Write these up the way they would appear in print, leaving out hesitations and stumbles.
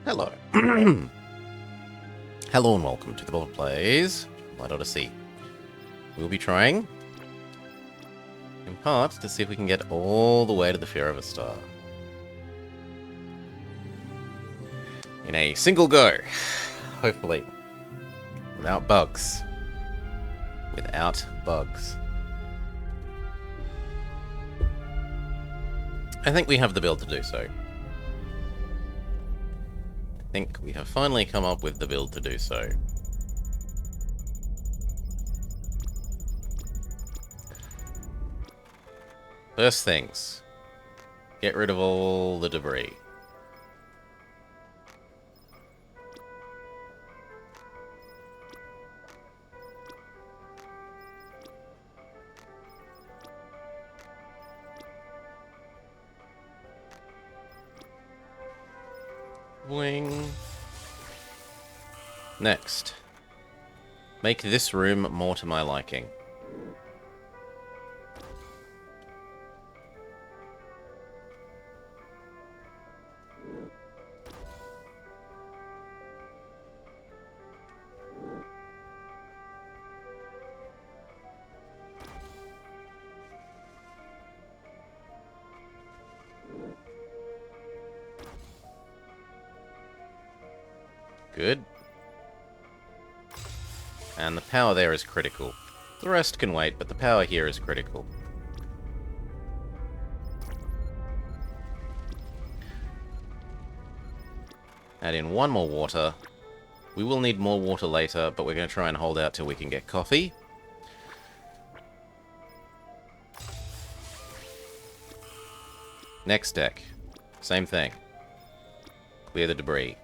Hello. Hello and welcome to the Bold Plays Jumplight Odyssey. We'll be trying, in part, to see if we can get all the way to the Fear of a Star. In a single go. Hopefully. Without bugs. Without bugs. I think we have the build to do so. I think we have finally come up with the build to do so. First things, get rid of all the debris. Wing. Next, make this room more to my liking. Good. And the power there is critical. The rest can wait, but the power here is critical. Add in one more water. We will need more water later, but we're going to try and hold out till we can get coffee. Next deck. Same thing. Clear the debris.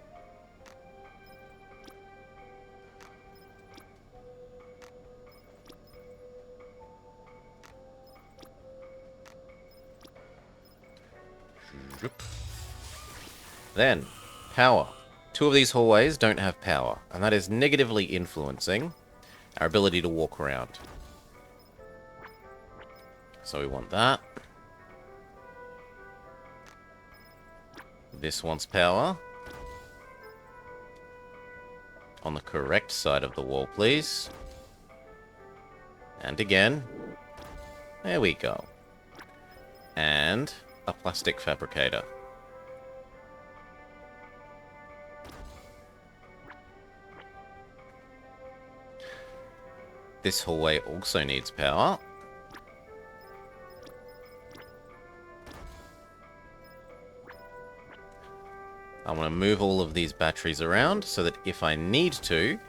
Then, power. Two of these hallways don't have power, and that is negatively influencing our ability to walk around. So we want that. This wants power. On the correct side of the wall, please. And again. There we go. And a plastic fabricator. This hallway also needs power. I want to move all of these batteries around so that if I need to,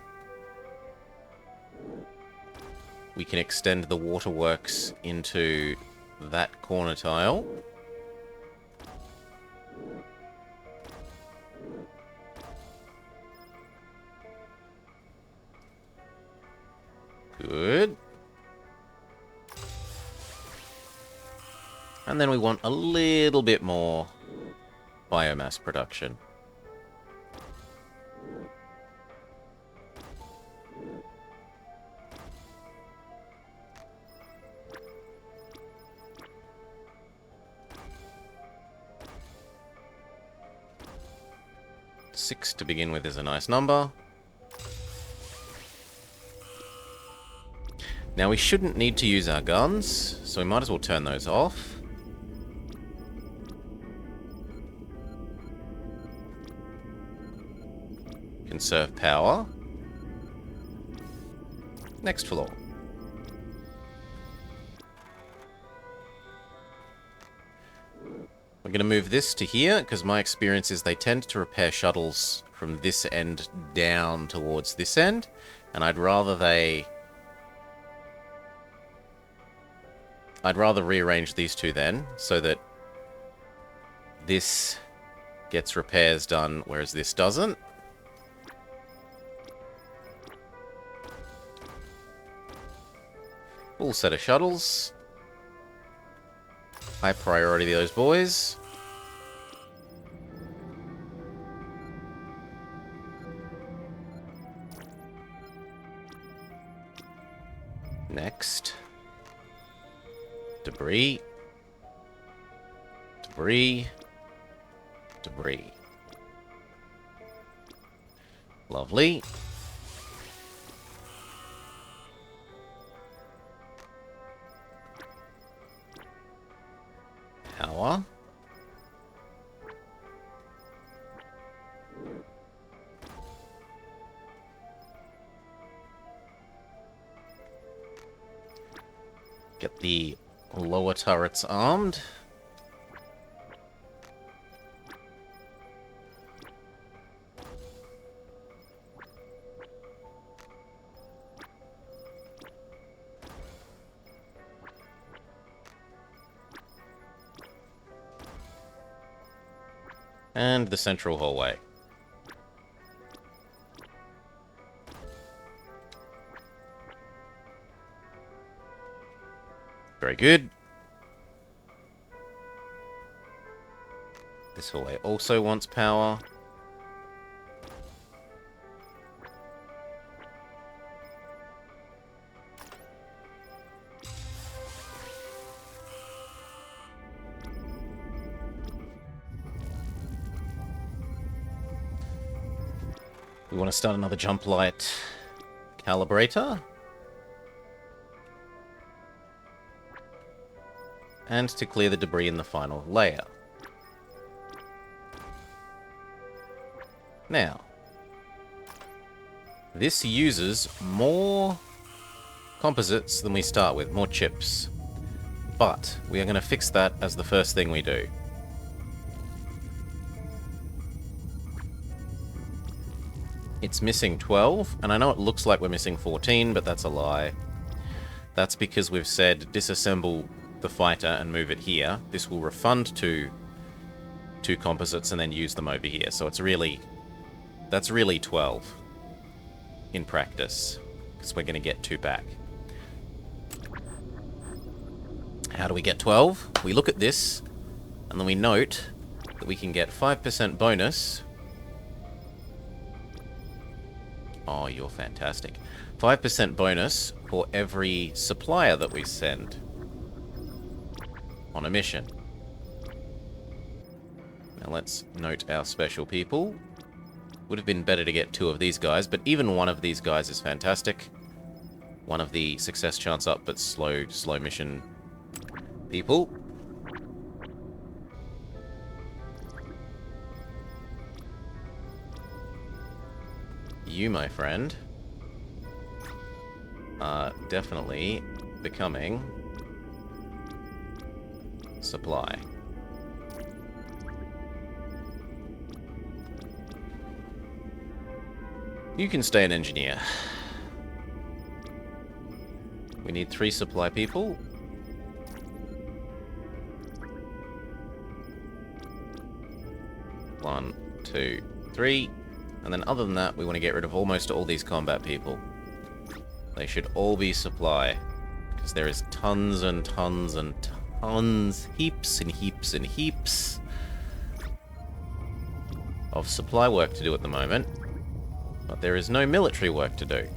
we can extend the waterworks into that corner tile. Good. And then we want a little bit more biomass production. Six to begin with is a nice number. Now we shouldn't need to use our guns, so we might as well turn those off. Conserve power. Next floor. We're going to move this to here, because my experience is they tend to repair shuttles from this end down towards this end, and I'd rather rearrange these two then, so that this gets repairs done, whereas this doesn't. Full set of shuttles. High priority to those boys. Next. Debris. Debris. Debris. Lovely. Power. Get the lower turrets armed. And the central hallway. Very good. This hallway also wants power. We want to start another Jumplight calibrator. And to clear the debris in the final layer. Now, this uses more composites than we start with, more chips. But we are going to fix that as the first thing we do. It's missing 12, and I know it looks like we're missing 14, but that's a lie. That's because we've said disassemble the fighter and move it here. This will refund two composites and then use them over here. So it's really... that's really 12 in practice, because we're going to get 2 back. How do we get 12? We look at this, and then we note that we can get 5% bonus. Oh, you're fantastic. 5% bonus for every supplier that we send on a mission. Now let's note our special people. Would have been better to get 2 of these guys, but even one of these guys is fantastic. One of the success chance up, but slow mission people. You, my friend, are definitely becoming supply. You can stay an engineer. We need 3 supply people. One, 2, 3. And then other than that, we want to get rid of almost all these combat people. They should all be supply. Because there is tons and tons and tons, heaps and heaps and heaps of supply work to do at the moment. But there is no military work to do.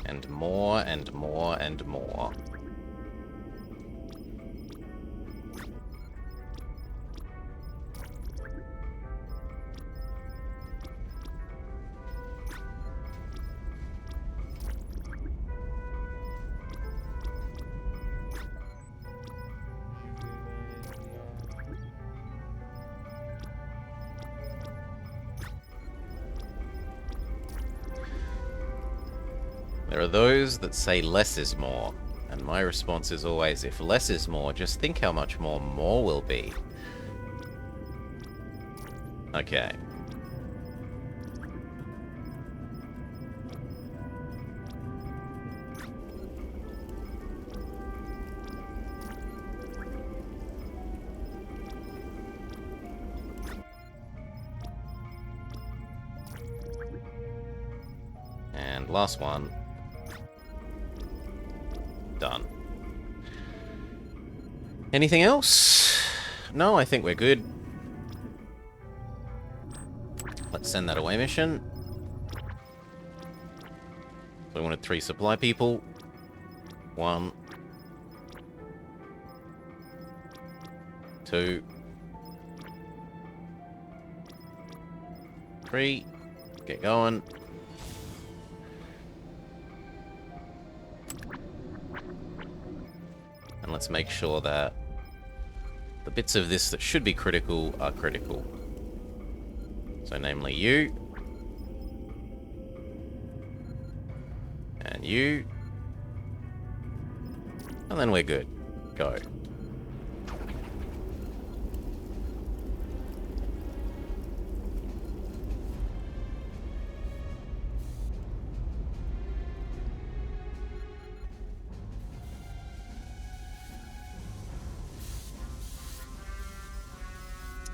And more and more and more. There are those that say less is more, and my response is always, if less is more, just think how much more will be. Okay. last one. Done. Anything else? No, I think we're good. Let's send that away mission. We wanted 3 supply people. 1. 2. 3. Get going. And let's make sure that the bits of this that should be critical are critical. So namely you. And you. And then we're good. Go.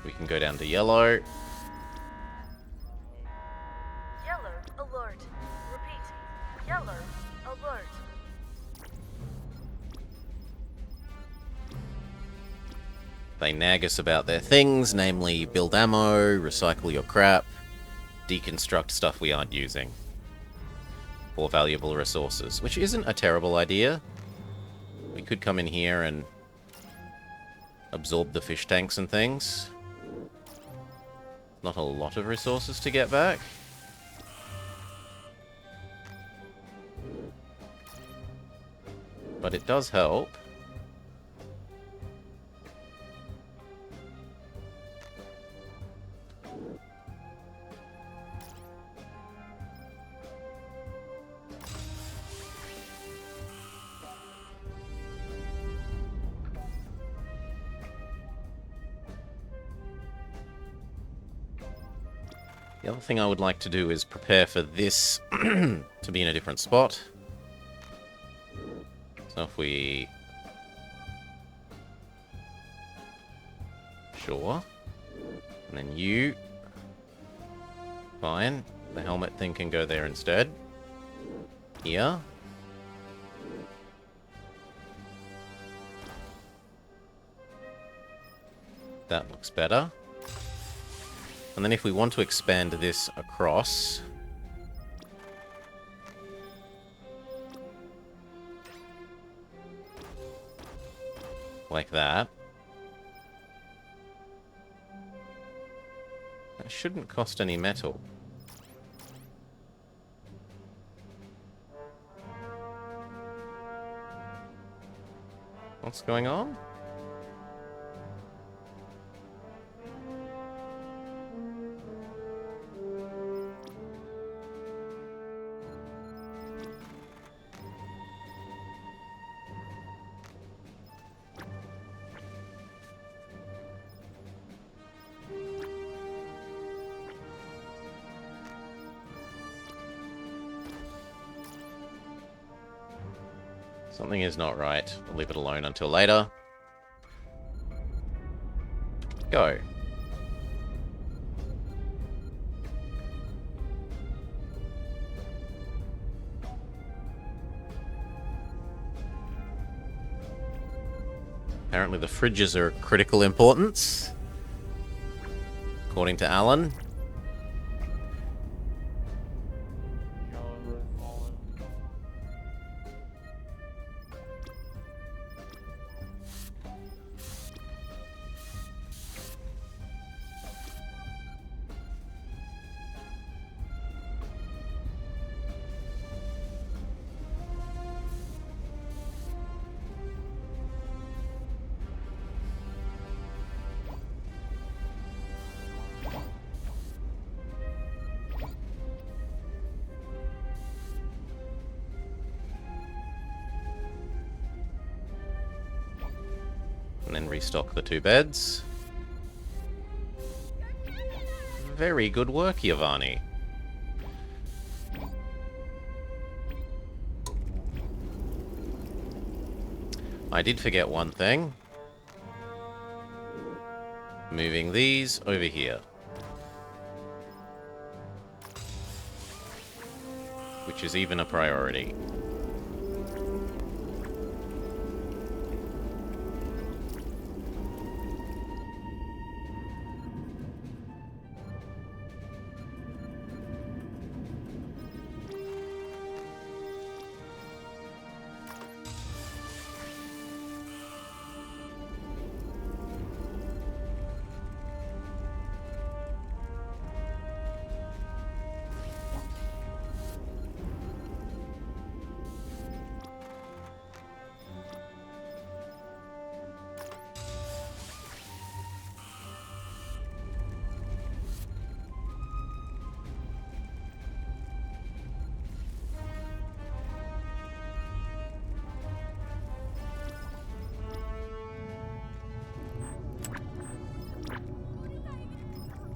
We can go down to yellow. Yellow alert. Repeat. Yellow alert. They nag us about their things, namely build ammo, recycle your crap, deconstruct stuff we aren't using. For valuable resources, which isn't a terrible idea. We could come in here and absorb the fish tanks and things. Not a lot of resources to get back. But it does help. The other thing I would like to do is prepare for this to be in a different spot. So if we... Sure. And then you... Fine. The helmet thing can go there instead. Here. That looks better. And then if we want to expand this across... like that. That shouldn't cost any metal. What's going on? Something is not right. We'll leave it alone until later. Go. Apparently the fridges are of critical importance, according to Alan. And then restock the 2 beds. Very good work, Giovanni. I did forget one thing. Moving these over here. Which which is even a priority.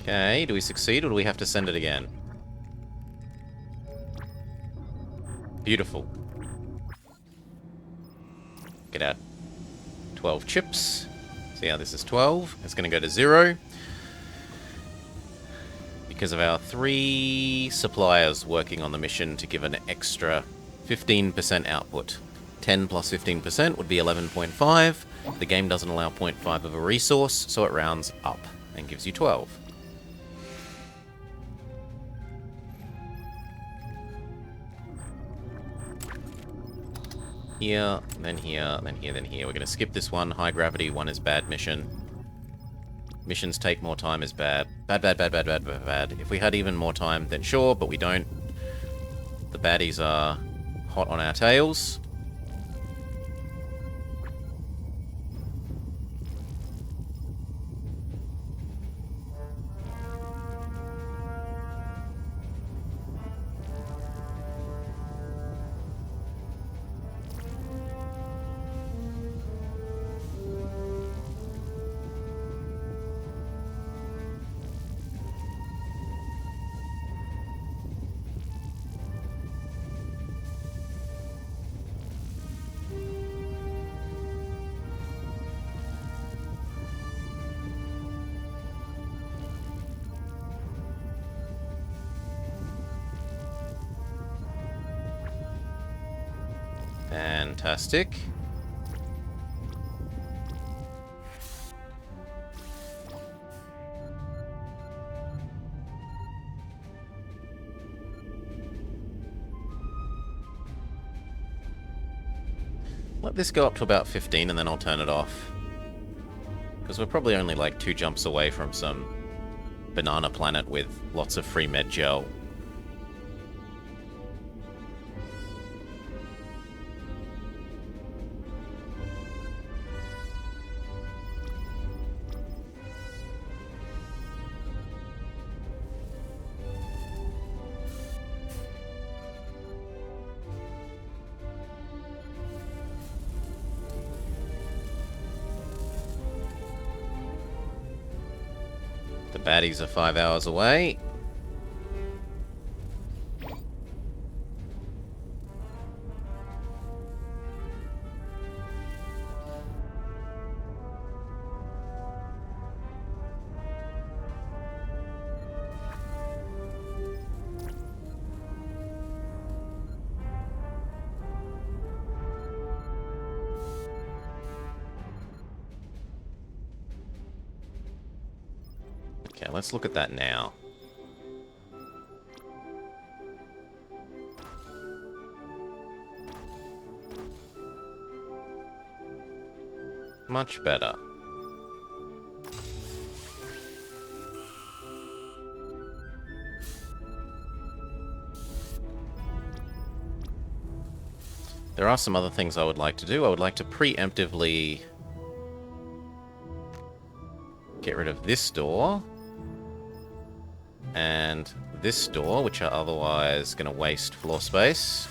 Okay, do we succeed or do we have to send it again? Beautiful. Get out 12 chips. See how this is 12. It's going to go to 0. Because of our 3 suppliers working on the mission to give an extra 15% output. 10 plus 15% would be 11.5. The game doesn't allow 0.5 of a resource, so it rounds up and gives you 12. Here, then here, then here, then here. We're going to skip this one. High gravity, one is bad mission. Missions take more time is bad. Bad, bad, bad, bad, bad, bad, bad. If we had even more time, then sure, but we don't. The baddies are hot on our tails. Fantastic. Let this go up to about 15 and then I'll turn it off. Because we're probably only like 2 jumps away from some banana planet with lots of free med gel. The baddies are 5 hours away. Okay, let's look at that now. Much better. There are some other things I would like to do. I would like to preemptively get rid of this door and this door, which are otherwise going to waste floor space.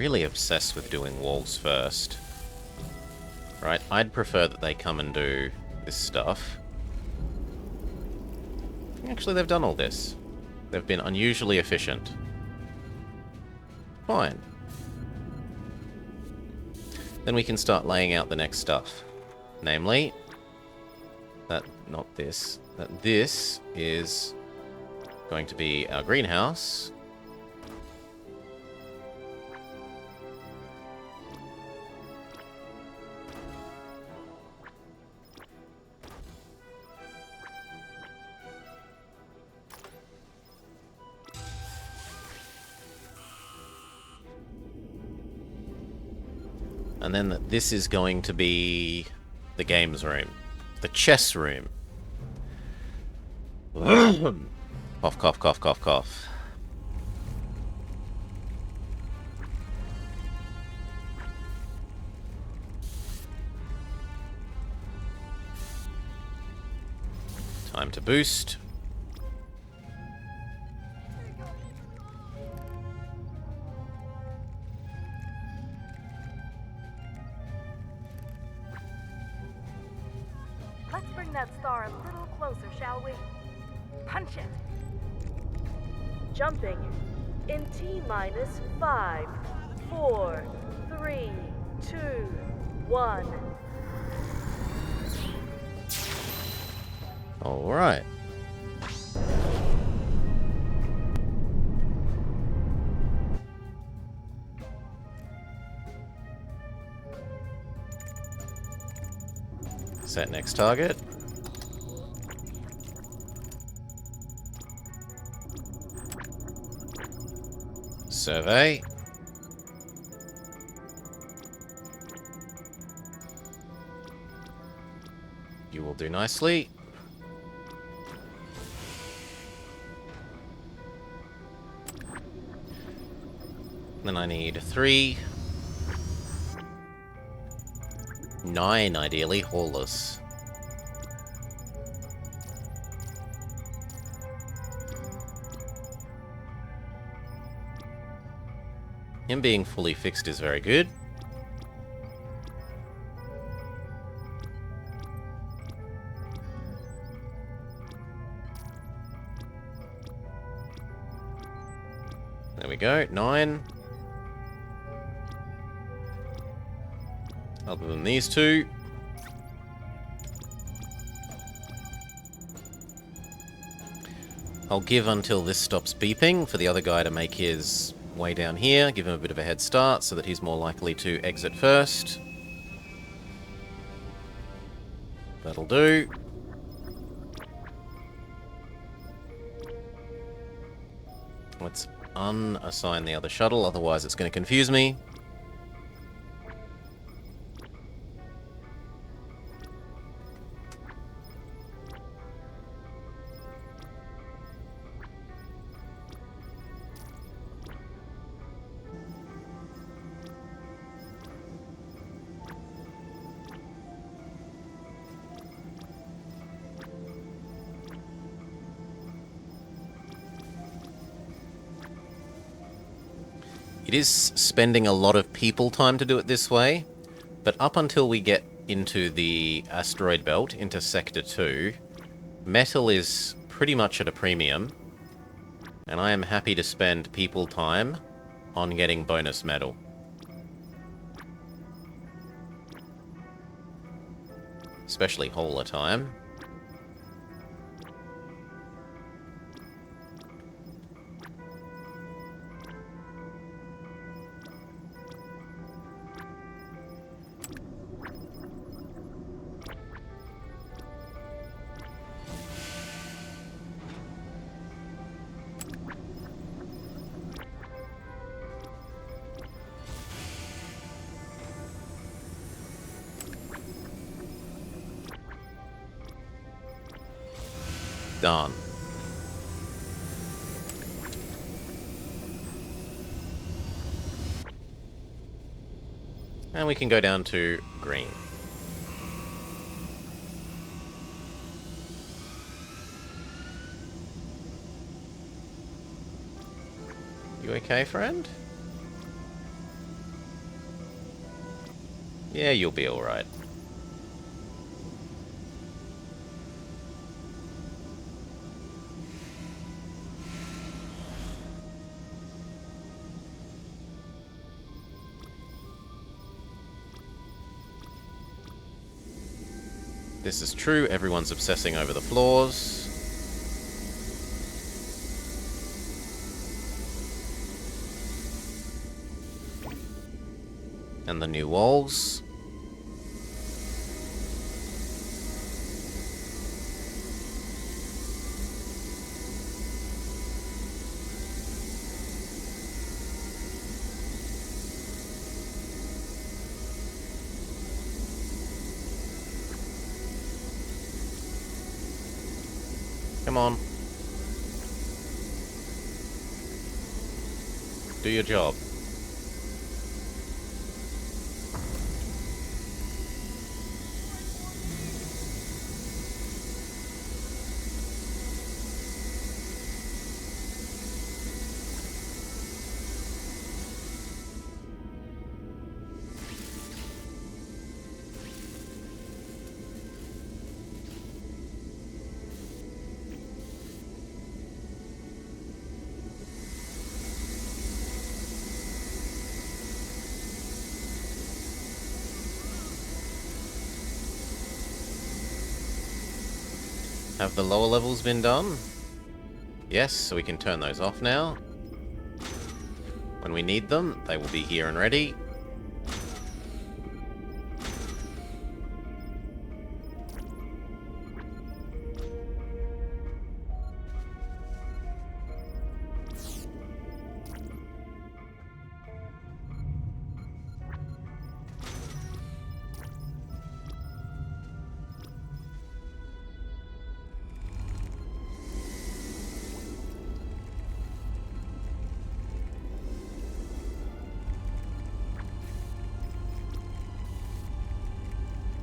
really obsessed with doing walls first. Right, I'd prefer that they come and do this stuff. Actually, they've done all this. They've been unusually efficient. Fine. Then we can start laying out the next stuff. Namely, that this is going to be our greenhouse. And then this is going to be the games room. The chess room. Cough, cough, cough, cough, cough. Time to boost. Let's bring that star a little closer, shall we? Punch it! Jumping in T-minus 5, 4, 3, 2, 1. Alright. Set next target. Survey. You will do nicely. Then I need 3. 9, ideally, haulers. Him being fully fixed is very good. There we go, 9. Other than these two. I'll give until this stops beeping for the other guy to make his way down here, give him a bit of a head start so that he's more likely to exit first. That'll do. Let's unassign the other shuttle, otherwise it's going to confuse me. It is spending a lot of people time to do it this way, but up until we get into the asteroid belt, into Sector 2, metal is pretty much at a premium, and I am happy to spend people time on getting bonus metal. Especially hauler time. Done. And we can go down to green. You okay, friend? Yeah, you'll be alright. This is true, everyone's obsessing over the floors. And the new walls. Come on. Do your job. Have the lower levels been done? Yes, so we can turn those off now. When we need them, they will be here and ready.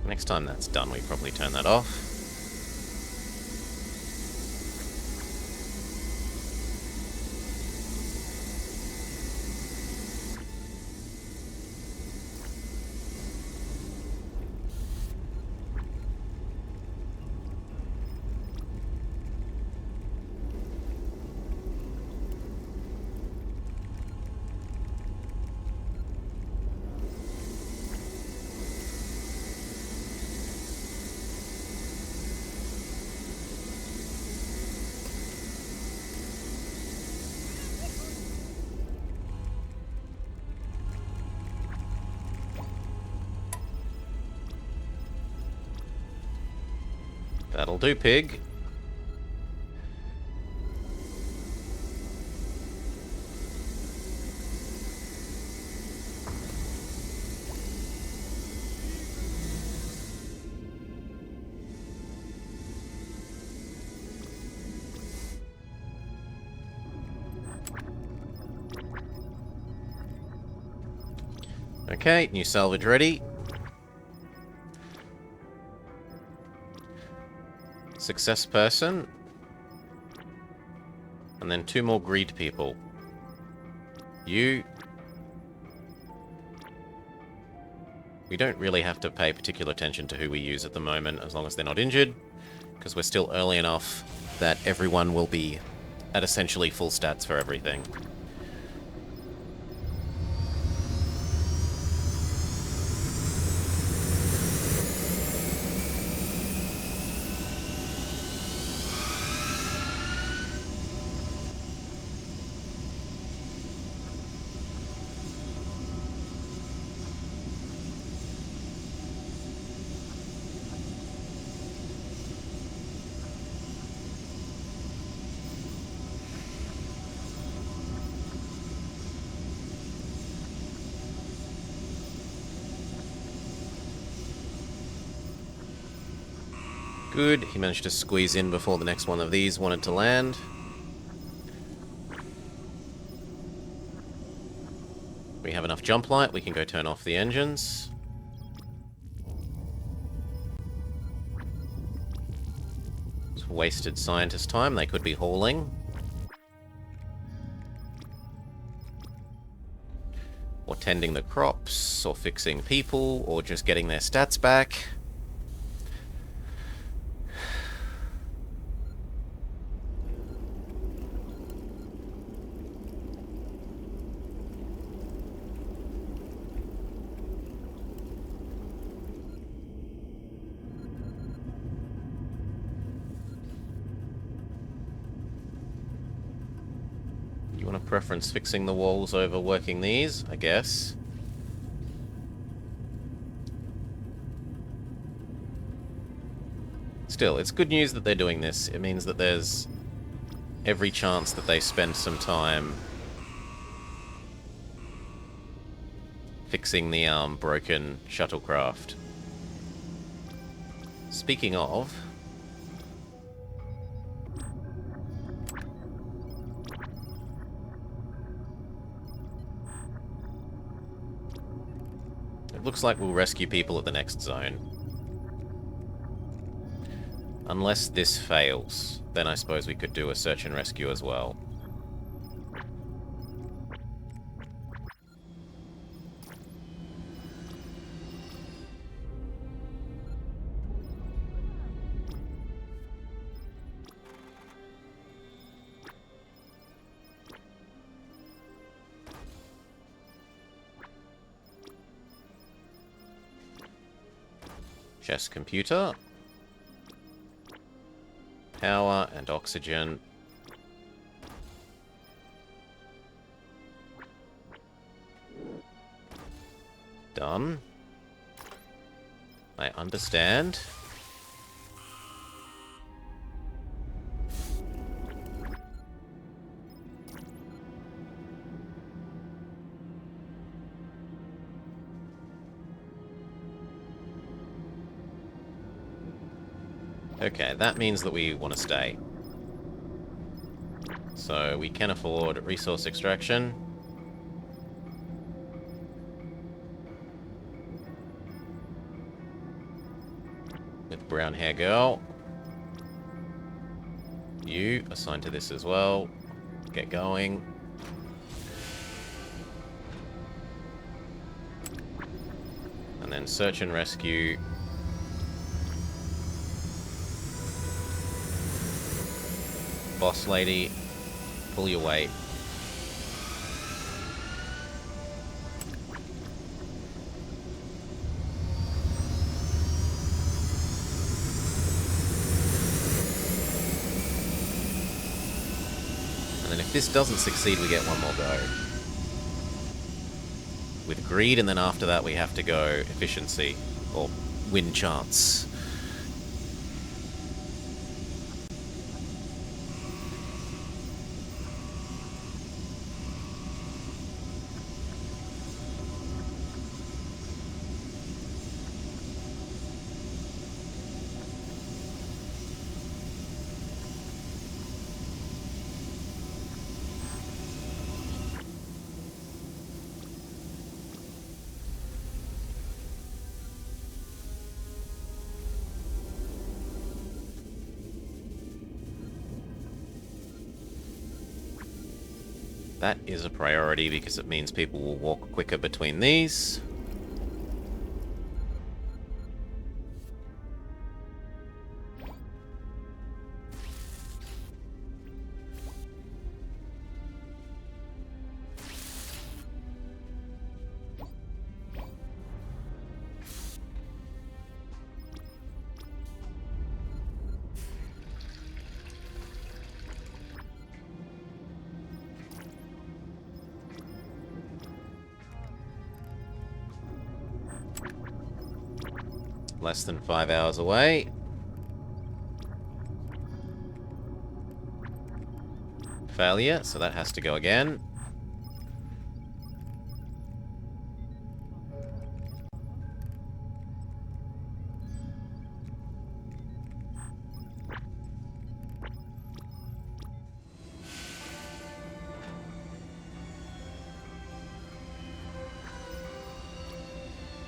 Next time that's done, we probably turn that off. That'll do, pig. Okay, new salvage ready. Success person. And then 2 more greed people. You... We don't really have to pay particular attention to who we use at the moment, as long as they're not injured, because we're still early enough that everyone will be at essentially full stats for everything. Good, he managed to squeeze in before the next one of these wanted to land. We have enough jump light, we can go turn off the engines. It's wasted scientist time, they could be hauling. or tending the crops, or fixing people, or just getting their stats back. You want to preference fixing the walls over working these, I guess. Still, it's good news that they're doing this. It means that there's every chance that they spend some time fixing the broken shuttlecraft. Speaking of, it looks like we'll rescue people at the next zone. Unless this fails, then I suppose we could do a search and rescue as well. Chest computer. Power and oxygen. Done. I understand. Okay, that means that we want to stay. So we can afford resource extraction. With brown hair girl. You assigned to this as well. Get going. And then search and rescue. Boss lady, pull your weight. And then if this doesn't succeed, we get one more go. With greed, and then after that we have to go efficiency, or win chance. That is a priority because it means people will walk quicker between these. Less than 5 hours away. Failure, so that has to go again.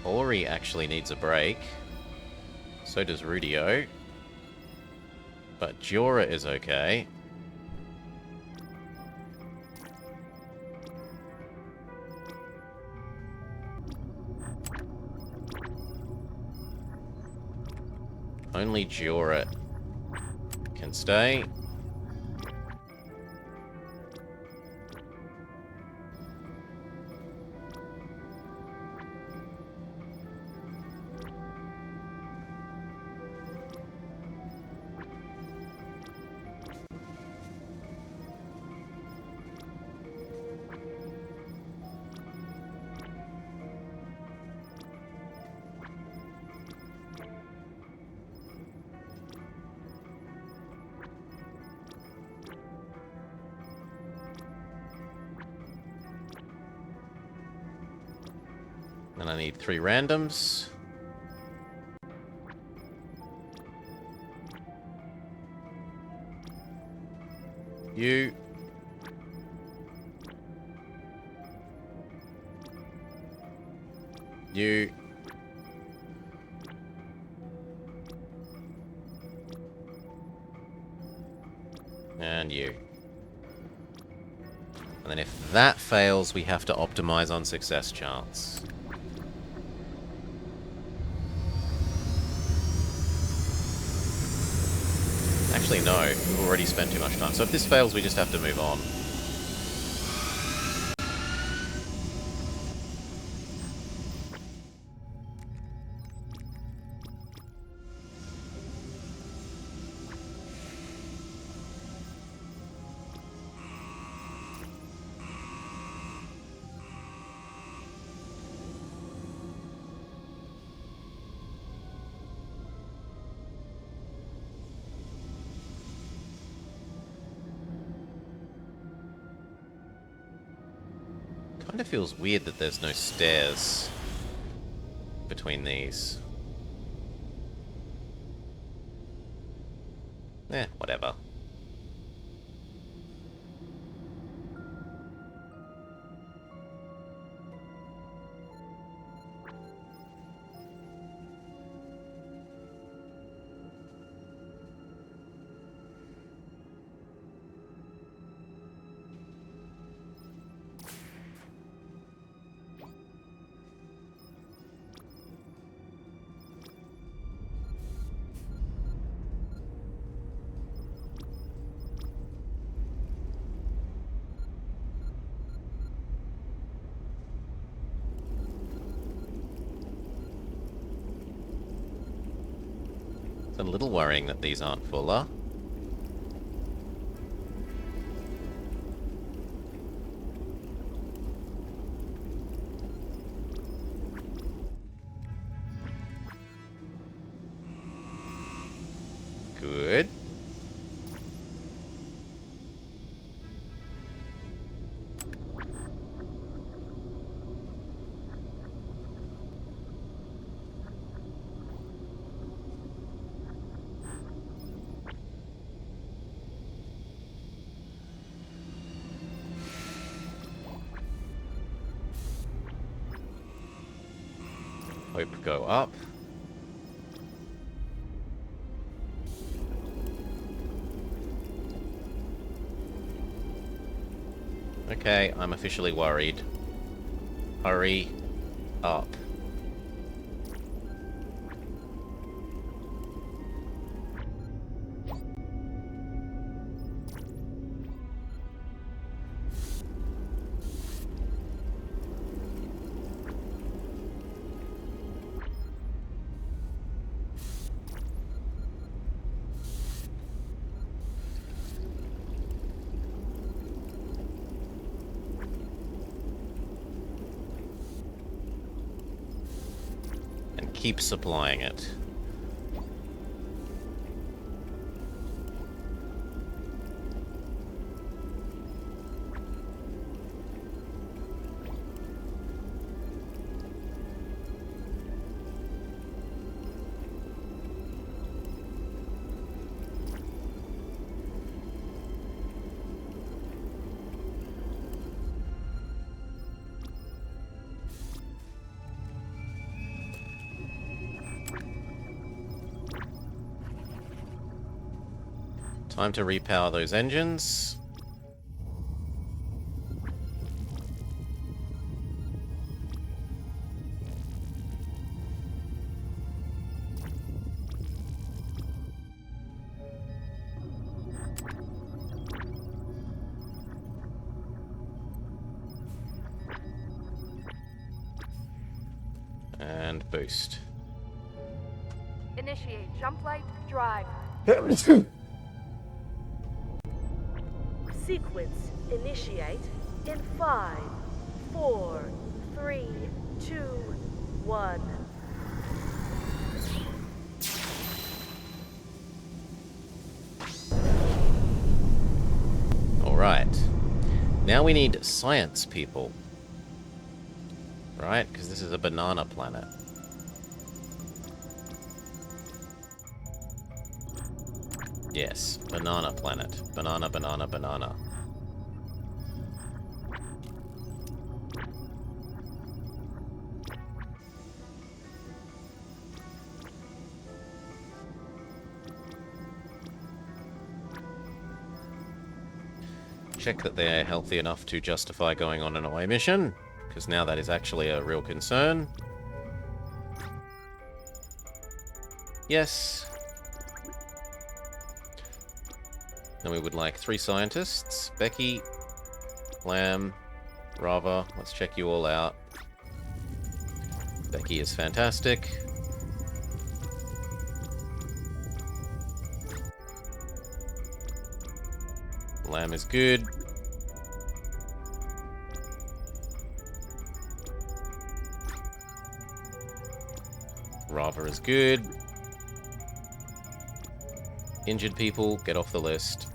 Ori actually needs a break. So does Rudio. But Jorah is okay. Only Jura can stay. And I need 3 randoms. You. You. And you. And then if that fails, we have to optimize on success chance. Actually, no. We've already spent too much time. So if this fails, we just have to move on. Kind of feels weird that there's no stairs between these. Whatever. It's a little worrying that these aren't fuller. Good. Hope go up. Okay, I'm officially worried. Hurry up. Keep supplying it. Time to repower those engines. And boost. Initiate Jumplight drive. Sequence initiate in 5, 4, 3, 2, 1. Alright. Now we need science people. Right? Because this is a banana planet. Yes, banana planet. Banana, banana, banana. Check that they're healthy enough to justify going on an away mission, because now that is actually a real concern. Yes. Then we would like 3 scientists. Becky, Lamb, Rava. Let's check you all out. Becky is fantastic. Lamb is good. Rava is good. Injured people, get off the list.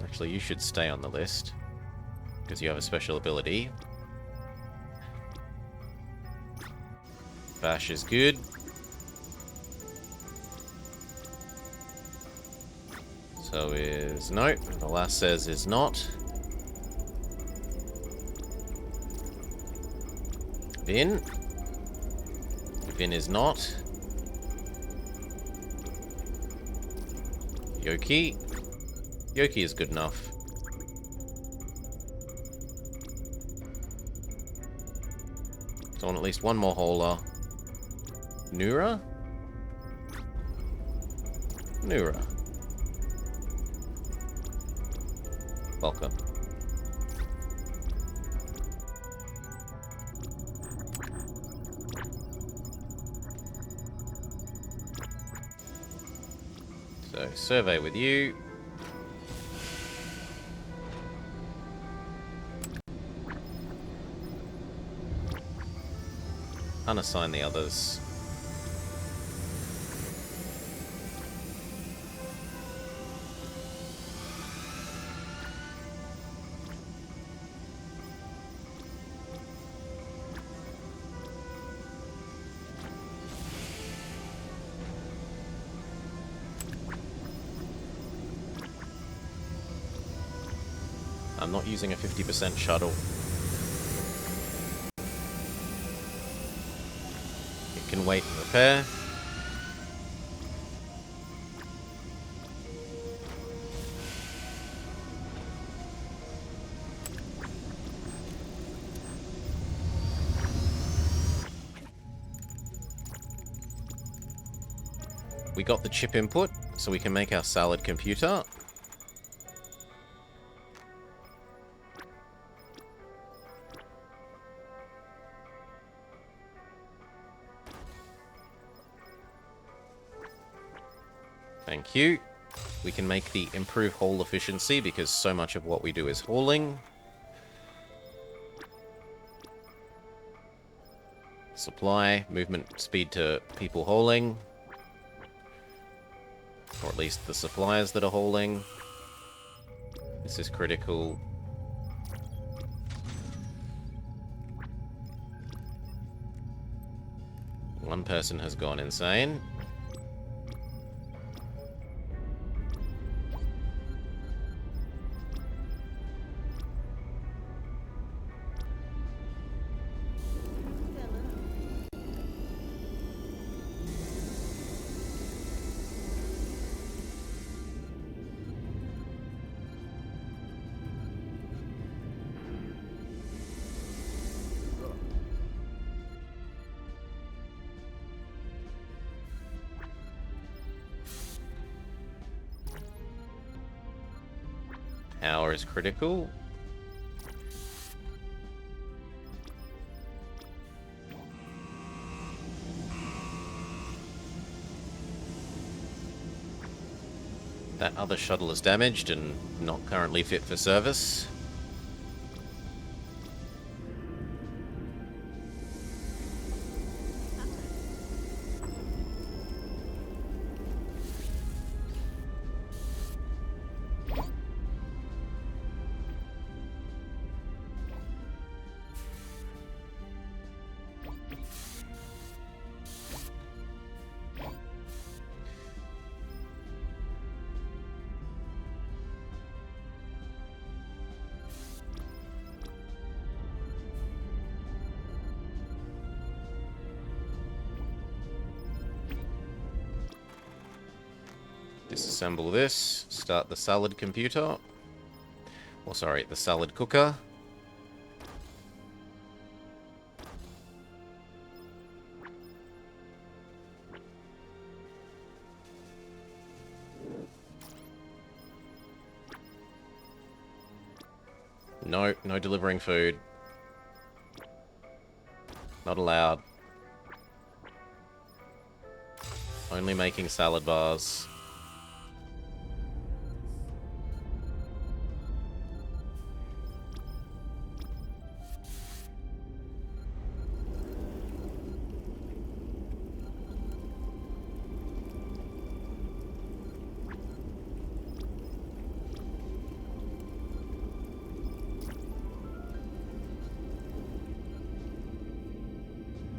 Actually, you should stay on the list, because you have a special ability. Bash is good. So is... no, the last says is not. Vin. Vin is not. Yoki. Yoki is good enough. So I want at least one more hauler. Nura? Nura. Welcome. So, survey with you. Unassign the others. I'm not using a 50% shuttle. It can wait and repair. We got the chip input, so we can make our salad computer. Thank you. We can make the improve haul efficiency because so much of what we do is hauling. Supply, movement speed to people hauling. Or at least the suppliers that are hauling. This is critical. One person has gone insane. Hour is critical. That other shuttle is damaged and not currently fit for service. Disassemble this, start the salad computer. Or sorry, the salad cooker. No, no delivering food. Not allowed. Only making salad bars.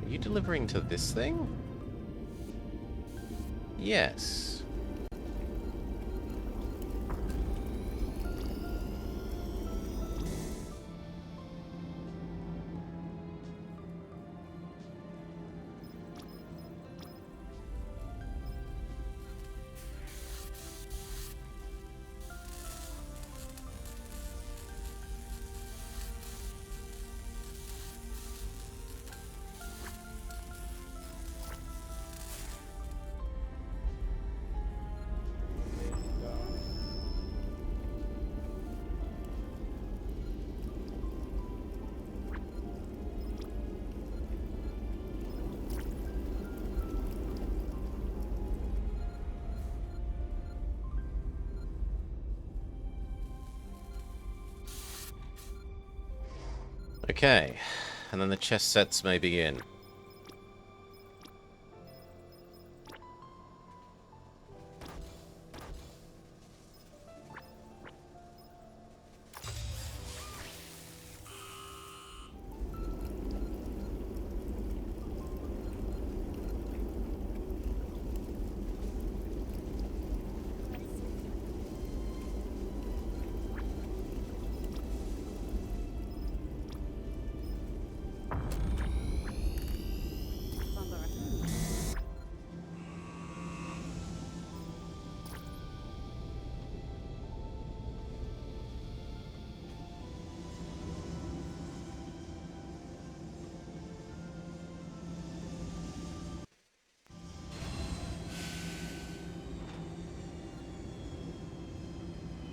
Are you delivering to this thing? Yes. Okay, and then the chess sets may begin.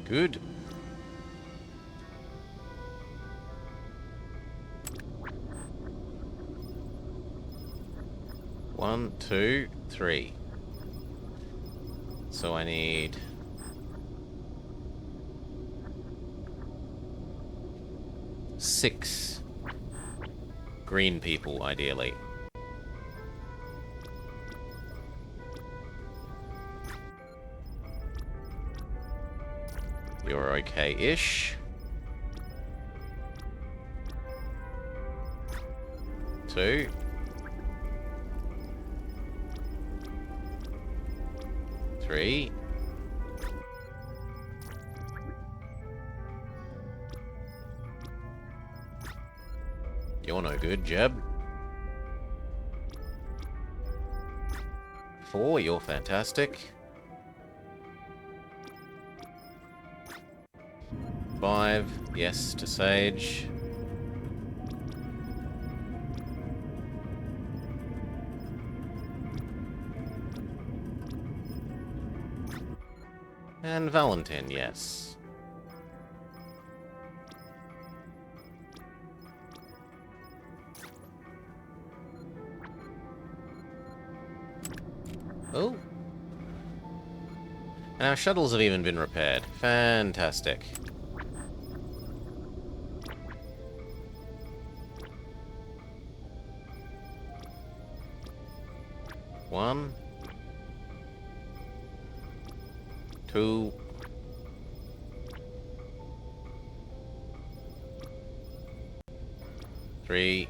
Good. One, two, three. So I need... six green people, ideally. You're okay-ish. Two. Three. You're no good, Jeb. Four, you're fantastic. 5, yes to Sage. And Valentin, yes. And our shuttles have even been repaired. Fantastic. One. Two. Three.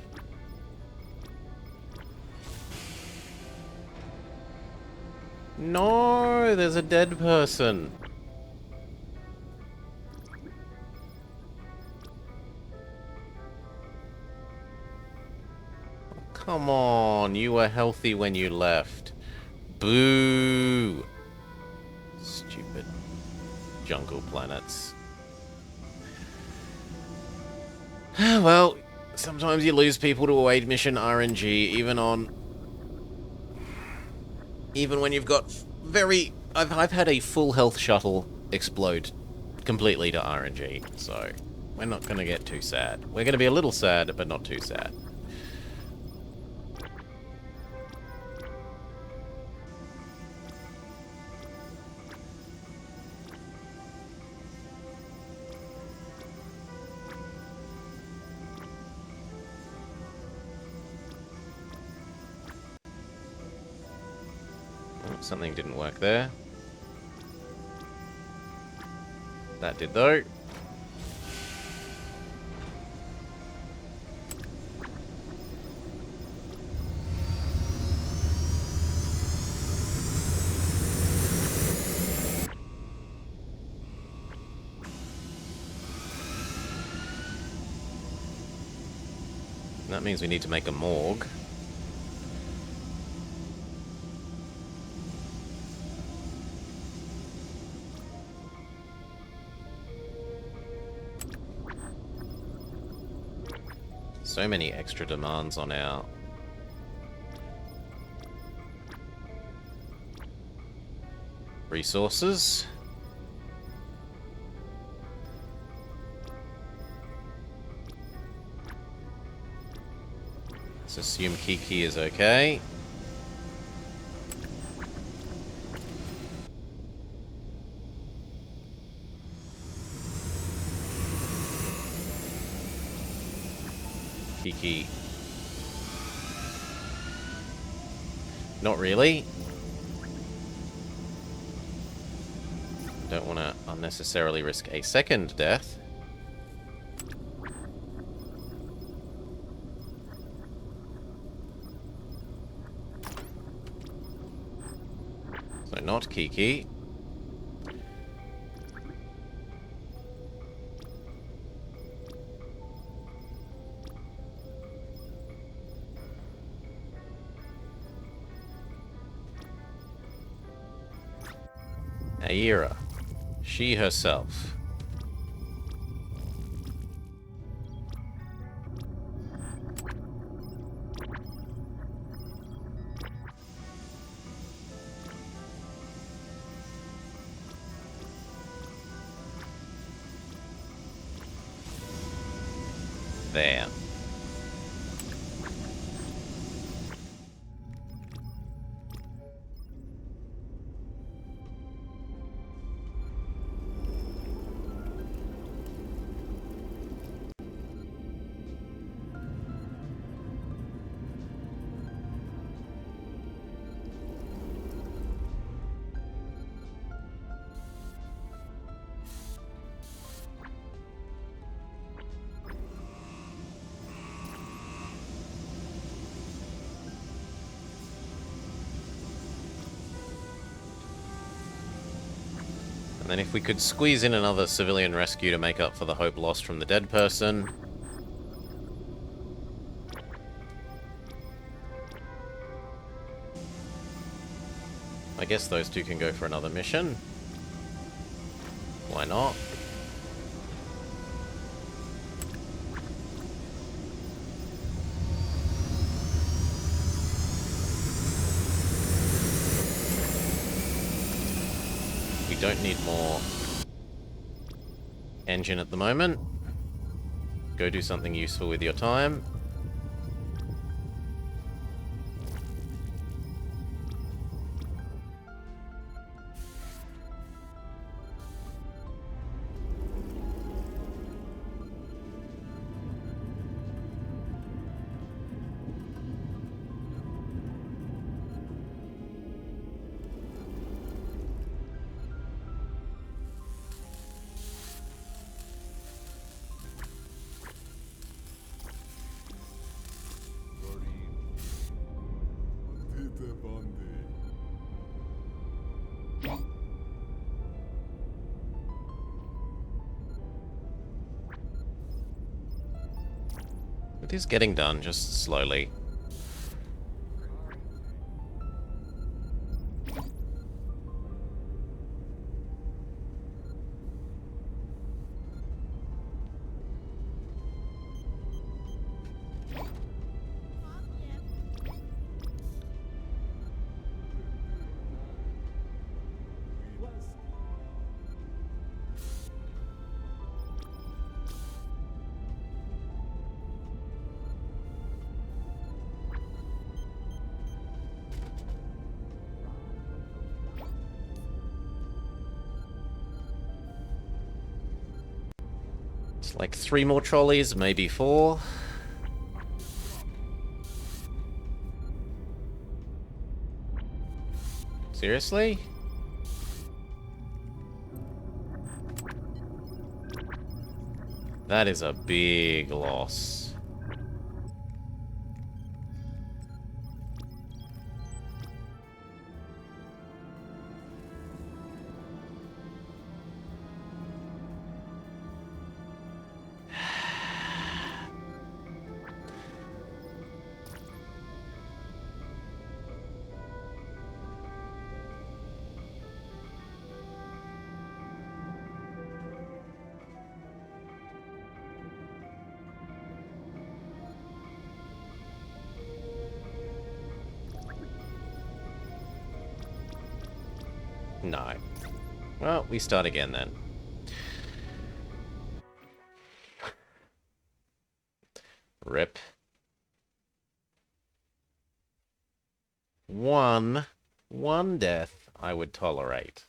No, there's a dead person. Come on, you were healthy when you left. Boo! Stupid jungle planets. Well, sometimes you lose people to await mission RNG, even when you've got very... I've had a full health shuttle explode completely to RNG, so we're not going to get too sad. We're going to be a little sad, but not too sad. Something didn't work there. That did, though. That means we need to make a morgue. So many extra demands on our resources. Let's assume Kiki is okay. Kiki. Not really. Don't want to unnecessarily risk a second death. So not Kiki. Aira. She herself. There. And then if we could squeeze in another civilian rescue to make up for the hope lost from the dead person. I guess those two can go for another mission. Why not? Don't need more engine at the moment. Go do something useful with your time. It is getting done, just slowly. It's like 3 more trolleys, maybe 4. Seriously? That is a big loss. No. Well, we start again then. Rip. One death I would tolerate.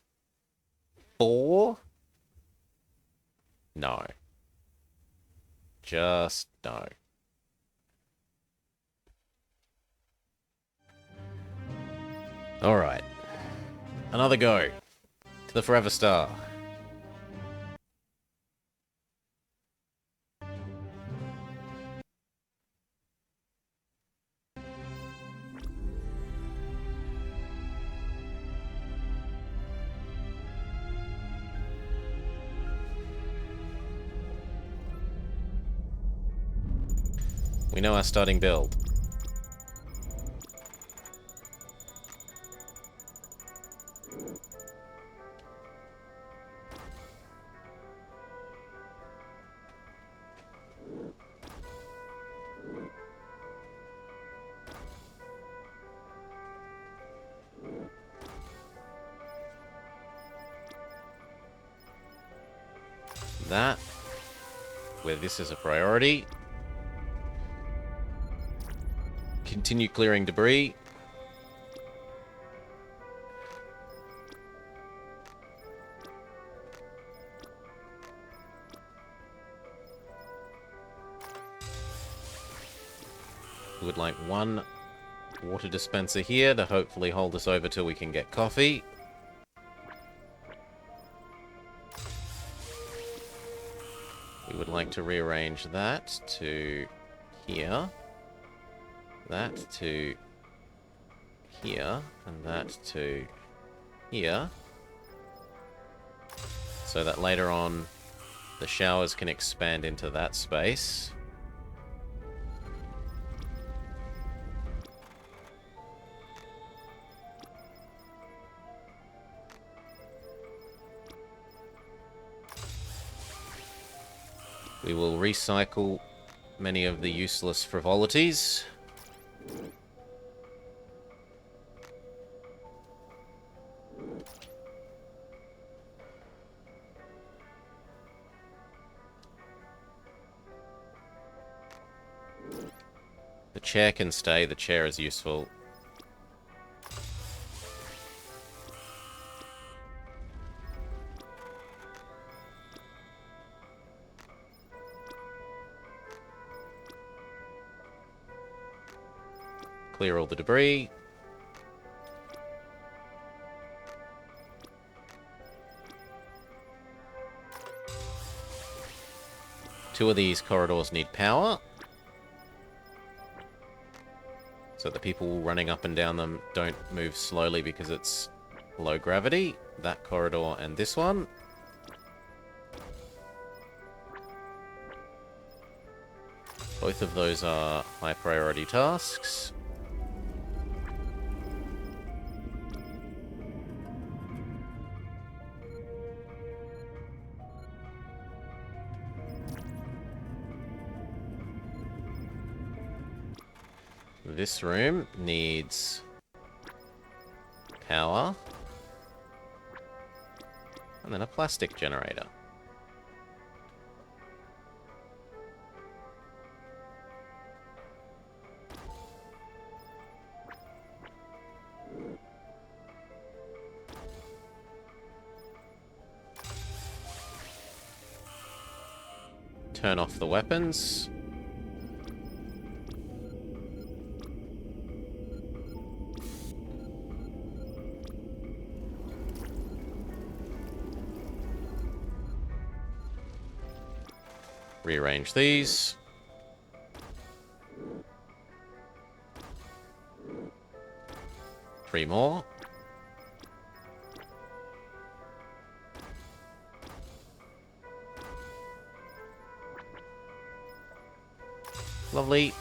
4? No. Just no. Alright. Another go. To the Forever Star. We know our starting build. That, where this is a priority. Continue clearing debris. We would like 1 water dispenser here to hopefully hold us over till we can get coffee. We would like to rearrange that to here. That to here. And that to here. So that later on the showers can expand into that space. We will recycle many of the useless frivolities. The chair can stay, the chair is useful. Clear all the debris. Two of these corridors need power. So the people running up and down them don't move slowly because it's low gravity. That corridor and this one. Both of those are high priority tasks. This room needs power. And then a plastic generator. Turn off the weapons. Rearrange these. Three more. Lovely.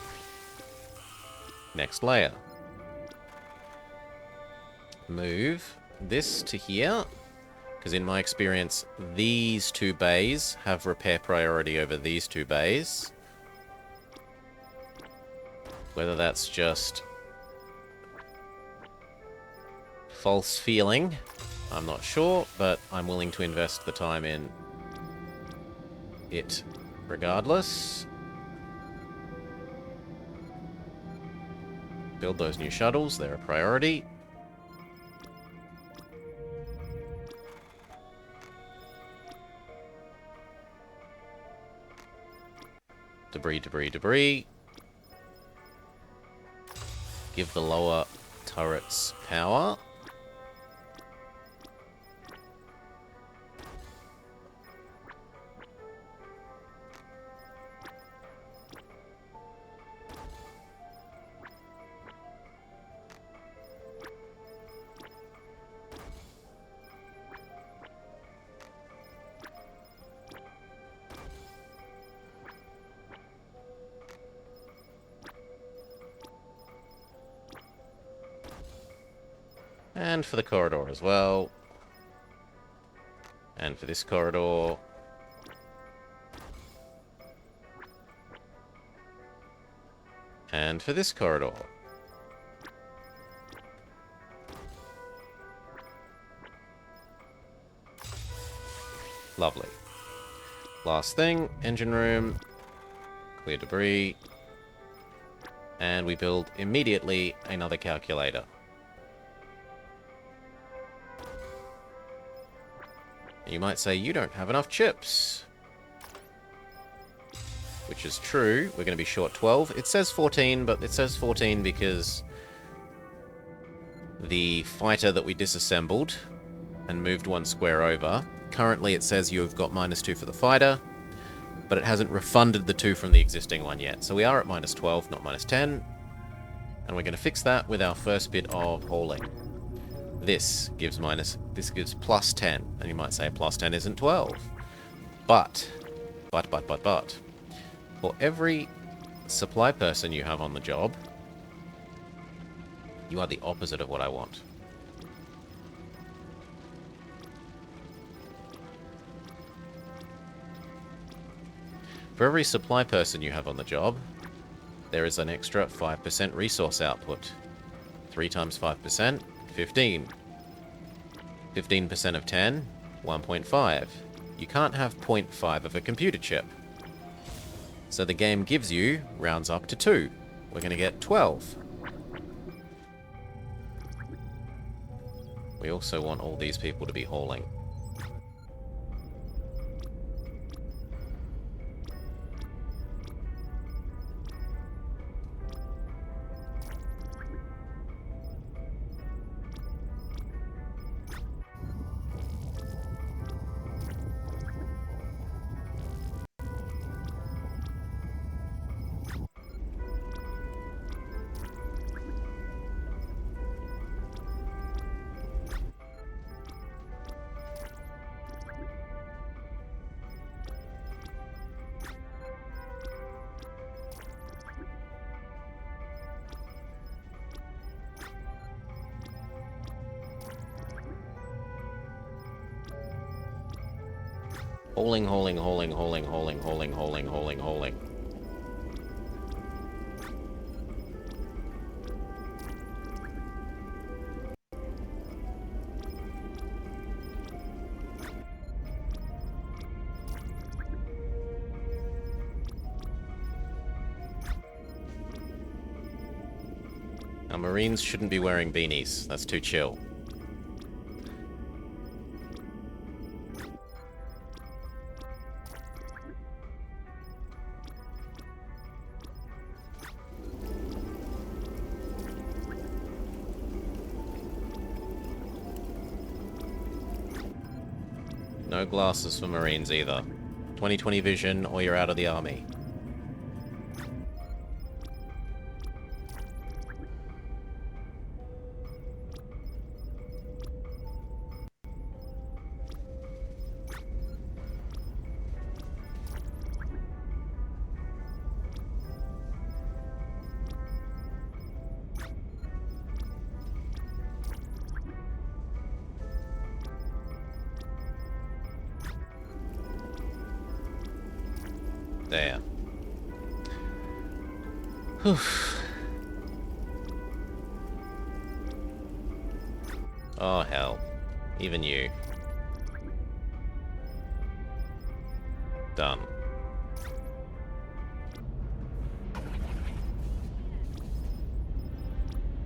Next layer. Move this to here. Because in my experience, these two bays have repair priority over these two bays. Whether that's just false feeling, I'm not sure, but I'm willing to invest the time in it regardless. Build those new shuttles, they're a priority. Debris, debris, debris. Give the lower turrets power. And for the corridor as well. And for this corridor. And for this corridor. Lovely. Last thing, engine room. Clear debris. And we build immediately another calculator. You might say, you don't have enough chips. Which is true. We're going to be short 12. It says 14, but it says 14 because the fighter that we disassembled and moved one square over, currently it says you've got -2 for the fighter, but it hasn't refunded the 2 from the existing one yet. So we are at -12, not -10. And we're going to fix that with our first bit of hauling. This gives +10, and you might say +10 isn't 12. But, for every supply person you have on the job, you are the opposite of what I want. For every supply person you have on the job, there is an extra 5% resource output. 3 times 5%, 15. 15% of 10, 1.5. You can't have 0.5 of a computer chip. So the game gives you, rounds up to 2. We're going to get 12. We also want all these people to be hauling. Hauling, hauling, hauling, hauling, hauling, hauling, hauling, hauling, hauling. Our Marines shouldn't be wearing beanies. That's too chill. No glasses for Marines either. 20/20 vision or you're out of the army. There. Whew. Oh, hell. Even you. Done.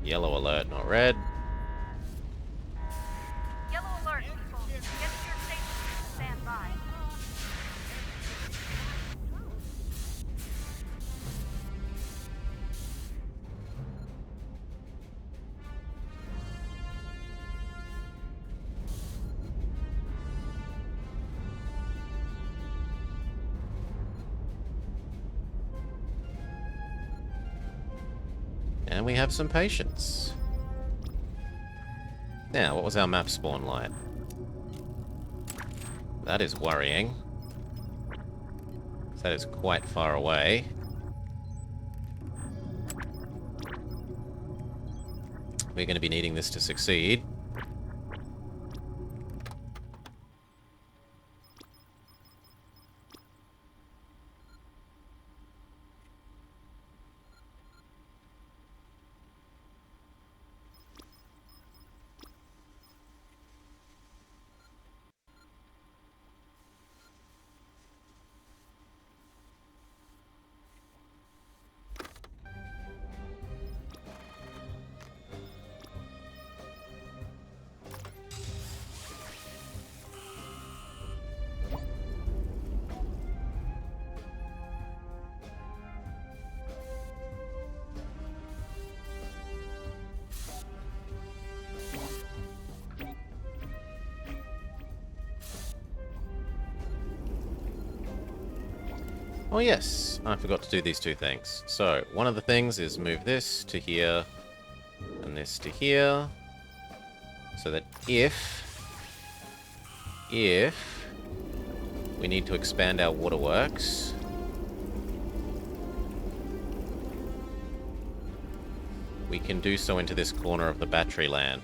Yellow alert, not red. Yellow alert, people. Get to your stations and stand by. And we have some patience. Now, what was our map spawn like? That is worrying. That is quite far away. We're going to be needing this to succeed. Oh yes, I forgot to do these two things. So, one of the things is move this to here, and this to here, so that if we need to expand our waterworks, we can do so into this corner of the battery land.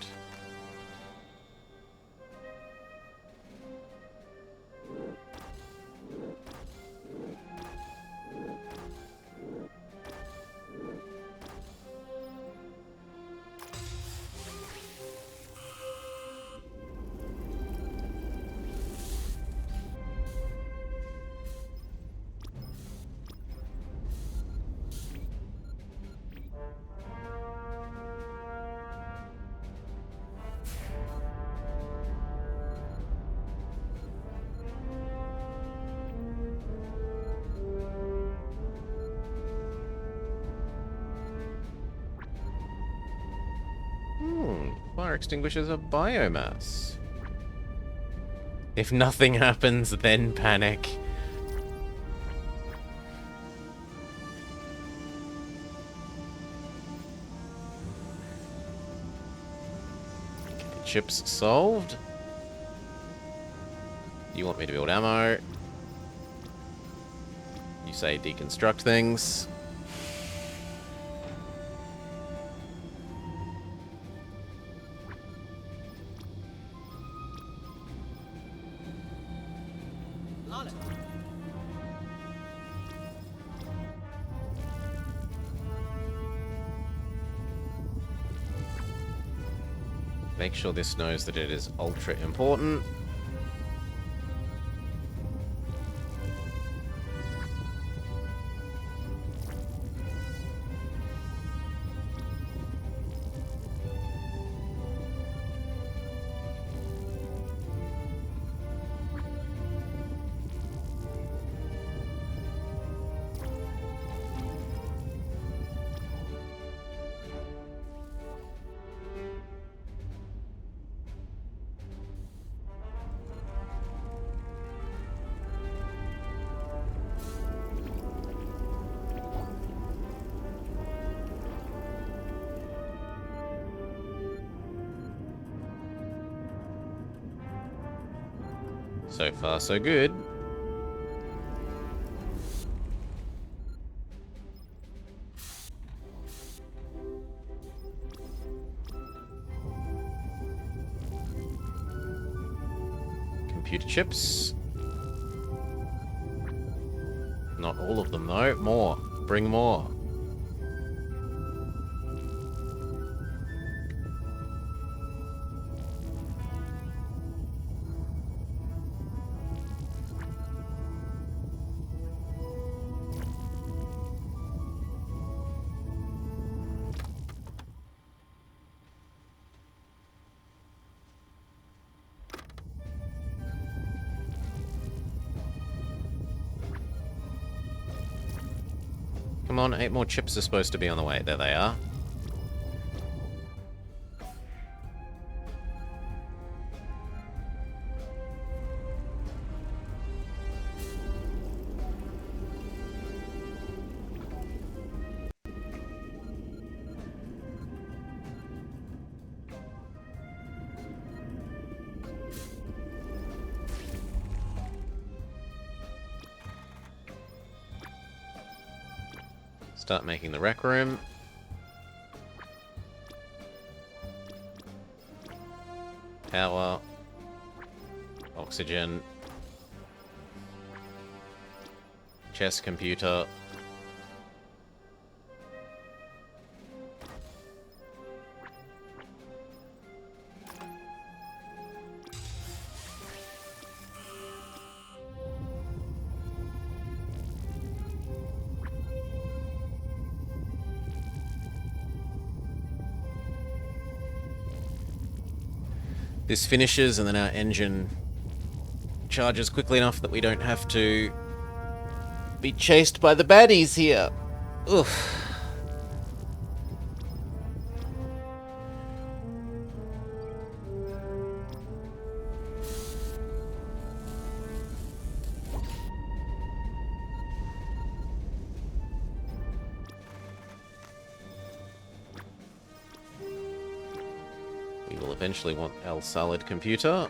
Fire extinguishers are biomass. If nothing happens, then panic. Okay, chips solved. You want me to build ammo. You say deconstruct things. Make sure this knows that it is ultra important. So far, so good. Computer chips. Not all of them, though. More. Bring more. Come on, 8 more chips are supposed to be on the way. There they are. Start making the rec room. Power. Oxygen. Chess computer. This finishes, and then our engine charges quickly enough that we don't have to be chased by the baddies here. Oof. We will eventually want our solid computer.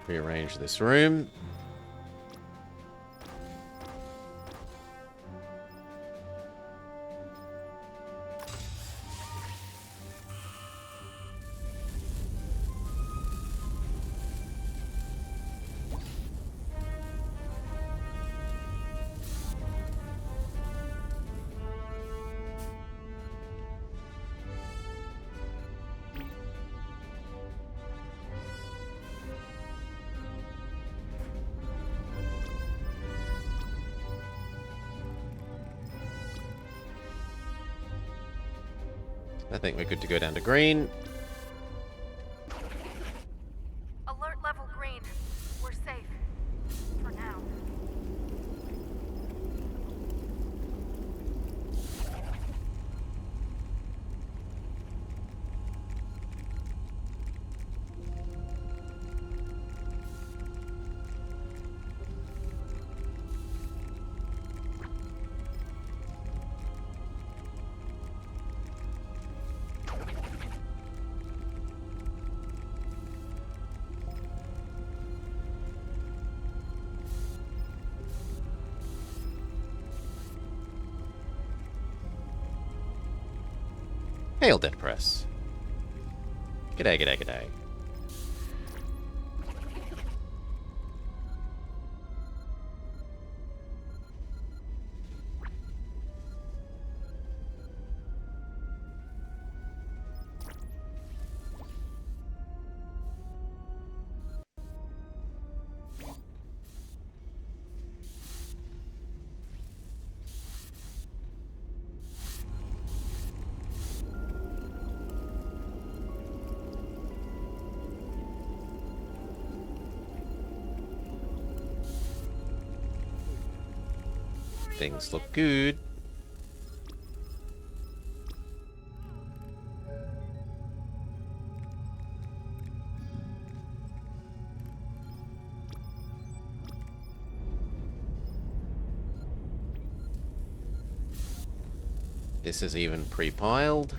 Rearrange this room. I think we're good to go down to green. Alert level green. We're safe. For now. Hail, Dead Press. G'day, g'day, g'day. Things look good. This is even pre-piled.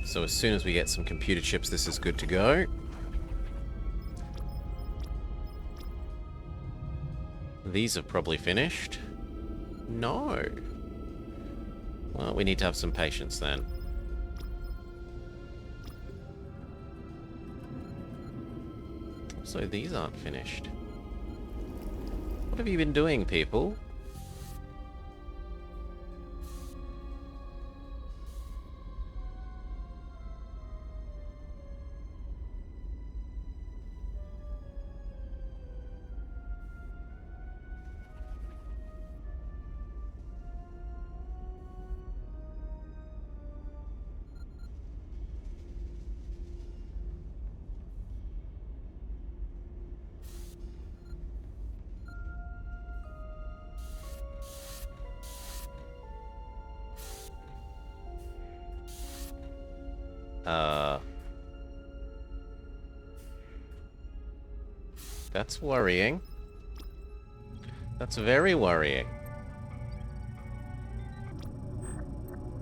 So as soon as we get some computer chips, this is good to go. These are probably finished. No. Well, we need to have some patience then. So these aren't finished. What have you been doing, people? That's worrying. That's very worrying.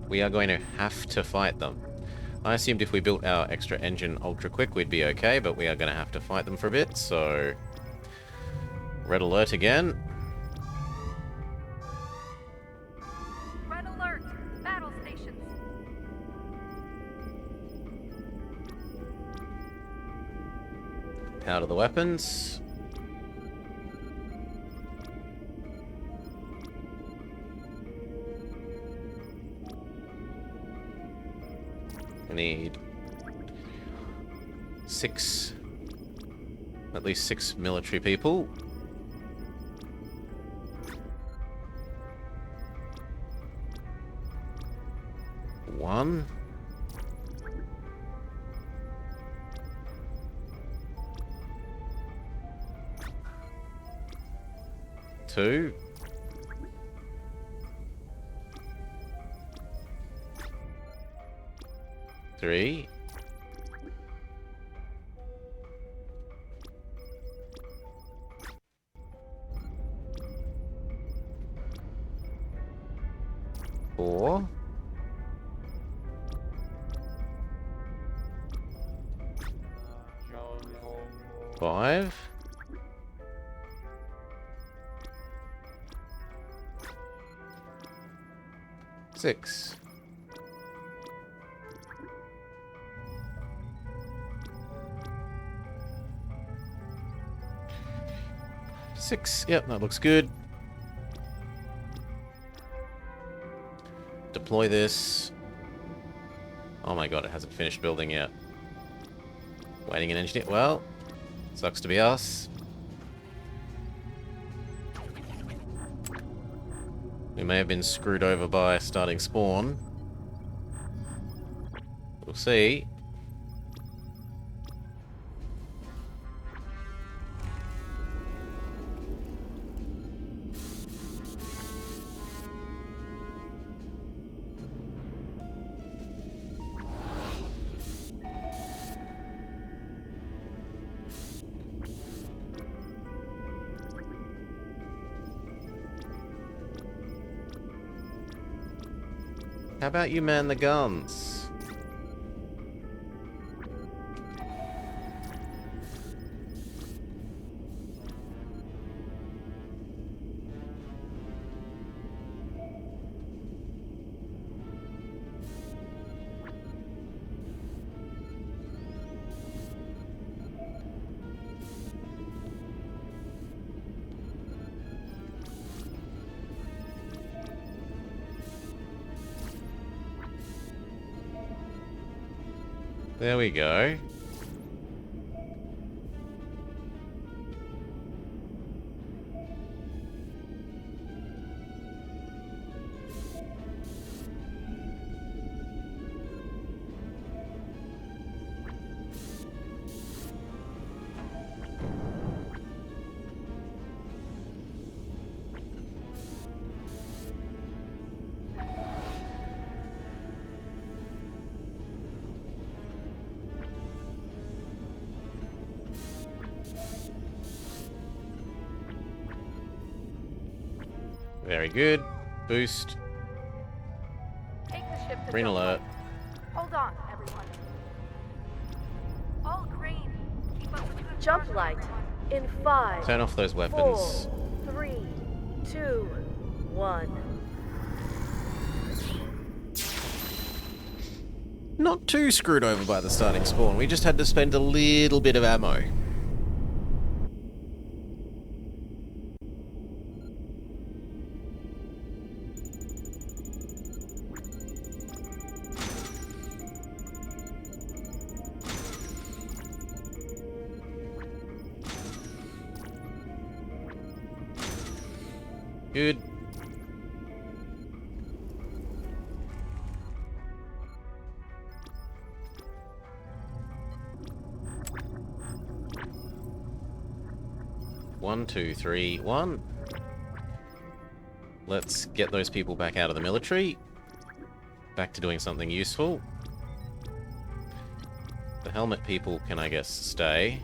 We are going to have to fight them. I assumed if we built our extra engine ultra quick, we'd be okay, but we are going to have to fight them for a bit, so... Red alert again. Red alert! Battle stations! Powder the weapons. I need at least six military people. One. Two. Three. Four. Five. Six. Six. Yep, that looks good. Deploy this. Oh my god, it hasn't finished building yet. Waiting an engineer. Well, sucks to be us. We may have been screwed over by starting spawn. We'll see. How about you man the guns? There we go. Very good. Boost. Take the ship to Green alert. Jumplight. Hold on, everyone. All green. Keep up with the good Jumplight progress, in 5, Turn off those 4, weapons. 3, 2, 1. Not too screwed over by the starting spawn. We just had to spend a little bit of ammo. Good. One, two, three, one. Let's get those people back out of the military. Back to doing something useful. The helmet people can, I guess, stay.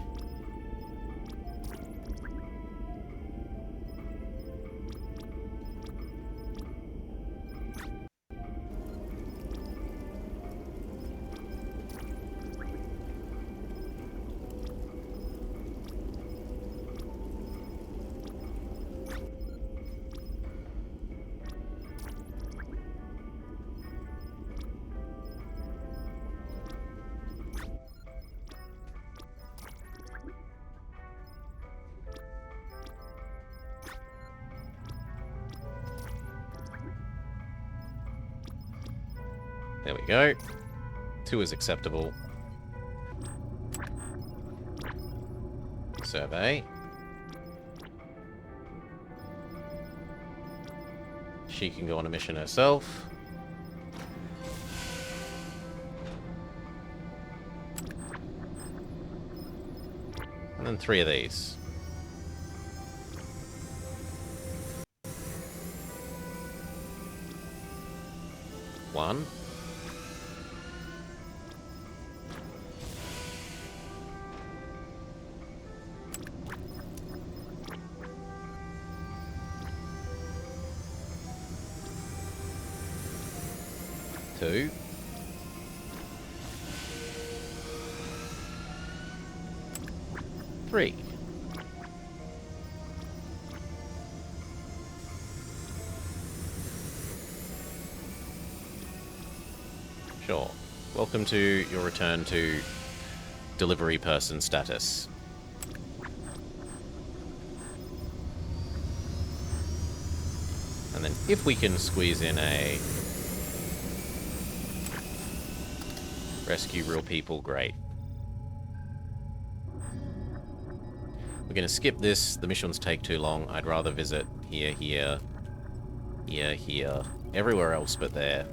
There we go. 2 is acceptable. Survey. She can go on a mission herself. And then 3 of these. One. Two. Three. Sure. Welcome to your return to delivery person status. And then if we can squeeze in a rescue real people, great. We're going to skip this. The missions take too long. I'd rather visit here, here, here, here. Everywhere else but there.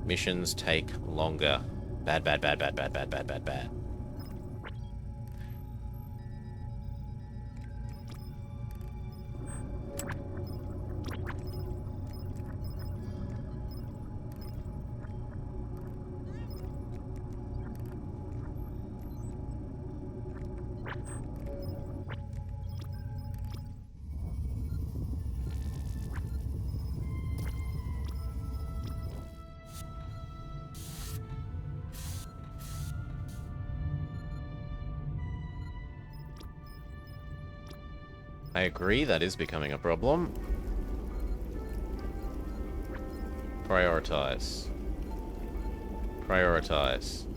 Missions take longer. Bad, bad, bad, bad, bad, bad, bad, bad, bad. I agree, that is becoming a problem. Prioritize. Prioritize.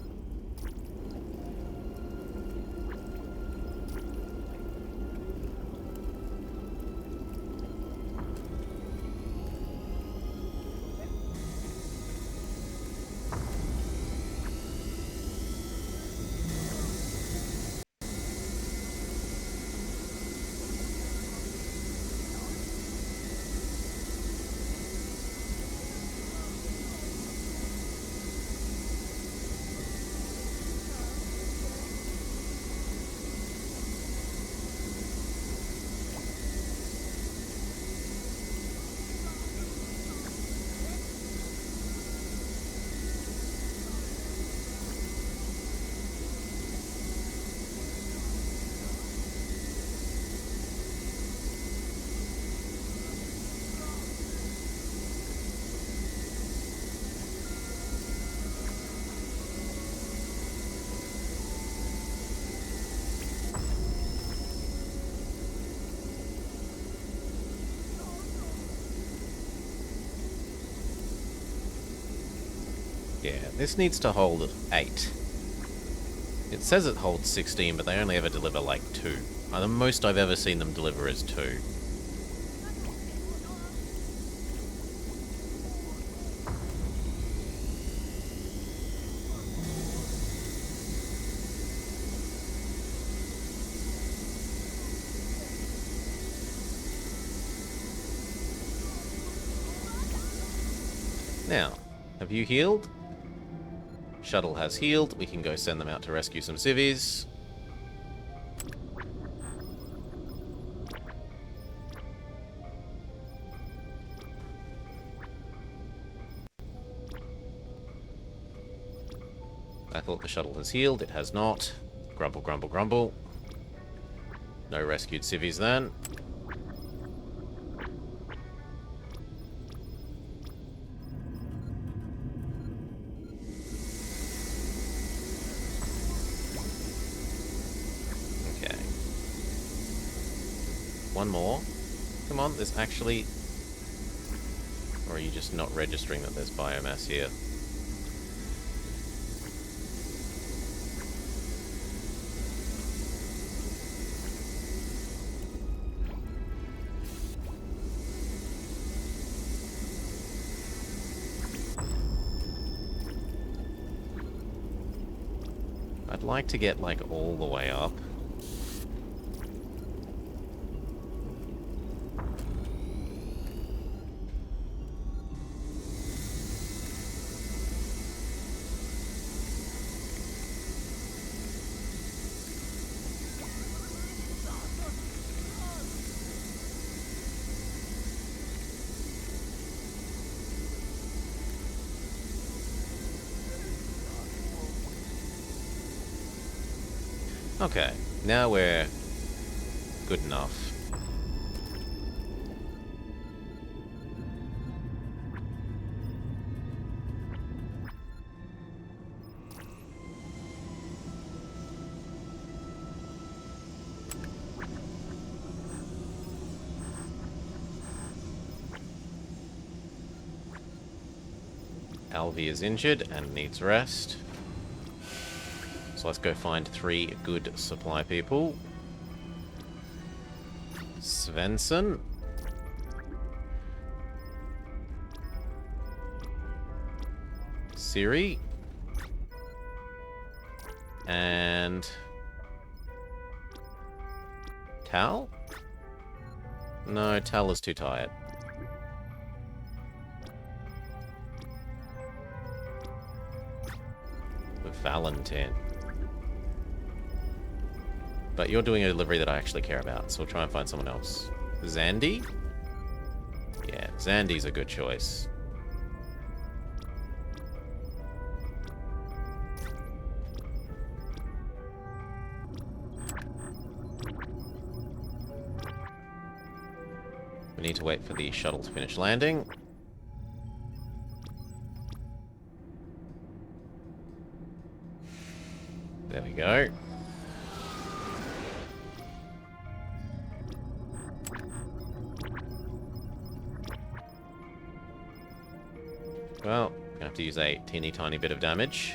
Yeah, this needs to hold 8. It says it holds 16, but they only ever deliver like 2. The most I've ever seen them deliver is 2. Now, have you healed? Shuttle has healed. We can go send them out to rescue some civvies. I thought the shuttle has healed. It has not. Grumble, grumble, grumble. No rescued civvies then. Okay. One more. Come on, there's actually... Or are you just not registering that there's biomass here? I'd like to get, like, all the way up. Okay, now we're good enough. Alvi is injured and needs rest. So let's go find 3 good supply people. Svensson. Siri. And... Tal? No, Tal is too tired. Valentin. But you're doing a delivery that I actually care about, so we'll try and find someone else. Zandy? Yeah, Zandy's a good choice. We need to wait for the shuttle to finish landing. There we go. Well, gonna have to use a teeny tiny bit of damage.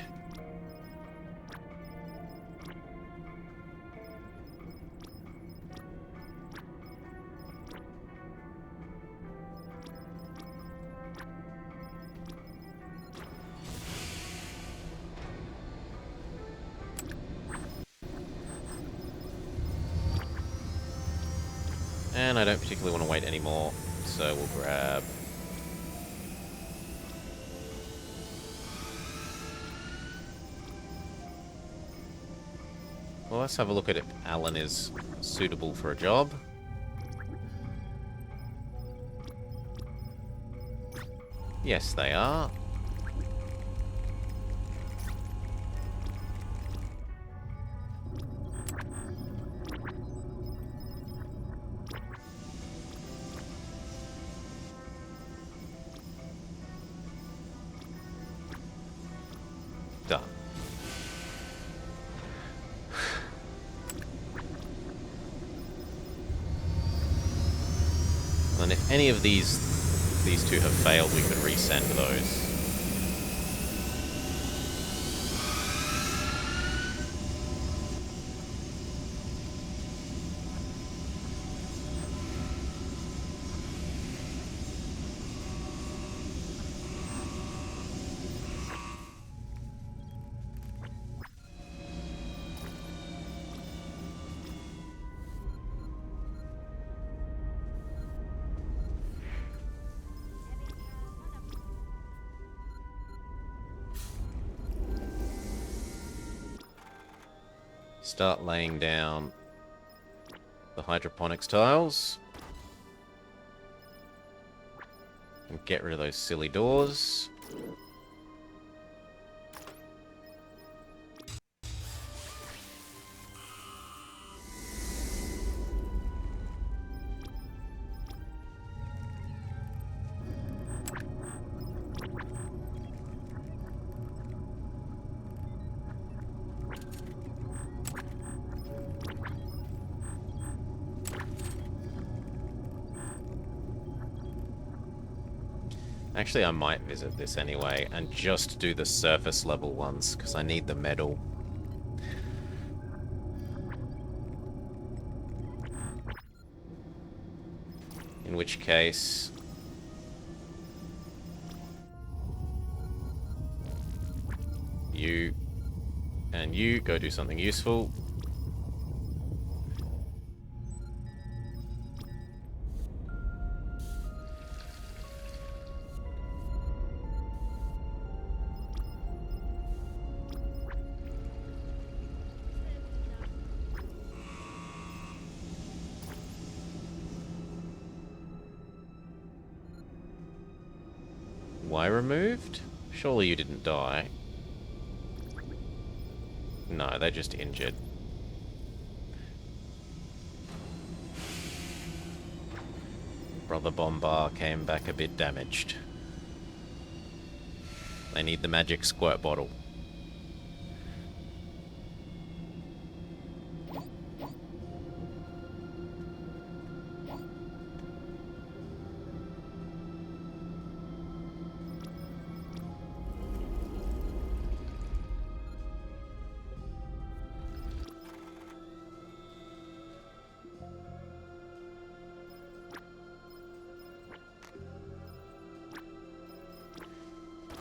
And I don't particularly want to wait anymore, so we'll grab... Well, let's have a look at if Alan is suitable for a job. Yes, they are. Done. And if any of these two have failed, we could resend those. Start laying down the hydroponics tiles. And get rid of those silly doors. Actually, I might visit this anyway, and just do the surface level ones, because I need the metal. In which case... you and you go do something useful. Why removed? Surely you didn't die. No, they're just injured. Brother Bombar came back a bit damaged. They need the magic squirt bottle.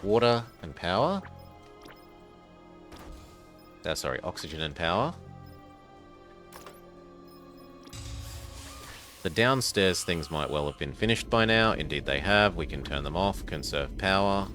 Water and power. Sorry, oxygen and power. The downstairs things might well have been finished by now. Indeed they have. We can turn them off, conserve power.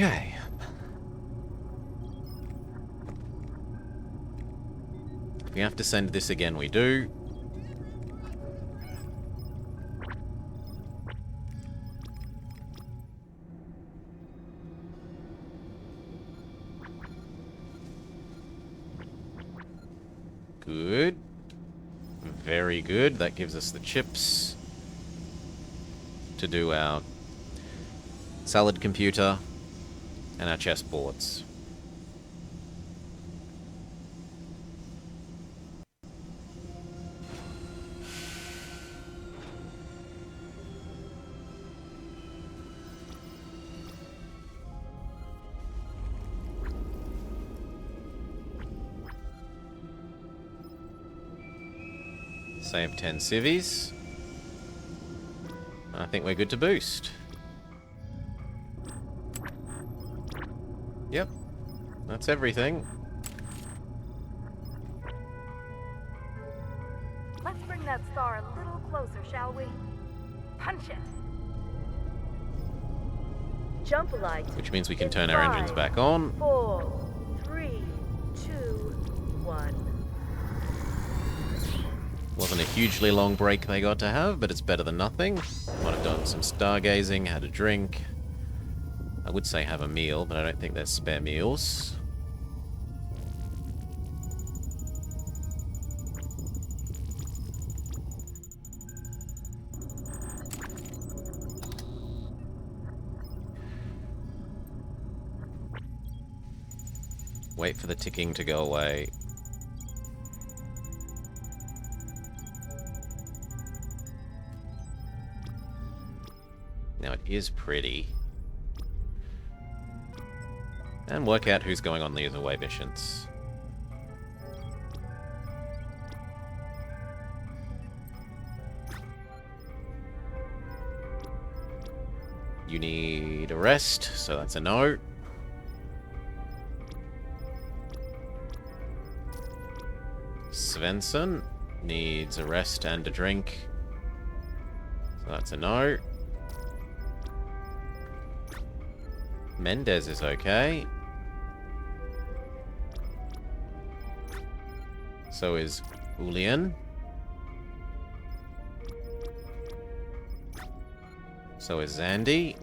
Okay. If we have to send this again, we do. Good. Very good. That gives us the chips to do our salad computer and our chessboards. Save 10 civvies. I think we're good to boost. Yep. That's everything. Let's bring that star a little closer, shall we? Punch it! Jumplight. Which means we can turn our engines back on. 4, 3, 2, 1. Wasn't a hugely long break they got to have, but it's better than nothing. Might have done some stargazing, had a drink. I would say have a meal, but I don't think there's spare meals. Wait for the ticking to go away. is pretty. And work out who's going on these away missions. You need a rest, so that's a no. Svensson needs a rest and a drink, so that's a no. Mendez is okay. So is Julian. So is Zandy.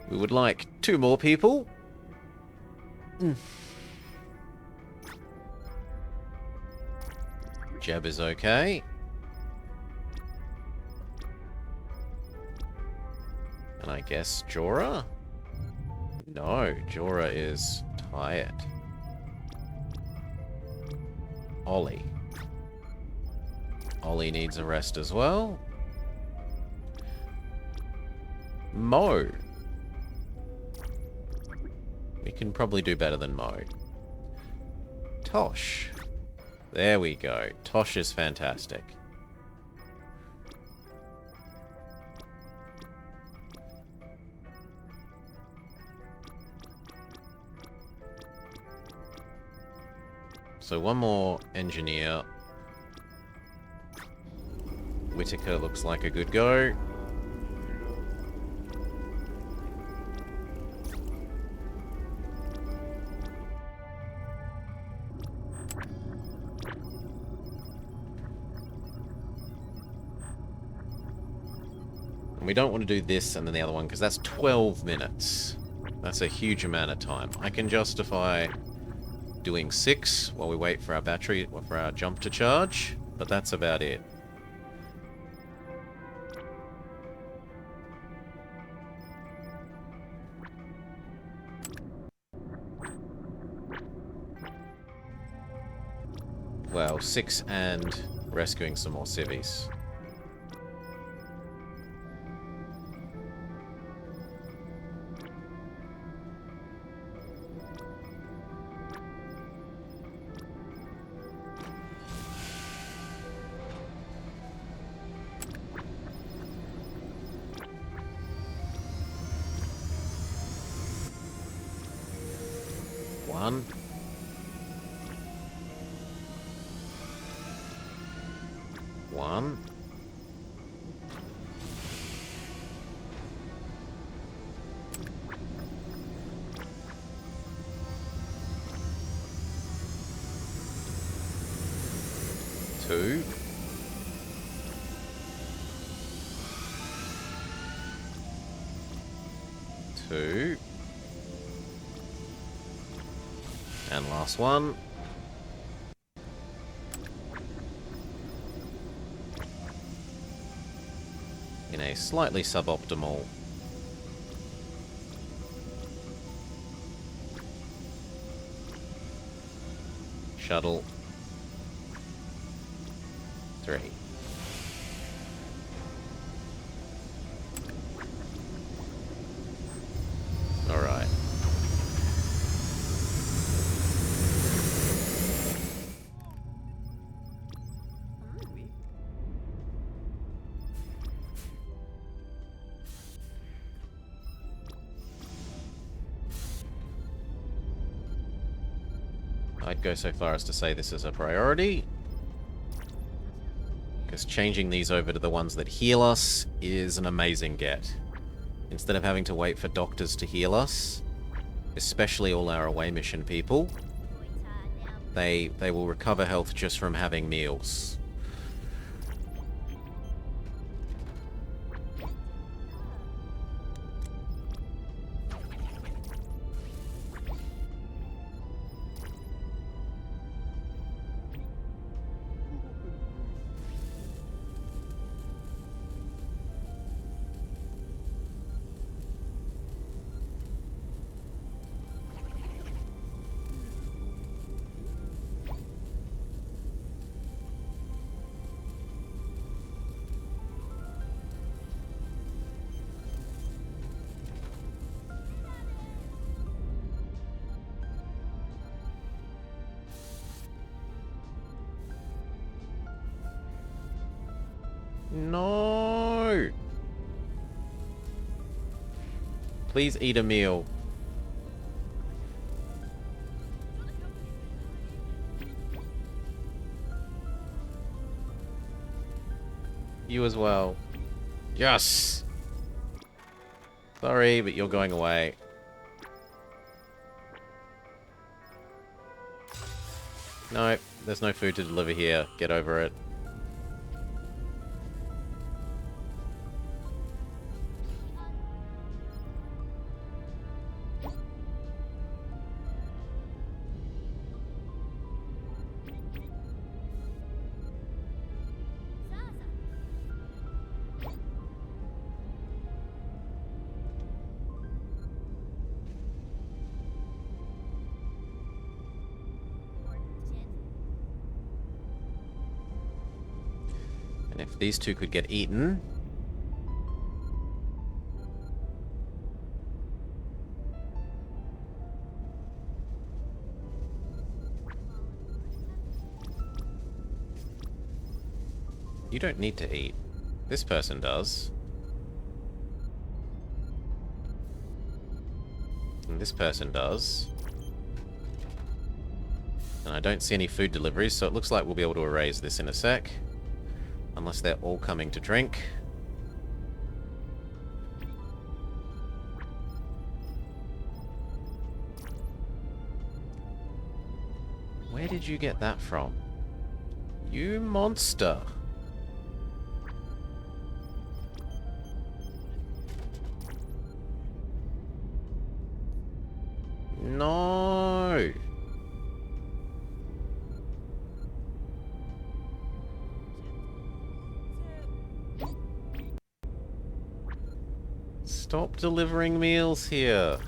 We would like 2 more people. Jeb is okay. And I guess Jorah? No, Jorah is tired. Ollie. Ollie needs a rest as well. Mo. We can probably do better than Mo. Tosh. There we go. Tosh is fantastic. So 1 more engineer. Whitaker looks like a good go. And we don't want to do this and then the other one, because that's 12 minutes. That's a huge amount of time. I can justify doing 6 while we wait for our battery, or for our jump to charge, but that's about it. Well, 6 and rescuing some more civvies. One. One. Two. Two. And last one. In a slightly suboptimal shuttle. 3. All right. I'd go so far as to say this is a priority, because changing these over to the ones that heal us is an amazing get. Instead of having to wait for doctors to heal us, especially all our away mission people, they will recover health just from having meals. No! Please eat a meal. You as well. Yes! Sorry, but you're going away. No, there's no food to deliver here. Get over it. And if these two could get eaten... You don't need to eat. This person does. And this person does. And I don't see any food deliveries, so it looks like we'll be able to erase this in a sec. Unless they're all coming to drink. Where did you get that from? You monster! No! Stop delivering meals here.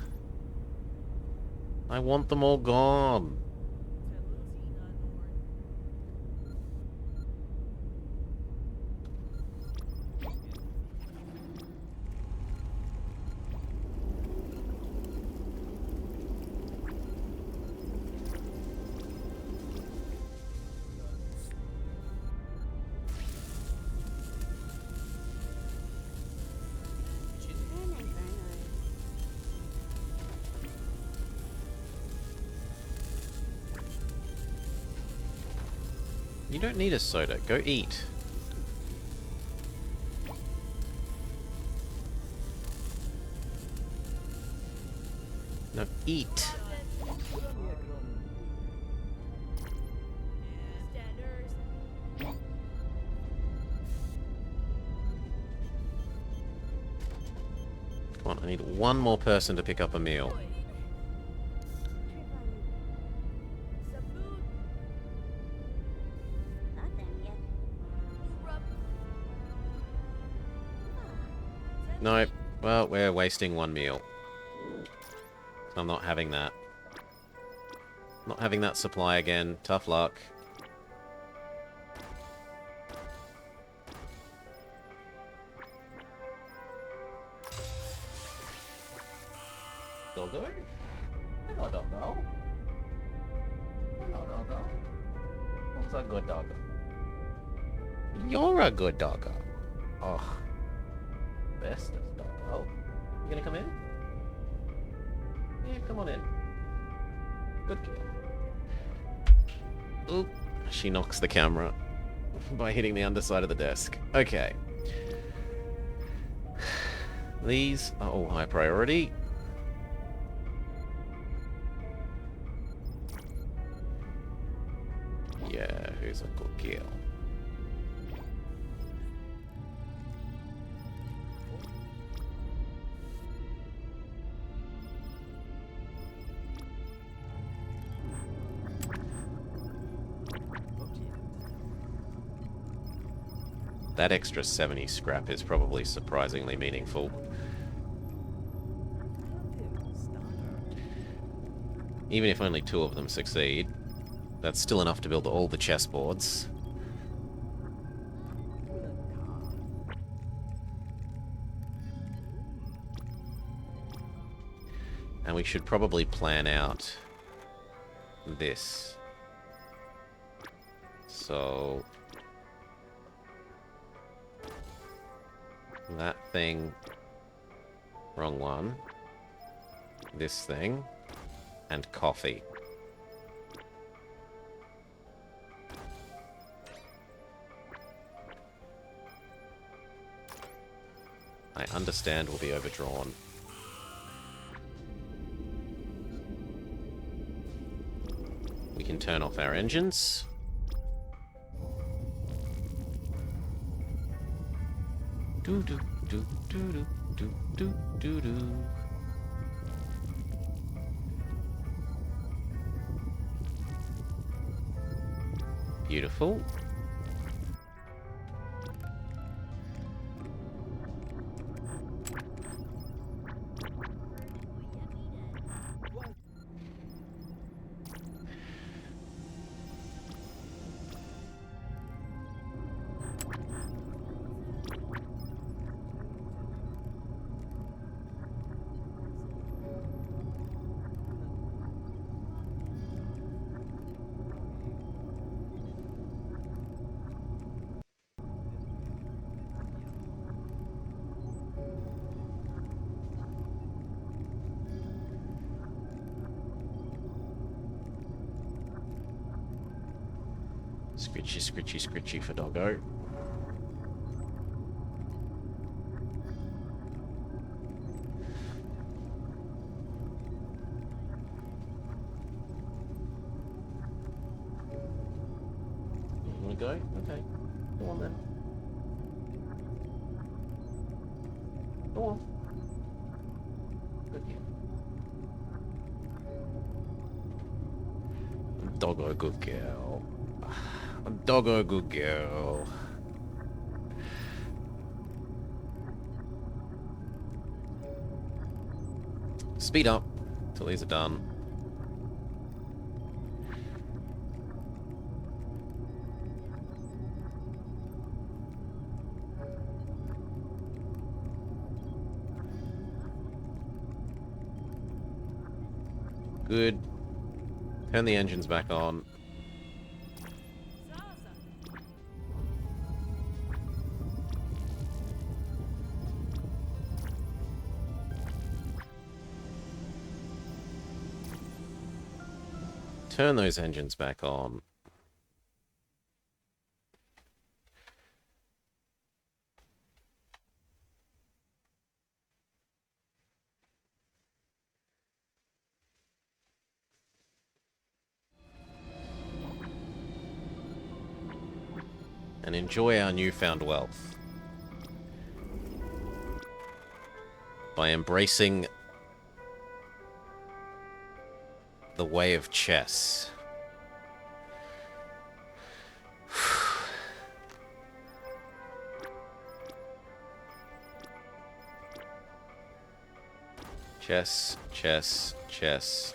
I want them all gone. You don't need a soda. Go eat. No, eat. Come on, I need one more person to pick up a meal. Nope. Well, we're wasting one meal. I'm not having that. Not having that supply again. Tough luck. Doggo? Hello, doggo. Hello, doggo. What's a good doggo? You're a good doggo. Oh. Bestest doggo. You gonna come in? Yeah, come on in. Good girl. Oop. She knocks the camera by hitting the underside of the desk. Okay. These are all high priority. Yeah, who's a good girl? That extra 70 scrap is probably surprisingly meaningful. Even if only 2 of them succeed, that's still enough to build all the chessboards. And we should probably plan out this. That thing. Wrong one. This thing. And coffee. I understand we'll be overdrawn. We can turn off our engines. Do do do do do do do do. Beautiful. Scritchy, scritchy, scritchy for doggo. You wanna go? Okay. Go on then. Go on. Good girl. Doggo, good girl. Doggo, good girl. Speed up till these are done. Good. Turn the engines back on. Turn those engines back on. And enjoy our newfound wealth. By embracing the way of chess. Chess, chess, chess,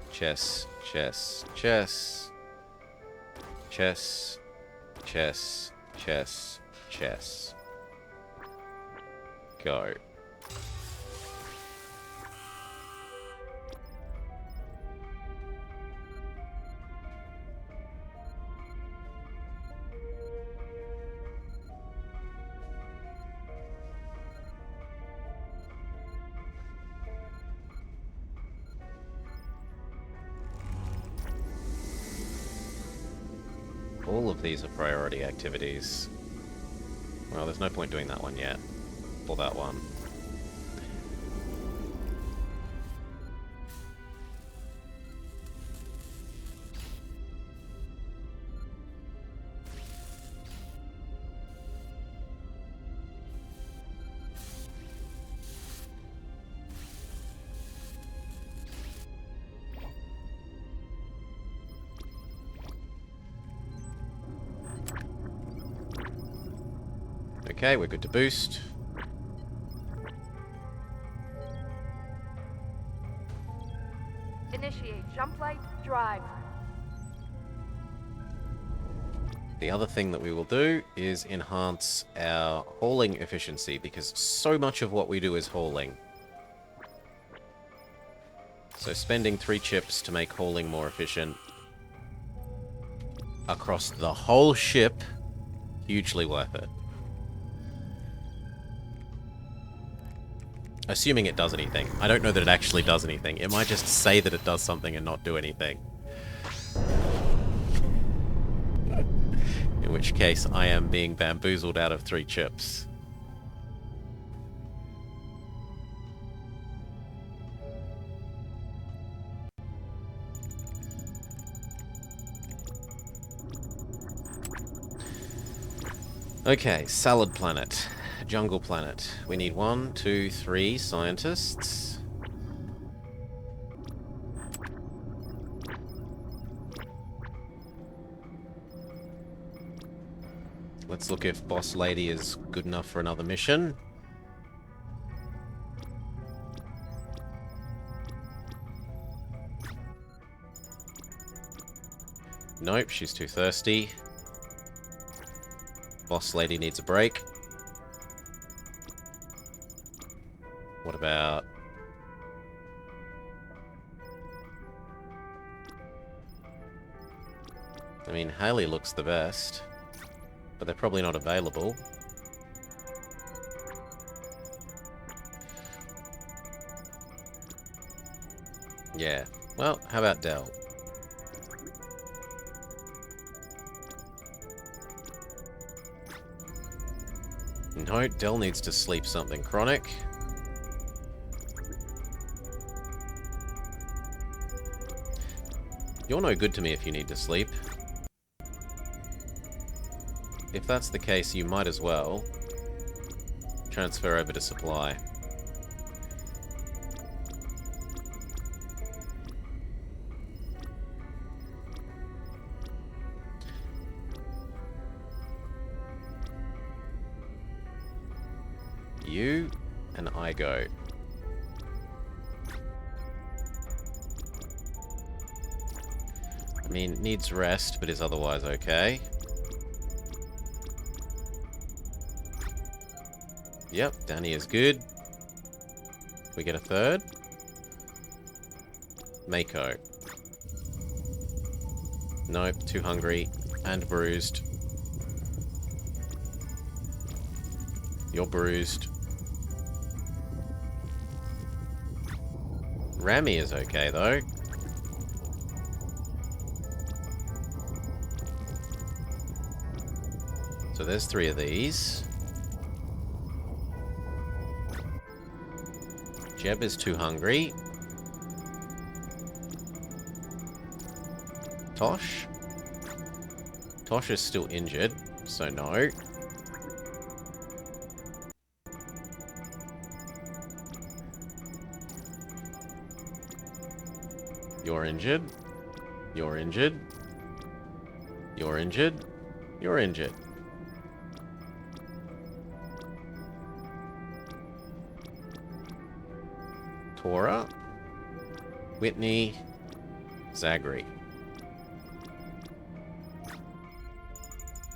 chess, chess, chess, chess, chess, chess, chess. Go. All of these are priority activities. Well, there's no point doing that one yet. Or that one. Okay, we're good to boost. Initiate Jumplight Drive. The other thing that we will do is enhance our hauling efficiency, because so much of what we do is hauling. So spending 3 chips to make hauling more efficient across the whole ship, hugely worth it. Assuming it does anything. I don't know that it actually does anything. It might just say that it does something and not do anything. In which case, I am being bamboozled out of 3 chips. Okay, salad planet. Jungle planet. We need 1, 2, 3 scientists. Let's look if Boss Lady is good enough for another mission. Nope, she's too thirsty. Boss Lady needs a break. What about... I mean, Haley looks the best, but they're probably not available. Yeah. Well, how about Dell? No, Dell needs to sleep something chronic. You're no good to me if you need to sleep. If that's the case, you might as well transfer over to supply. You and I go. I mean, needs rest, but is otherwise okay. Yep, Danny is good. Can we get a third? Mako. Nope, too hungry and bruised. You're bruised. Rami is okay, though. So there's 3 of these. Jeb is too hungry. Tosh? Tosh is still injured, so no. You're injured. You're injured. You're injured. You're injured. Tora. Whitney. Zagri.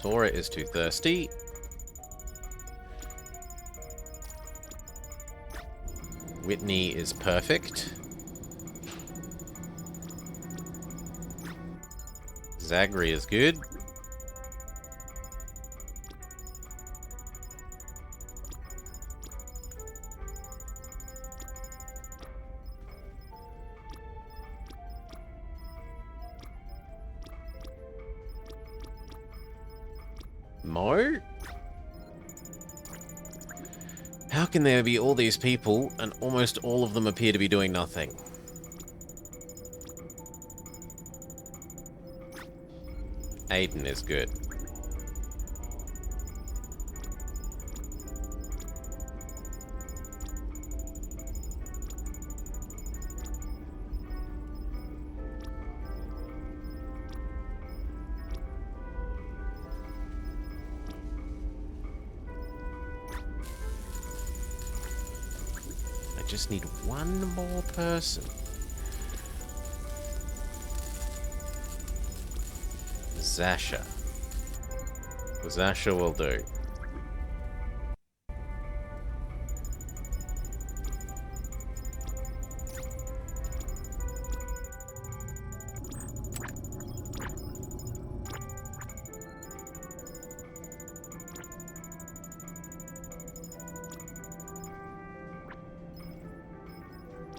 Tora is too thirsty. Whitney is perfect. Zagri is good. Mo? How can there be all these people and almost all of them appear to be doing nothing? Aiden is good. I just need one more person. Zasha. Zasha will do.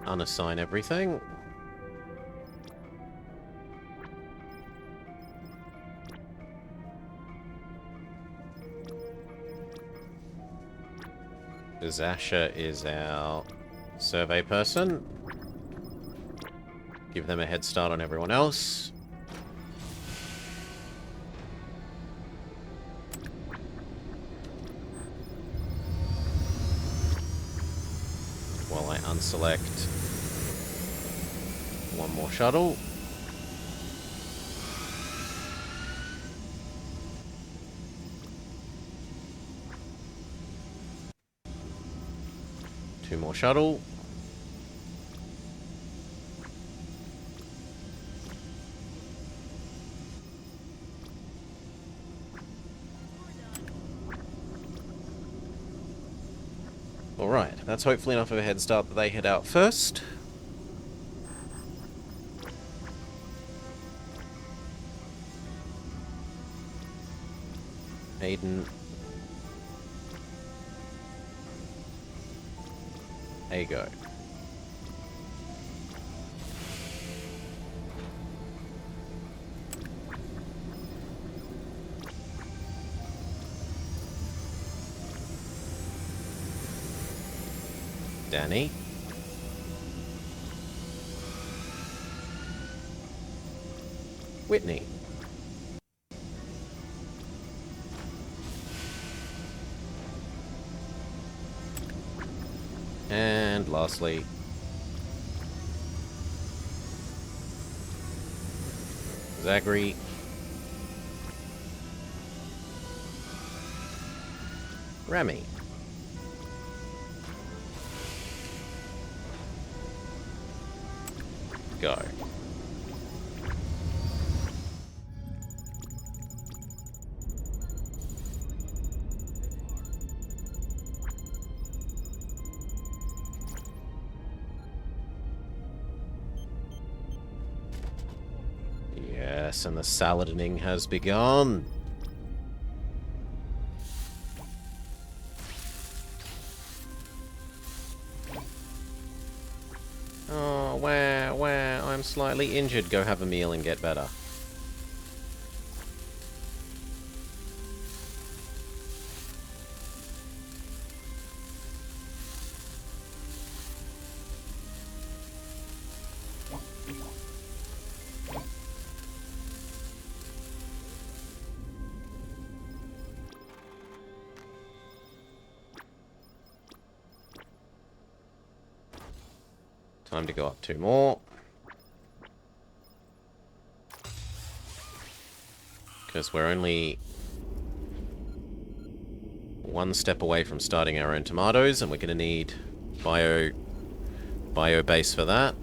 Unassign everything. Zasha is our survey person. Give them a head start on everyone else. While I unselect one more shuttle. Two more shuttle. Alright, that's hopefully enough of a head start that they head out first. Aiden. There you go. Danny. Whitney. And lastly, Zachary. Remy. Go. Yes, and the saladoning has begun. Oh, wow, I'm slightly injured. Go have a meal and get better. Time to go up two more. Because we're only one step away from starting our own tomatoes, and we're going to need bio base for that.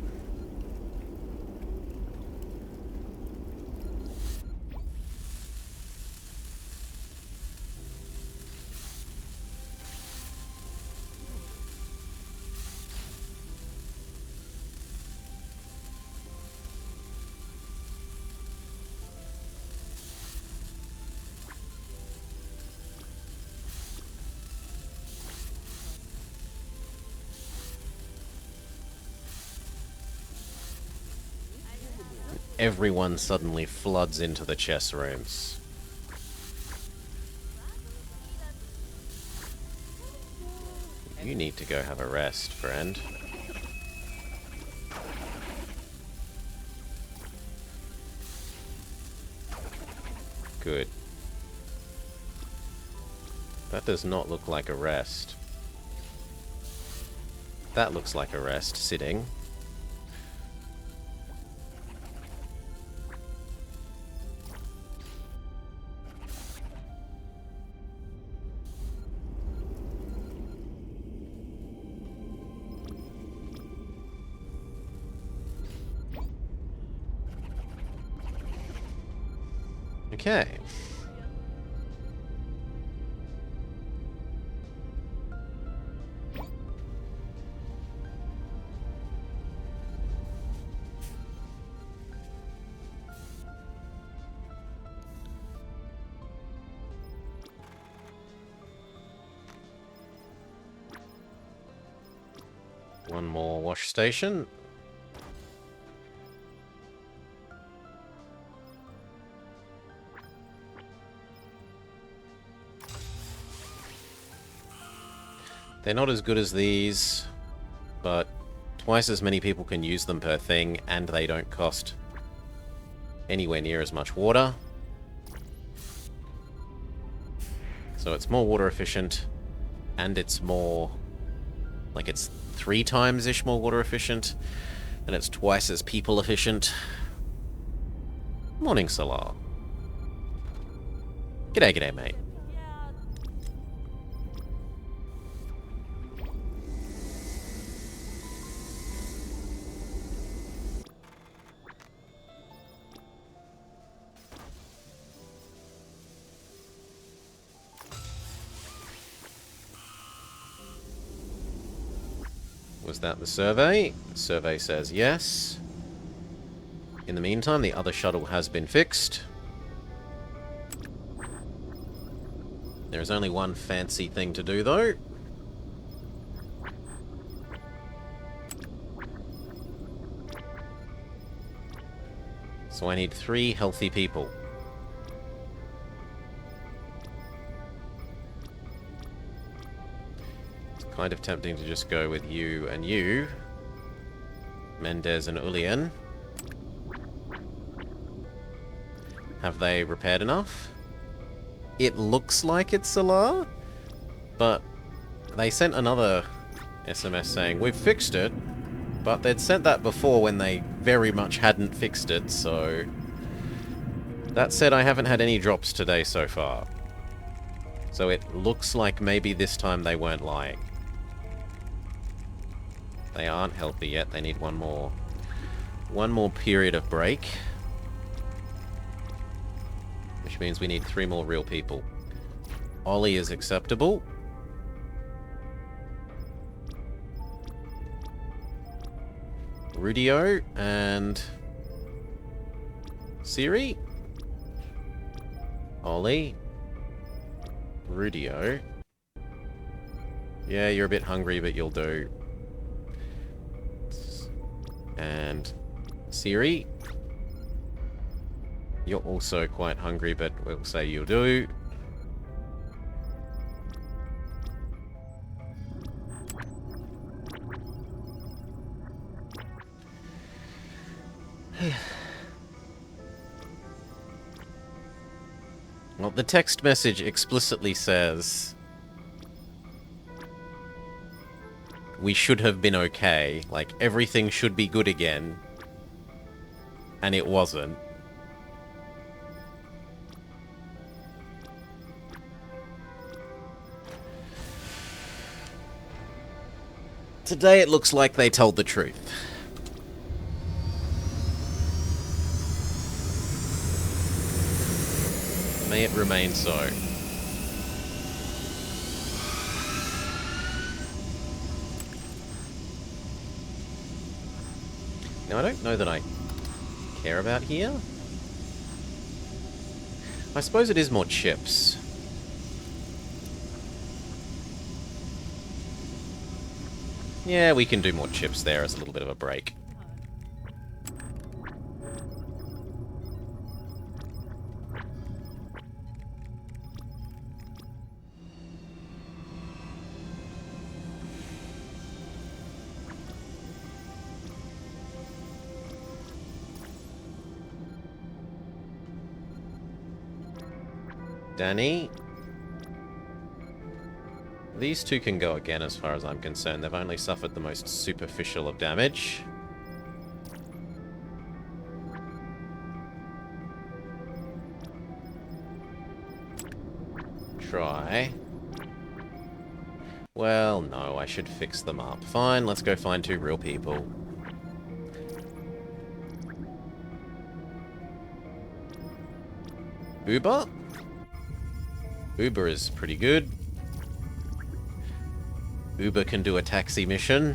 Everyone suddenly floods into the chess rooms. You need to go have a rest, friend. Good. That does not look like a rest. That looks like a rest, sitting. Okay. One more wash station. They're not as good as these, but twice as many people can use them per thing, and they don't cost anywhere near as much water. So it's more water efficient, and it's more... like, it's 3 times-ish more water efficient, and it's twice as people efficient. Morning, Salah. G'day, g'day, mate. Was that the survey? The survey says yes. In the meantime, the other shuttle has been fixed. There is only one fancy thing to do, though. So I need 3 healthy people. Kind of tempting to just go with you and you. Mendez and Ulian. Have they repaired enough? It looks like it's Salah, but they sent another SMS saying, we've fixed it, but they'd sent that before when they very much hadn't fixed it, so... That said, I haven't had any drops today so far. So it looks like maybe this time they weren't lying. They aren't healthy yet. They need one more period of break. Which means we need 3 more real people. Ollie is acceptable. Rudio and Siri. Ollie. Rudio. Yeah, you're a bit hungry, but you'll do. And Siri. You're also quite hungry, but we'll say you'll do. Well, the text message explicitly says we should have been okay, like everything should be good again, and it wasn't. Today it looks like they told the truth. May it remain so. Now, I don't know that I care about here. I suppose it is more chips. Yeah, we can do more chips there as a little bit of a break. Danny. These 2 can go again as far as I'm concerned. They've only suffered the most superficial of damage. Try. Well, no, I should fix them up. Fine, let's go find 2 real people. Uber? Uber is pretty good. Uber can do a taxi mission.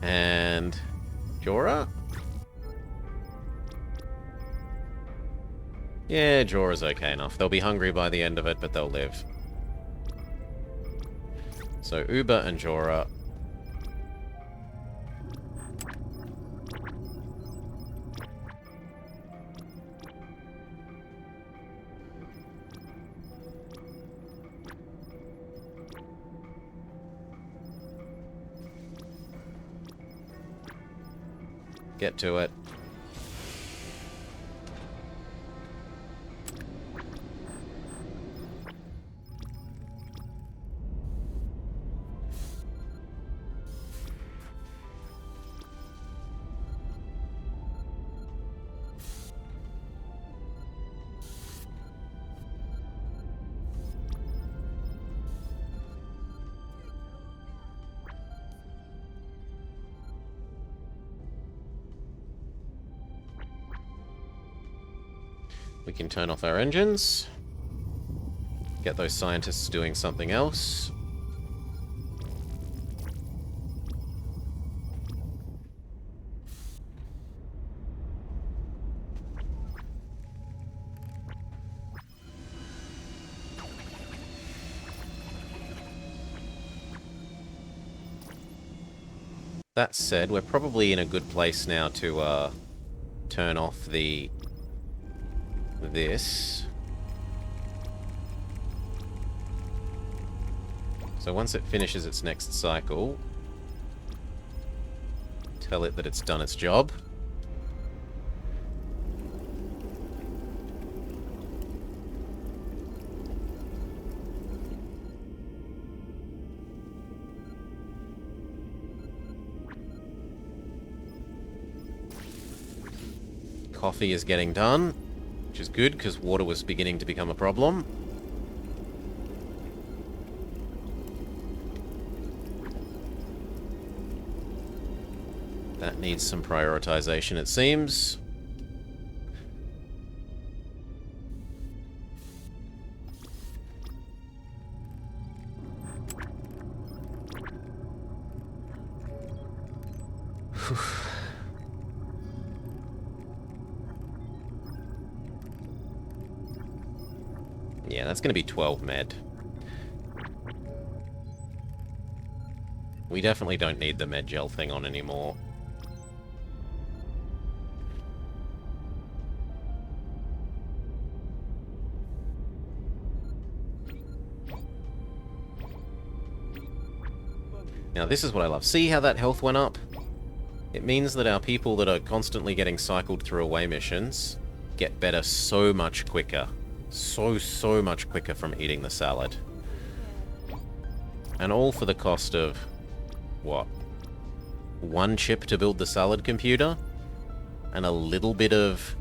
And Jorah? Yeah, Jorah's okay enough. They'll be hungry by the end of it, but they'll live. So Uber and Jorah. Get to it. We can turn off our engines. Get those scientists doing something else. That said, we're probably in a good place now to turn off this. So once it finishes its next cycle, tell it that it's done its job. Coffee is getting done, which is good because water was beginning to become a problem. That needs some prioritization, it seems. Yeah, that's going to be 12 med. We definitely don't need the med gel thing on anymore. Now this is what I love. See how that health went up? It means that our people that are constantly getting cycled through away missions get better so much quicker. So much quicker from eating the salad. And all for the cost of, what? 1 chip to build the salad computer? And a little bit of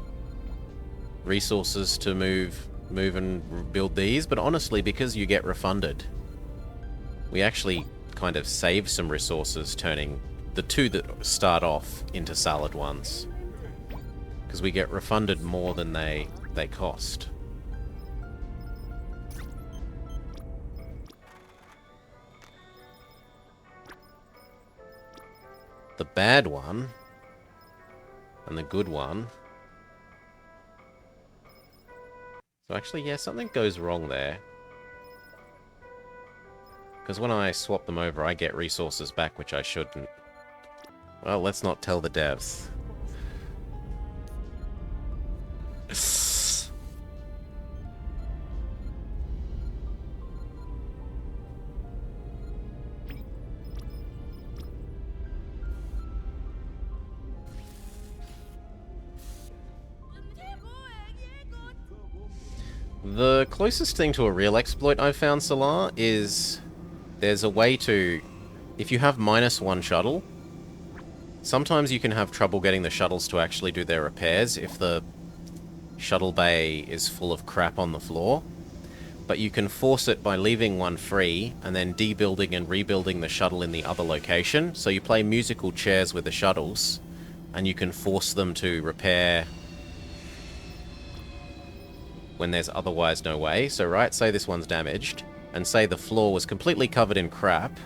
resources to move and build these, but honestly, because you get refunded, we actually kind of save some resources turning the 2 that start off into salad ones. Because we get refunded more than they cost. The bad one and the good one. So actually, yeah, something goes wrong there. Because when I swap them over, I get resources back, which I shouldn't. Well, let's not tell the devs. The closest thing to a real exploit I've found, Solar, is there's a way to... If you have -1 shuttle, sometimes you can have trouble getting the shuttles to actually do their repairs if the shuttle bay is full of crap on the floor. But you can force it by leaving one free and then debuilding and rebuilding the shuttle in the other location. So you play musical chairs with the shuttles, and you can force them to repair when there's otherwise no way. So, right, say this one's damaged, and say the floor was completely covered in crap.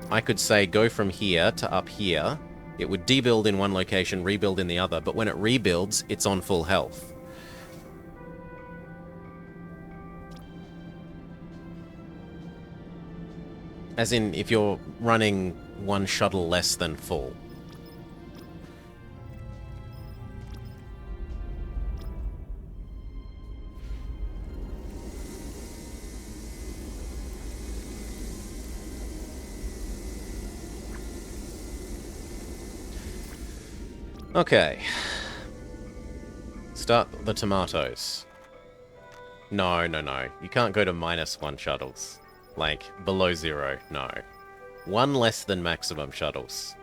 I could say go from here to up here. It would debuild in one location, rebuild in the other, but when it rebuilds, it's on full health. As in, if you're running one shuttle less than full. Okay. Start the tomatoes. No, no, no. You can't go to -1 shuttles. Like, below 0. No. 1 less than maximum shuttles.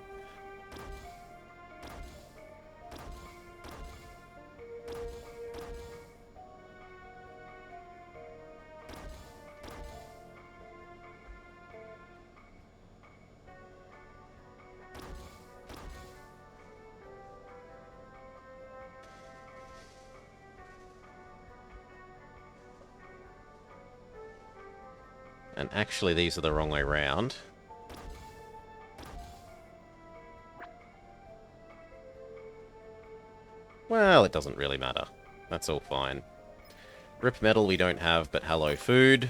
And actually, these are the wrong way round. Well, it doesn't really matter. That's all fine. Rip metal we don't have, but hello food.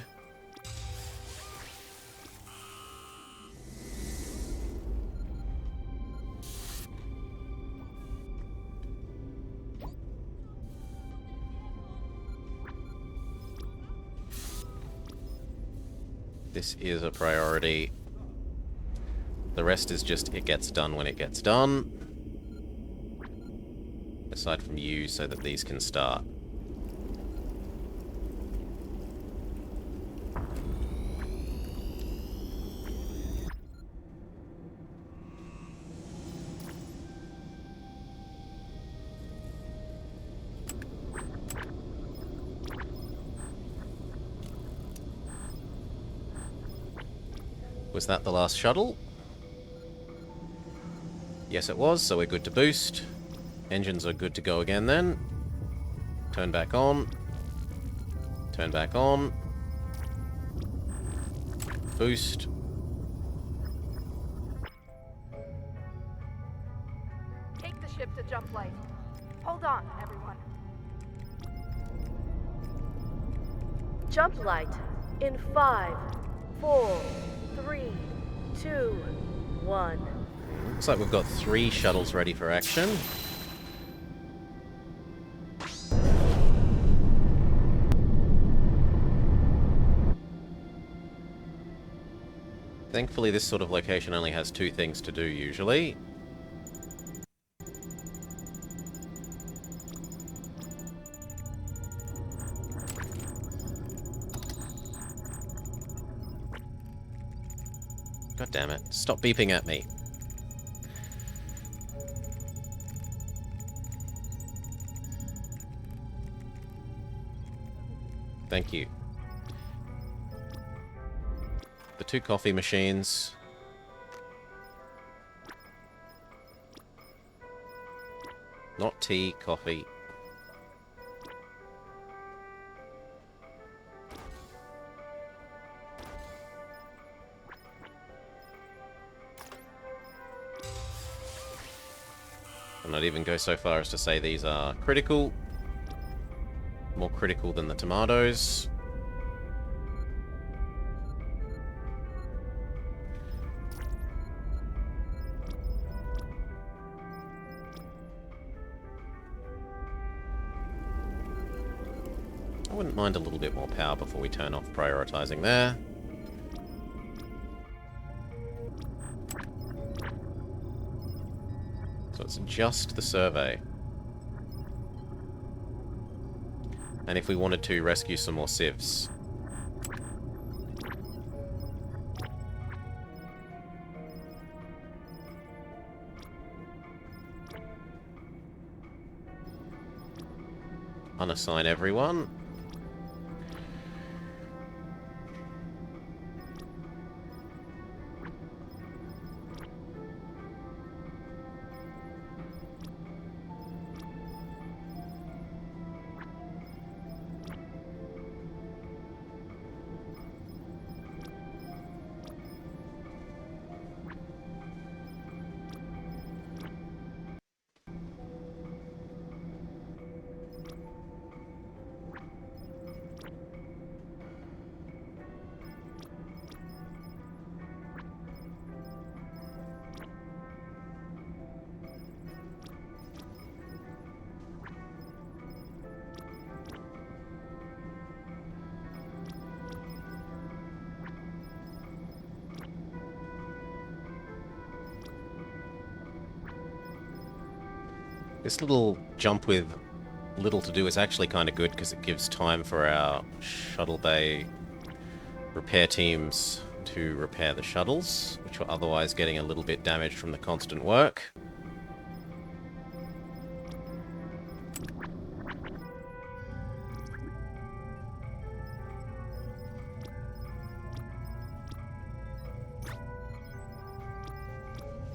This is a priority. The rest is just it gets done when it gets done. Aside from you, so that these can start. Was that the last shuttle? Yes, it was, so we're good to boost. Engines are good to go again then. Turn back on. Turn back on. Boost. Take the ship to Jumplight. Hold on, everyone. Jumplight in 5, 4, 3, 2, 1. Looks like we've got 3 shuttles ready for action. Thankfully, this sort of location only has 2 things to do, usually. God damn it. Stop beeping at me. Thank you. The 2 coffee machines. Not tea, coffee. I'll not even go so far as to say these are critical. More critical than the tomatoes. I wouldn't mind a little bit more power before we turn off prioritizing there. So it's just the survey. And if we wanted to, rescue some more civs. Unassign everyone. This little jump with little to do is actually kind of good because it gives time for our shuttle bay repair teams to repair the shuttles, which were otherwise getting a little bit damaged from the constant work.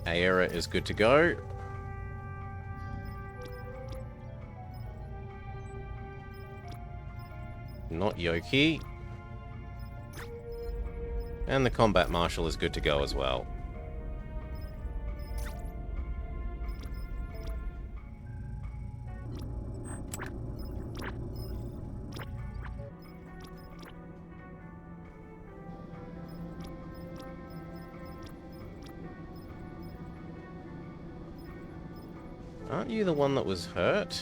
Aera is good to go. Not Yoki. And the combat marshal is good to go as well. Aren't you the one that was hurt?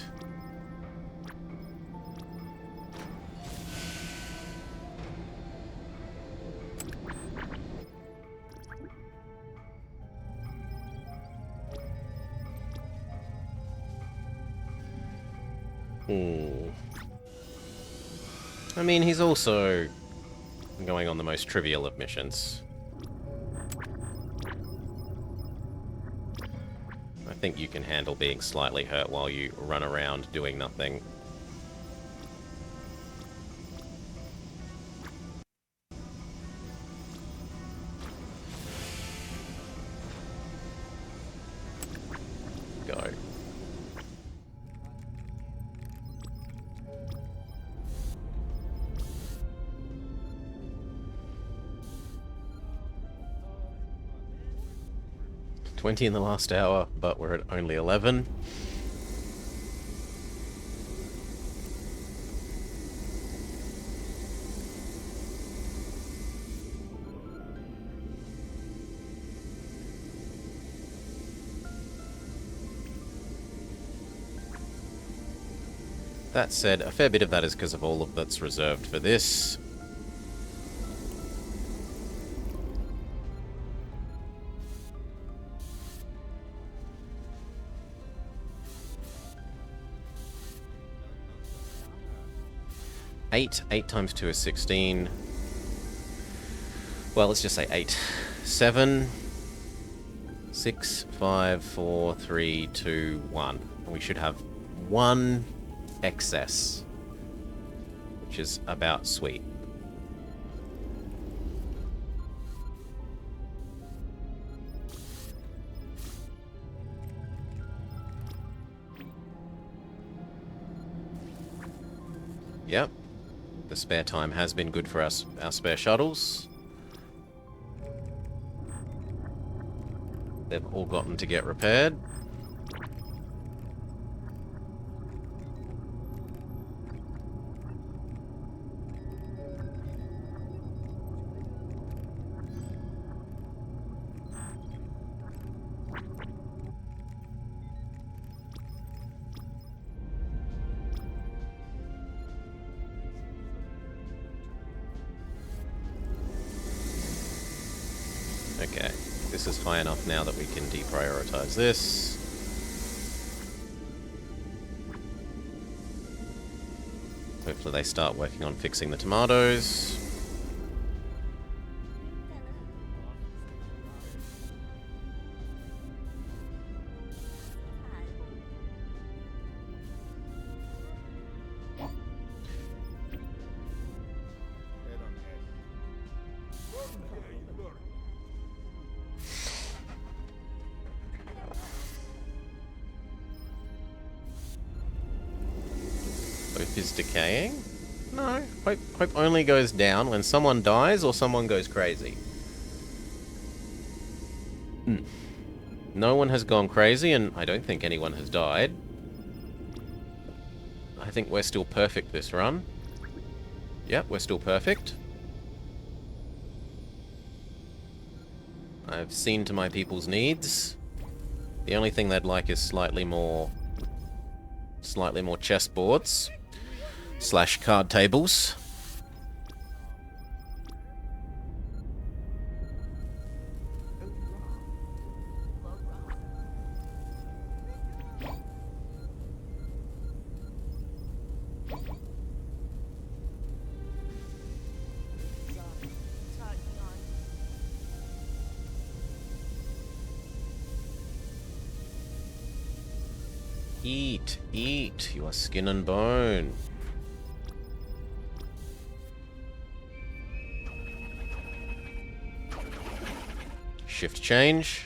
I mean, he's also going on the most trivial of missions. I think you can handle being slightly hurt while you run around doing nothing. Go. $20 in the last hour, but we're at only 11. That said, a fair bit of that is because of all of that's reserved for this. Eight times 2 is 16. Well, let's just say 8. 7, 6, 5, 4, 3, 2, 1. We should have 1 excess, which is about sweet. Yep. The spare time has been good for us, our spare shuttles. They've all gotten to get repaired. Okay, this is high enough now that we can deprioritize this. Hopefully they start working on fixing the tomatoes. Hope is decaying? No, hope only goes down when someone dies or someone goes crazy. No one has gone crazy, and I don't think anyone has died. I think we're still perfect this run. Yep, we're still perfect. I've seen to my people's needs. The only thing they'd like is slightly more chessboards / card tables. Eat, eat, you are skin and bone. Shift change.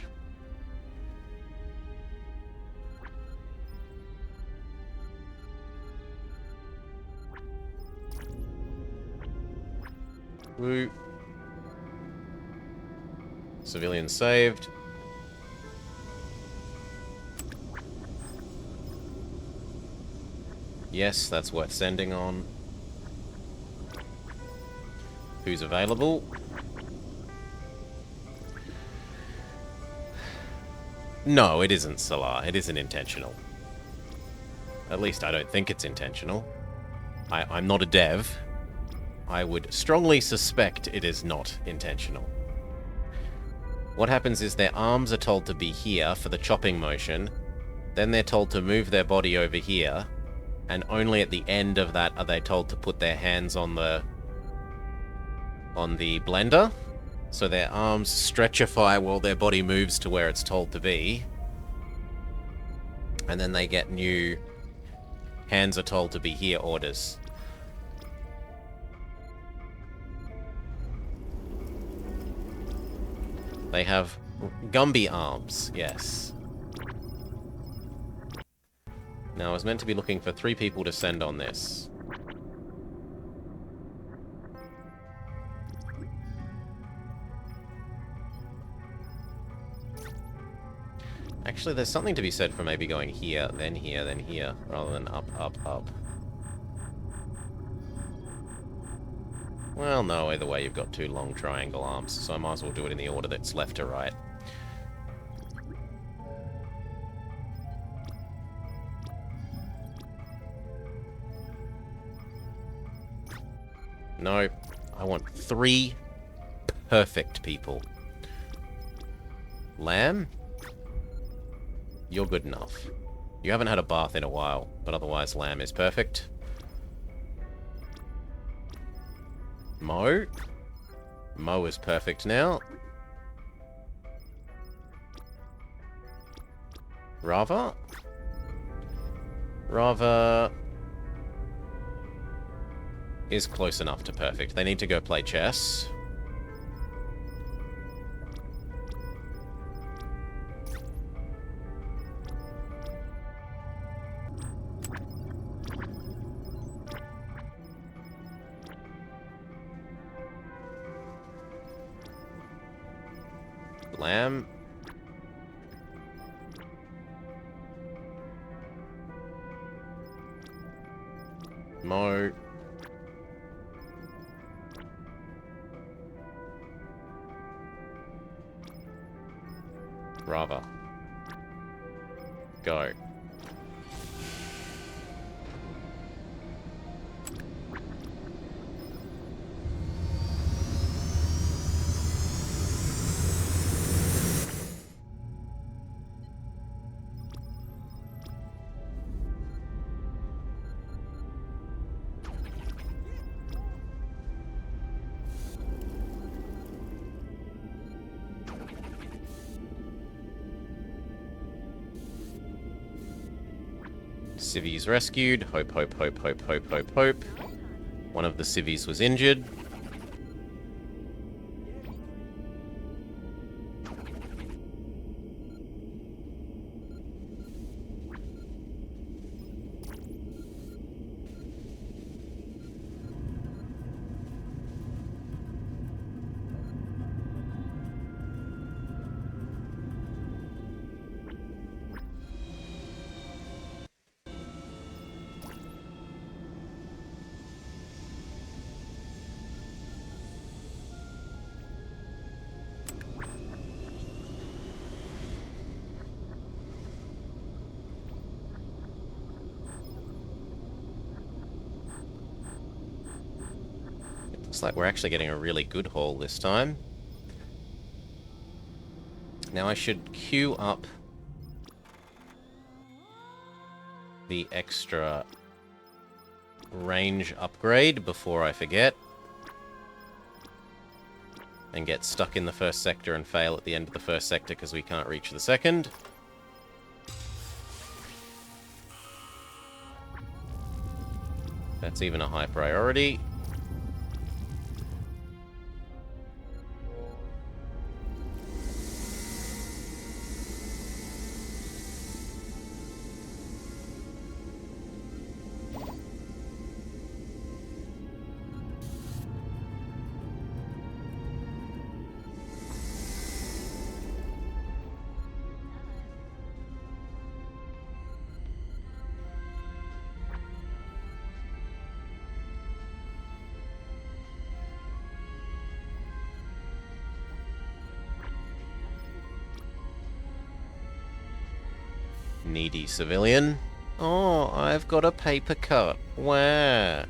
Woo. Civilian saved. Yes, that's worth sending on. Who's available? No, it isn't Salah. It isn't intentional. At least I don't think it's intentional. I'm not a dev. I would strongly suspect it is not intentional. What happens is their arms are told to be here for the chopping motion. Then they're told to move their body over here. And only at the end of that are they told to put their hands on the blender. So their arms stretchify while their body moves to where it's told to be. And then they get new hands are told to be here orders. They have Gumby arms, yes. Now, I was meant to be looking for 3 people to send on this. Actually, there's something to be said for maybe going here, then here, then here, rather than up, up, up. Well, no, either way, you've got 2 long triangle arms, so I might as well do it in the order that's left to right. No, I want 3 perfect people. Lamb? You're good enough. You haven't had a bath in a while, but otherwise Lamb is perfect. Mo? Mo is perfect now. Rava? Rava is close enough to perfect. They need to go play chess. Lamb. Mo. Rava. Go. Civvies rescued. Hope, hope, hope, hope, hope, hope, hope. One of the civvies was injured. Looks like we're actually getting a really good haul this time. Now I should queue up the extra range upgrade before I forget. And get stuck in the first sector and fail at the end of the first sector because we can't reach the second. That's even a high priority. Needy civilian. Oh, I've got a paper cut. Where?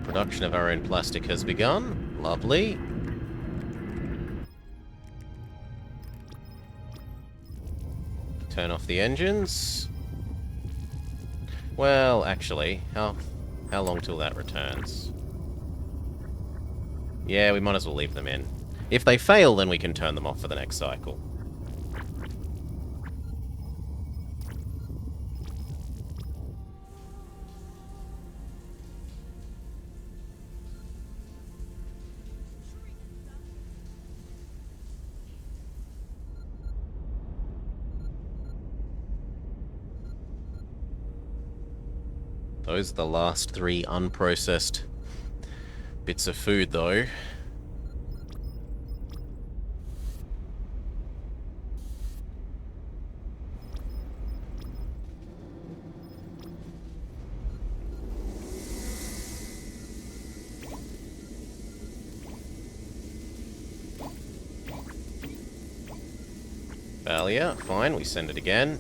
Production of our own plastic has begun. Lovely. Turn off the engines. Well, actually, how long till that returns? Yeah, we might as well leave them in. If they fail, then we can turn them off for the next cycle. Those are the last 3 unprocessed bits of food, though. Failure. Fine, we send it again.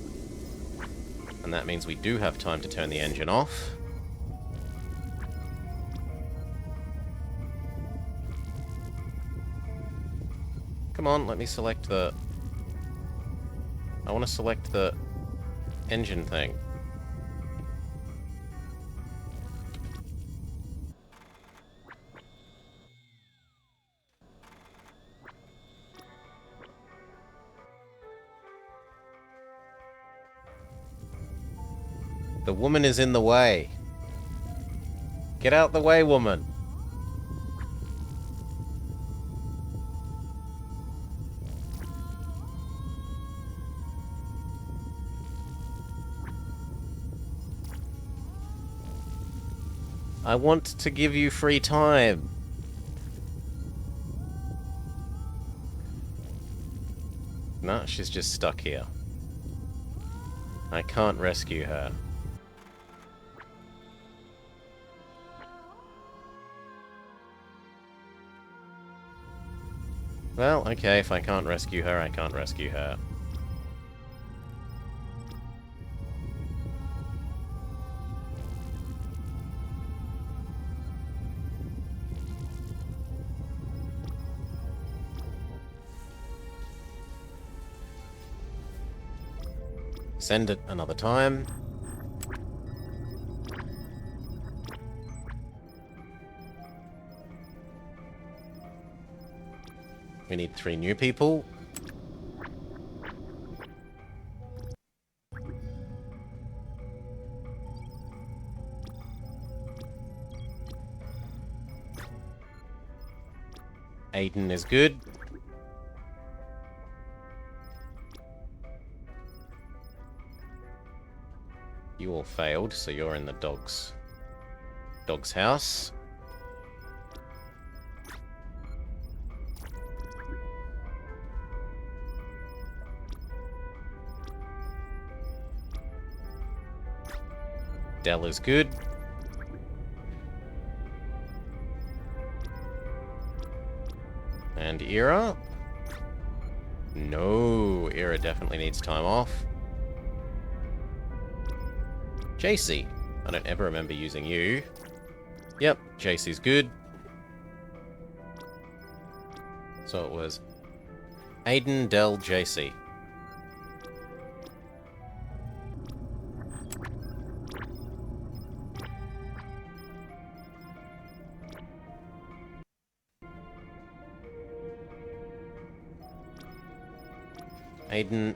And that means we do have time to turn the engine off. Come on, let me select the... I want to select the engine thing. The woman is in the way. Get out the way, woman. I want to give you free time. No, she's just stuck here. I can't rescue her. Well, okay, if I can't rescue her, I can't rescue her. Send it another time. We need 3 new people. Aiden is good. You all failed, so you're in the dog's house. Dell is good. And Era? No, Era definitely needs time off. JC. I don't ever remember using you. Yep, JC's good. So it was Aiden, Dell, JC. Aiden.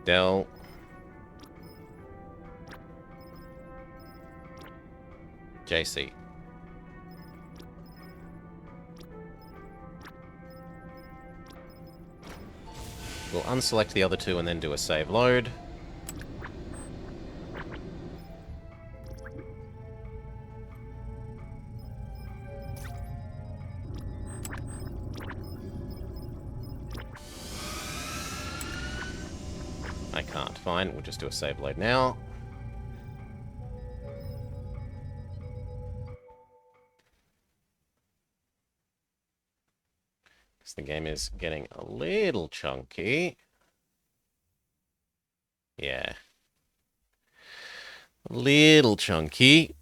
Dell. JC. We'll unselect the other two and then do a save load. I can't. Fine, we'll just do a save load now. Because the game is getting a little chunky. Yeah. A little chunky.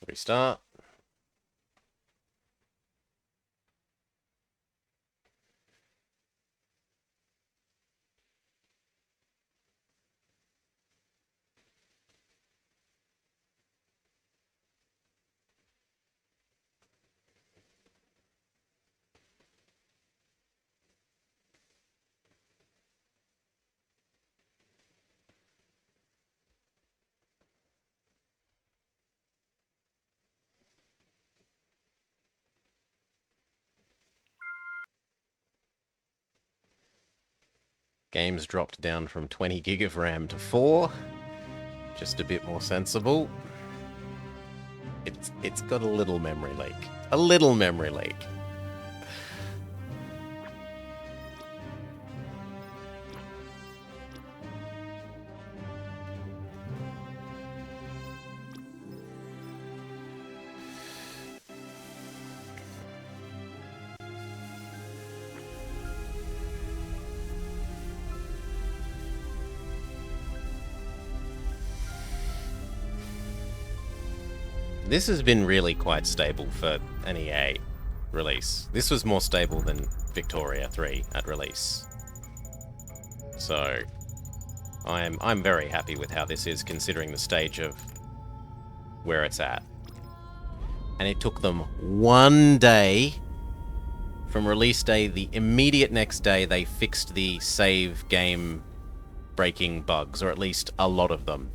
Restart. Game's dropped down from 20 gig of RAM to 4. Just a bit more sensible. It's got a little memory leak. A little memory leak. This has been really quite stable for an EA release. This was more stable than Victoria 3 at release. So, I'm very happy with how this is, considering the stage of where it's at. And it took them 1 day from release day. The immediate next day, they fixed the save game breaking bugs, or at least a lot of them.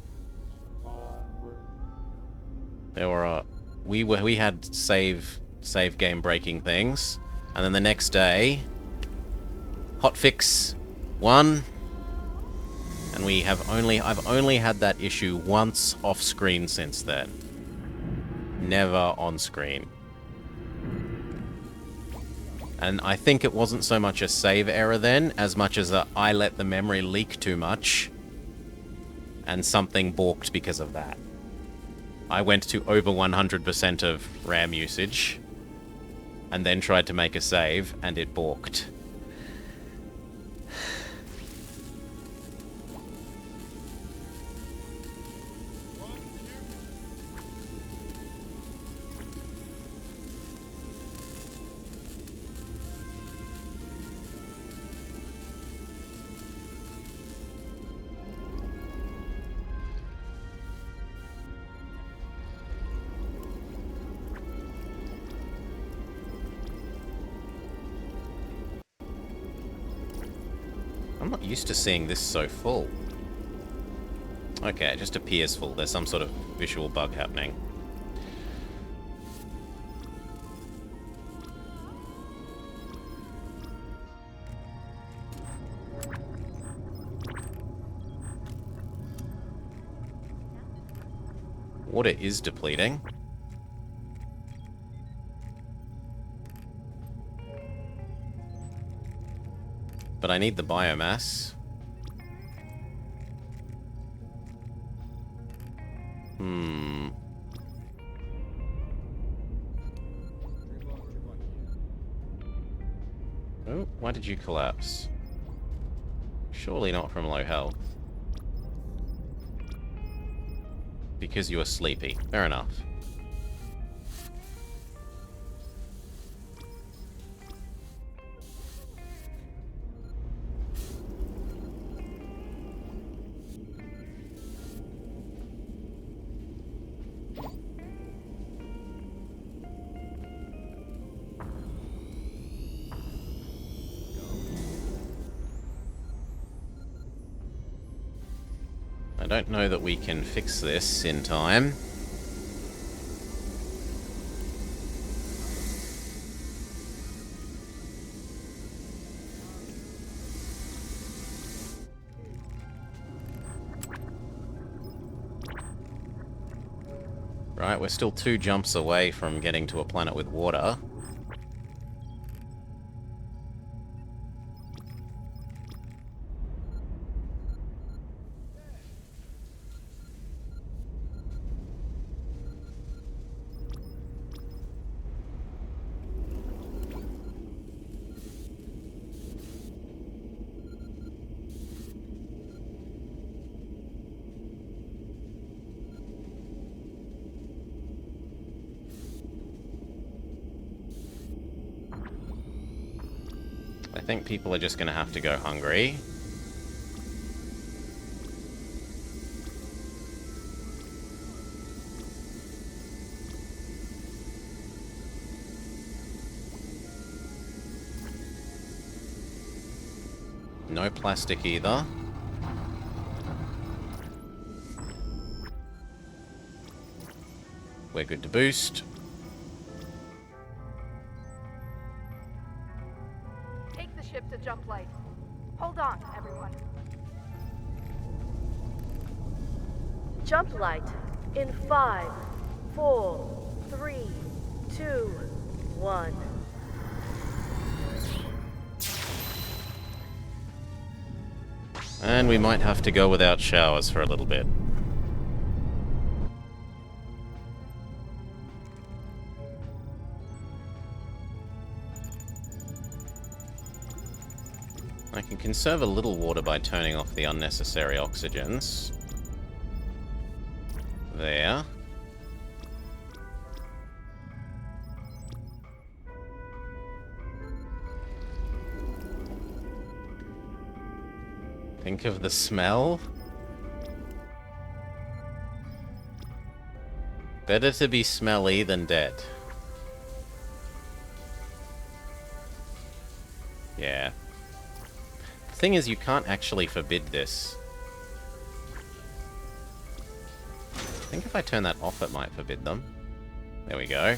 There were we had save game breaking things, and then the next day, hotfix 1, and I've only had that issue once off screen since then. Never on screen. And I think it wasn't so much a save error then, as much as I let the memory leak too much, and something balked because of that. I went to over 100% of RAM usage, and then tried to make a save, and it balked. not used to seeing this so full. Okay, it just appears full. There's some sort of visual bug happening. Water is depleting. But I need the biomass. Oh, why did you collapse? Surely not from low health. Because you were sleepy. Fair enough. I don't know that we can fix this in time. Right, we're still 2 jumps away from getting to a planet with water. I think people are just going to have to go hungry. No plastic either. We're good to boost. Take the ship to Jumplight. Hold on, everyone. Jumplight in 5, 4, 3, 2, 1. And we might have to go without showers for a little bit. I can conserve a little water by turning off the unnecessary oxygens. There. Think of the smell. Better to be smelly than dead. Yeah. The thing is, you can't actually forbid this. I think if I turn that off, it might forbid them. There we go.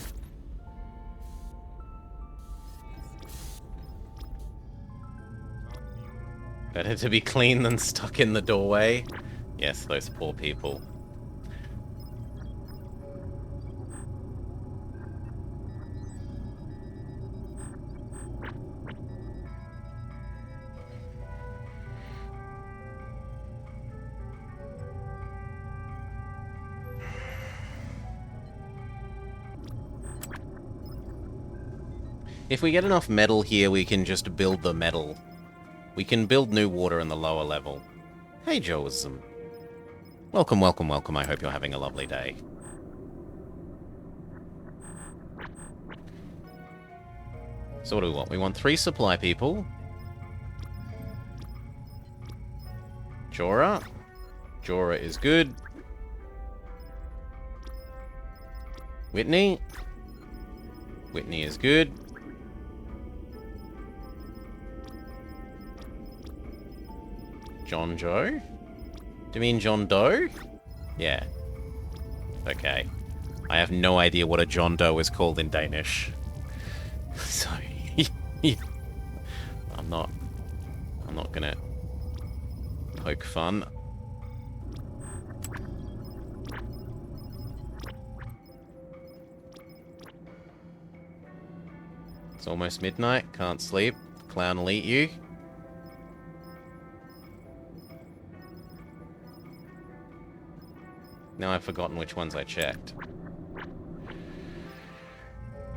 Better to be clean than stuck in the doorway. Yes, those poor people. If we get enough metal here, we can just build the metal. We can build new water in the lower level. Hey, Joism. Welcome, welcome, welcome. I hope you're having a lovely day. So what do we want? We want 3 supply people. Jorah. Jorah is good. Whitney. Whitney is good. John Joe? Do you mean John Doe? Yeah. Okay. I have no idea what a John Doe is called in Danish. So, I'm not gonna poke fun. It's almost midnight, can't sleep. The clown will eat you. Now I've forgotten which ones I checked.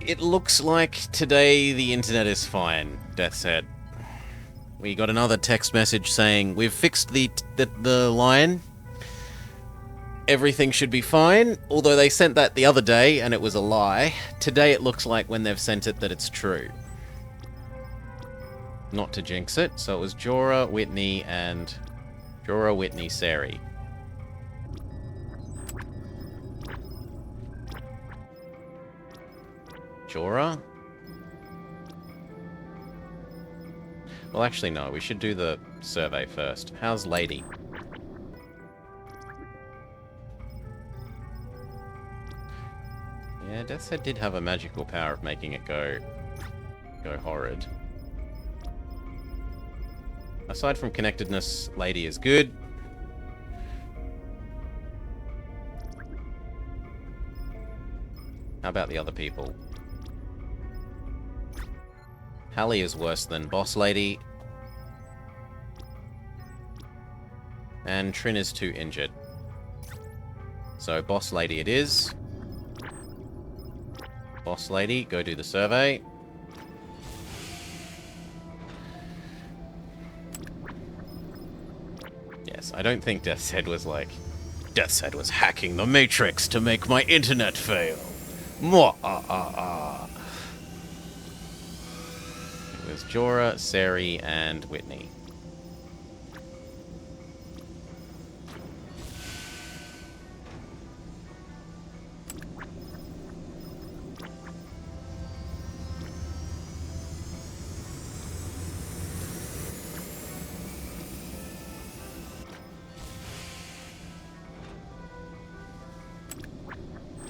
It looks like today the internet is fine, Death said. We got another text message saying, we've fixed the line. Everything should be fine, although they sent that the other day and it was a lie. Today it looks like when they've sent it that it's true. Not to jinx it, so it was Jorah, Whitney, Sari. Jorah? Well, actually, no. We should do the survey first. How's Lady? Yeah, Death's Head did have a magical power of making it go horrid. Aside from connectedness, Lady is good. How about the other people? Hallie is worse than Boss Lady. And Trin is too injured. So Boss Lady it is. Boss Lady, go do the survey. Yes, I don't think Death's Head was like... Death's Head was hacking the Matrix to make my internet fail. Mwah-ah-ah-ah. It was Jorah, Sari, and Whitney.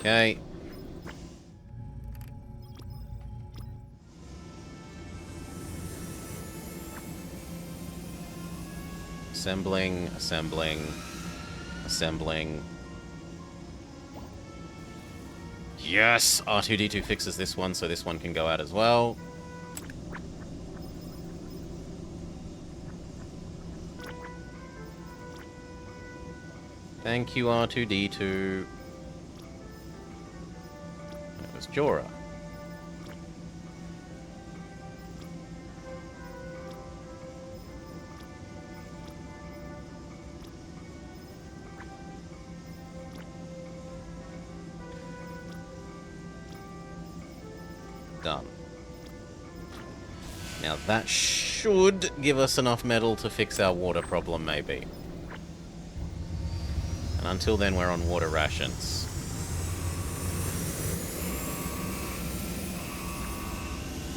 Okay. Assembling, assembling, assembling. Yes! R2-D2 fixes this one, so this one can go out as well. Thank you, R2-D2. That was Jorah. Done. Now that should give us enough metal to fix our water problem, maybe. And until then, we're on water rations.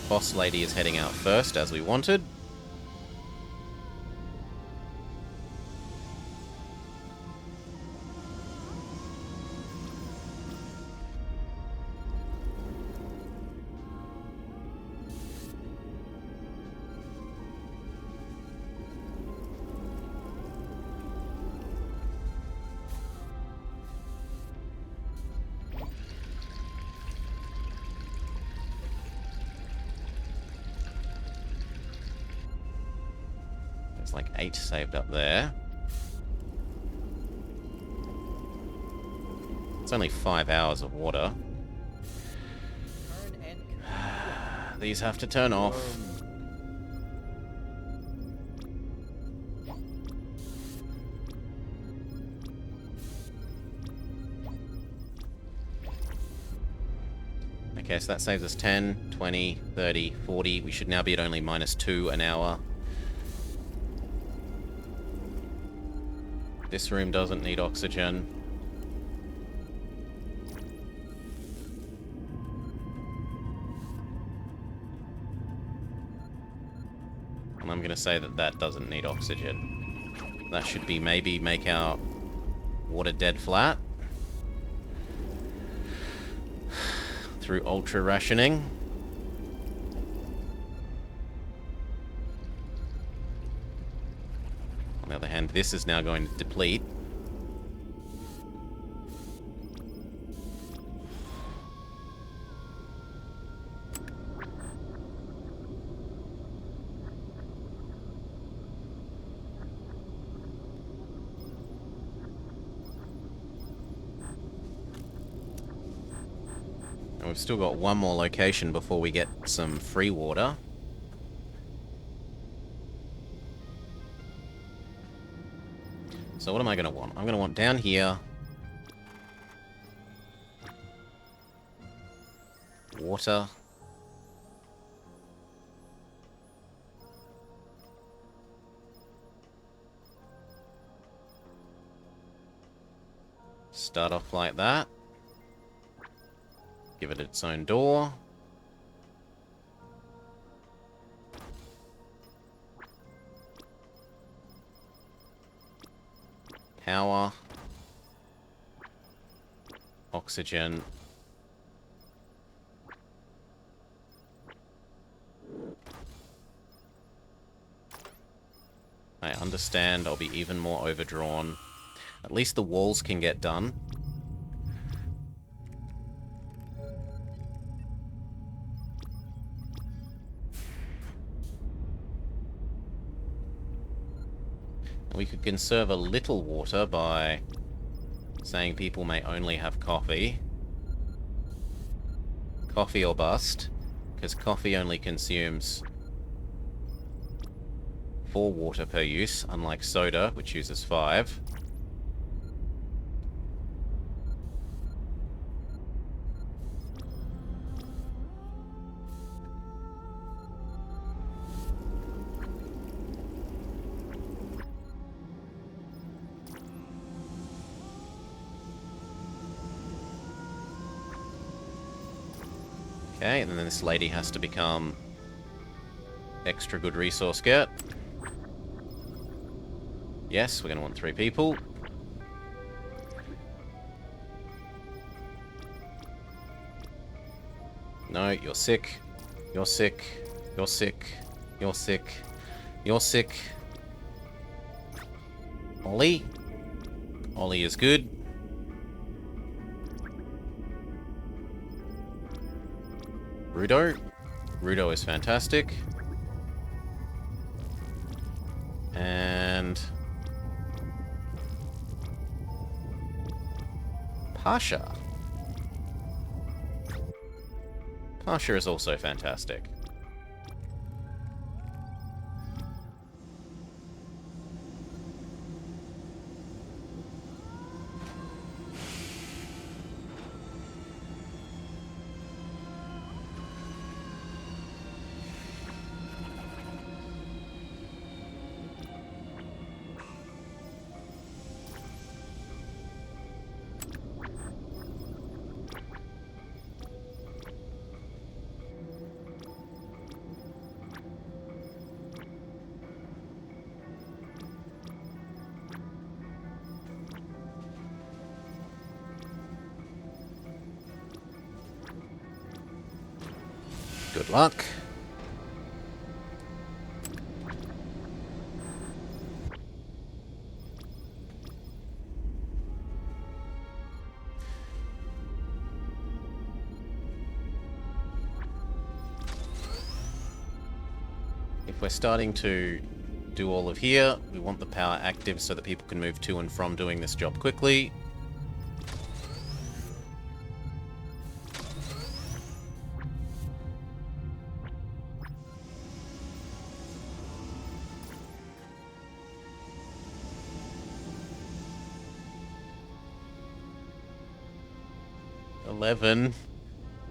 Boss Lady is heading out first, as we wanted. There's like 8 saved up there. It's only 5 hours of water. These have to turn off. Okay, so that saves us 10, 20, 30, 40. We should now be at only -2 an hour. This room doesn't need oxygen. And I'm going to say that that doesn't need oxygen. That should be maybe make our water dead flat. Through ultra rationing. On the other hand, this is now going to deplete. And we've still got one more location before we get some free water. So what am I going to want? I'm going to want down here. Water. Start off like that. Give it its own door. Power. Oxygen. I understand I'll be even more overdrawn. At least the walls can get done. We could conserve a little water by saying people may only have coffee. Coffee or bust, because coffee only consumes 4 water per use, unlike soda, which uses 5. Okay, and then this lady has to become extra good resource get. Yes, we're going to want 3 people. No, you're sick. You're sick. You're sick. You're sick. You're sick. Ollie. Ollie is good. Rudo. Rudo is fantastic. And Pasha. Pasha is also fantastic. Good luck. If we're starting to do all of here, we want the power active so that people can move to and from doing this job quickly.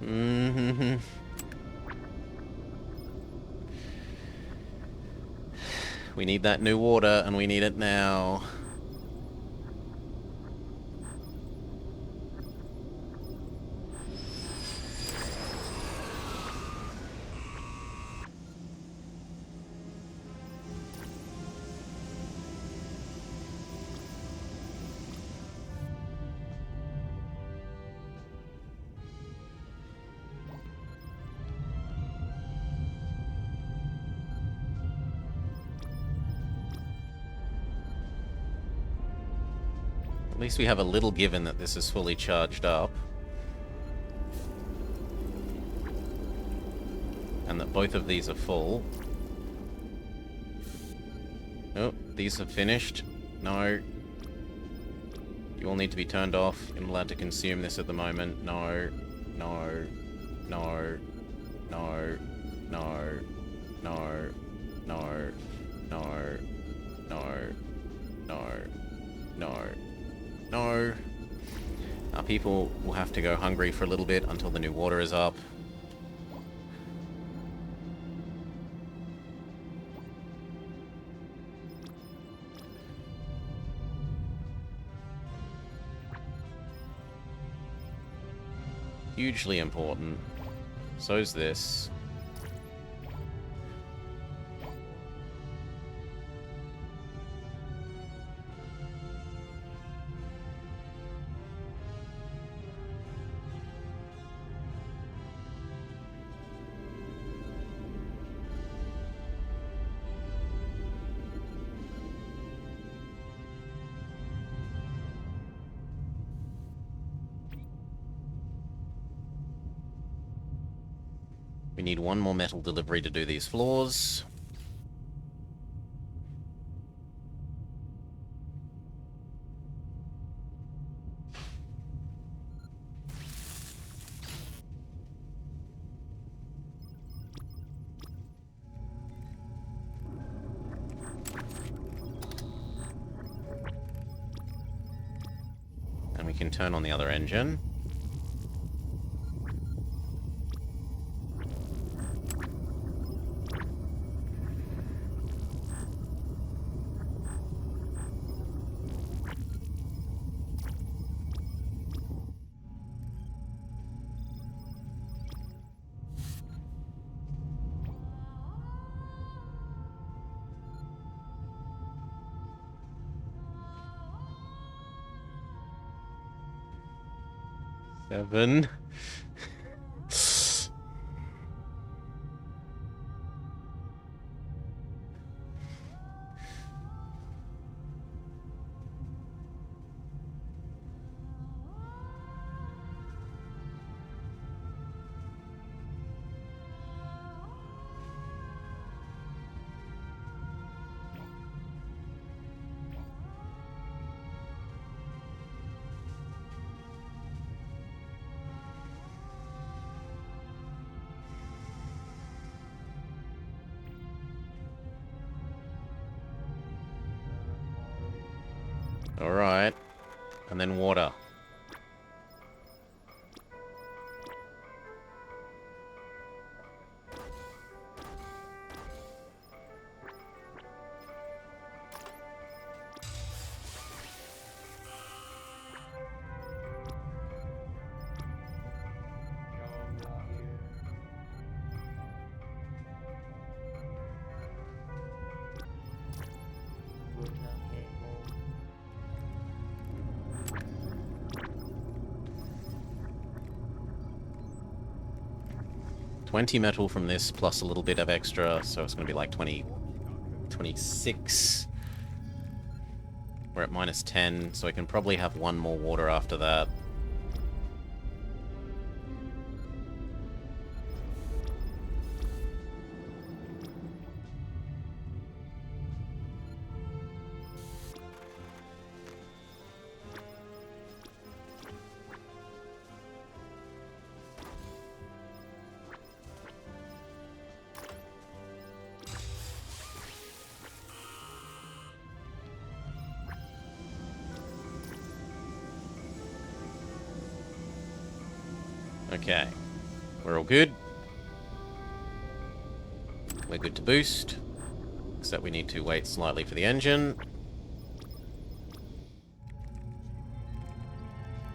Mm-hmm. We need that new water, and we need it now. At least we have a little given that this is fully charged up. And that both of these are full. Oh, these are finished. No. You all need to be turned off. You're not allowed to consume this at the moment. No. No. No. No. No. No. No. No. No. No. No. No. Our people will have to go hungry for a little bit until the new water is up. Hugely important. So's this. We need one more metal delivery to do these floors. And we can turn on the other engine. Seven. Alright. And then water. $20 metal from this, plus a little bit of extra, so it's going to be like 26. We're at -10, so we can probably have one more water after that. Okay, we're all good. We're good to boost, except we need to wait slightly for the engine.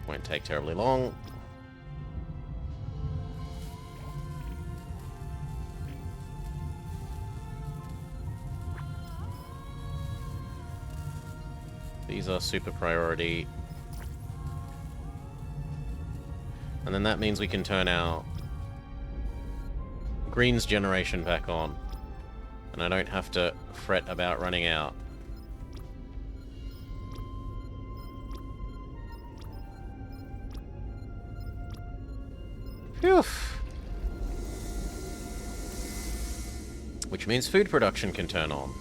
Won't take terribly long. These are super priority. And then that means we can turn our greens generation back on. And I don't have to fret about running out. Phew. Which means food production can turn on.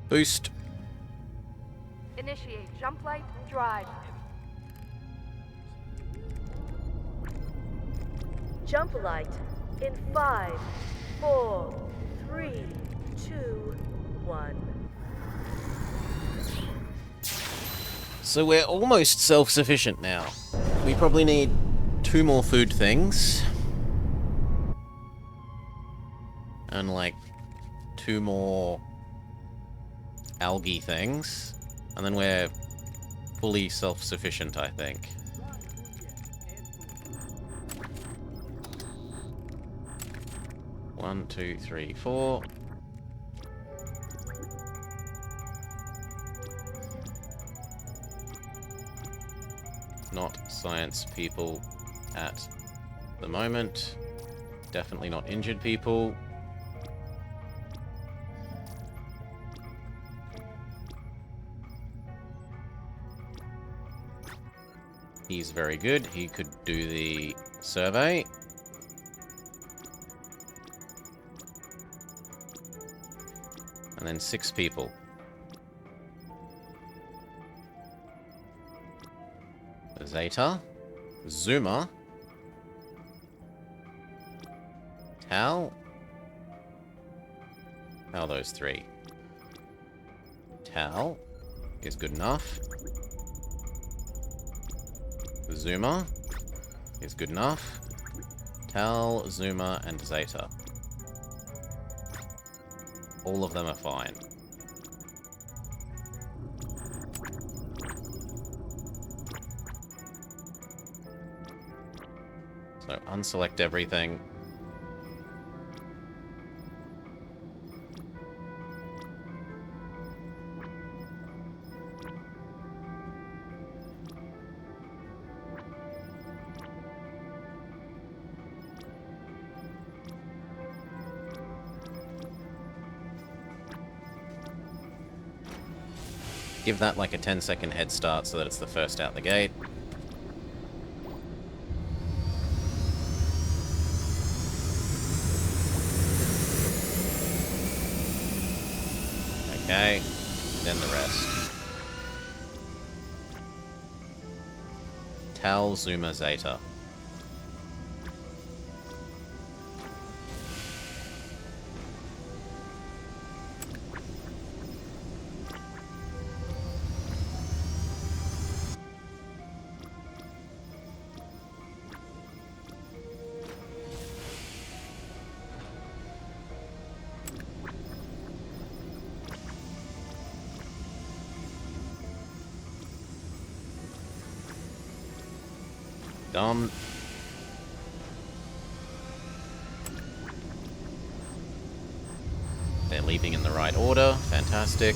Boost. Initiate Jumplight Drive. Jumplight in 5, 4, 3, 2, 1. So we're almost self-sufficient now. We probably need 2 more food things. And like 2 more algae things. And then we're fully self-sufficient, I think. One, two, three, 4. Not science people at the moment. Definitely not injured people. He's very good. He could do the survey. And then 6 people. Zeta. Zuma. Tal. How are those 3? Tal is good enough. Zuma is good enough. Tal, Zuma, and Zeta. All of them are fine. So unselect everything. Give that like a 10-second head start so that it's the first out the gate. Okay, then the rest. Tal, Zuma, Zeta. Done. They're leaving in the right order. Fantastic.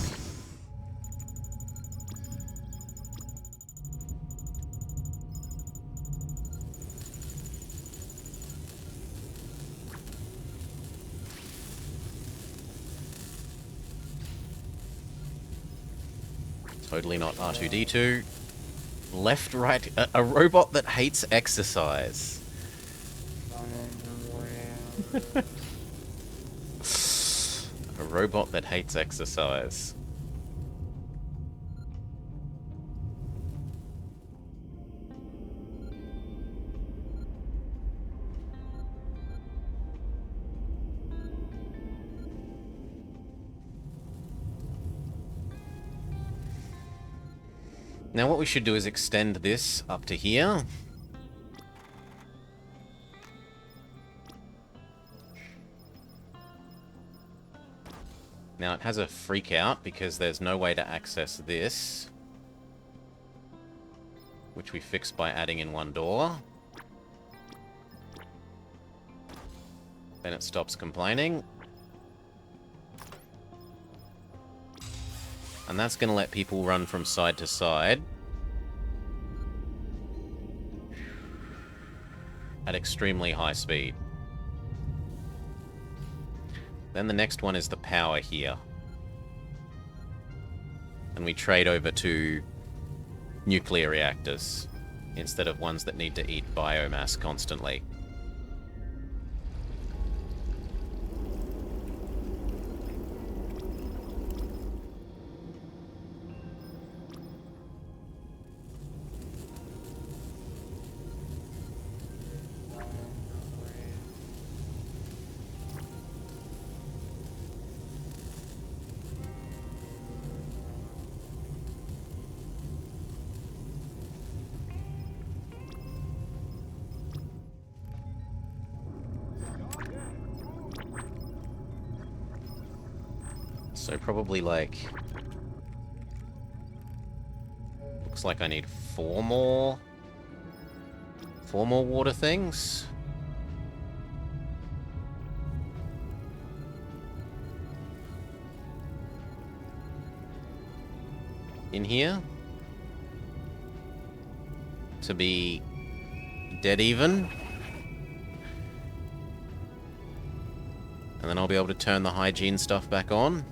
Totally not R2-D2. Left, right, a robot that hates exercise. A robot that hates exercise. Now what we should do is extend this up to here. Now it has a freak out because there's no way to access this, which we fixed by adding in 1 door. Then it stops complaining. And that's going to let people run from side to side. at extremely high speed. Then the next one is the power here. And we trade over to nuclear reactors instead of ones that need to eat biomass constantly. So probably like... Looks like I need 4 more... 4 more water things. In here. To be dead even. And then I'll be able to turn the hygiene stuff back on.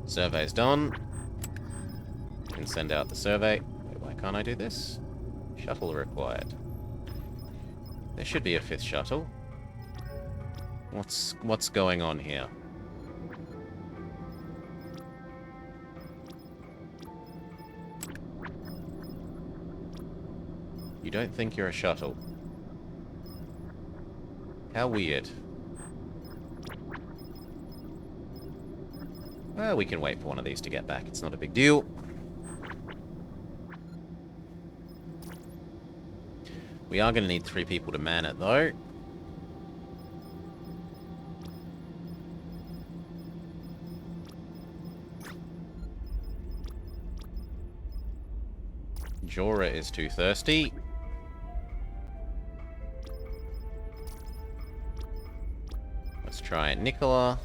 Survey's done. You can send out the survey. Wait, why can't I do this? Shuttle required. There should be a 5th shuttle. What's going on here? You don't think you're a shuttle? How weird. Well, we can wait for one of these to get back. It's not a big deal. We are going to need 3 people to man it, though. Jorah is too thirsty. Let's try Nicola.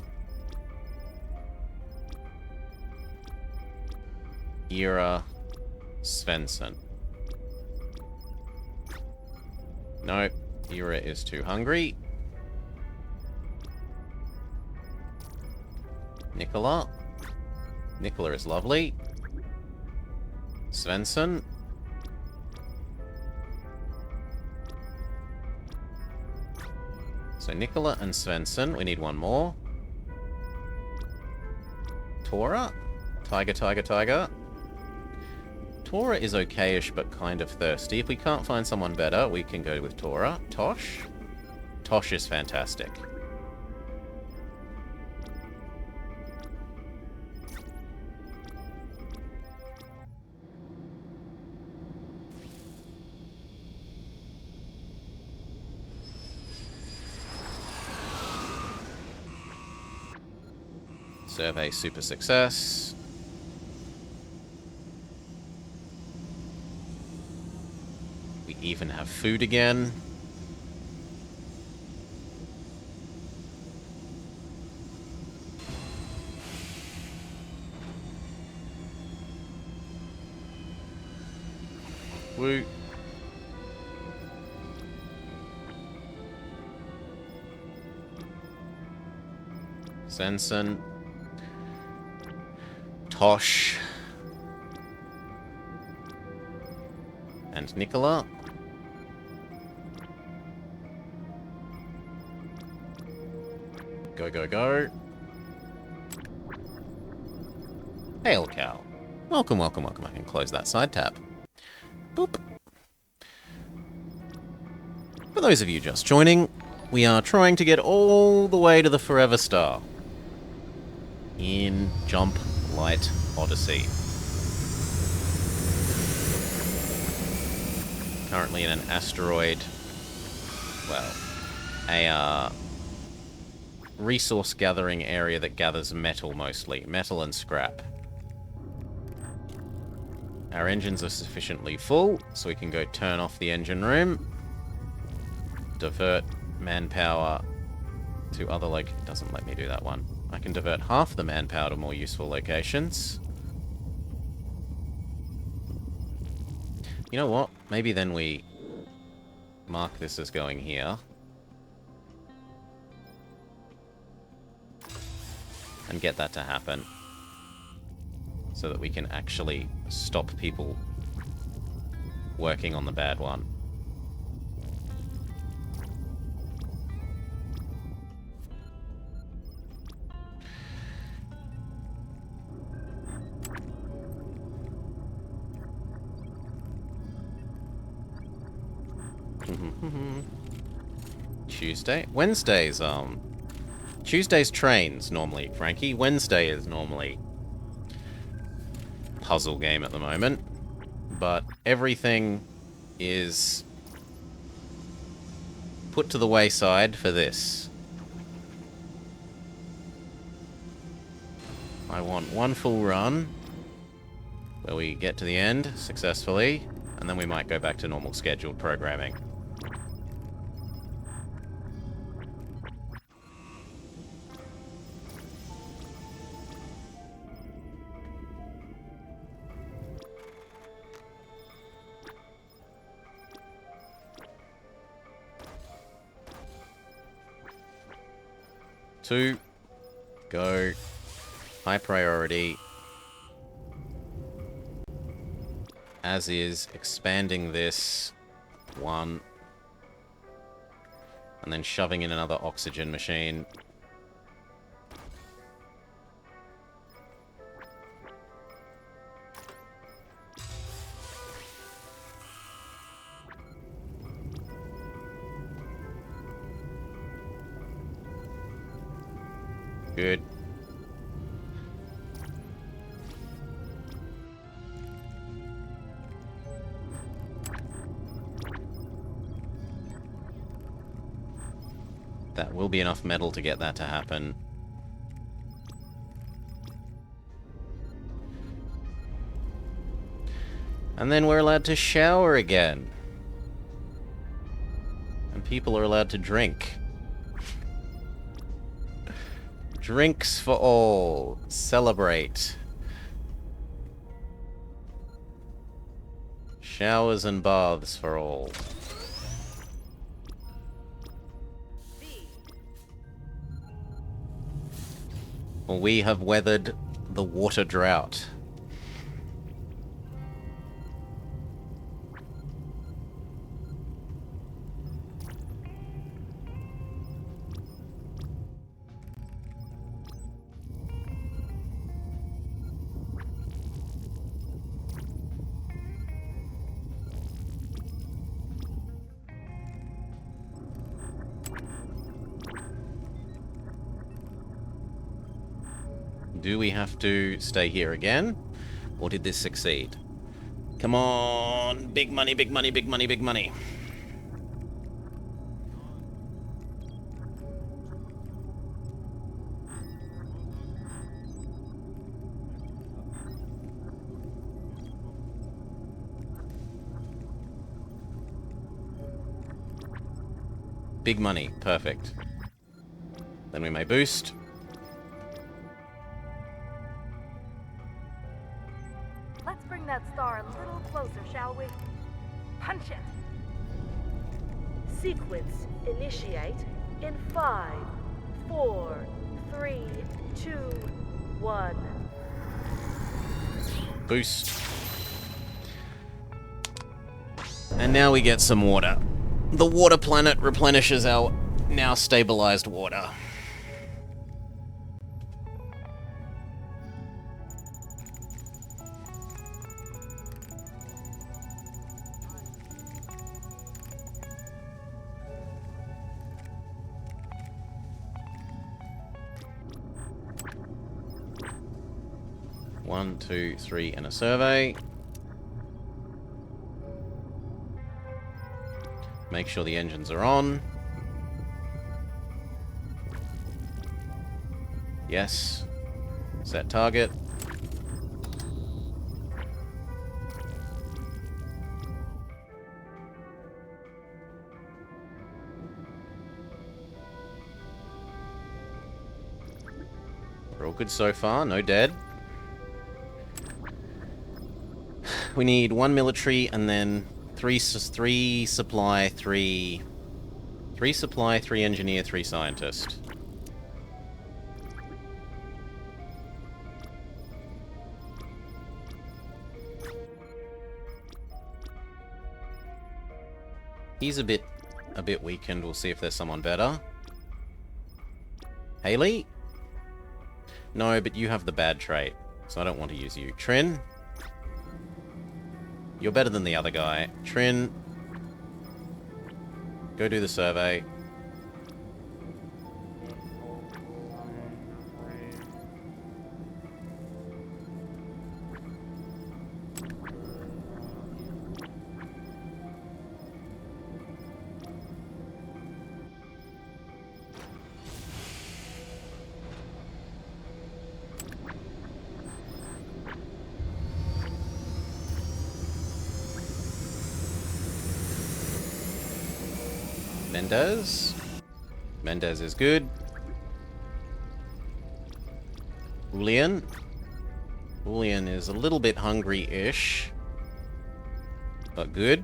Ira. Svensson. Nope. Ira is too hungry. Nicola. Nicola is lovely. Svensson. So Nicola and Svensson. We need one more. Tora. Tiger, tiger, tiger. Tora is okay-ish, but kind of thirsty. If we can't find someone better, we can go with Tora. Tosh? Tosh is fantastic. Survey super success. We even have food again. Woo. Svensson. Tosh. And Nicola. Go, go, go. Hail, cow. Welcome, welcome, welcome. I can close that side tab. Boop. For those of you just joining, we are trying to get all the way to the Forever Star in Jumplight Odyssey. Currently in an asteroid, well, a resource gathering area that gathers metal mostly. Metal and scrap. Our engines are sufficiently full, so we can go turn off the engine room. Divert manpower to other It doesn't let me do that one. I can divert half the manpower to more useful locations. You know what? Maybe then we mark this as going here. And get that to happen. So that we can actually stop people working on the bad one. Tuesday? Tuesday's trains, normally, Frankie. Wednesday is normally puzzle game at the moment. But everything is put to the wayside for this. I want one full run where we get to the end successfully, and then we might go back to normal scheduled programming. Two, go, high priority, as is, expanding this, one, and then shoving in another oxygen machine. Good. That will be enough metal to get that to happen. And then we're allowed to shower again. And people are allowed to drink. Drinks for all. Celebrate. Showers and baths for all. Well, we have weathered the water drought. Do we have to stay here again? Or did this succeed? Come on! Big money, big money, big money, big money. Big money, perfect. Then we may boost. Let's bring that star a little closer, shall we? Punch it! Sequence initiate in 5, 4, 3, 2, 1. Boost. And now we get some water. The water planet replenishes our now stabilized water. One, two, three, and a survey. Make sure the engines are on. Yes. Set target. We're all good so far. No dead. We need 1 military and then 3 supply, 3 supply, 3 engineer, 3 scientist. He's a bit weakened. We'll see if there's someone better. Haley? No, but you have the bad trait, so I don't want to use you. Trin? You're better than the other guy. Trin, go do the survey. Mendez. Mendez is good. Julian. Julian is a little bit hungry-ish, but good.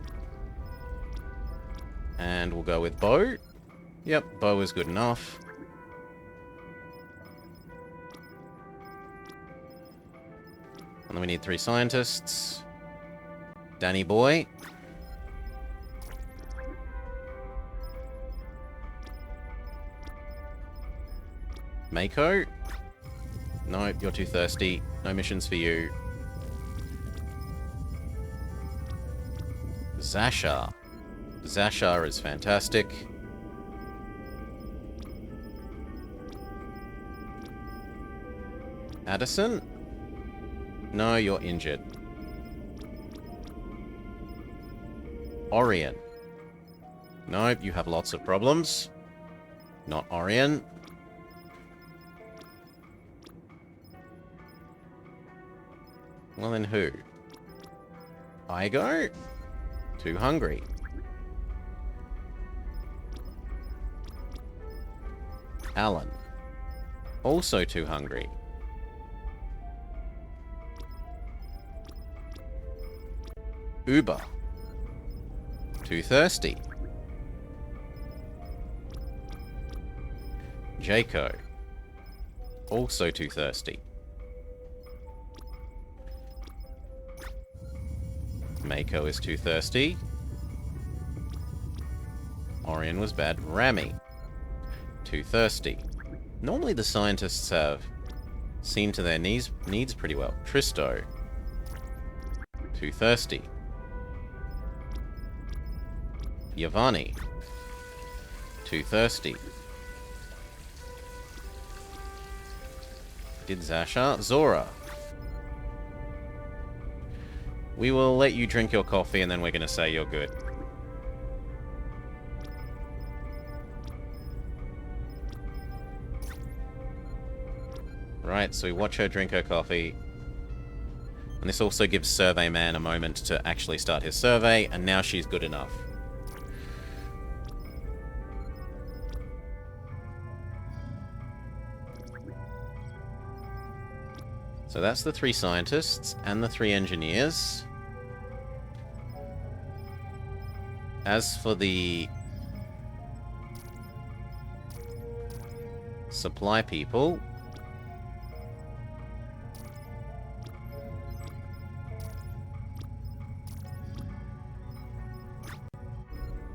And we'll go with Bo. Yep, Bo is good enough. And then we need 3 scientists. Danny Boy. Mako? No, you're too thirsty. No missions for you. Zasha. Zasha is fantastic. Addison? No, you're injured. Orion. Nope, you have lots of problems. Not Orion. Well, then who? Igo? Too hungry. Alan. Also too hungry. Uber. Too thirsty. Jaco. Also too thirsty. Mako is too thirsty. Orion was bad. Rami. Too thirsty. Normally the scientists have seen to their needs pretty well. Tristo. Too thirsty. Yavani. Too thirsty. Did Zasha? Zora. We will let you drink your coffee and then we're going to say you're good. Right, so we watch her drink her coffee. And this also gives Survey Man a moment to actually start his survey, and now she's good enough. So that's the 3 scientists and the 3 engineers. As for the supply people,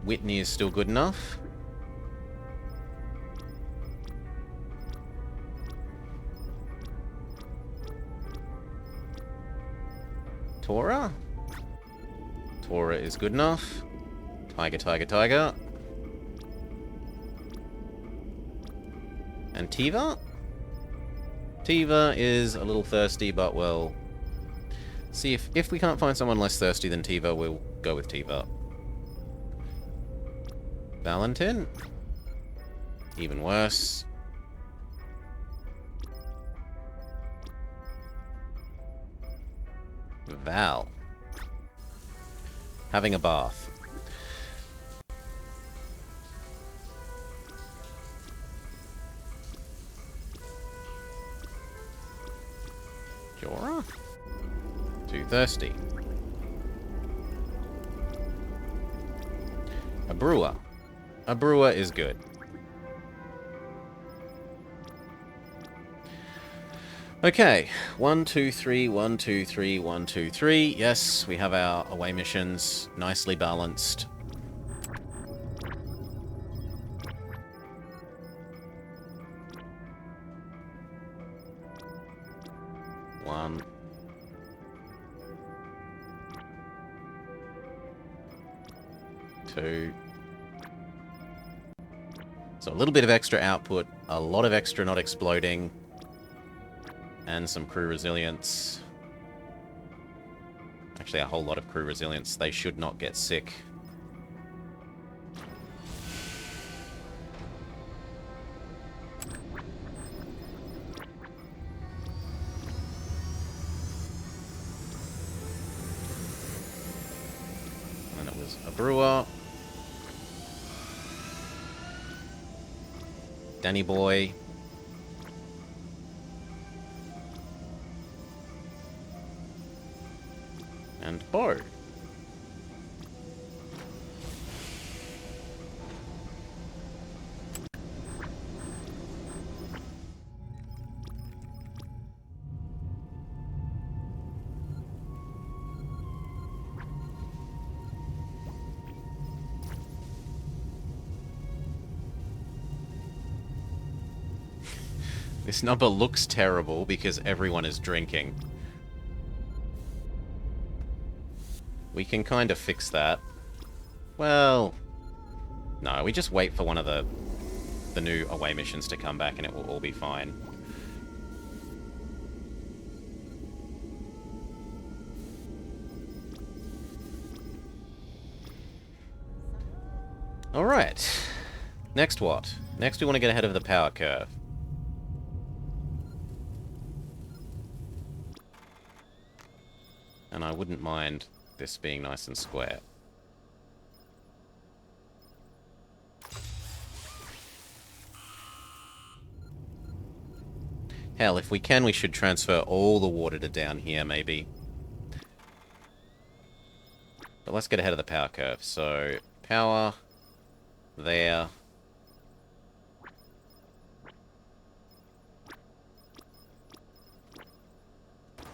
Whitney is still good enough. Tora? Tora is good enough. Tiger, Tiger, Tiger. And Tiva? Tiva is a little thirsty, but we'll see if we can't find someone less thirsty than Tiva, we'll go with Tiva. Valentin? Even worse. Val. Having a bath. Zora? Too thirsty. A brewer. A brewer is good. Okay, 1, 2, 3, 1, 2, 3, 1, 2, 3. Yes, we have our away missions nicely balanced. One. Two. So a little bit of extra output, a lot of extra not exploding, and some crew resilience. Actually, a whole lot of crew resilience. They should not get sick. And it was a brewer. Danny boy. And Bo. This number looks terrible because everyone is drinking. We can kind of fix that. Well, no, we just wait for one of the new away missions to come back and it will all be fine. Alright. Next what? Next we want to get ahead of the power curve. And I wouldn't mind this being nice and square. Hell, if we can, we should transfer all the water to down here, maybe. But let's get ahead of the power curve. So, power, there.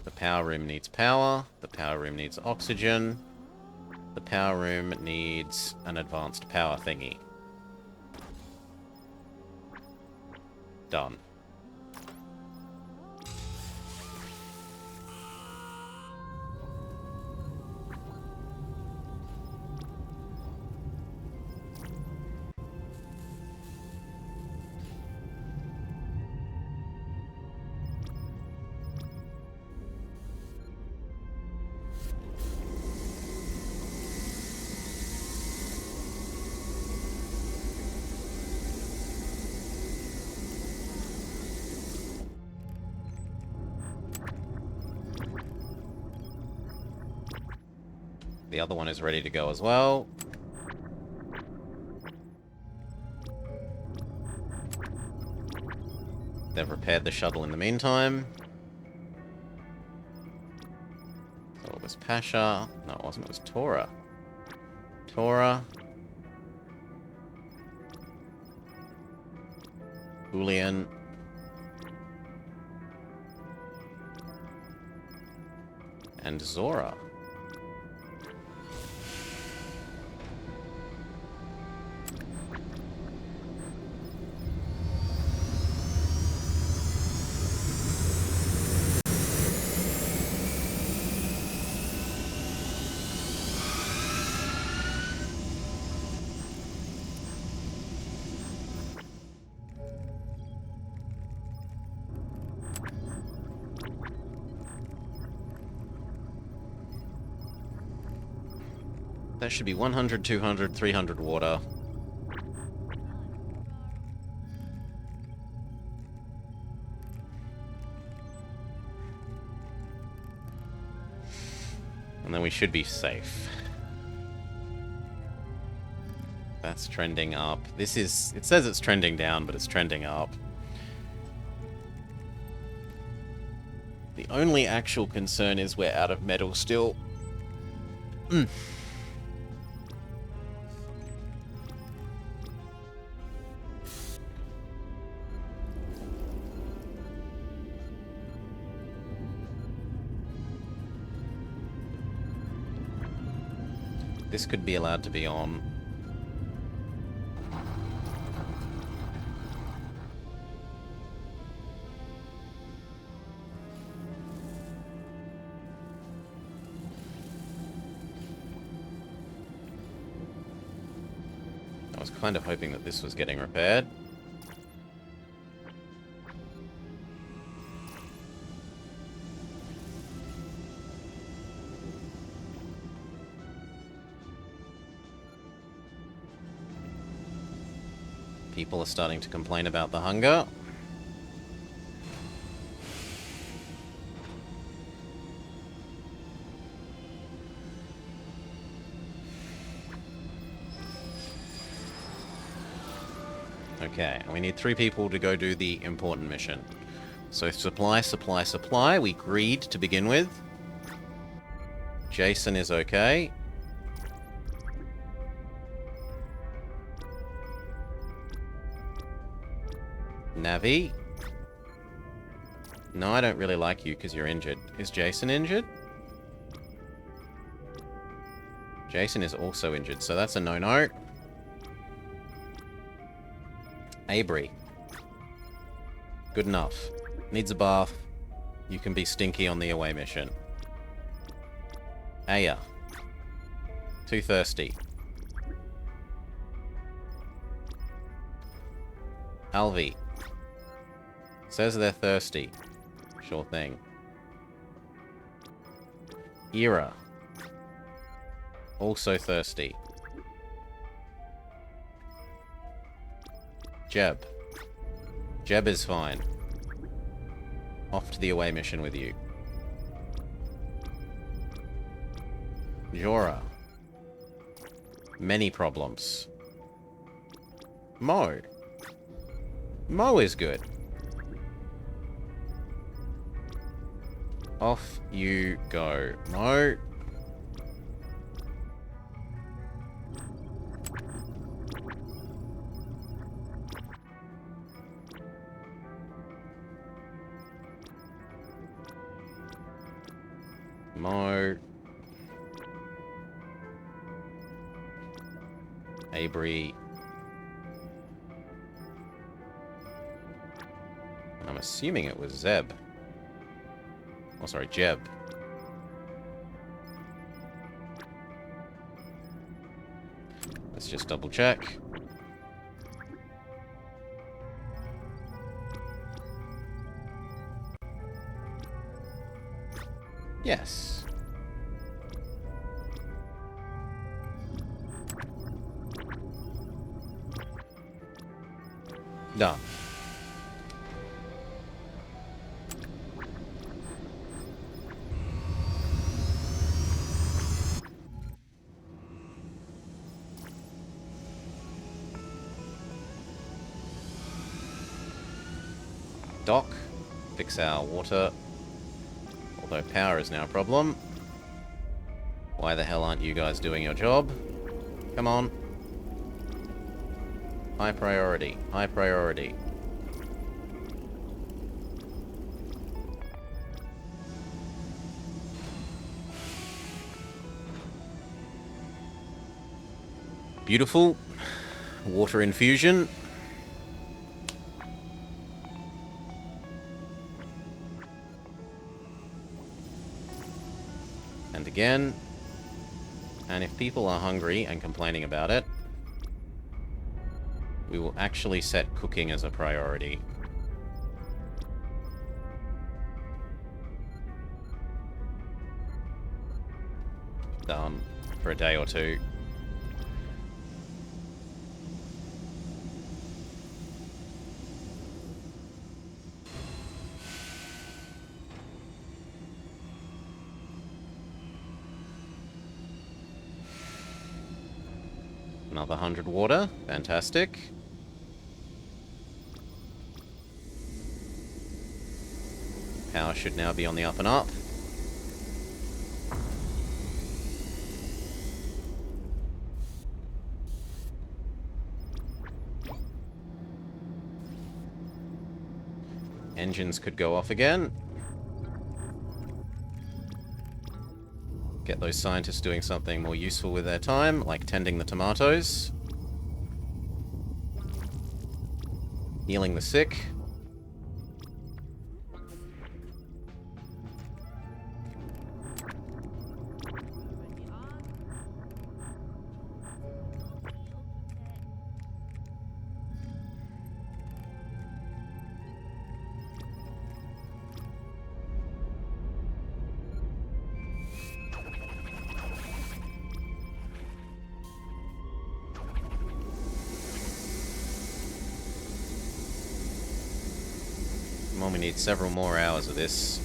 The power room needs power. The power room needs oxygen. The power room needs an advanced power thingy. Done. The other one is ready to go as well. They've repaired the shuttle in the meantime. So it was Pasha. No, it wasn't. It was Tora. Tora. Julian. And Zora. That should be 100, 200, 300 water. And then we should be safe. That's trending up. This is... It says it's trending down, but it's trending up. The only actual concern is we're out of metal still. This could be allowed to be on. I was kind of hoping that this was getting repaired. People are starting to complain about the hunger. Okay, we need 3 people to go do the important mission. So supply, supply, supply. We greed to begin with. Jason is okay. Navi. No, I don't really like you because you're injured. Is Jason injured? Jason is also injured, so that's a no-no. Avery. Good enough. Needs a bath. You can be stinky on the away mission. Aya. Too thirsty. Alvi. Says they're thirsty. Sure thing. Ira. Also thirsty. Jeb. Jeb is fine. Off to the away mission with you. Jorah. Many problems. Mo. Mo is good. Off you go, Mo. Mo. Avery. I'm assuming it was Zeb. Oh, sorry, Jeb. Let's just double check. Yes. Done. Dock. Fix our water. Although power is now a problem. Why the hell aren't you guys doing your job? Come on. High priority. High priority. Beautiful. Water infusion. And again. And if people are hungry and complaining about it, we will actually set cooking as a priority. Done. For a day or two. Another 100 water. Fantastic. Power should now be on the up and up. Engines could go off again. Get those scientists doing something more useful with their time, like tending the tomatoes. Healing the sick. Well, we need several more hours of this.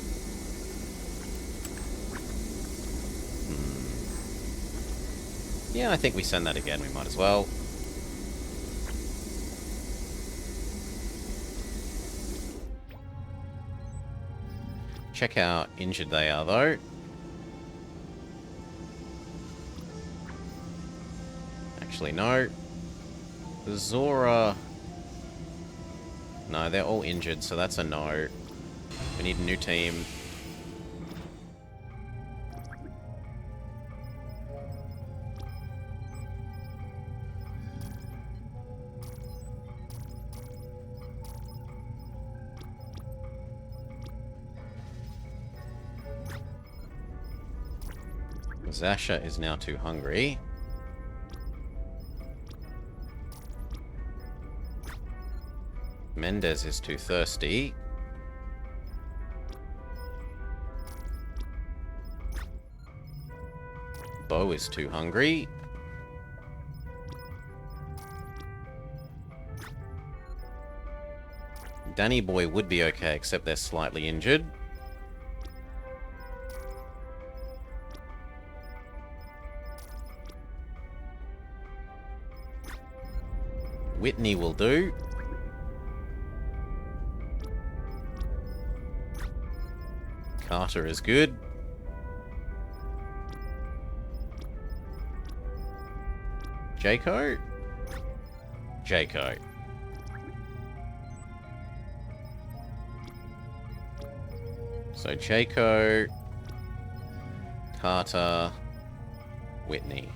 Yeah, I think we send that again. We might as well. Check how injured they are, though. Actually, no. The Zora... No, they're all injured, so that's a no. We need a new team. Zasha is now too hungry. Mendez is too thirsty. Bo is too hungry. Danny Boy would be okay, except they're slightly injured. Whitney will do. Carter is good. Jaco? Jaco. So Jaco, Carter, Whitney.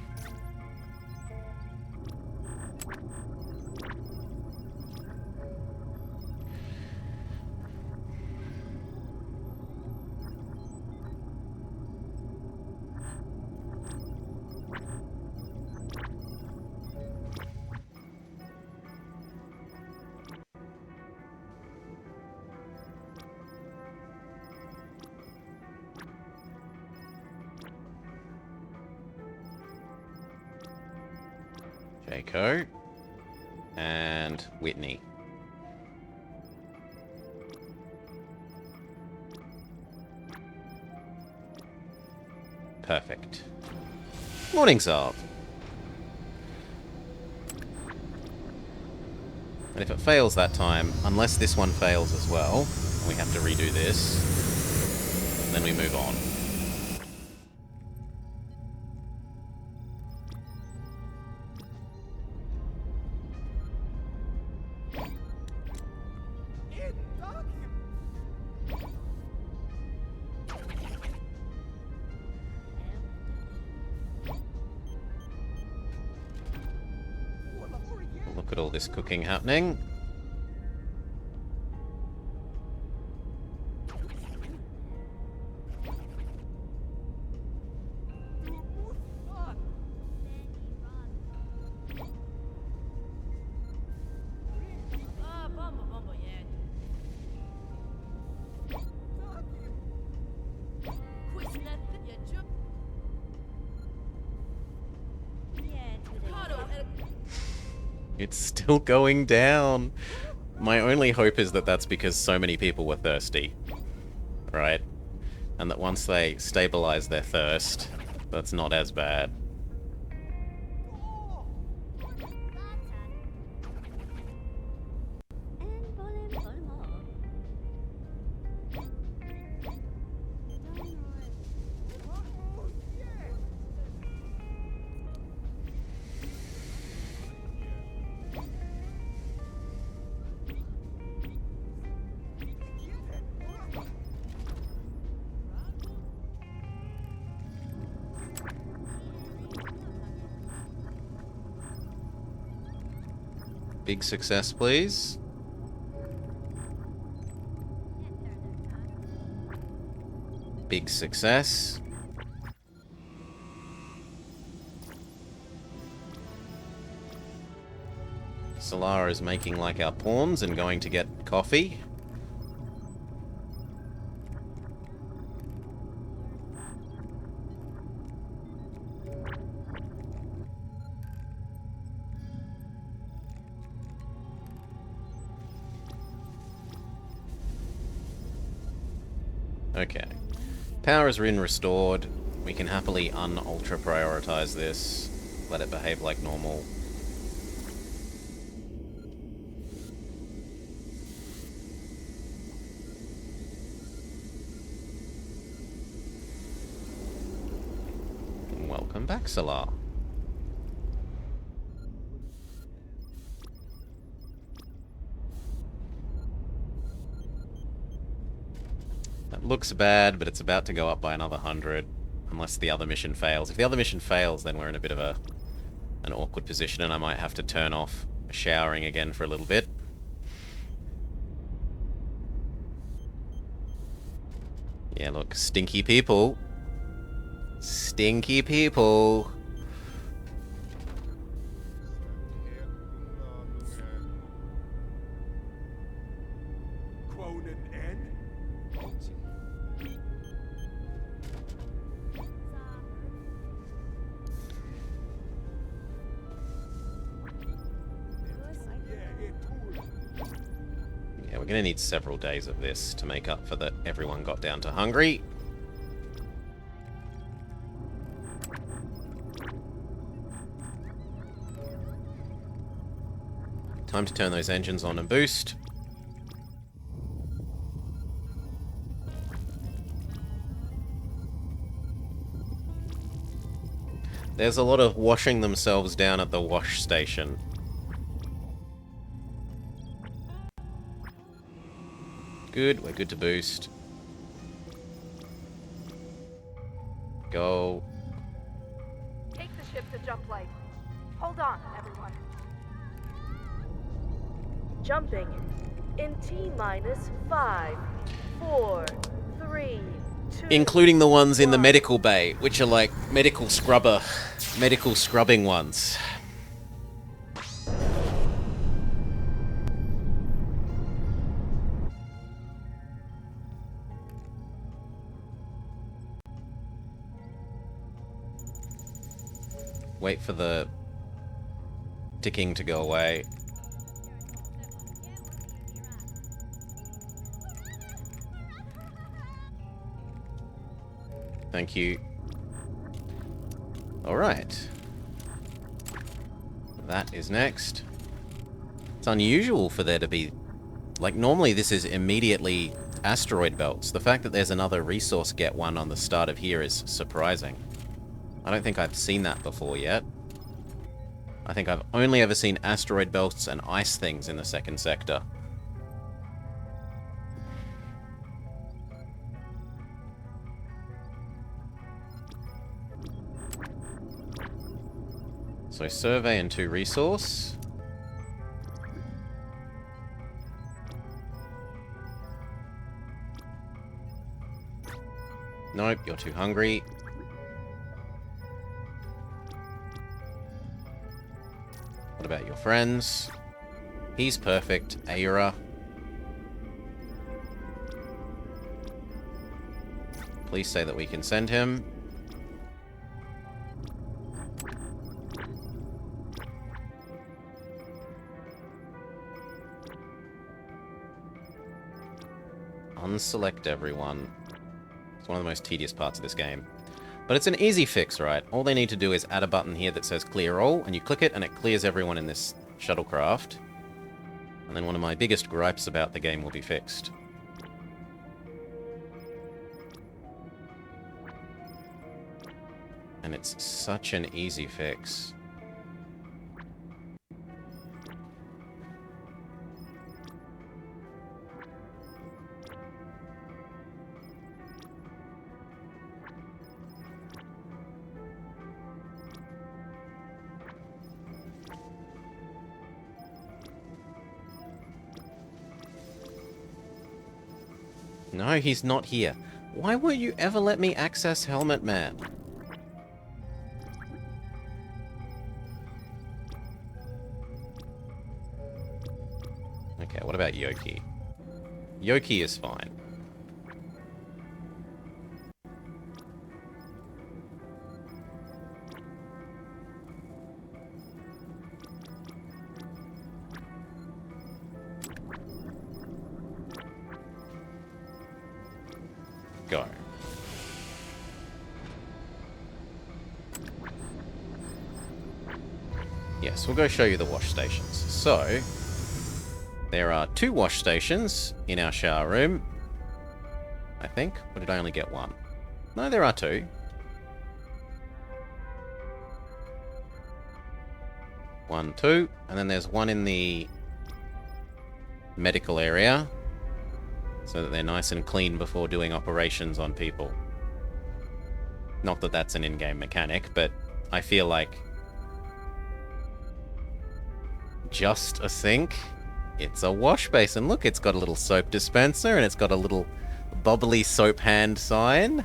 Jaco and Whitney. Perfect. Morning, Zarb. And if it fails that time, unless this one fails as well, we have to redo this, then we move on. Look at all this cooking happening. It's still going down. My only hope is that that's because so many people were thirsty. Right? And that once they stabilize their thirst, that's not as bad. Big success, please. Big success. Solara is making like our pawns and going to get coffee. Okay. Power has been restored. We can happily un-ultra prioritize this. Let it behave like normal. Welcome back, Salar. That looks bad, but it's about to go up by another 100. Unless the other mission fails. If the other mission fails, then we're in a bit of an awkward position, and I might have to turn off showering again for a little bit. Yeah, look, stinky people. Stinky people. Yeah, we're going to need several days of this to make up for that everyone got down to hungry. Time to turn those engines on and boost. There's a lot of washing themselves down at the wash station. Good, we're good to boost. Go. Take the ship to Jumplight. Hold on, everyone. Jumping in T-minus 5, 4, 3, 2... Including the ones in the 1. medical bay, which are like medical scrubbing ones. Wait for the ticking to go away. Thank you. Alright. That is next. It's unusual for there to be... Like, normally this is immediately asteroid belts. The fact that there's another resource get one on the start of here is surprising. I don't think I've seen that before yet. I think I've only ever seen asteroid belts and ice things in the second sector. So survey and 2 resource. Nope, you're too hungry. What about your friends? He's perfect. Aira. Please say that we can send him. Unselect everyone. It's one of the most tedious parts of this game. But it's an easy fix, right? All they need to do is add a button here that says clear all, and you click it and it clears everyone in this shuttlecraft. And then one of my biggest gripes about the game will be fixed. And it's such an easy fix. No, he's not here. Why won't you ever let me access Helmet Man? Okay, what about Yoki? Yoki is fine. Go. Yes, we'll go show you the wash stations. So, there are 2 wash stations in our shower room. I think. Or did I only get 1? No, there are 2. 1, 2. And then there's 1 in the medical area. So that they're nice and clean before doing operations on people. Not that that's an in-game mechanic, but I feel like just a sink. It's a wash basin. Look, it's got a little soap dispenser and it's got a little bubbly soap hand sign.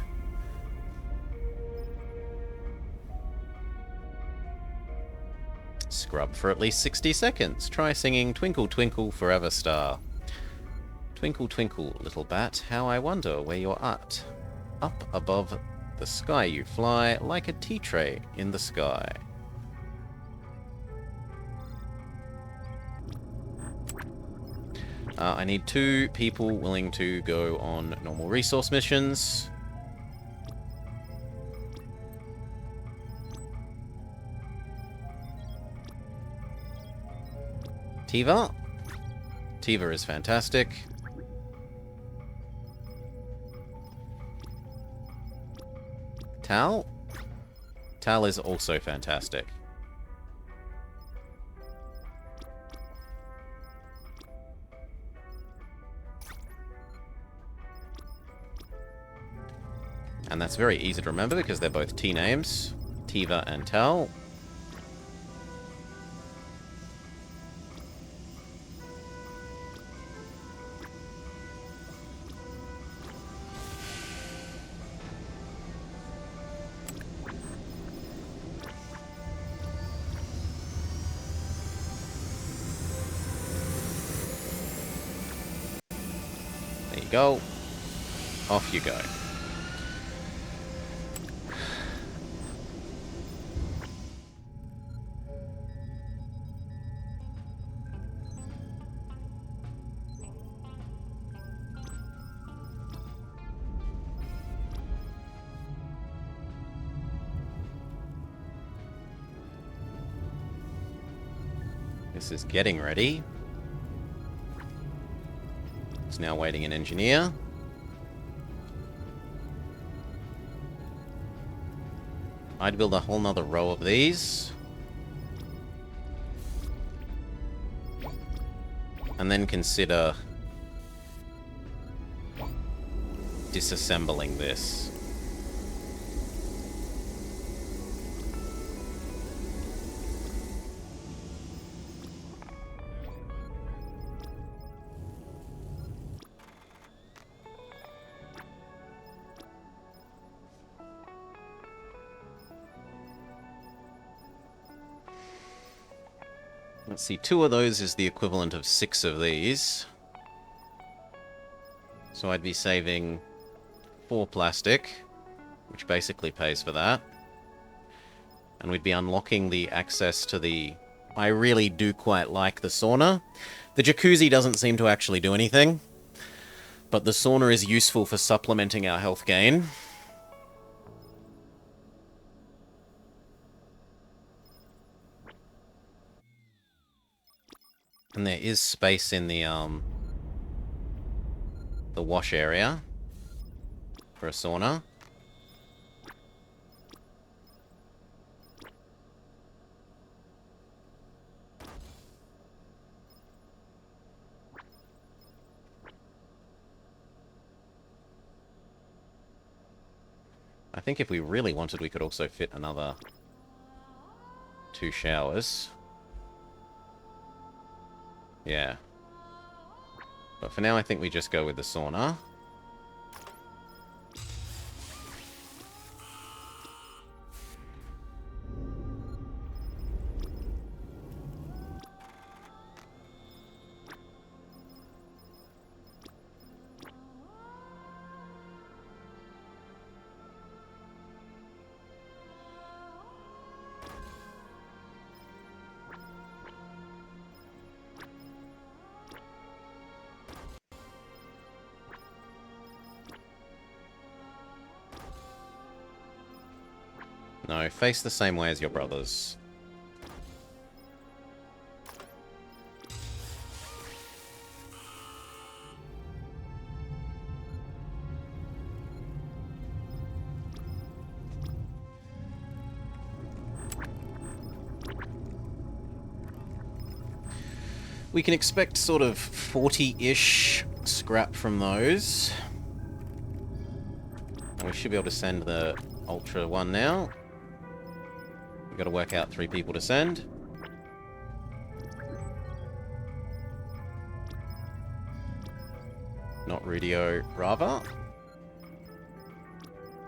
Scrub for at least 60 seconds. Try singing Twinkle Twinkle Forever Star. Twinkle twinkle, little bat, how I wonder where you're at. Up above the sky you fly, like a tea tray in the sky. I need 2 people willing to go on normal resource missions. Tiva? Tiva is fantastic. Tal? Tal is also fantastic. And that's very easy to remember because they're both T names. Tiva and Tal. There you go. Off you go. This is getting ready. It's now waiting an engineer. I'd build a whole nother row of these. And then consider disassembling this. Let's see, 2 of those is the equivalent of 6 of these. So I'd be saving 4 plastic, which basically pays for that. And we'd be unlocking the access to the... I really do quite like the sauna. The jacuzzi doesn't seem to actually do anything, but the sauna is useful for supplementing our health gain. And there is space in the wash area for a sauna. I think if we really wanted, we could also fit another 2 showers. Yeah. But for now, I think we just go with the sauna. No, face the same way as your brothers. We can expect sort of 40-ish scrap from those. And we should be able to send the Ultra one now. We've got to work out 3 people to send. Not Rudio, Rava.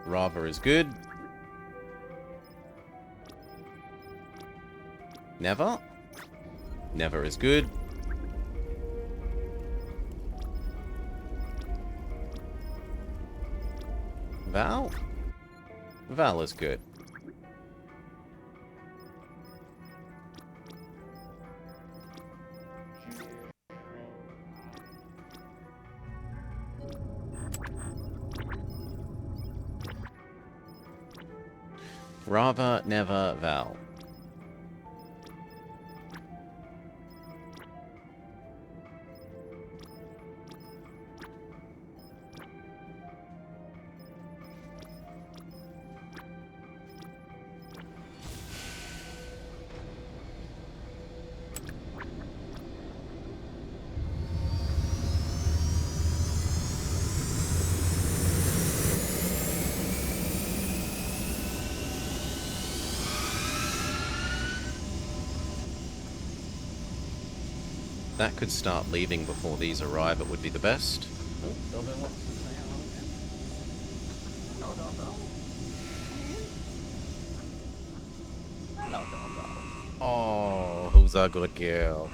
Rava is good. Never. Never is good. Val? Val is good. Rava, never, Val. That could start leaving before these arrive, it would be the best. Oh, Delvin wants to say hello again. Hello, Delvin. Oh, who's a good girl?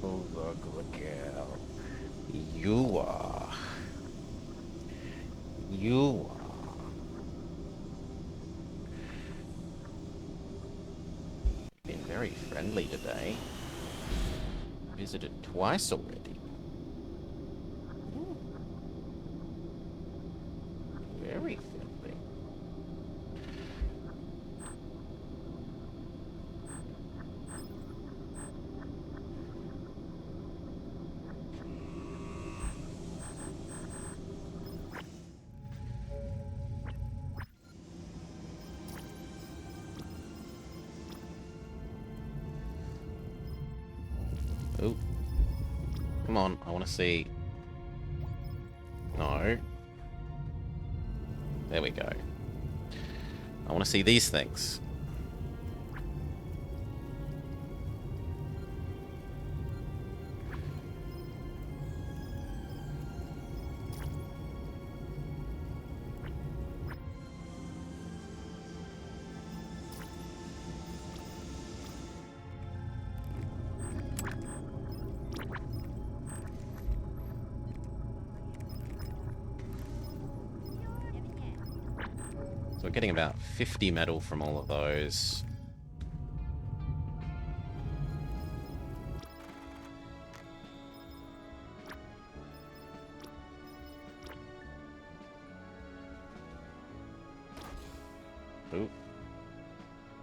Who's a good girl? You are. You are. Been very friendly today. Visited twice already. Ooh. Very friendly. Oh. Come on, I want to see. No. There we go. I want to see these things. So we're getting about 50 metal from all of those. Ooh.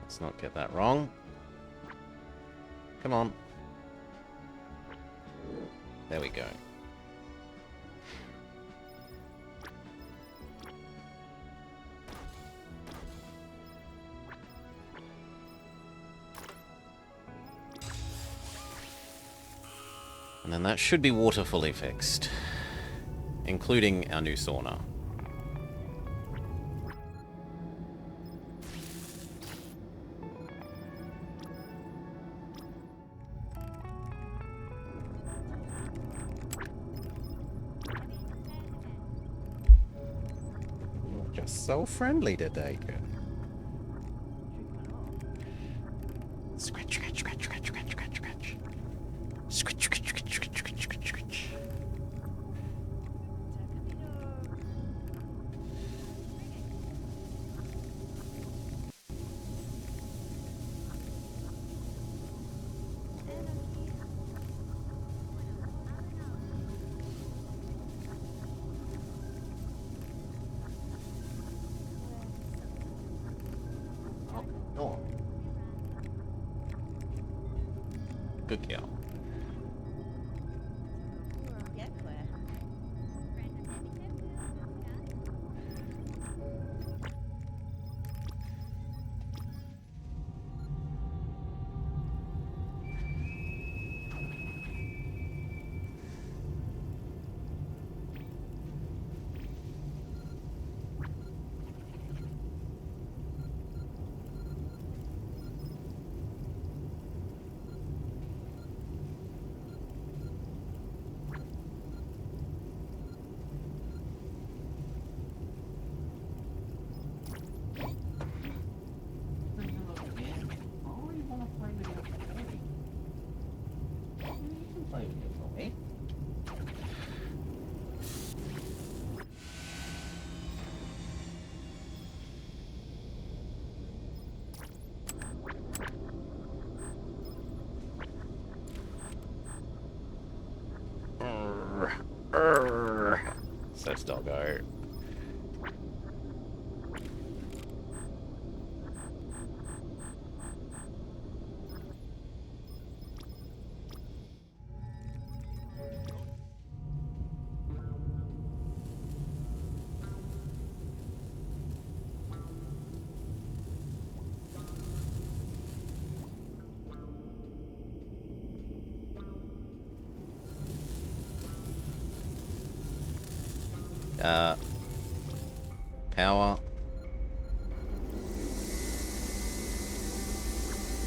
Let's not get that wrong. Come on. There we go. And then that should be water fully fixed, including our new sauna. You're just so friendly today, girl. Scratch, scratch, scratch, scratch, scratch, scratch, scratch. Scratch, scratch, scratch, scratch, scratch, scratch, scratch. Good girl. Says doggo. Power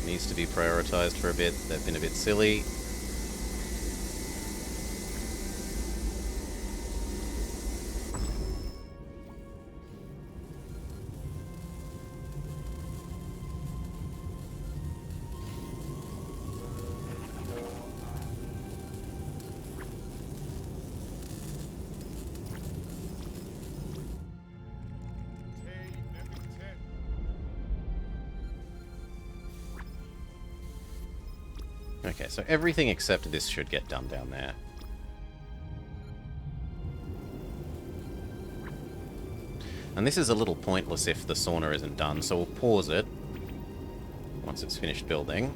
needs to be prioritized for a bit. They've been a bit silly. Okay, so everything except this should get done down there. And this is a little pointless if the sauna isn't done, so we'll pause it once it's finished building.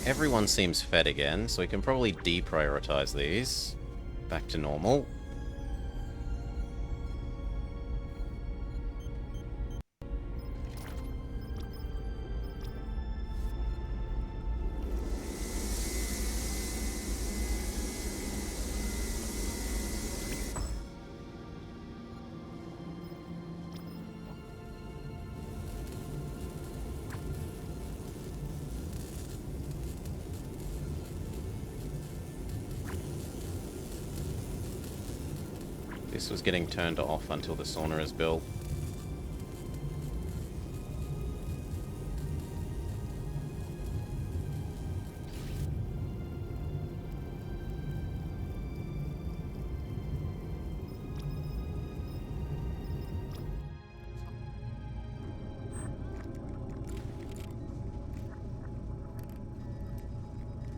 Everyone seems fed again, so we can probably deprioritize these back to normal. This was getting turned off until the sauna is built.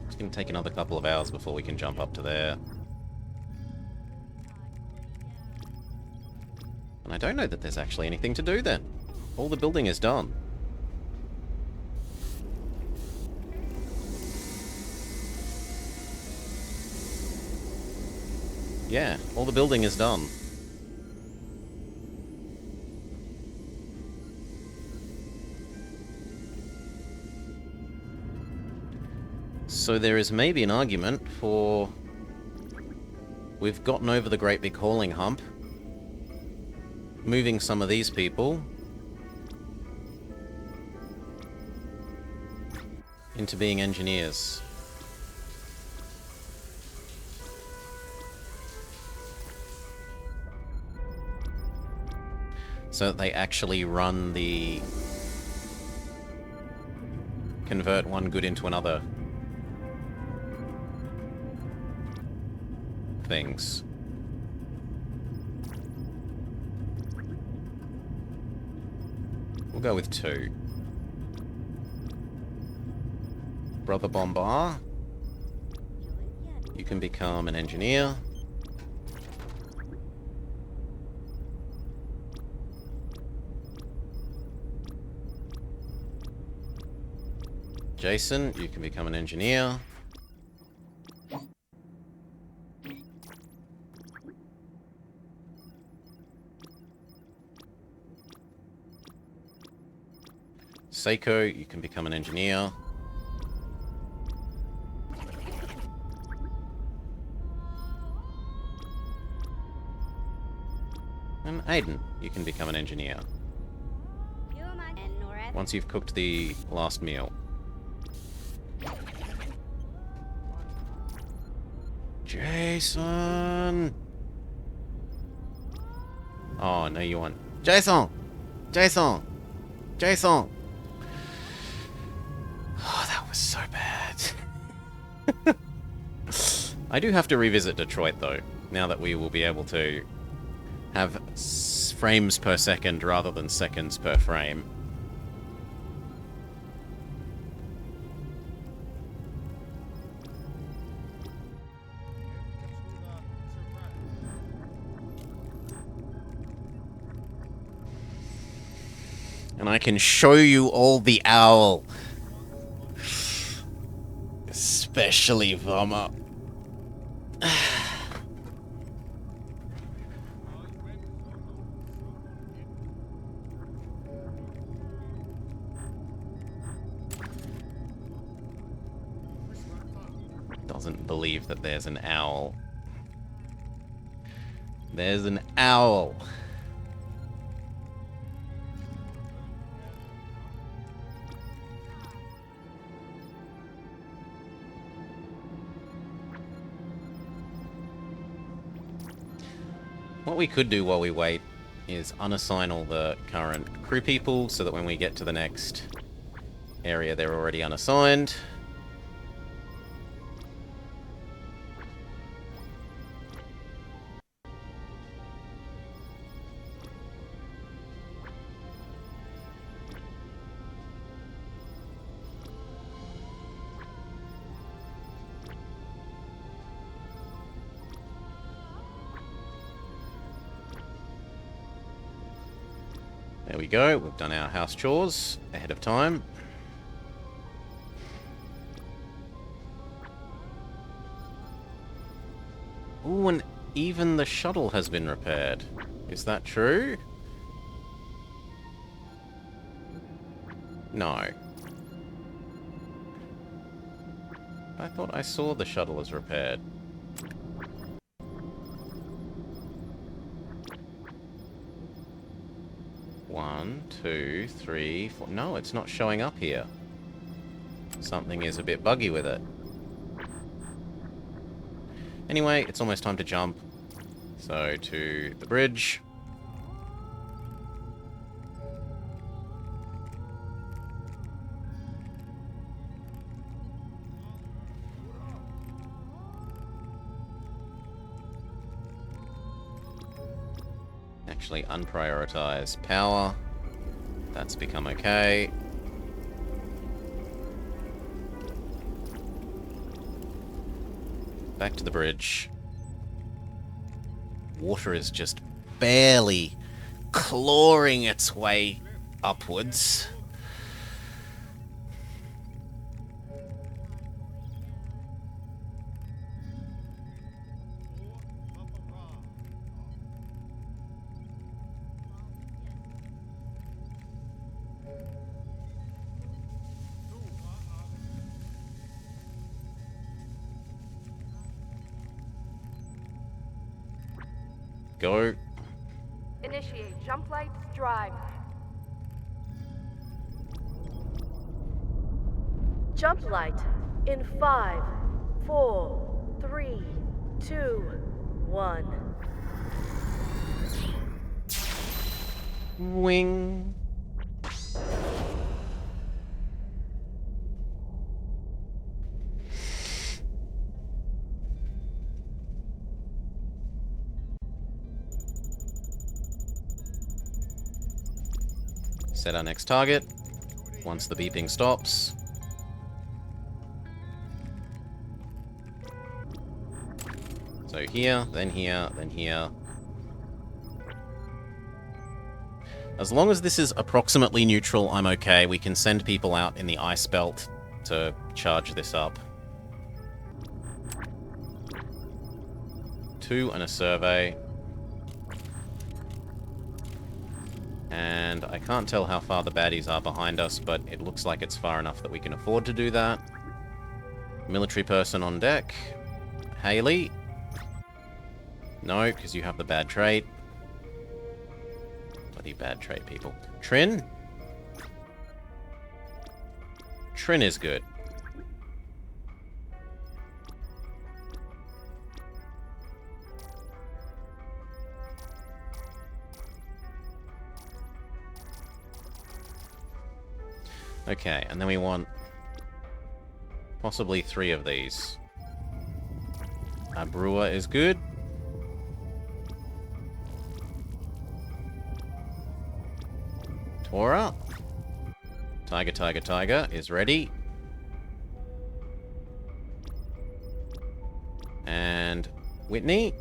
It's going to take another couple of hours before we can jump up to there. And I don't know that there's actually anything to do then. All the building is done. Yeah, all the building is done. So there is maybe an argument for... We've gotten over the great big hauling hump. Moving some of these people into being engineers. So that they actually run the... convert one good into another things. We'll go with 2. Brother Bombar, you can become an engineer. Jason, you can become an engineer. Seiko, you can become an engineer. And Aiden, you can become an engineer. Once you've cooked the last meal. Jason! Oh, no you want... Jason! Jason! Jason! Oh, that was so bad. I do have to revisit Detroit, though, now that we will be able to have frames per second rather than seconds per frame. And I can show you all the owl. Especially Voma. Doesn't believe that there's an owl. There's an owl. What we could do while we wait is unassign all the current crew people so that when we get to the next area they're already unassigned. There we go, we've done our house chores ahead of time. Ooh, and even the shuttle has been repaired. Is that true? No. I thought I saw the shuttle was repaired. One, two, three, four. No, it's not showing up here. Something is a bit buggy with it. Anyway, it's almost time to jump. So, to the bridge. Actually unprioritize power. That's become okay. Back to the bridge. Water is just barely clawing its way upwards. Go. Initiate Jumplight drive. Jumplight in 5, 4, 3, 2, 1. Wing. Set our next target. Once the beeping stops. So here, then here, then here. As long as this is approximately neutral, I'm okay. We can send people out in the ice belt to charge this up. 2 and a survey. And I can't tell how far the baddies are behind us, but it looks like it's far enough that we can afford to do that. Military person on deck. Haley. No, because you have the bad trait. Bloody bad trait, people. Trin? Trin is good. Okay, and then we want possibly 3 of these. Our brewer is good. Tora. Tiger, tiger, tiger is ready. And Whitney.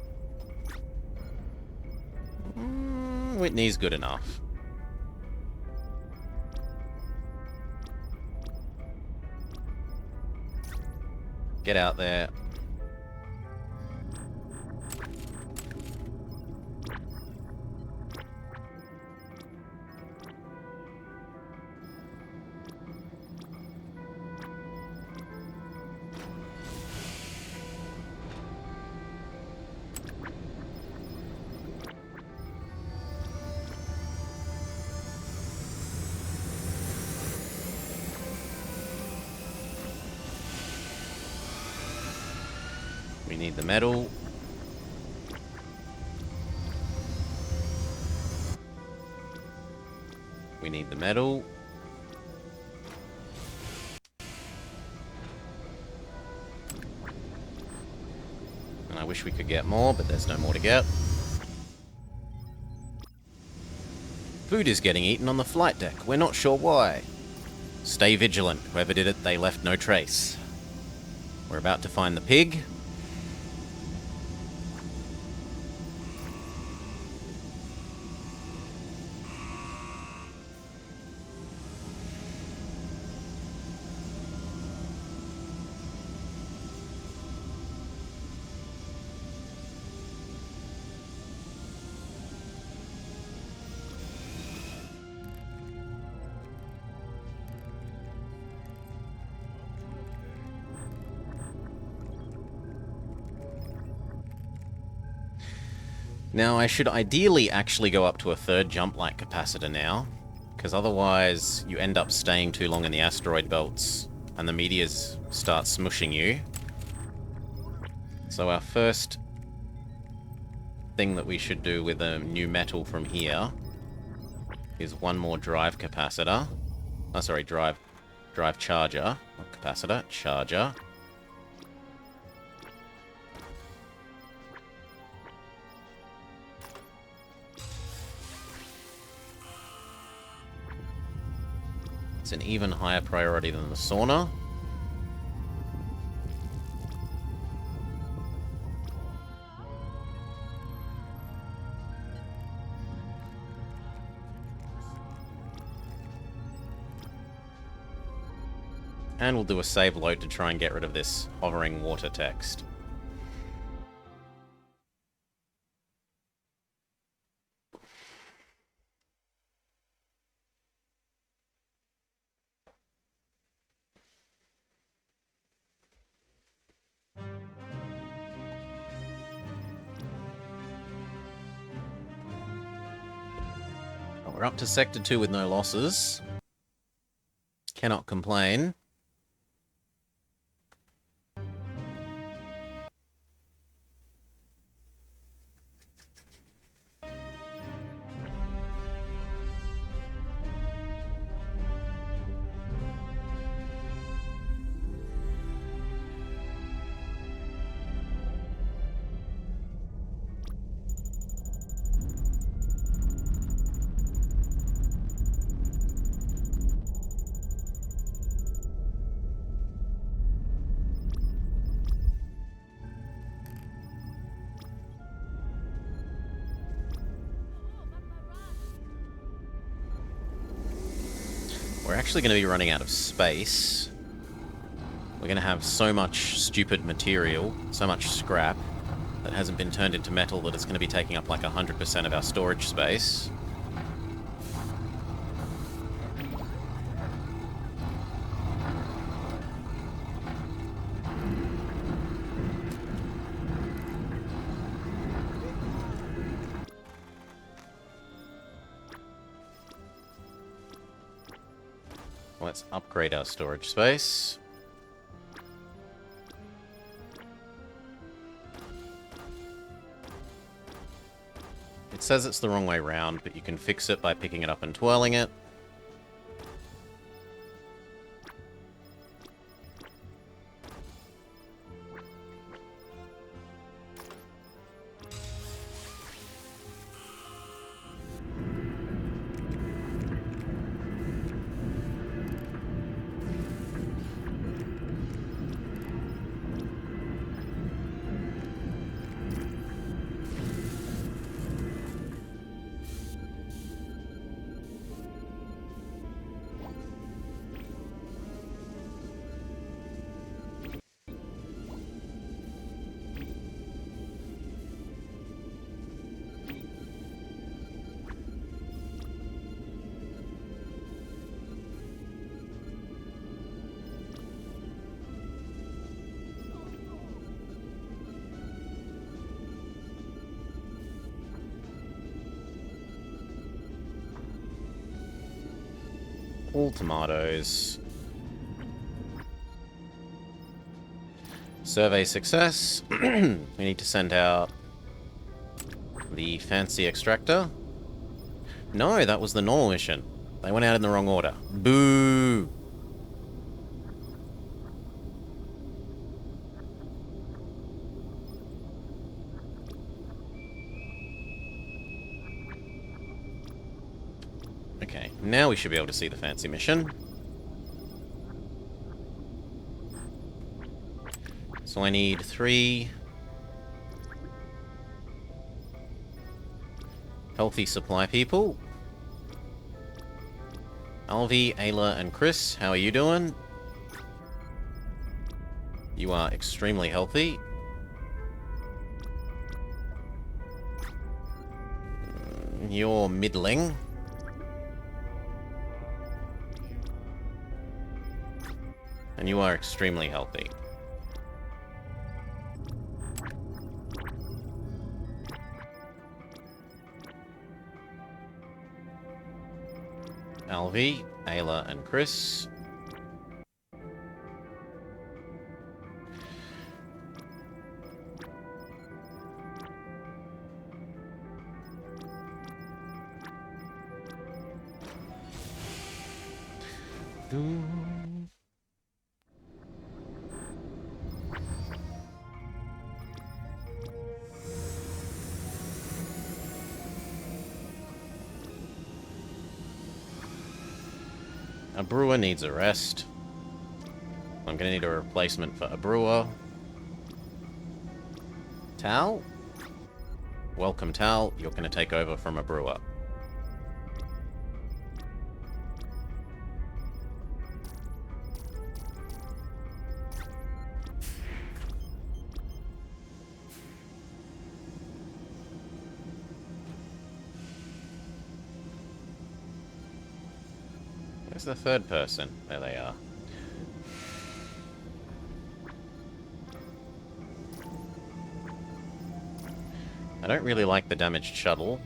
Whitney's good enough. Get out there. We need the metal. We need the metal. And I wish we could get more, but there's no more to get. Food is getting eaten on the flight deck. We're not sure why. Stay vigilant. Whoever did it, they left no trace. We're about to find the pig. Now, I should ideally actually go up to a 3rd Jumplight capacitor now, because otherwise you end up staying too long in the asteroid belts and the meteors start smushing you. So our first thing that we should do with a new metal from here is 1 more drive capacitor. Oh, sorry, drive charger. Not capacitor, charger. It's an even higher priority than the sauna. And we'll do a save load to try and get rid of this hovering water text. We're up to Sector 2 with no losses. Cannot complain. actually going to be running out of space. We're going to have so much stupid material, so much scrap, that hasn't been turned into metal that it's going to be taking up like 100% of our storage space. Let's upgrade our storage space. It says it's the wrong way round, but you can fix it by picking it up and twirling it. All tomatoes. Survey success. We need to send out the fancy extractor. No, that was the normal mission. They went out in the wrong order. Boo! Okay, now we should be able to see the fancy mission. So I need 3 healthy supply people. Alvi, Ayla, and Chris, how are you doing? You are extremely healthy. You're middling. And you are extremely healthy. Alvi, Ayla, and Chris. A brewer needs a rest. I'm gonna need a replacement for a brewer. Tal? Welcome, Tal. You're gonna take over from a brewer. Where's the third person? There they are. I don't really like the damaged shuttle.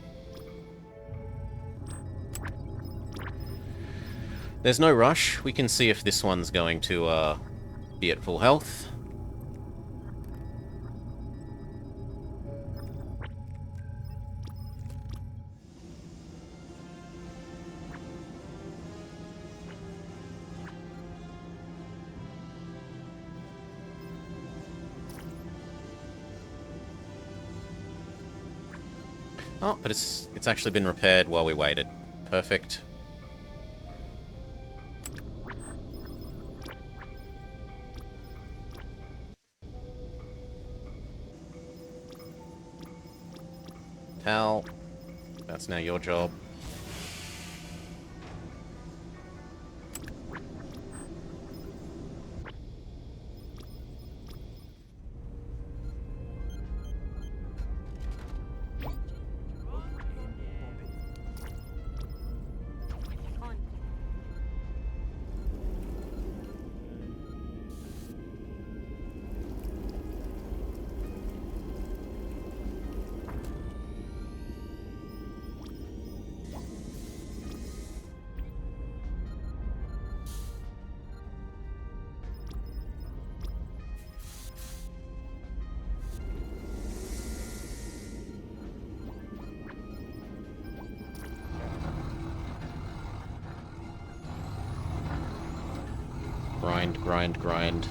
There's no rush. We can see if this one's going to be at full health. Oh, but it's actually been repaired while we waited. Perfect. Tal, that's now your job. Grind, grind, grind.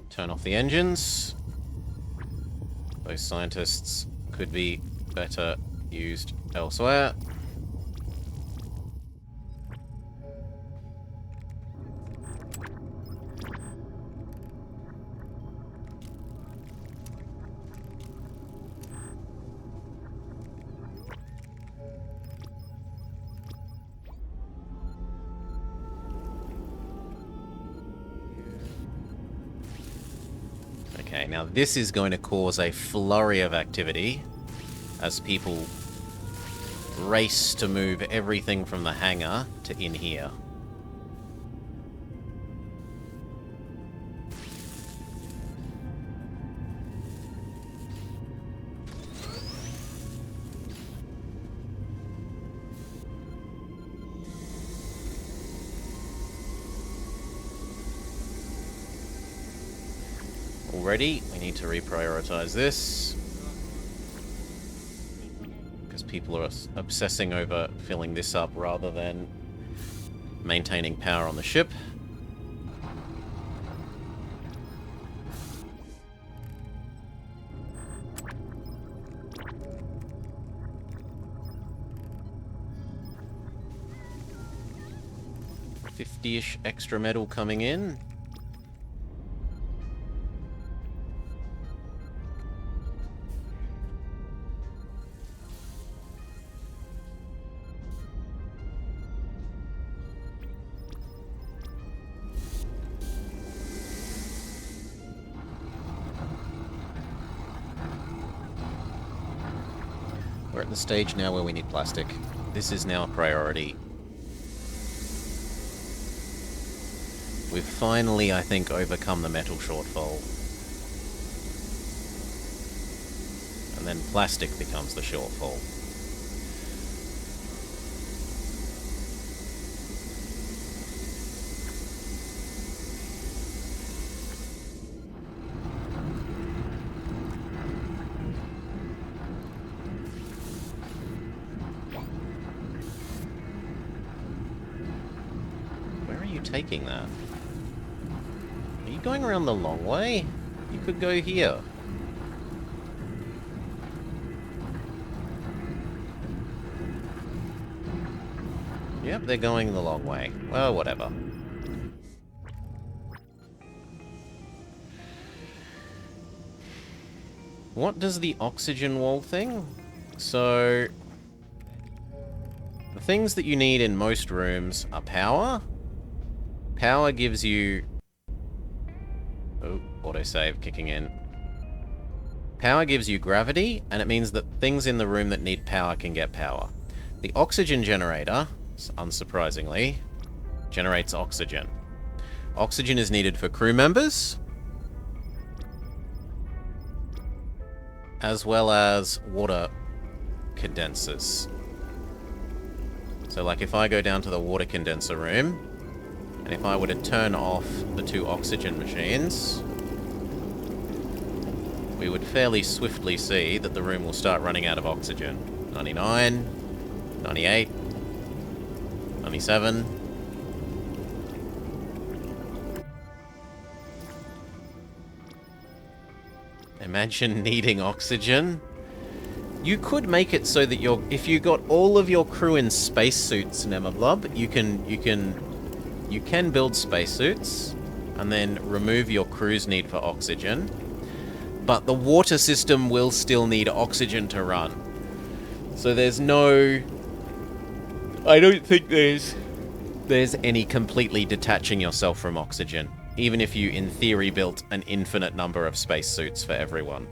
Turn off the engines. Those scientists could be better used elsewhere. Okay, now this is going to cause a flurry of activity as people race to move everything from the hangar to in here. Already, we need to reprioritize this because people are obsessing over filling this up rather than maintaining power on the ship. $50-ish extra metal coming in. We're at the stage now where we need plastic. This is now a priority. We've finally, I think, overcome the metal shortfall. And then plastic becomes the shortfall. Where are you taking that? Are you going around the long way? You could go here. Yep, they're going the long way. Well, whatever. What does the oxygen wall thing? So, the things that you need in most rooms are power. Power gives you... Oh, autosave kicking in. Power gives you gravity, and it means that things in the room that need power can get power. The oxygen generator, unsurprisingly, generates oxygen. Oxygen is needed for crew members, as well as water condensers. So, like, if I go down to the water condenser room, and if I were to turn off the two oxygen machines, we would fairly swiftly see that the room will start running out of oxygen. 99, 98, 97. Imagine needing oxygen. You could make it so that if you got all of your crew in spacesuits, Nemablob, you can build spacesuits and then remove your crew's need for oxygen. But the water system will still need oxygen to run. So there's no... I don't think there's any completely detaching yourself from oxygen, even if you, in theory, built an infinite number of spacesuits for everyone.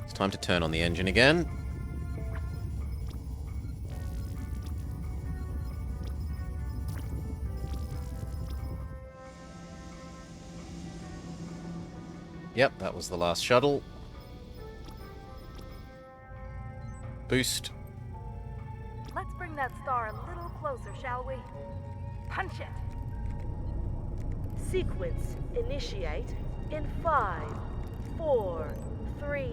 It's time to turn on the engine again. Yep, that was the last shuttle. Boost. Let's bring that star a little closer, shall we? Punch it! Sequence initiate in 5, 4, 3,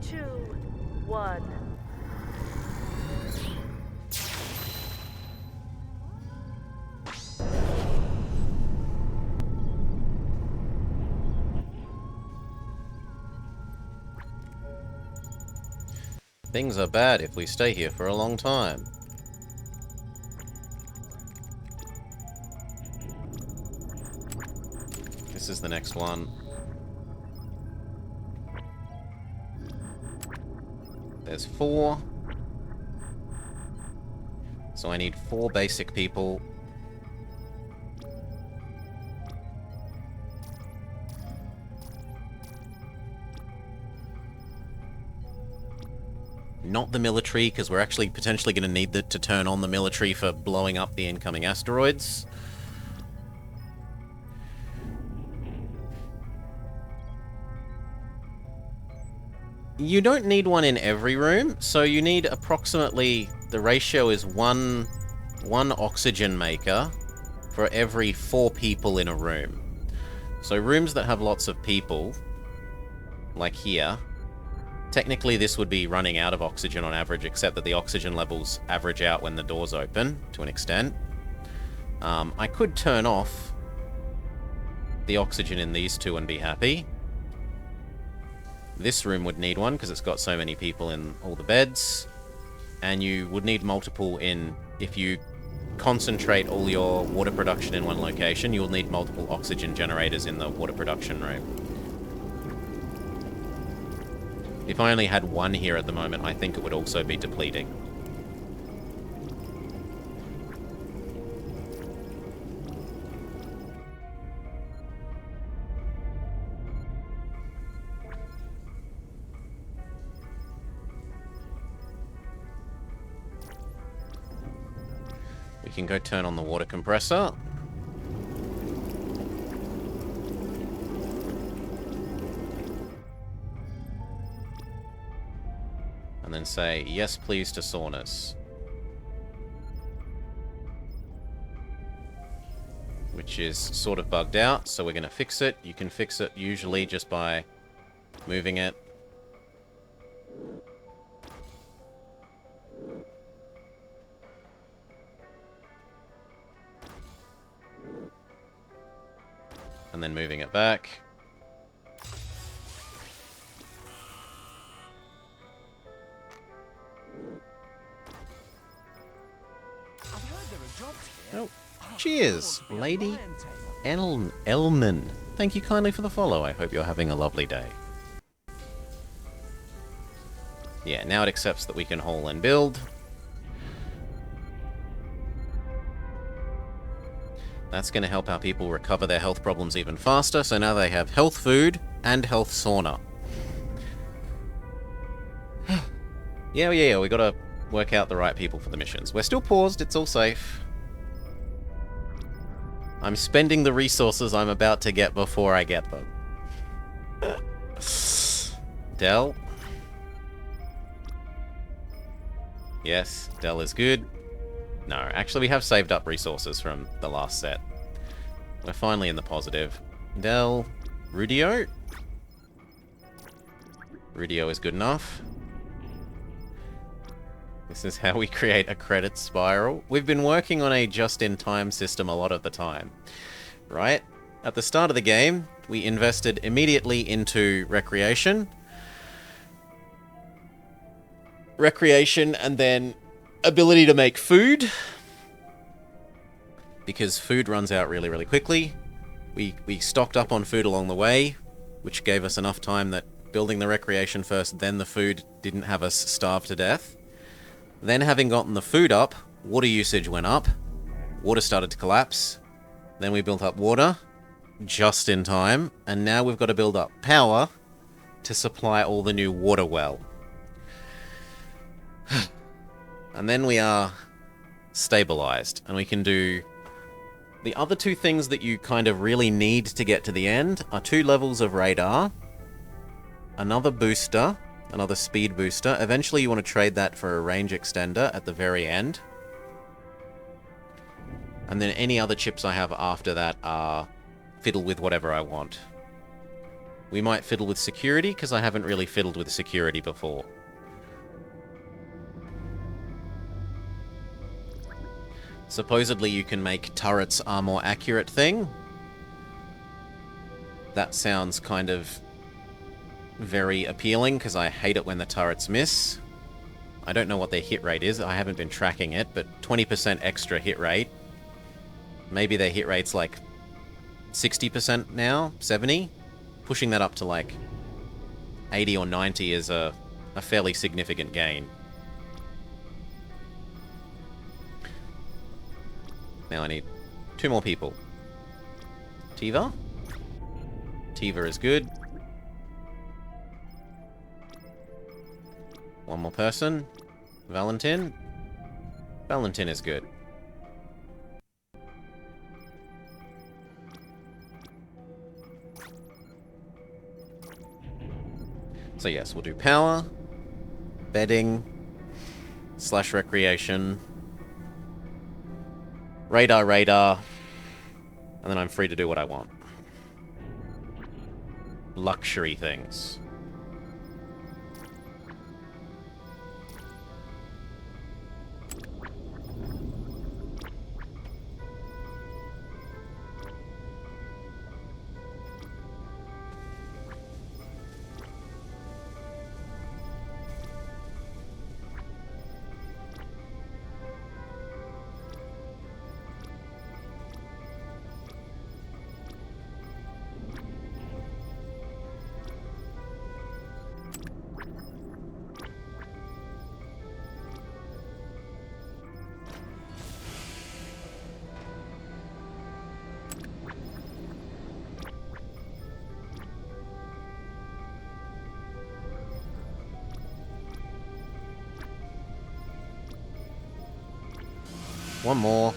2, 1. Things are bad if we stay here for a long time. This is the next one. There's 4. So I need 4 basic people. Not the military, because we're actually potentially going to need to turn on the military for blowing up the incoming asteroids. You don't need one in every room, so you need approximately, the ratio is one oxygen maker for every 4 people in a room. So rooms that have lots of people, like here, technically this would be running out of oxygen on average, except that the oxygen levels average out when the doors open, to an extent. I could turn off the oxygen in these 2 and be happy. This room would need one, because it's got so many people in all the beds. And you would need multiple in... If you concentrate all your water production in one location, you'll need multiple oxygen generators in the water production room. If I only had one here at the moment, I think it would also be depleting. We can go turn on the water compressor. And then say, yes please to saunas. Which is sort of bugged out, so we're going to fix it. You can fix it usually just by moving it. And then moving it back. Oh, cheers, Lady Elman. Thank you kindly for the follow. I hope you're having a lovely day. Yeah, now it accepts that we can haul and build. That's going to help our people recover their health problems even faster, so now they have health food and health sauna. Yeah, we gotta work out the right people for the missions. We're still paused, it's all safe. I'm spending the resources I'm about to get before I get them. Dell. Yes, Dell is good. No, actually we have saved up resources from the last set. We're finally in the positive. Dell. Rudio. Rudio is good enough. This is how we create a credit spiral. We've been working on a just-in-time system a lot of the time, right? At the start of the game, we invested immediately into recreation. Recreation and then ability to make food. Because food runs out really, really quickly. We stocked up on food along the way, which gave us enough time that building the recreation first, then the food didn't have us starve to death. Then having gotten the food up, water usage went up. Water started to collapse. Then we built up water, just in time. And now we've got to build up power to supply all the new water well. And then we are stabilized. And we can do... The other 2 things that you kind of really need to get to the end are 2 levels of radar another booster, another speed booster. Eventually you want to trade that for a range extender at the very end. And then any other chips I have after that are fiddle with whatever I want. We might fiddle with security, because I haven't really fiddled with security before. Supposedly you can make turrets are more accurate thing. That sounds kind of very appealing, because I hate it when the turrets miss. I don't know what their hit rate is. I haven't been tracking it, but 20% extra hit rate. Maybe their hit rate's like 60% now, 70? Pushing that up to like 80 or 90 is a fairly significant gain. Now I need 2 more people. Tiva? Tiva is good. 1 more person. Valentin? Valentin is good. So yes, we'll do power, bedding, / recreation, radar, and then I'm free to do what I want. Luxury things. One more.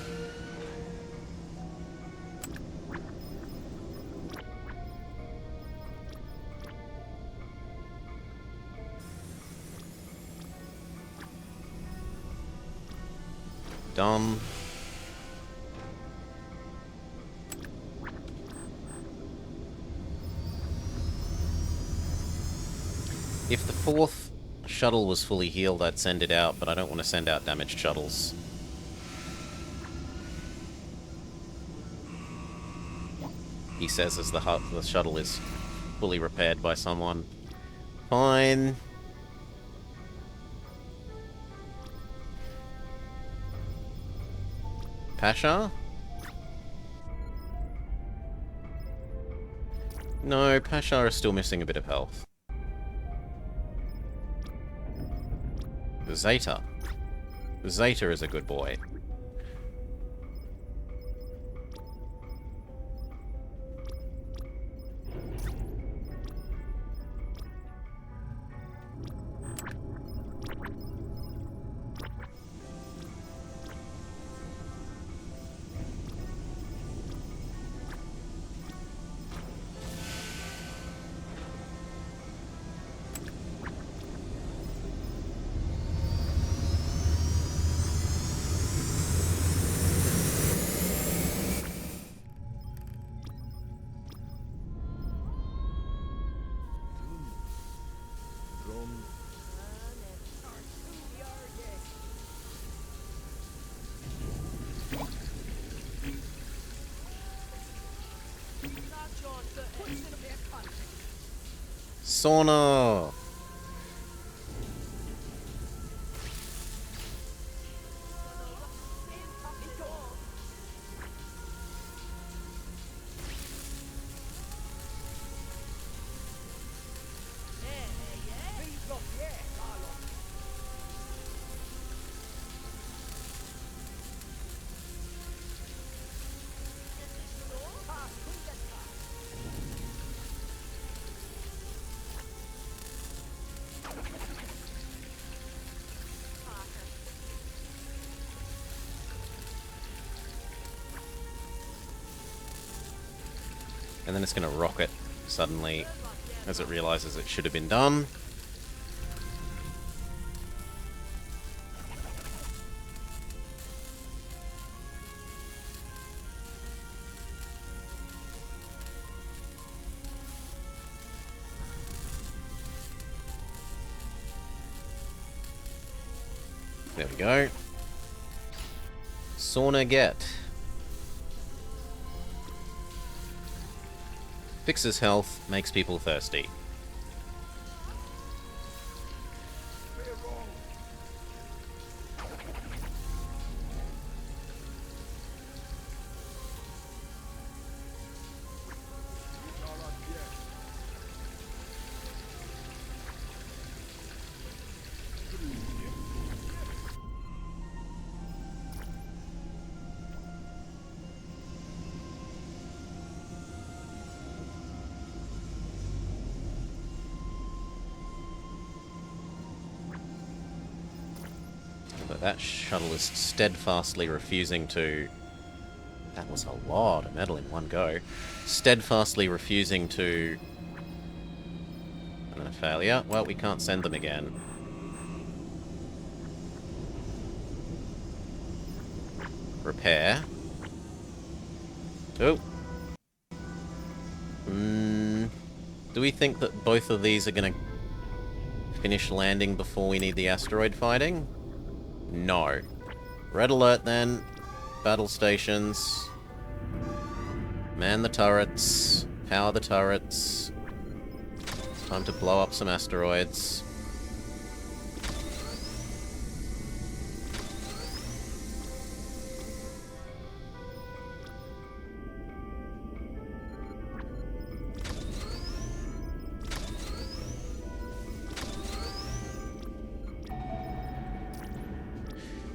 Done. If the 4th shuttle was fully healed, I'd send it out, but I don't want to send out damaged shuttles. He says as the shuttle is fully repaired by someone. Fine. Pasha? No, Pasha is still missing a bit of health. Zeta. Zeta is a good boy. Sauna! And then it's gonna rocket suddenly. as it realizes it should have been done. There we go. Sauna get. Fixes health, makes people thirsty. But that shuttle is steadfastly refusing to... That was a lot of metal in one go. Steadfastly refusing to... And a failure. Well, we can't send them again. Repair. Oh. Do we think that both of these are going to finish landing before we need the asteroid fighting? No. Red alert then. Battle stations. Man the turrets. Power the turrets. Time to blow up some asteroids.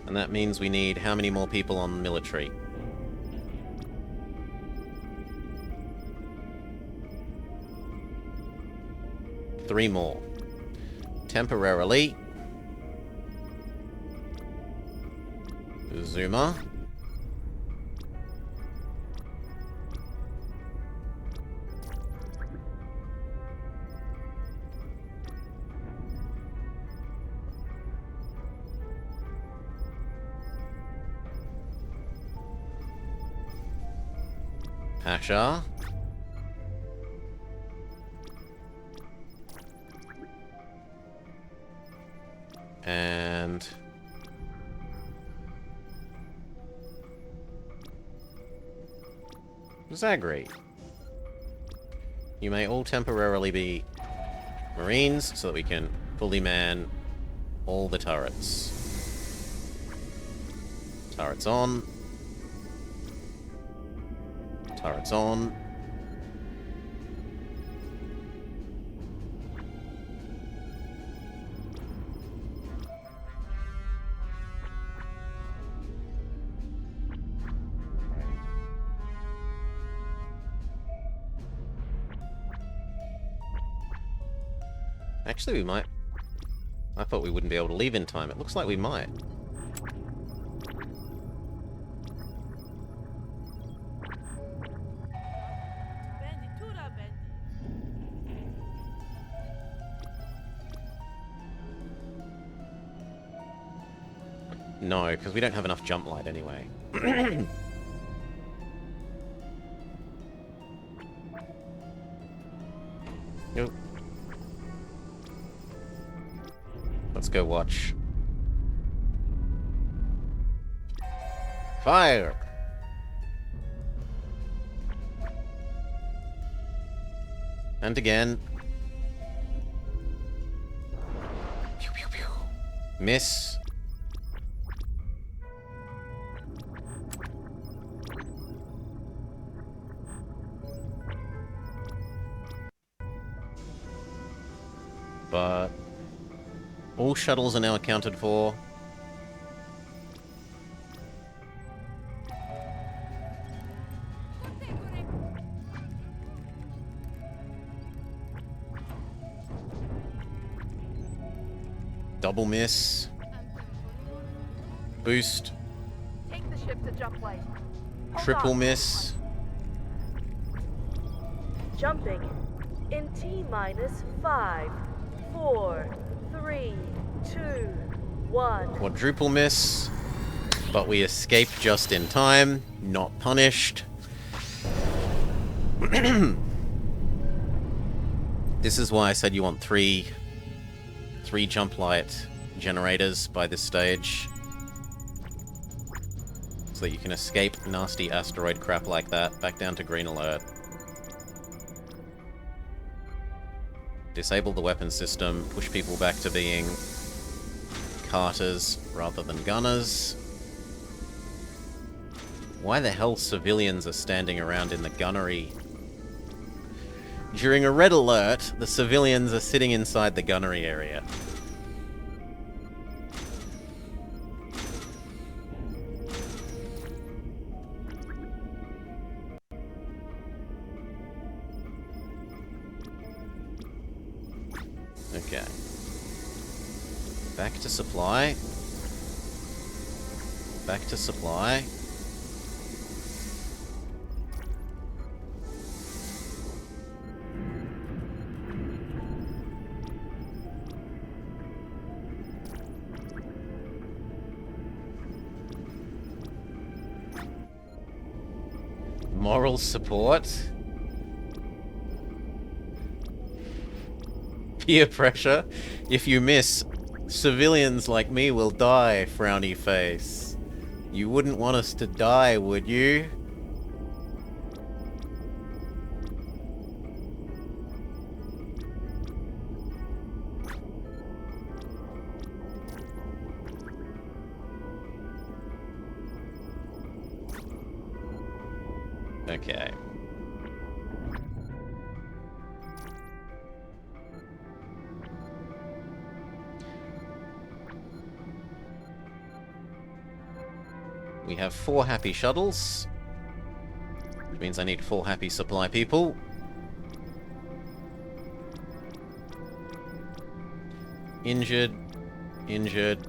And that means we need how many more people on military? Three more. Temporarily. Zuma. Pasha. And... Zagri. You may all temporarily be Marines so that we can fully man all the turrets. Turrets on. Turrets on. Actually, we might. I thought we wouldn't be able to leave in time. It looks like we might. No, because we don't have enough Jumplight anyway. Nope. Let's go watch. Fire! And again. Pew, pew, pew. Miss. But all shuttles are now accounted for. Double miss. Boost. Take the ship to Jumplight. Hold Triple on. miss. Jumping. in T minus 5, 4, 3, 2, 1. Quadruple miss. But we escaped just in time. Not punished. This is why I said you want three Jumplight generators by this stage. So that you can escape nasty asteroid crap like that. Back down to green alert. Disable the weapon system. Push people back to being carters rather than gunners. Why the hell civilians are standing around in the gunnery? During a red alert, the civilians are sitting inside the gunnery area. Okay. Back to supply. Back to supply. Moral support. Peer pressure. If you miss, civilians like me will die, frowny face. You wouldn't want us to die, would you? Okay. We have 4 happy shuttles, which means I need 4 happy supply people. Injured, injured,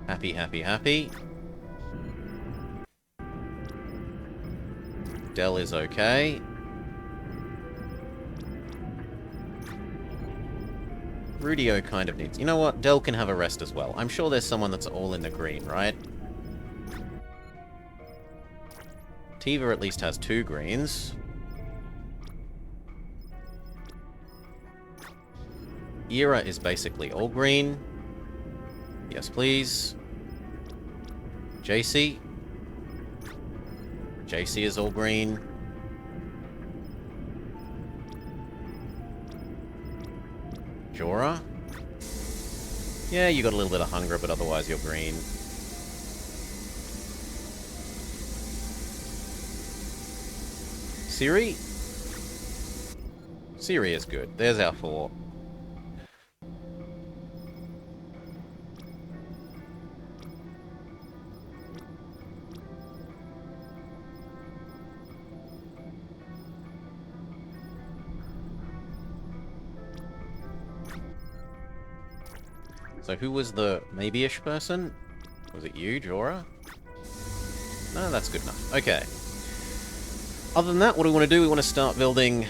happy, happy, happy. Dell is okay. Rudio kind of needs... You know what? Dell can have a rest as well. I'm sure there's someone that's all in the green, right? Tiva at least has 2 greens. Era is basically all green. Yes, please. JC. JC is all green. Jorah. Yeah, you got a little bit of hunger, but otherwise you're green. Siri? Siri is good. There's our 4. So who was the maybe-ish person? Was it you, Jorah? No, that's good enough. Okay. Other than that, what do we want to do? We want to start building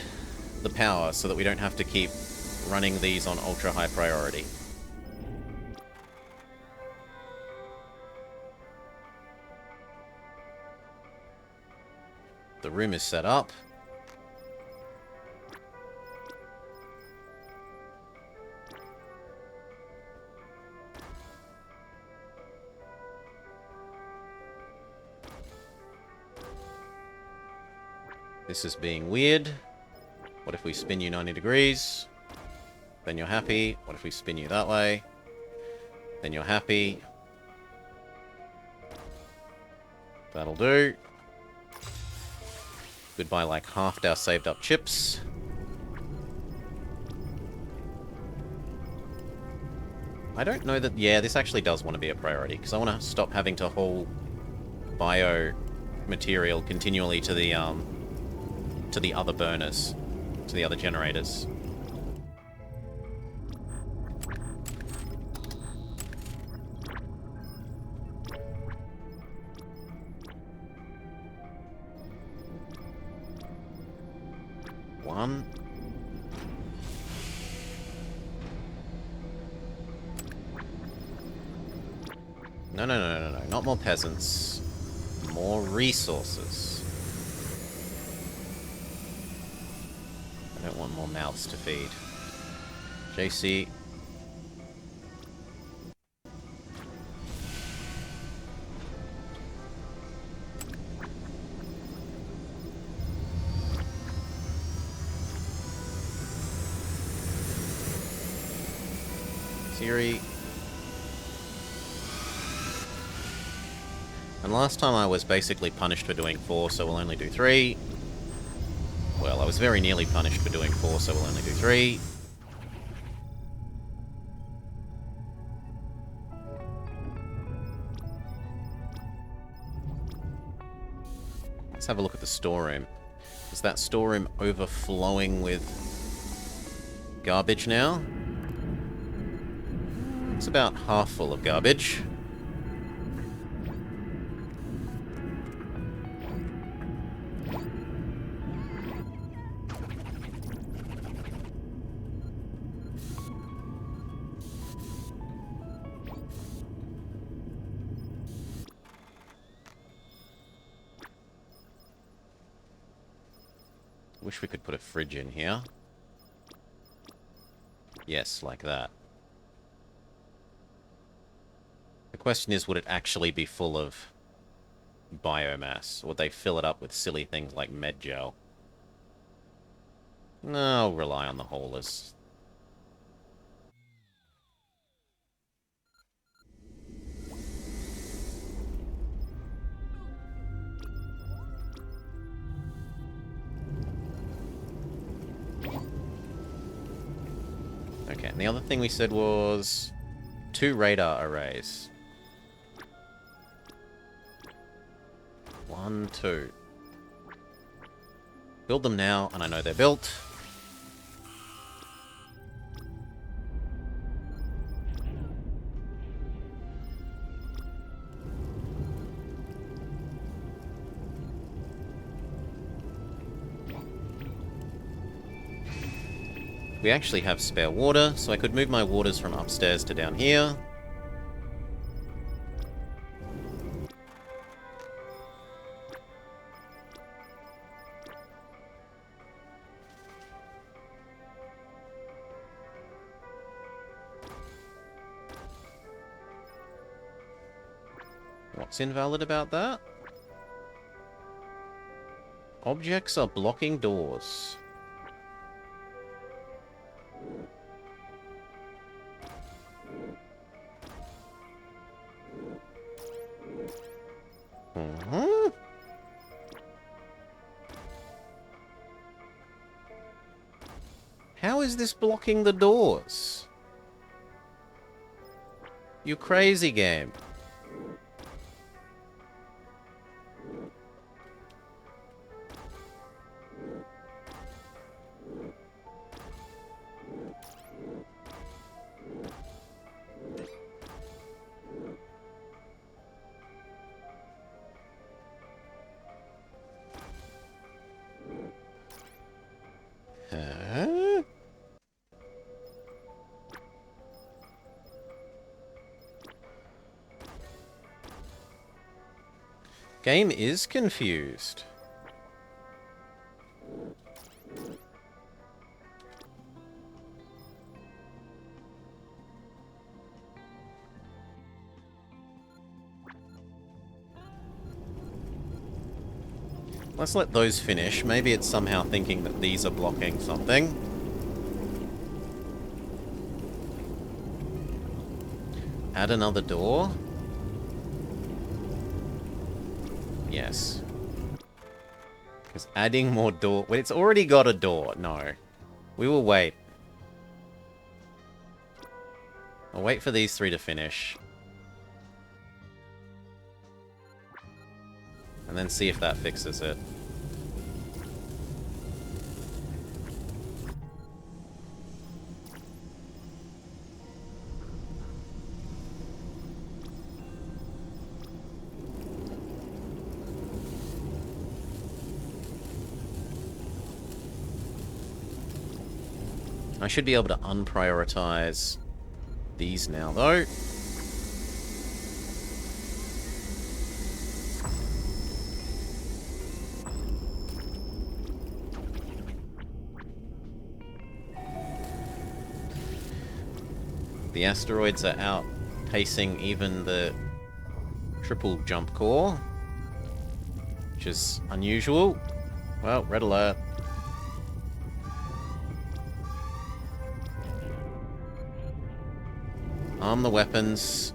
the power so that we don't have to keep running these on ultra-high priority. The room is set up. This is being weird. What if we spin you 90 degrees? Then you're happy. What if we spin you that way? Then you're happy. That'll do. Goodbye, like half our saved up chips. I don't know that... Yeah, this actually does want to be a priority, because I want to stop having to haul bio material continually to the other burners, to the other generators. 1. No, no, no, no, no. Not more peasants. More resources. I don't want more mouths to feed. JC. Siri. And last time I was basically punished for doing 4, so we'll only do 3. Well, I was very nearly punished for doing 4, so we'll only do 3. Let's have a look at the storeroom. Is that storeroom overflowing with garbage now? It's about half full of garbage. Wish we could put a fridge in here. Yes, like that. The question is, would it actually be full of biomass? Or would they fill it up with silly things like med gel? No, I'll rely on the haulers. Okay, and the other thing we said was 2 radar arrays. 1, 2. Build them now, and I know they're built. We actually have spare water, so I could move my waters from upstairs to down here. What's invalid about that? Objects are blocking doors. How is this blocking the doors? You crazy game. Huh? Game is confused. Let's let those finish. Maybe it's somehow thinking that these are blocking something. Add another door. Yes. Because adding more door... Well, it's already got a door. No. We will wait. I'll wait for these 3 to finish. And then see if that fixes it. I should be able to unprioritize these now, though. The asteroids are outpacing even the triple jump core, which is unusual. Well, red alert. Arm the weapons.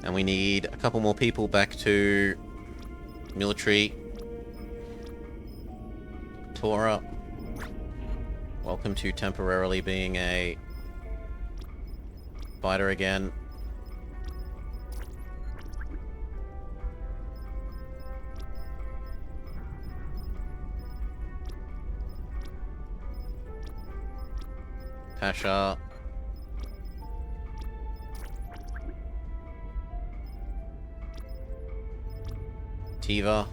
And we need a couple more people back to military. Tora, welcome to temporarily being a fighter again. Pasha. Tiva.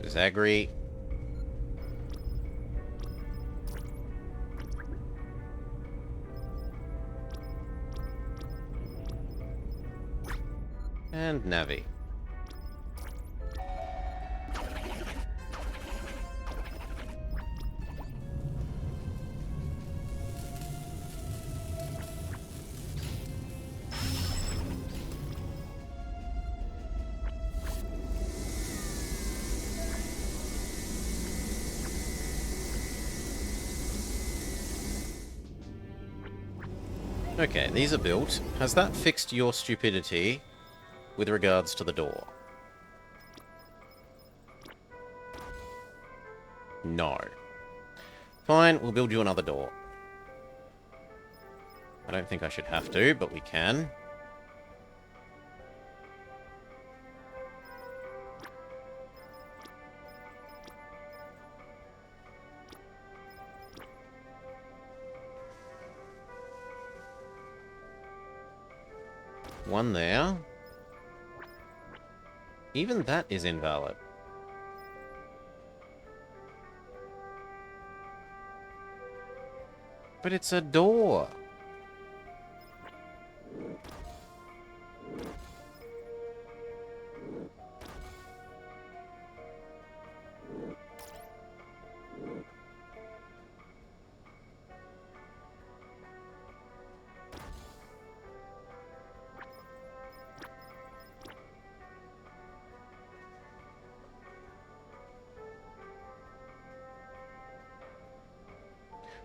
Zagri. And Navi. Okay, these are built. Has that fixed your stupidity with regards to the door? No. Fine, we'll build you another door. I don't think I should have to, but we can. One there. Even that is invalid. But it's a door.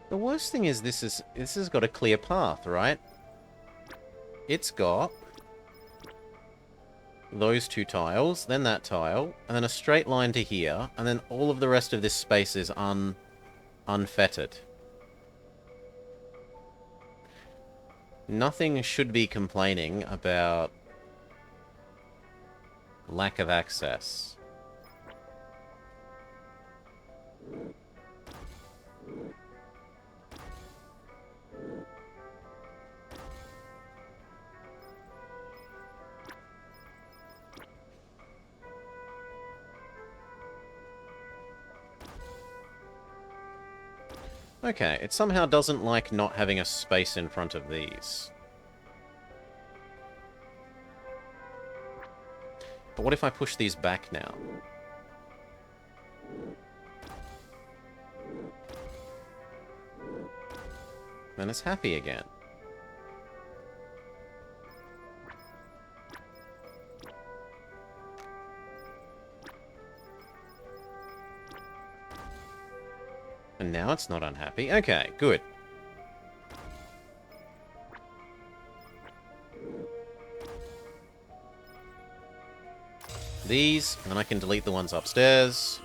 The worst thing is this has got a clear path, right? It's got those two tiles, then that tile, and then a straight line to here, and then all of the rest of this space is unfettered. Nothing should be complaining about lack of access. Okay, it somehow doesn't like not having a space in front of these. But what if I push these back now? Then it's happy again. And now it's not unhappy. Okay, good. These, and then I can delete the ones upstairs.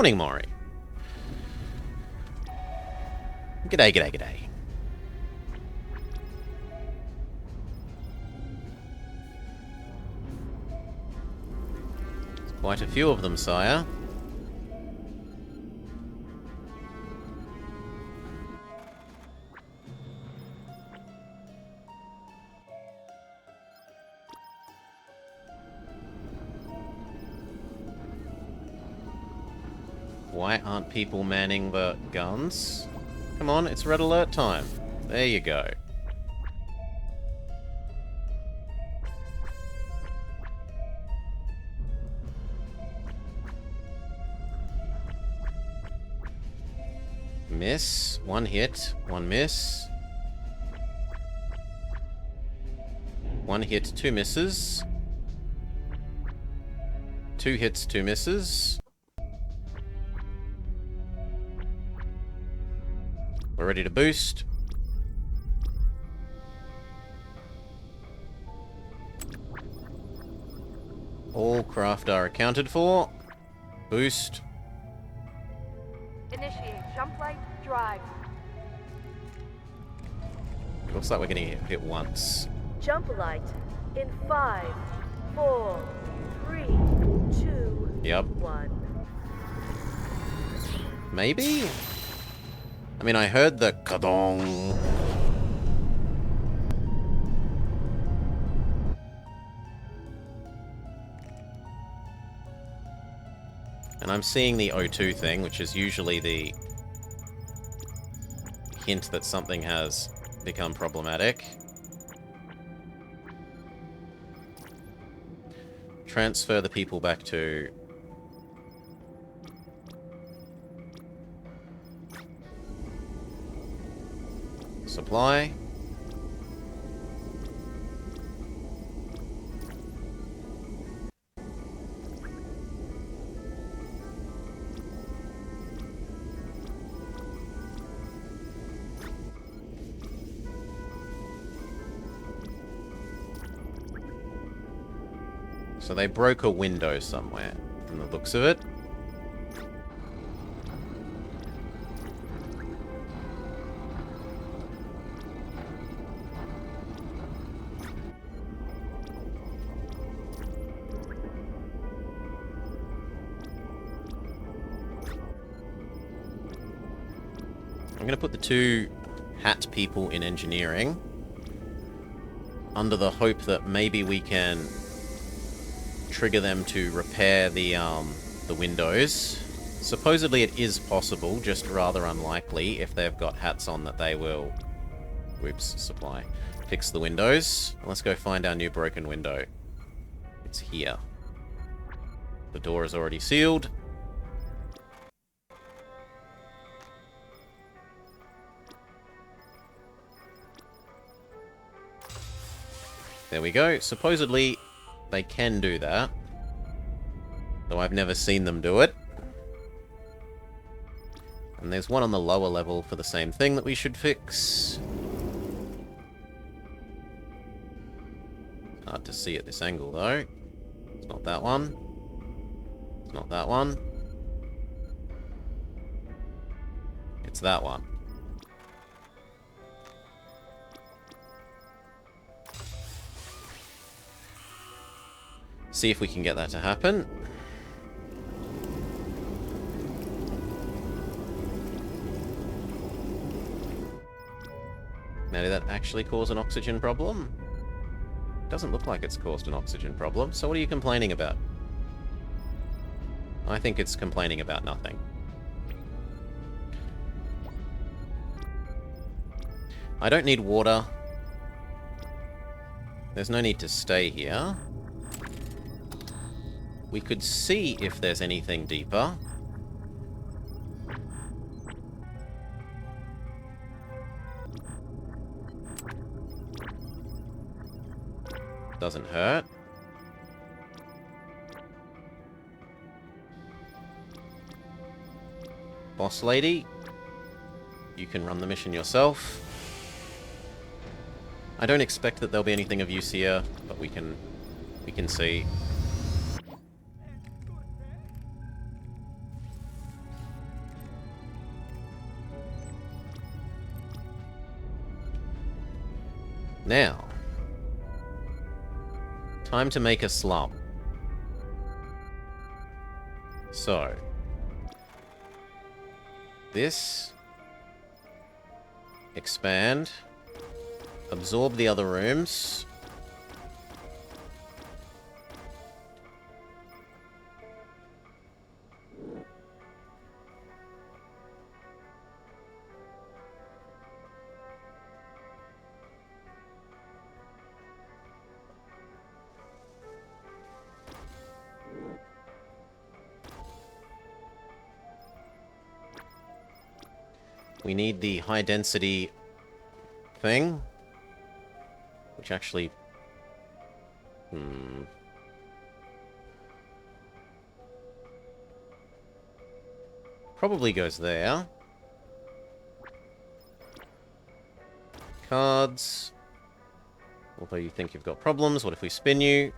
Morning, Maury. G'day, g'day, g'day. There's quite a few of them, sire. Why aren't people manning the guns? Come on, it's red alert time. There you go. Miss. One hit. One miss. One hit, two misses. Two hits, two misses. We're ready to boost. All craft are accounted for. Boost. Initiate Jumplight drive. Looks like we're getting hit once. Jumplight in 5, 4, 3, 2, Yep. 1. Maybe? I mean, I heard the kadong. And I'm seeing the O2 thing, which is usually the hint that something has become problematic. Transfer the people back to... supply. So they broke a window somewhere, from the looks of it. I'm going to put the two hat people in engineering under the hope that maybe we can trigger them to repair the windows. Supposedly it is possible, just rather unlikely if they've got hats on that they will... Whoops, supply. Fix the windows. Let's go find our new broken window. It's here. The door is already sealed. There we go. Supposedly, they can do that. Though I've never seen them do it. And there's one on the lower level for the same thing that we should fix. Hard to see at this angle, though. It's not that one. It's not that one. It's that one. See if we can get that to happen. Now, did that actually cause an oxygen problem? Doesn't look like it's caused an oxygen problem, so what are you complaining about? I think it's complaining about nothing. I don't need water. There's no need to stay here. We could see if there's anything deeper. Doesn't hurt. Boss lady, you can run the mission yourself. I don't expect that there'll be anything of use here, but we can see. Now, time to make a slum. So, this, expand, absorb the other rooms. We need the high density thing, which actually... probably goes there. Cards. Although you think you've got problems, what if we spin you?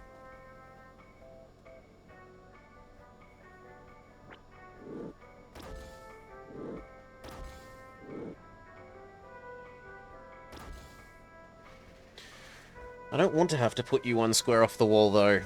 I don't want to have to put you one square off the wall, though.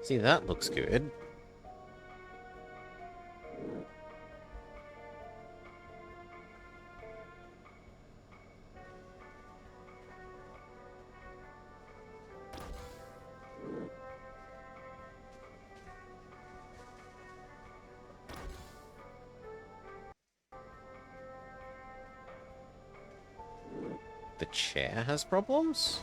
See, that looks good. The chair has problems?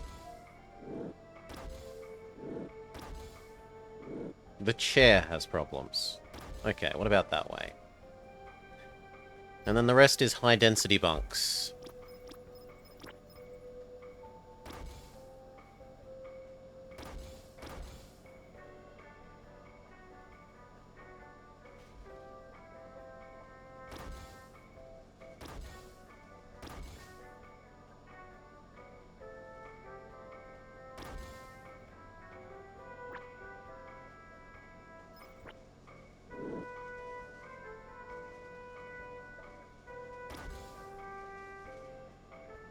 The chair has problems. Okay, what about that way? And then the rest is high-density bunks.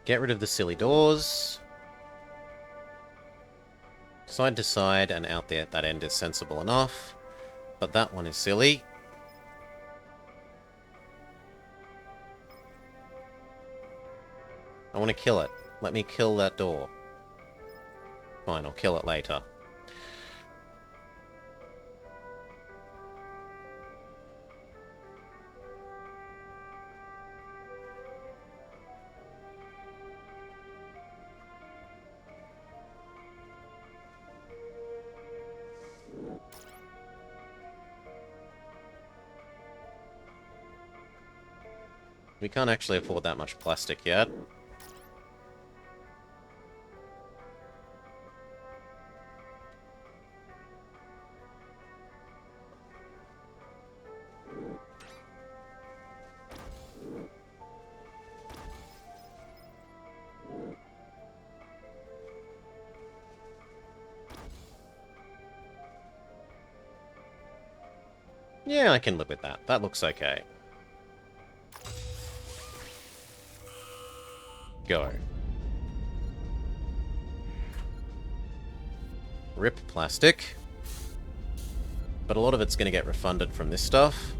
Get rid of the silly doors. Side to side and out there at that end is sensible enough. But that one is silly. I want to kill it. Let me kill that door. Fine, I'll kill it later. We can't actually afford that much plastic yet. Yeah, I can live with that. That looks okay. Go. Rip plastic. But a lot of it's going to get refunded from this stuff.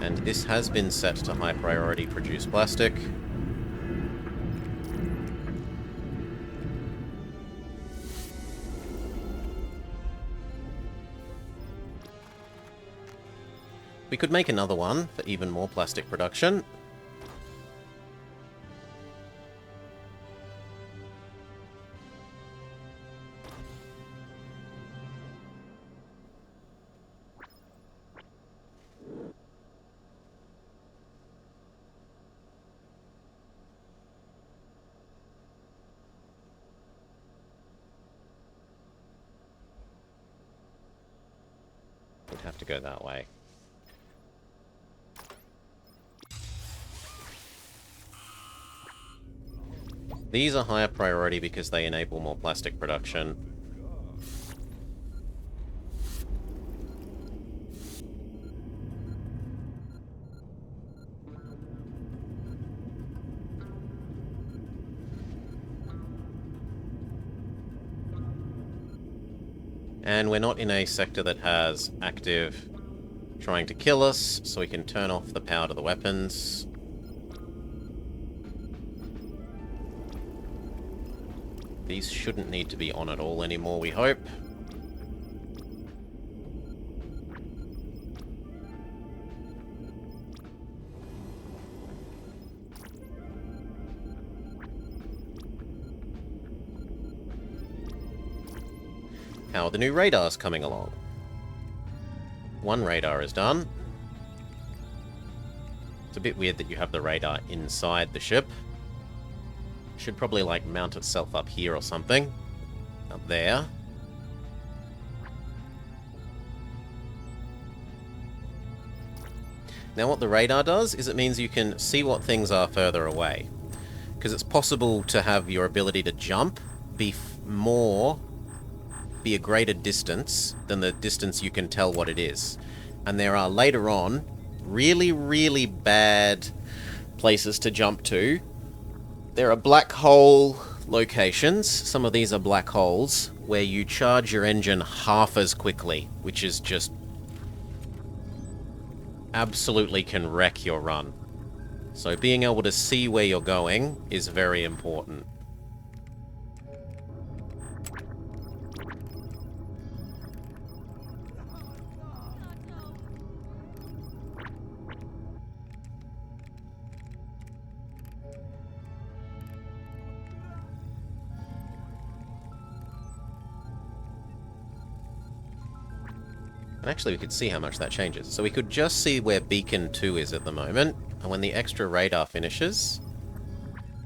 And this has been set to high priority produce plastic. We could make another one for even more plastic production. have to go that way. These are higher priority because they enable more plastic production. And we're not in a sector that has active trying to kill us, so we can turn off the power to the weapons. These shouldn't need to be on at all anymore, we hope. How are the new radars coming along? One radar is done. It's a bit weird that you have the radar inside the ship. Should probably, like, mount itself up here or something. Up there. Now what the radar does is it means you can see what things are further away. Because it's possible to have your ability to jump be a greater distance than the distance you can tell what it is. And there are, later on, really, really bad places to jump to. There are black hole locations, some of these are black holes, where you charge your engine half as quickly, which is just absolutely can wreck your run. So being able to see where you're going is very important. And actually we could see how much that changes. So we could just see where beacon 2 is at the moment, and when the extra radar finishes,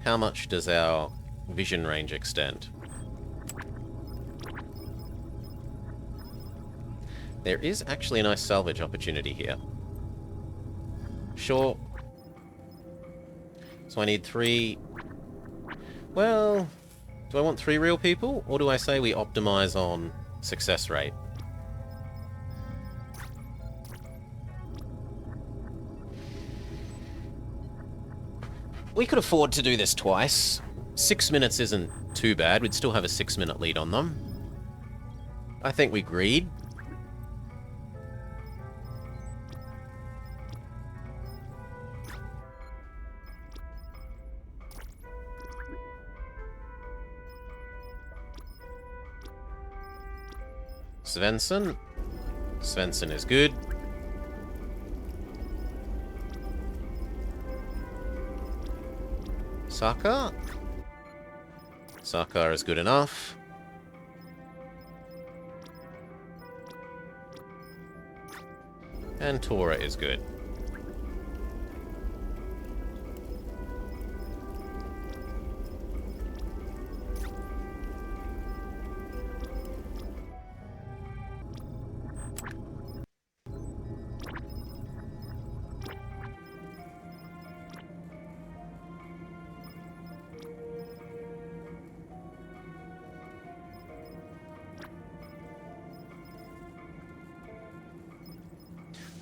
how much does our vision range extend? There is actually a nice salvage opportunity here. Sure. So I need 3... Well, do I want 3 real people? Or do I say we optimize on success rate? We could afford to do this twice. 6 minutes isn't too bad. We'd still have a 6-minute lead on them. I think we greed. Svensson. Svensson is good. Saka? Saka is good enough. And Tora is good.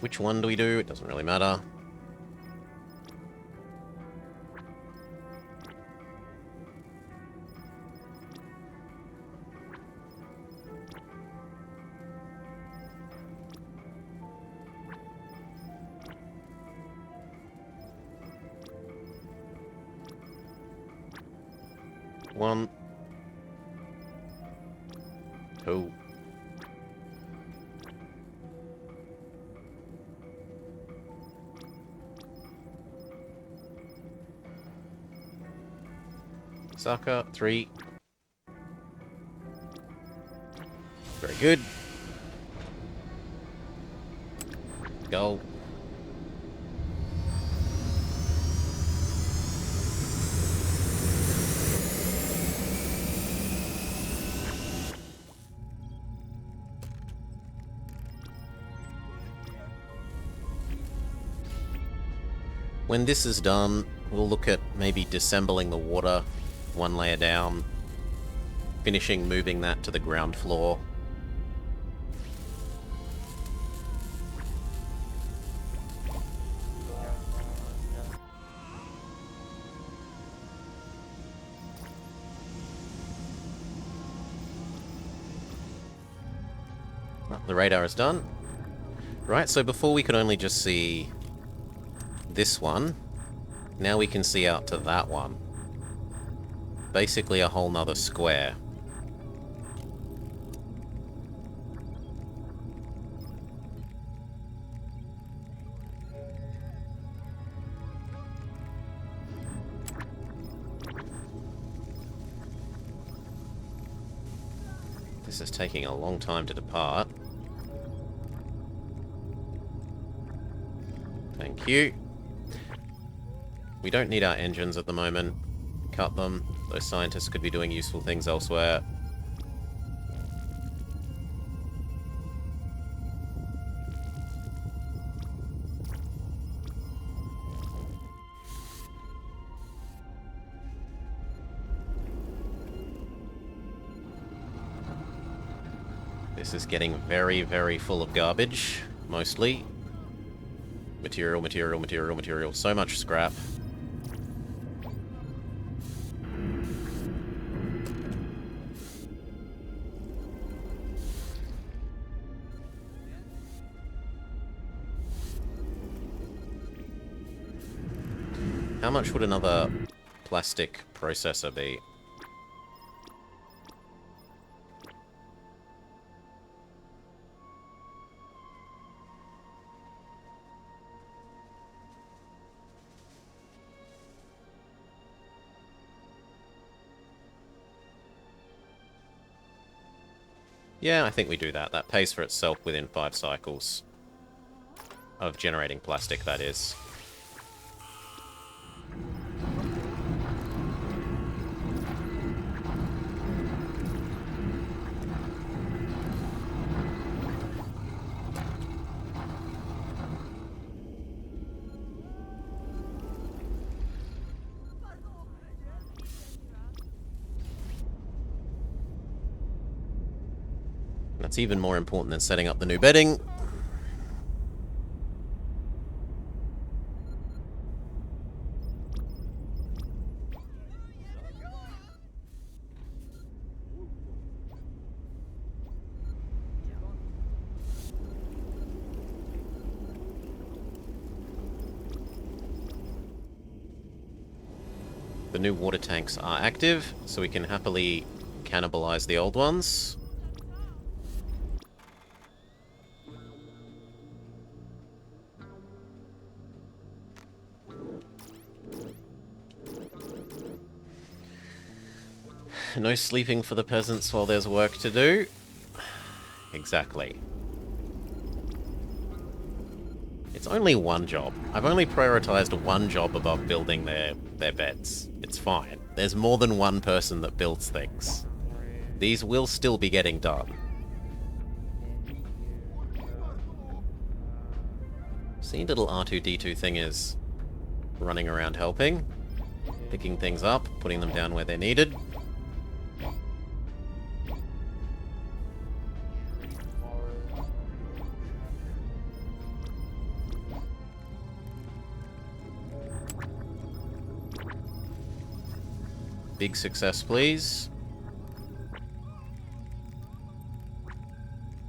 Which one do we do? It doesn't really matter. One. Two. Saka, 3. Very good. Go. When this is done, we'll look at maybe disassembling the water one layer down, finishing moving that to the ground floor. Well, the radar is done. Right, so before we could only just see this one, now we can see out to that one. Basically a whole nother square. This is taking a long time to depart. Thank you. We don't need our engines at the moment. Cut them. Those scientists could be doing useful things elsewhere. This is getting very, very full of garbage, mostly. Material, material, material, material. So much scrap. How much would another plastic processor be? Yeah, I think we do that. That pays for itself within 5 cycles of generating plastic, that is. That's even more important than setting up the new bedding. The new water tanks are active, so we can happily cannibalize the old ones. No sleeping for the peasants while there's work to do. Exactly. It's only one job. I've only prioritized one job above building their beds. It's fine. There's more than one person that builds things. These will still be getting done. See, little R2-D2 thing is running around helping, picking things up, putting them down where they're needed. Big success, please.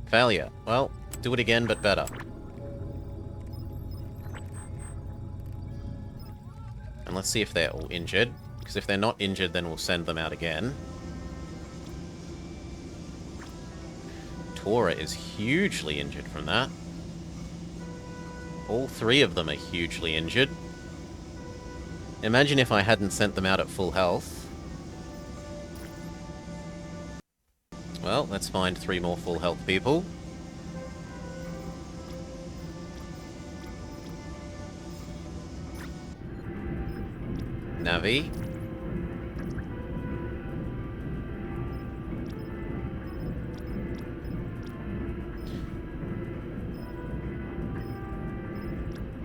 Failure. Well, do it again, but better. And let's see if they're all injured. Because if they're not injured, then we'll send them out again. Tora is hugely injured from that. All 3 of them are hugely injured. Imagine if I hadn't sent them out at full health. Well, let's find 3 more full health people. Navi.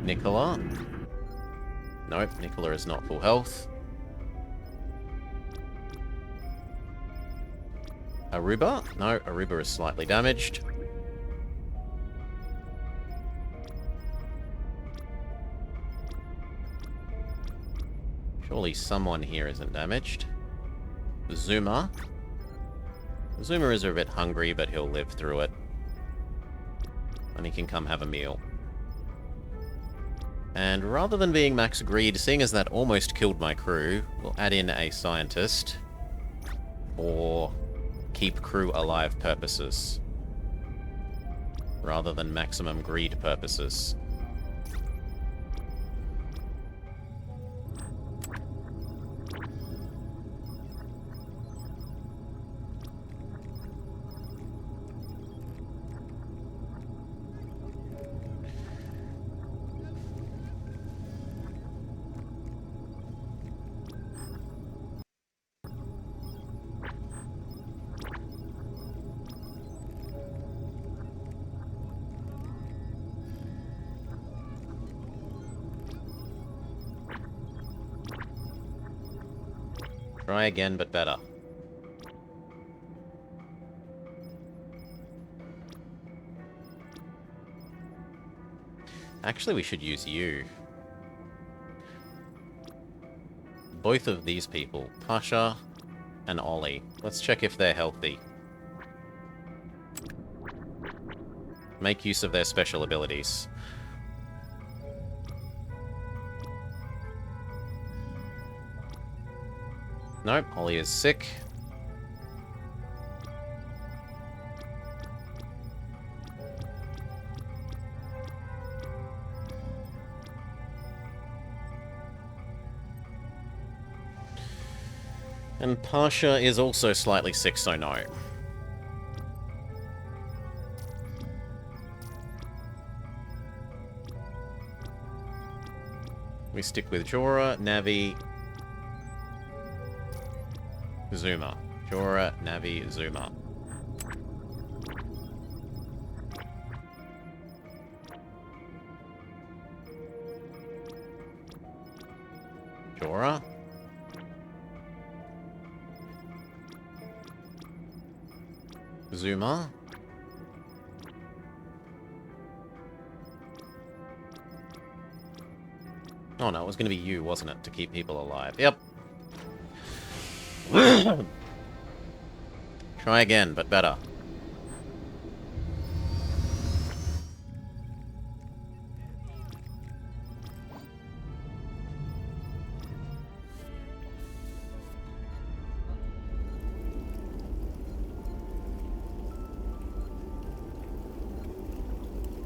Nicola. Nope, Nicola is not full health. Aruba? No, Aruba is slightly damaged. Surely someone here isn't damaged. Zuma. Zuma is a bit hungry, but he'll live through it. And he can come have a meal. And rather than being max greed, seeing as that almost killed my crew, we'll add in a scientist. Or keep crew alive purposes. Rather than maximum greed purposes. Try again, but better. Actually, we should use you. Both of these people, Pasha and Ollie. Let's check if they're healthy. Make use of their special abilities. Nope, Ollie is sick. And Pasha is also slightly sick, so no. We stick with Jorah, Navi, Zuma. Jorah, Navi, Zuma. Jorah. Zuma. Oh no, it was going to be you, wasn't it? To keep people alive. Yep. Try again, but better.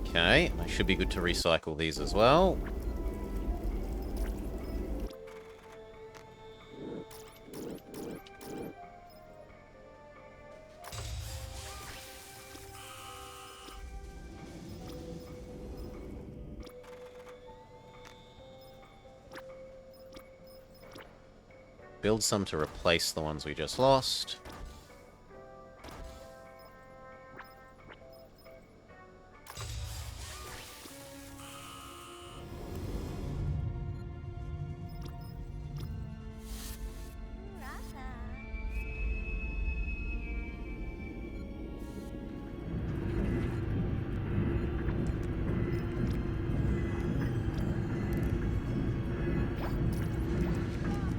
Okay, I should be good to recycle these as well. Build some to replace the ones we just lost.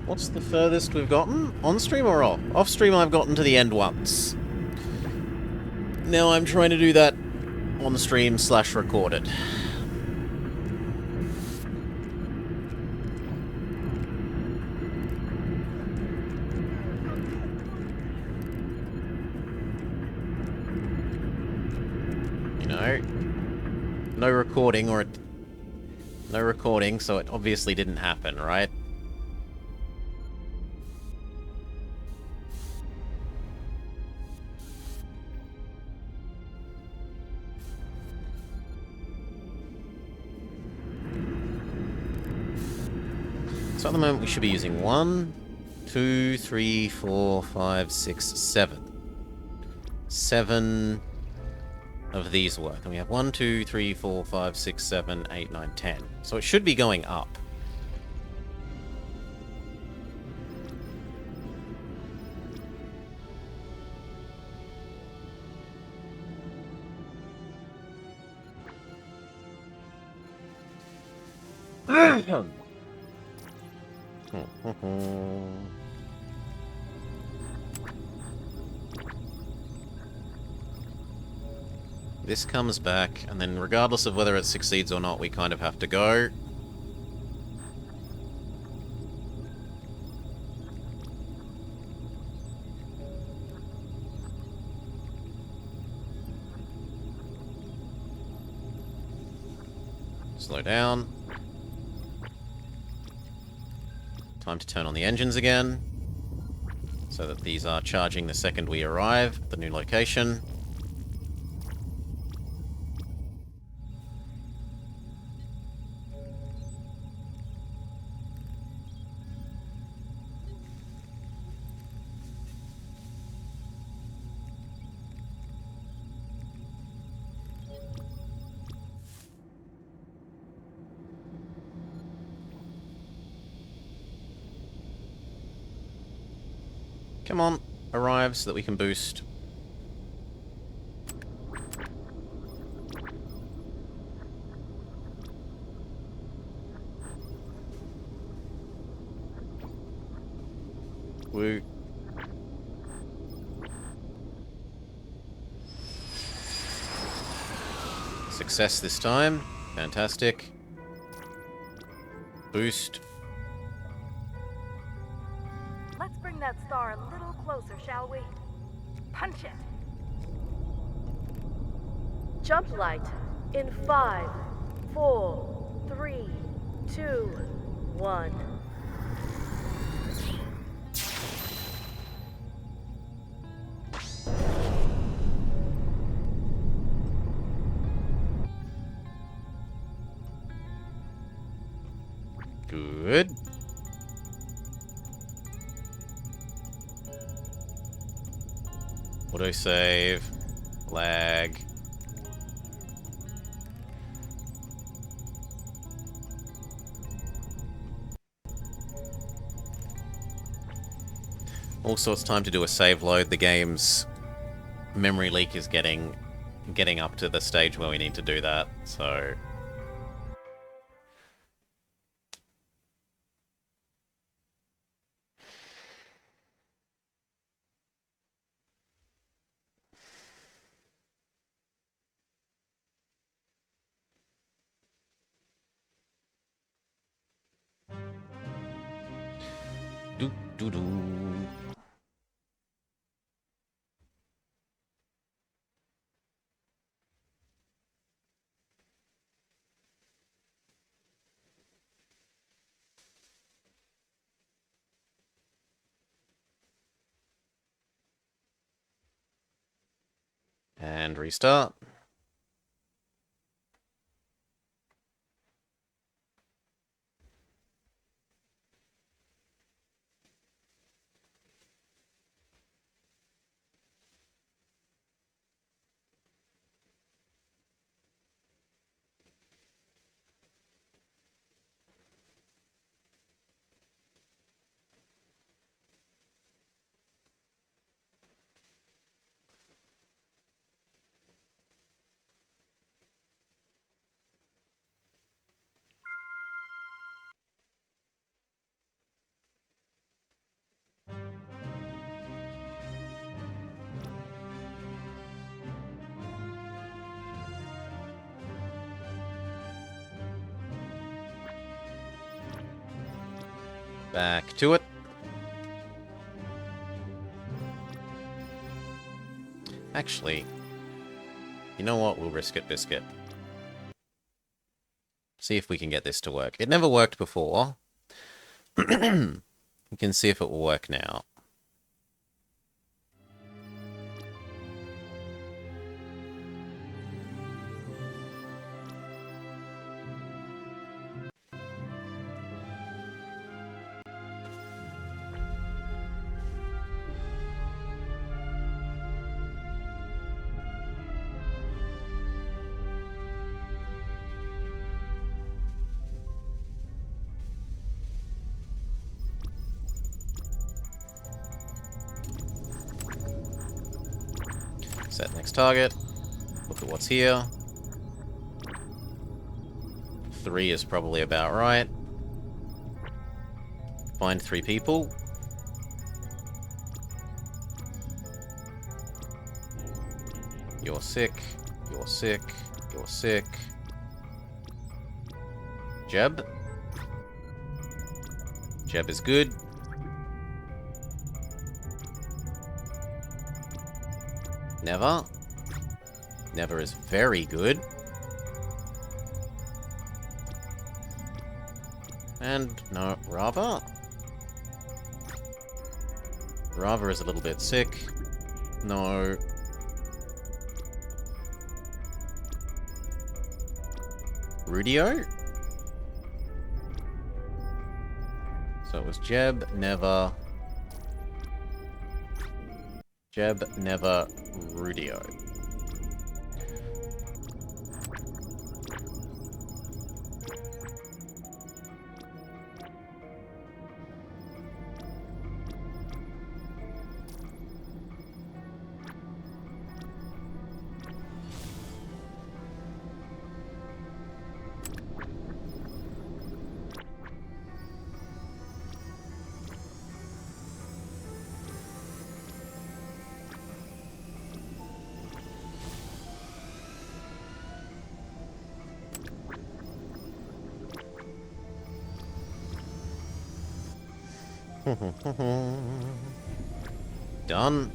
What's the furthest we've gotten? On stream or off? Off stream I've gotten to the end once. Now I'm trying to do that on stream / recorded. You know, no recording no recording, so it obviously didn't happen, right? So at the moment we should be using 1, 2, 3, 4, 5, 6, 7. 7 of these work. And we have 1, 2, 3, 4, 5, 6, 7, 8, 9, 10. So it should be going up. This comes back, and then regardless of whether it succeeds or not, we kind of have to go. Slow down. Time to turn on the engines again, so that these are charging the second we arrive at the new location. Come on, arrive so that we can boost. Woo. Success this time. Fantastic. Boost. Let's bring that star a little closer, shall we? Punch it! Jumplight in 5, 4, 3, 2, 1. Good. Autosave. Lag. Also, it's time to do a save load. The game's memory leak is getting up to the stage where we need to do that, so... Do do do. And restart. Back to it. Actually, you know what? We'll risk it, Biscuit. See if we can get this to work. It never worked before. We can see if it will work now. Set next target. Look at what's here. 3 is probably about right. Find 3 people. You're sick. You're sick. You're sick. Jeb. Jeb is good. Never. Never is very good. And no, Rava. Rava is a little bit sick. No. Rudio? So it was Jeb, Never. Jeb, Never, Rudio. Done.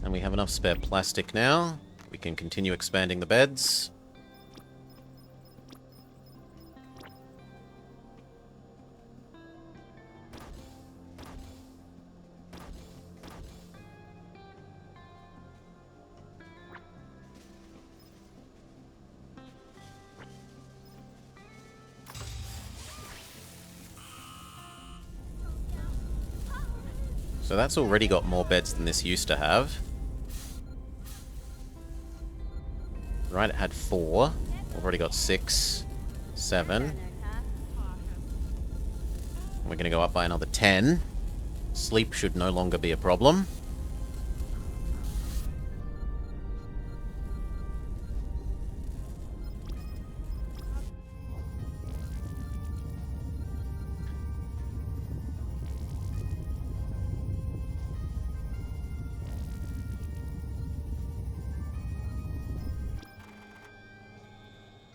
And we have enough spare plastic now. We can continue expanding the beds. So that's already got more beds than this used to have. Right, it had 4. We've already got 6, 7. We're going to go up by another 10. Sleep should no longer be a problem.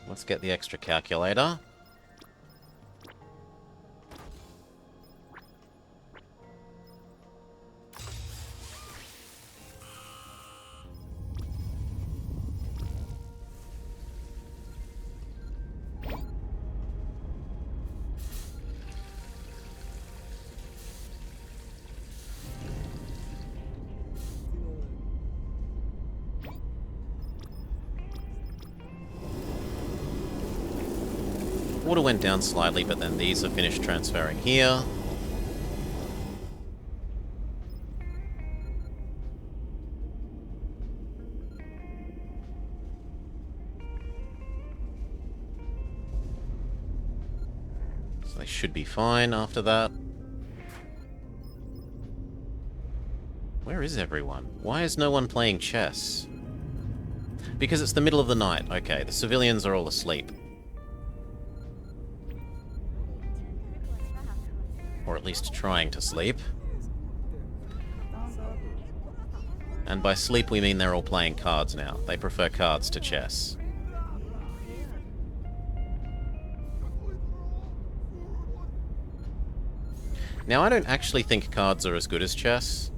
Let's get the extra calculator. Water went down slightly, but then these are finished transferring here. So they should be fine after that. Where is everyone? Why is no one playing chess? Because it's the middle of the night. Okay, the civilians are all asleep. Or at least trying to sleep. And by sleep we mean they're all playing cards now. They prefer cards to chess. Now I don't actually think cards are as good as chess,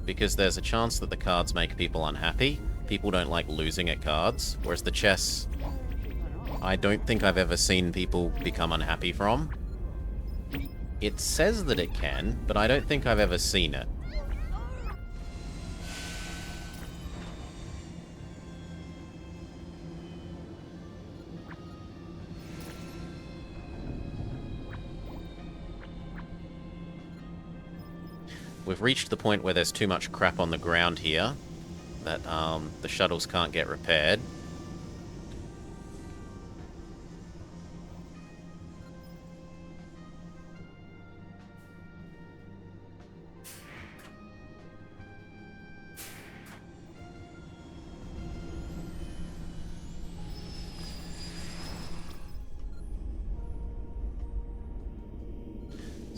because there's a chance that the cards make people unhappy. People don't like losing at cards, whereas the chess, I don't think I've ever seen people become unhappy from. It says that it can, but I don't think I've ever seen it. We've reached the point where there's too much crap on the ground here that the shuttles can't get repaired.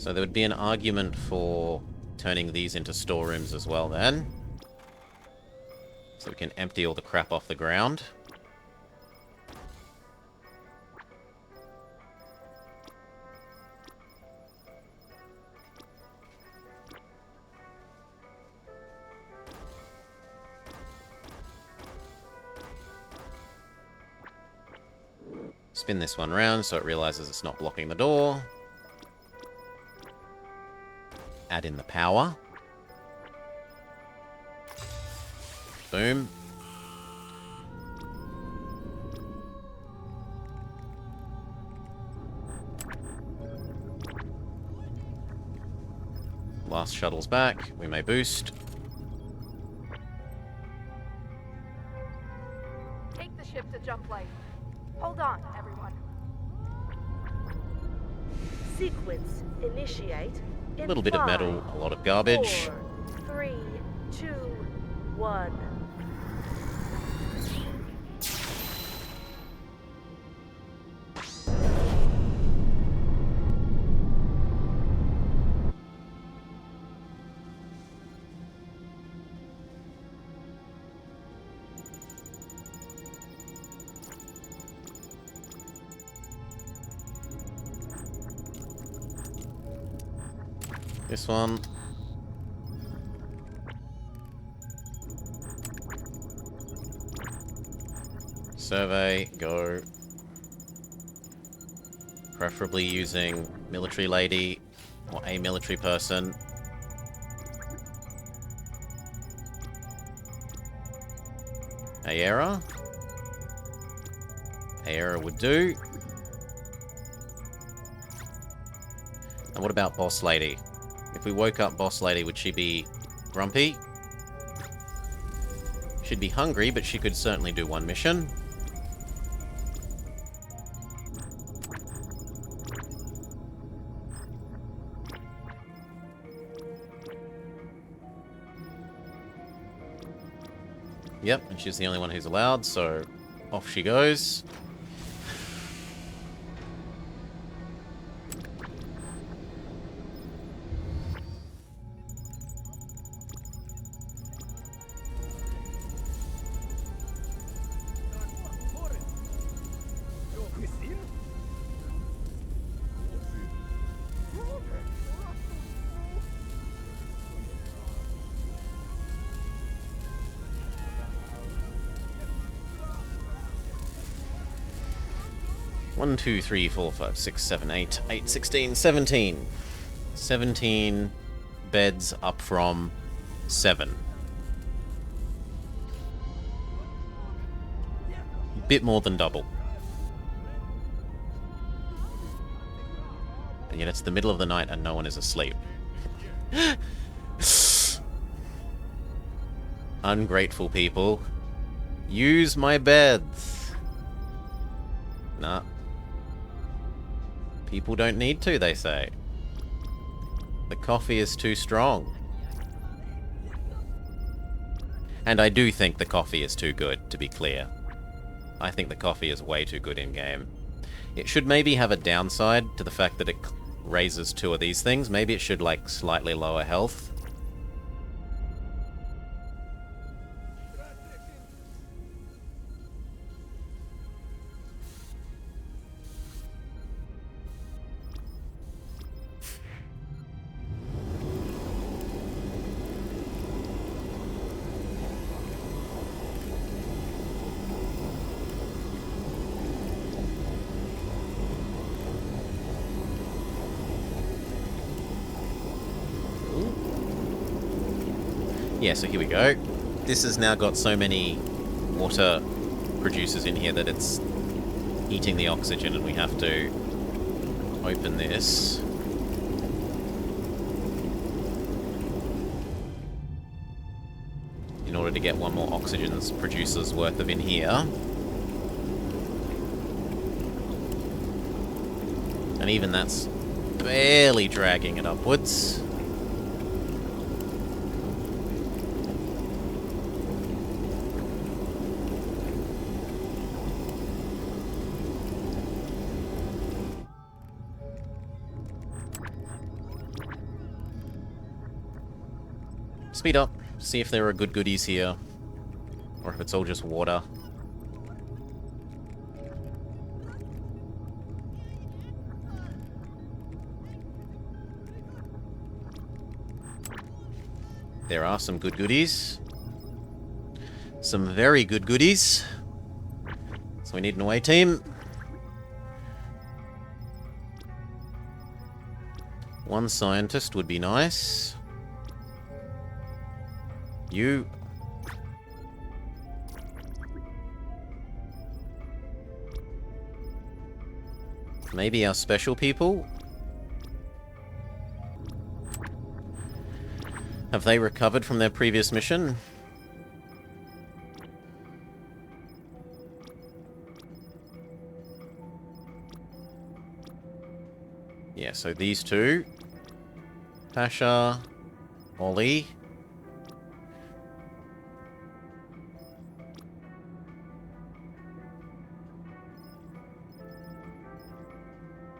So there would be an argument for turning these into storerooms as well then. So we can empty all the crap off the ground. Spin this one round so it realizes it's not blocking the door. Add in the power. Boom. Last shuttle's back. We may boost. Take the ship to Jumplight. Hold on, everyone. Sequence initiate. A little bit of metal, a lot of garbage. 4, 3, 2, 1. This one. Survey, go. Preferably using military lady or a military person. Aera. Aera would do. And what about boss lady? If we woke up boss lady, would she be grumpy? She'd be hungry, but she could certainly do one mission. Yep, and she's the only one who's allowed, so off she goes. One, 2, 3, 4, 5, 6, 7, 8, 8, 16, 17. 17 beds up from 7. Bit more than double. And yet it's the middle of the night and no one is asleep. Ungrateful people. Use my beds. Nah. People don't need to, they say. The coffee is too strong. And I do think the coffee is too good, to be clear. I think the coffee is way too good in-game. It should maybe have a downside to the fact that it raises 2 of these things. Maybe it should, like, slightly lower health. Yeah, so here we go. This has now got so many water producers in here that it's eating the oxygen, and we have to open this. In order to get one more oxygen's producer's worth of in here. And even that's barely dragging it upwards. Speed up. See if there are good goodies here. Or if it's all just water. There are some good goodies. Some very good goodies. So we need an away team. One scientist would be nice. You. Maybe our special people? Have they recovered from their previous mission? Yeah, so these two. Pasha, Ollie.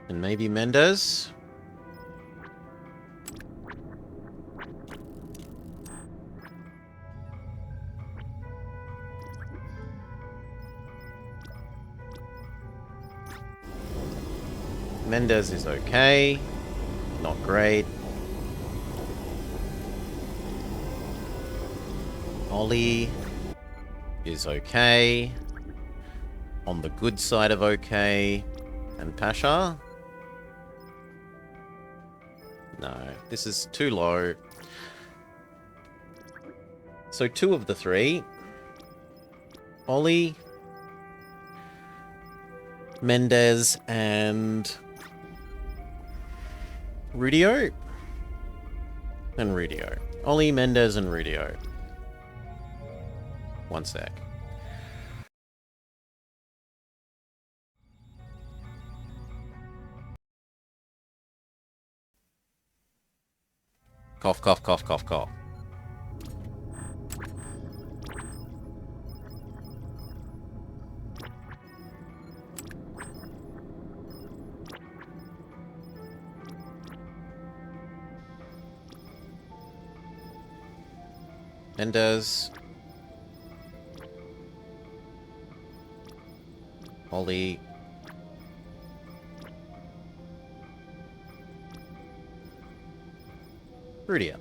And maybe Mendez. Mendez is okay. Not great. Ollie is okay. On the good side of okay. And Pasha? No, this is too low. So 2 of the 3. Ollie, Mendez, and Rudio? And Rudio. Ollie, Mendez, and Rudio. One sec. Cough, cough, cough, cough, cough. Mendez. Ollie. Rudia.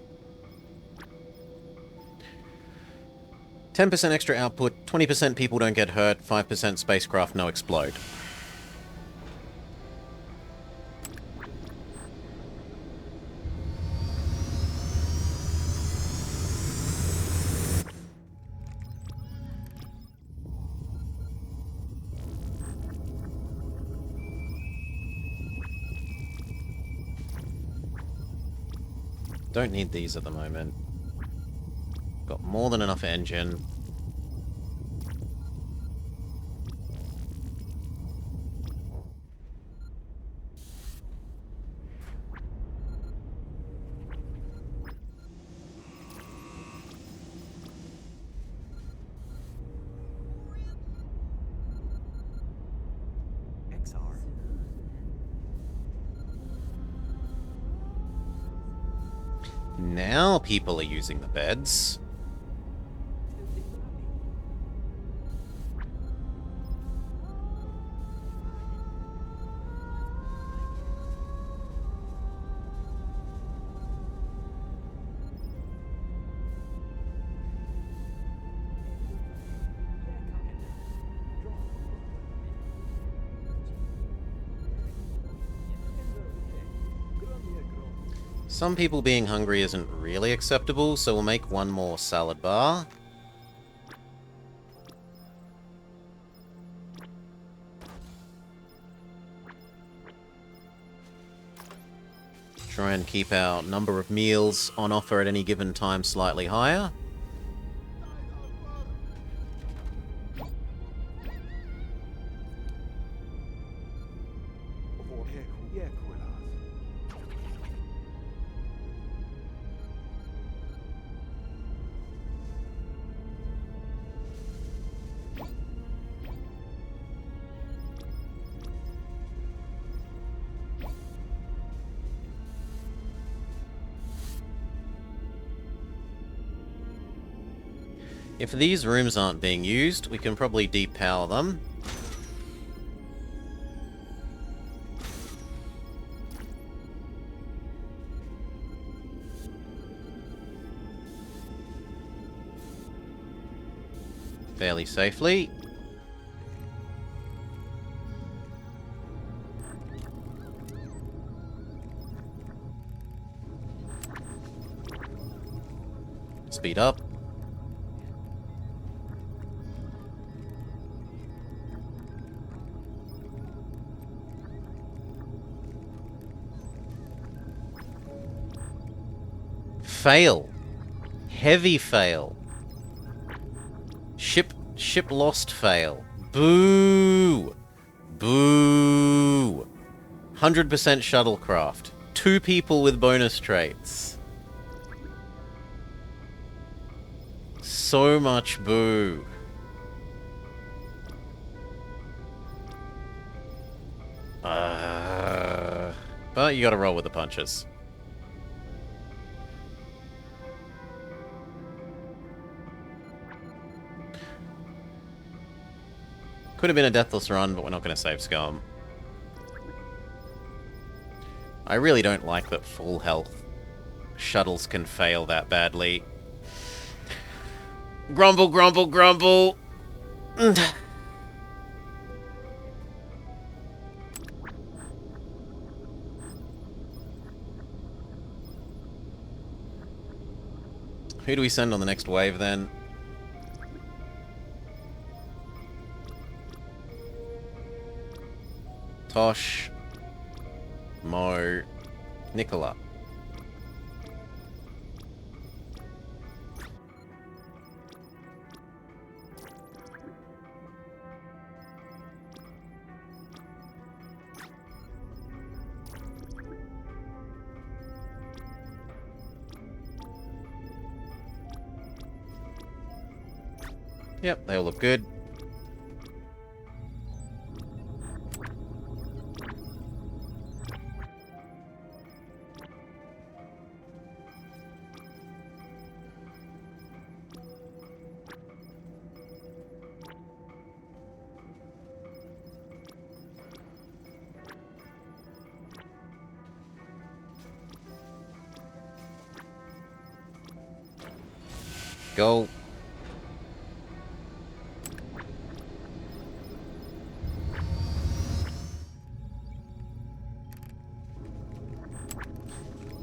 10% extra output, 20% people don't get hurt, 5% spacecraft no explode. Don't need these at the moment. Got more than enough engine. Now people are using the beds. Some people being hungry isn't really acceptable, so we'll make one more salad bar. Try and keep our number of meals on offer at any given time slightly higher. If these rooms aren't being used, we can probably depower them. Fairly safely. Speed up. Fail. Heavy fail. Ship lost fail. Boo! Boo! 100% shuttlecraft. 2 people with bonus traits. So much boo. But you gotta roll with the punches. Could have been a deathless run, but we're not going to save Scum. I really don't like that full health shuttles can fail that badly. Grumble, grumble, grumble! Who do we send on the next wave, then? Tosh, Mo, Nicola. Yep, they all look good. Go.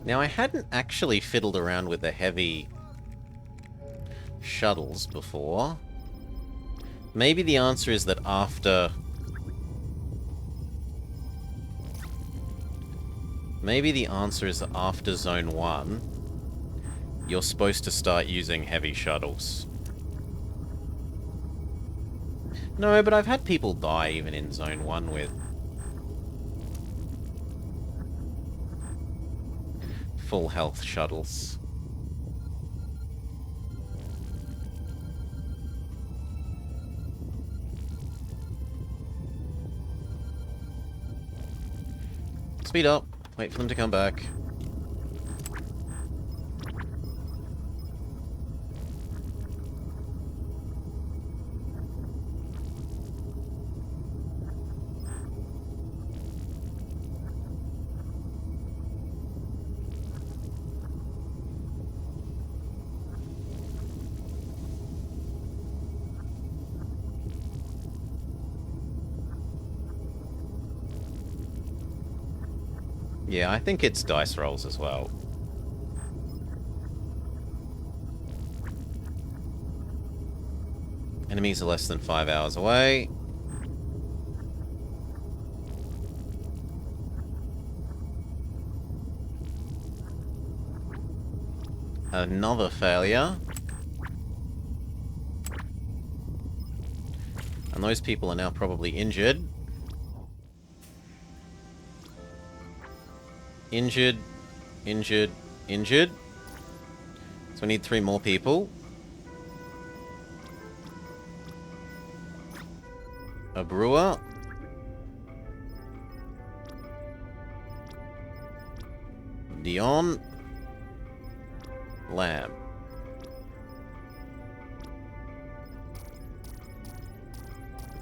Now, I hadn't actually fiddled around with the heavy shuttles before. Maybe the answer is that after... Maybe the answer is that after Zone 1, you're supposed to start using heavy shuttles. No, but I've had people die even in Zone 1 with full health shuttles. Speed up. Wait for them to come back. Yeah, I think it's dice rolls as well. Enemies are less than 5 hours away. Another failure. And those people are now probably injured. Injured, injured, injured. So we need 3 more people. A brewer. Dion. Lamb.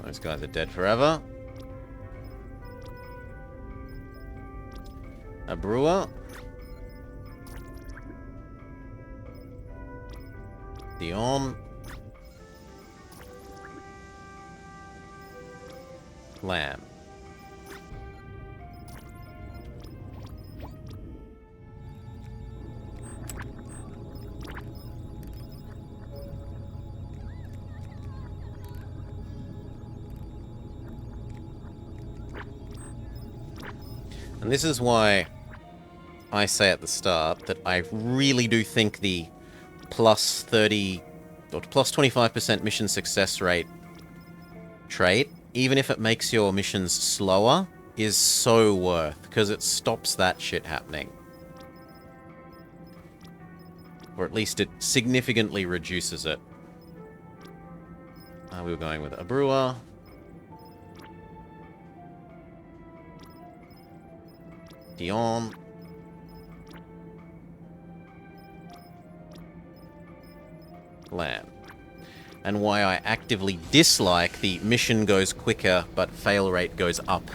Those guys are dead forever. A brewer. Dion. Lamb. And this is why I say at the start that I really do think the plus 30 or plus 25% mission success rate trait, even if it makes your missions slower, is so worth, because it stops that shit happening. Or at least it significantly reduces it. We were going with a brewer. Dion. Lamb. And why I actively dislike the mission goes quicker but fail rate goes up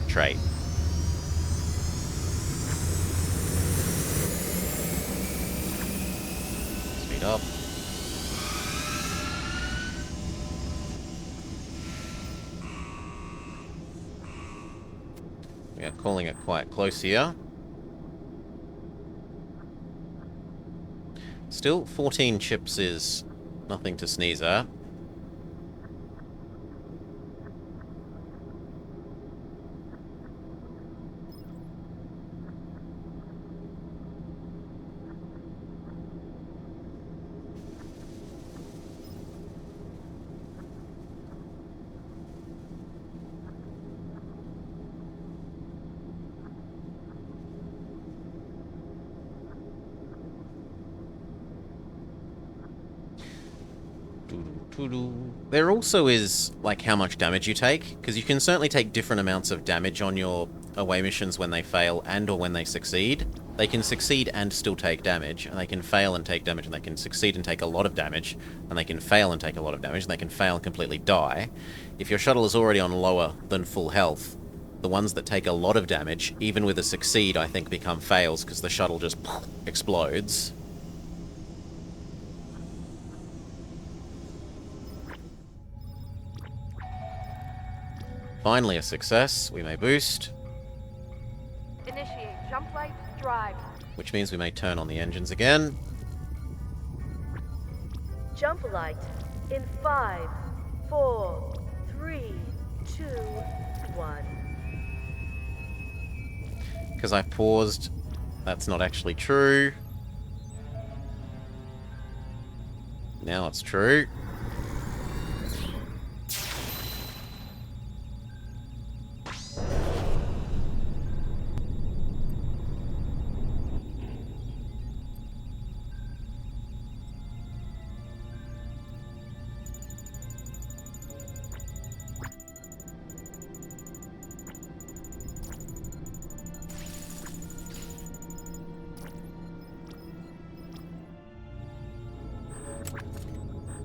trait. Speed up. We are calling it quite close here. Still, 14 chips is nothing to sneeze at. There also is, like, how much damage you take, because you can certainly take different amounts of damage on your away missions when they fail and or when they succeed. They can succeed and still take damage, and they can fail and take damage, and they can succeed and take a lot of damage, and they can fail and take a lot of damage, and they can fail and completely die. If your shuttle is already on lower than full health, the ones that take a lot of damage, even with a succeed, I think become fails, because the shuttle just explodes. Finally a success. We may boost. Initiate Jumplight drive. Which means we may turn on the engines again. Jumplight in 5, 4, 3, 2, 1. Because I paused. That's not actually true. Now it's true.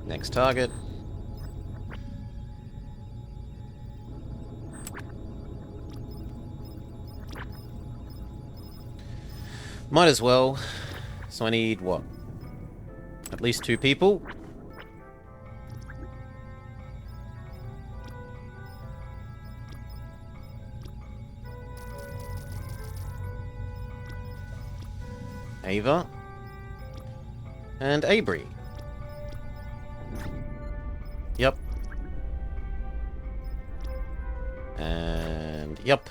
Next target. Might as well. So I need, what? At least 2 people. Ava. And Abri. Yep. And yep.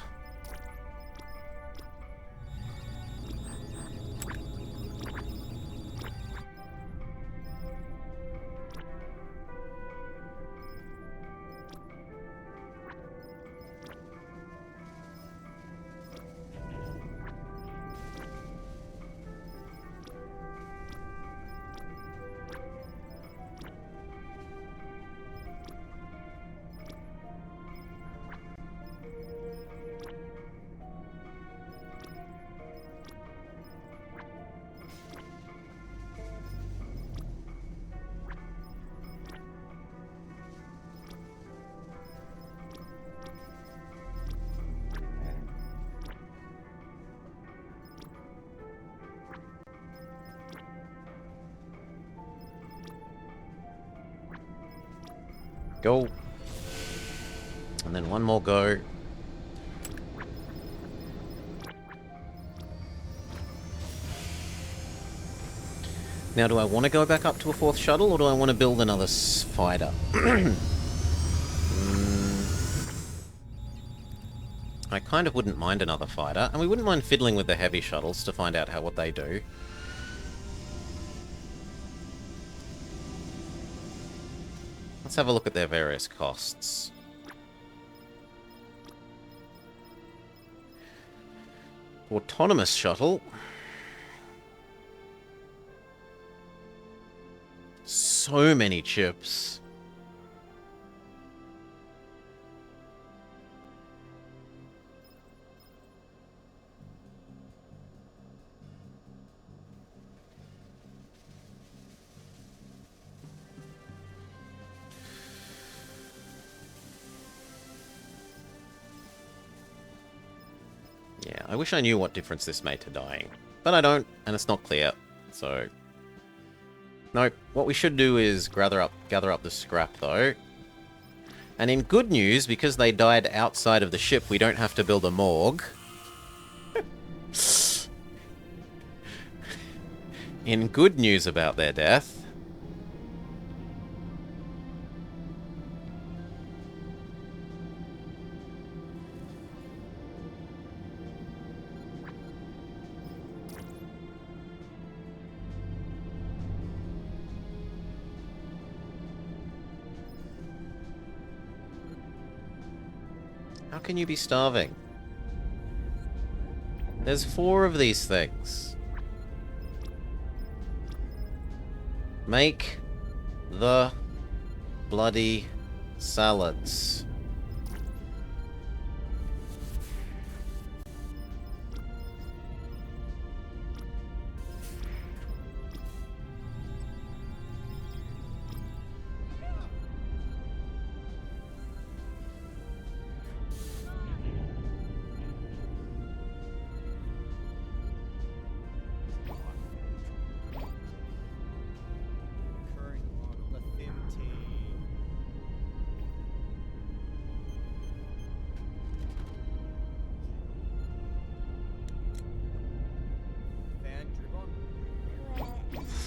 Go. And then one more go. Now, do I want to go back up to a 4th shuttle, or do I want to build another fighter? I kind of wouldn't mind another fighter, and we wouldn't mind fiddling with the heavy shuttles to find out what they do. Let's have a look at their various costs. Autonomous shuttle. So many chips. Yeah, I wish I knew what difference this made to dying. But I don't, and it's not clear, so... Nope. What we should do is gather up the scrap, though. And in good news, because they died outside of the ship, we don't have to build a morgue. In good news about their death... How can you be starving? There's 4 of these things. Make the bloody salads.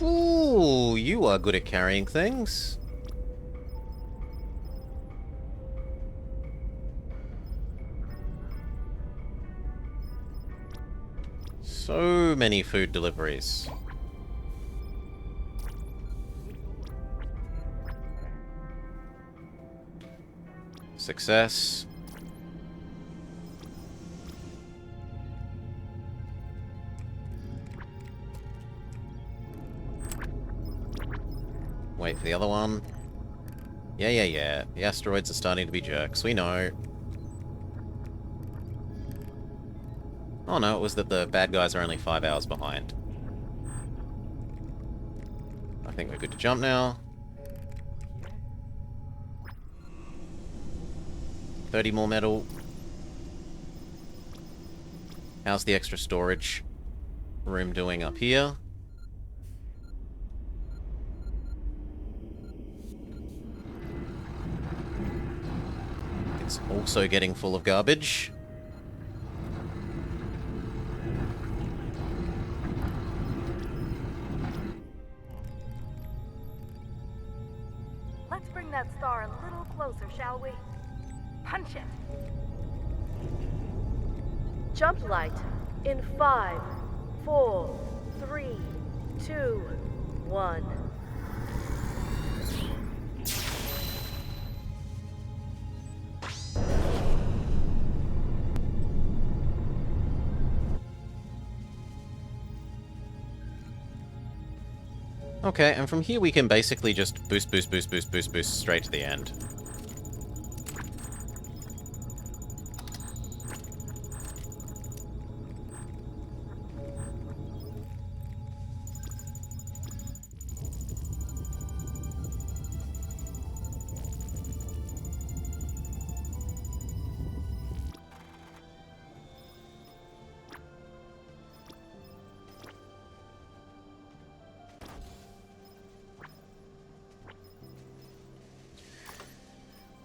Ooh, you are good at carrying things. So many food deliveries. Success. Wait for the other one. Yeah. The asteroids are starting to be jerks, we know. Oh no, it was that the bad guys are only 5 hours behind. I think we're good to jump now. 30 more metal. How's the extra storage room doing up here? It's also getting full of garbage. Let's bring that star a little closer, shall we? Punch it! Jumplight in 5, 4, 3, 2, 1. Okay, and from here we can basically just boost straight to the end.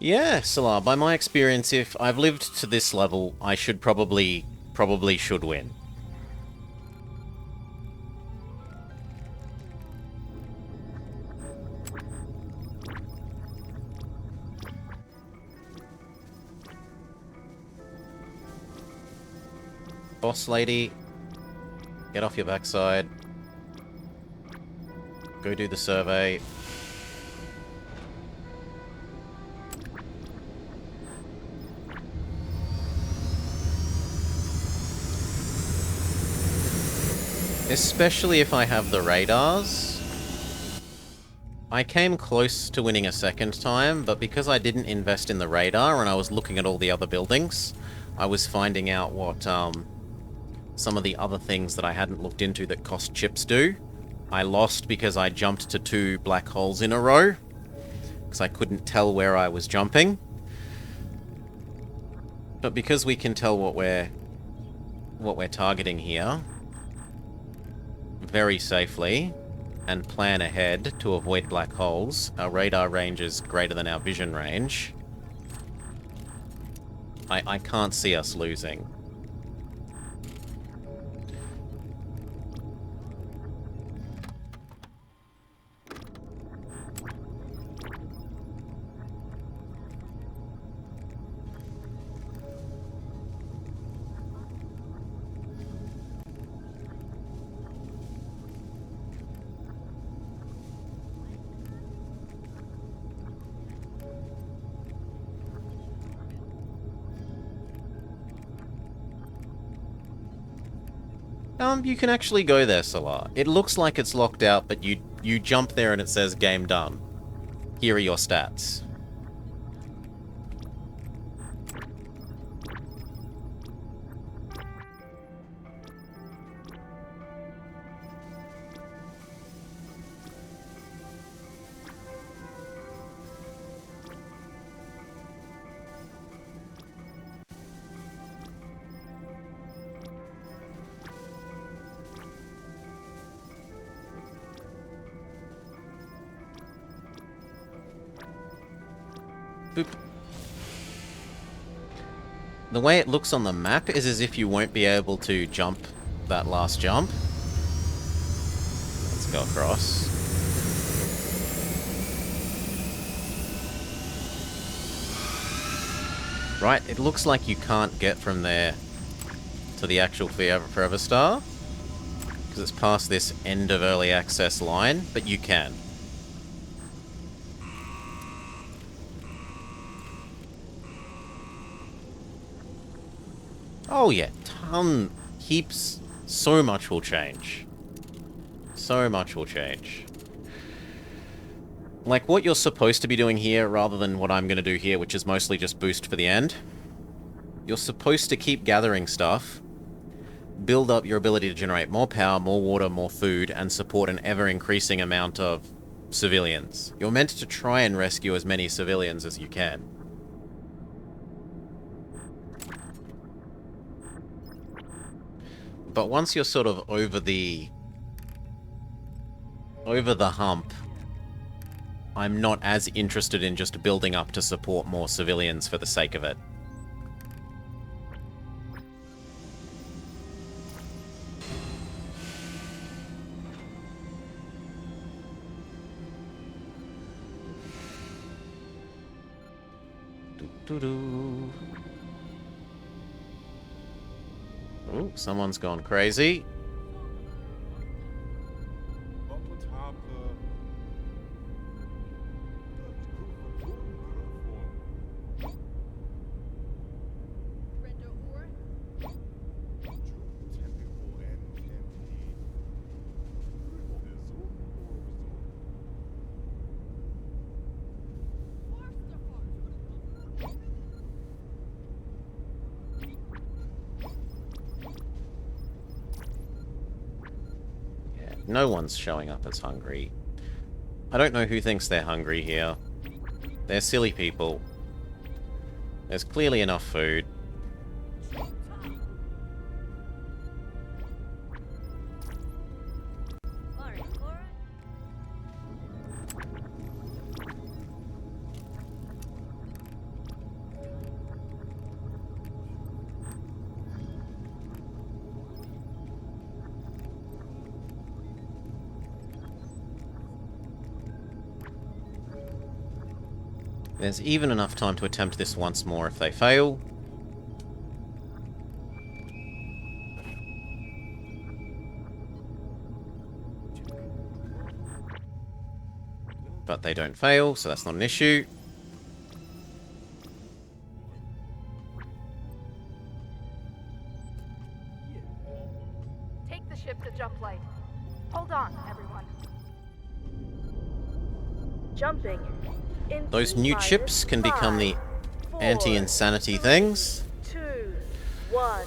Yeah, Salah, by my experience, if I've lived to this level, I should probably should win. Boss lady, get off your backside. Go do the survey. Especially if I have the radars. I came close to winning a second time, but because I didn't invest in the radar and I was looking at all the other buildings, I was finding out what some of the other things that I hadn't looked into that cost chips do. I lost because I jumped to 2 black holes in a row, because I couldn't tell where I was jumping. But because we can tell what we're targeting here very safely and plan ahead to avoid black holes, our radar range is greater than our vision range. I can't see us losing. You can actually go there, Salah. It looks like it's locked out, but you jump there and it says game done. Here are your stats. Boop. The way it looks on the map is as if you won't be able to jump that last jump. Let's go across. Right, it looks like you can't get from there to the actual Forever Star, because it's past this end of early access line, but you can. Oh yeah, heaps, so much will change. So much will change. Like what you're supposed to be doing here, rather than what I'm going to do here, which is mostly just boost for the end. You're supposed to keep gathering stuff, build up your ability to generate more power, more water, more food, and support an ever-increasing amount of civilians. You're meant to try and rescue as many civilians as you can. But once you're sort of over the hump, I'm not as interested in just building up to support more civilians for the sake of it. Doo-doo-doo. Oh, someone's gone crazy. No one's showing up as hungry. I don't know who thinks they're hungry here. They're silly people. There's clearly enough food. There's even enough time to attempt this once more if they fail. But they don't fail, so that's not an issue. Take the ship to Jumplight. Hold on, everyone. Jumping. In Those new T-minus chips can become the 5, 4, anti-insanity 3, things. 2, 1.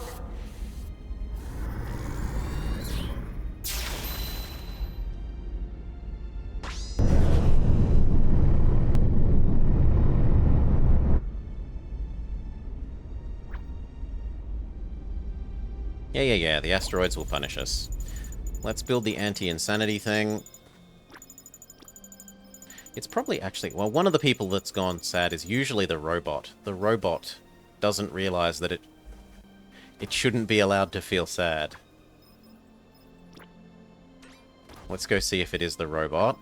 Yeah, the asteroids will punish us. Let's build the anti-insanity thing. It's probably actually... Well, one of the people that's gone sad is usually the robot. The robot doesn't realize that it shouldn't be allowed to feel sad. Let's go see if it is the robot.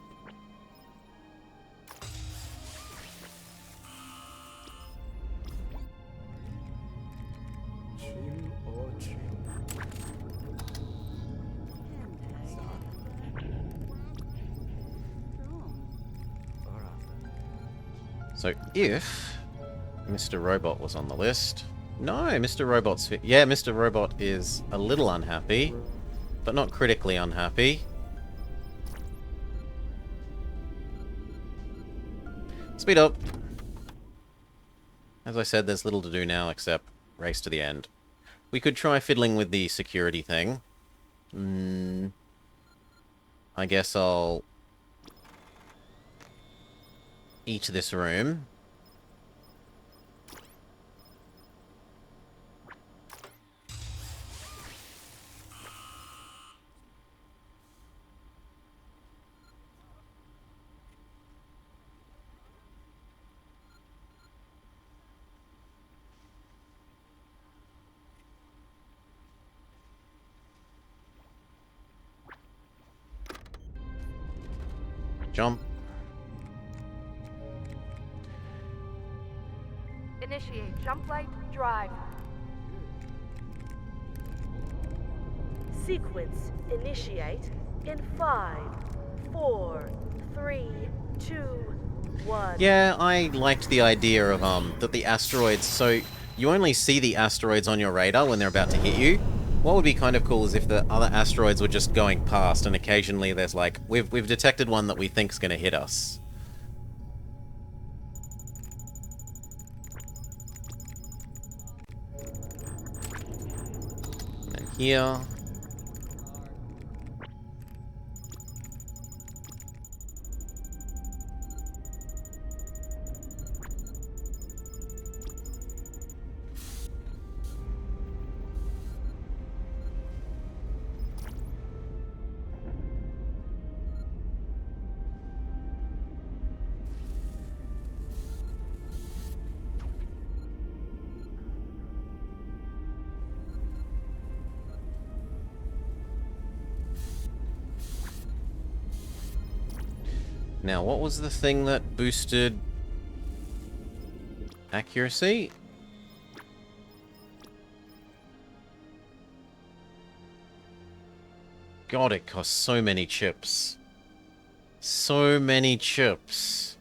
So if Mr. Robot was on the list... No, Mr. Robot's... Yeah, Mr. Robot is a little unhappy, but not critically unhappy. Speed up. As I said, there's little to do now except race to the end. We could try fiddling with the security thing. I guess I'll eat this room. Jump. Initiate Jumplight Drive. Sequence initiate in 5, 4, 3, 2, 1. Yeah, I liked the idea of that the asteroids... So you only see the asteroids on your radar when they're about to hit you. What would be kind of cool is if the other asteroids were just going past, and occasionally there's like, we've detected one that we think's going to hit us. And then here. Now, what was the thing that boosted accuracy? God, it costs so many chips. So many chips.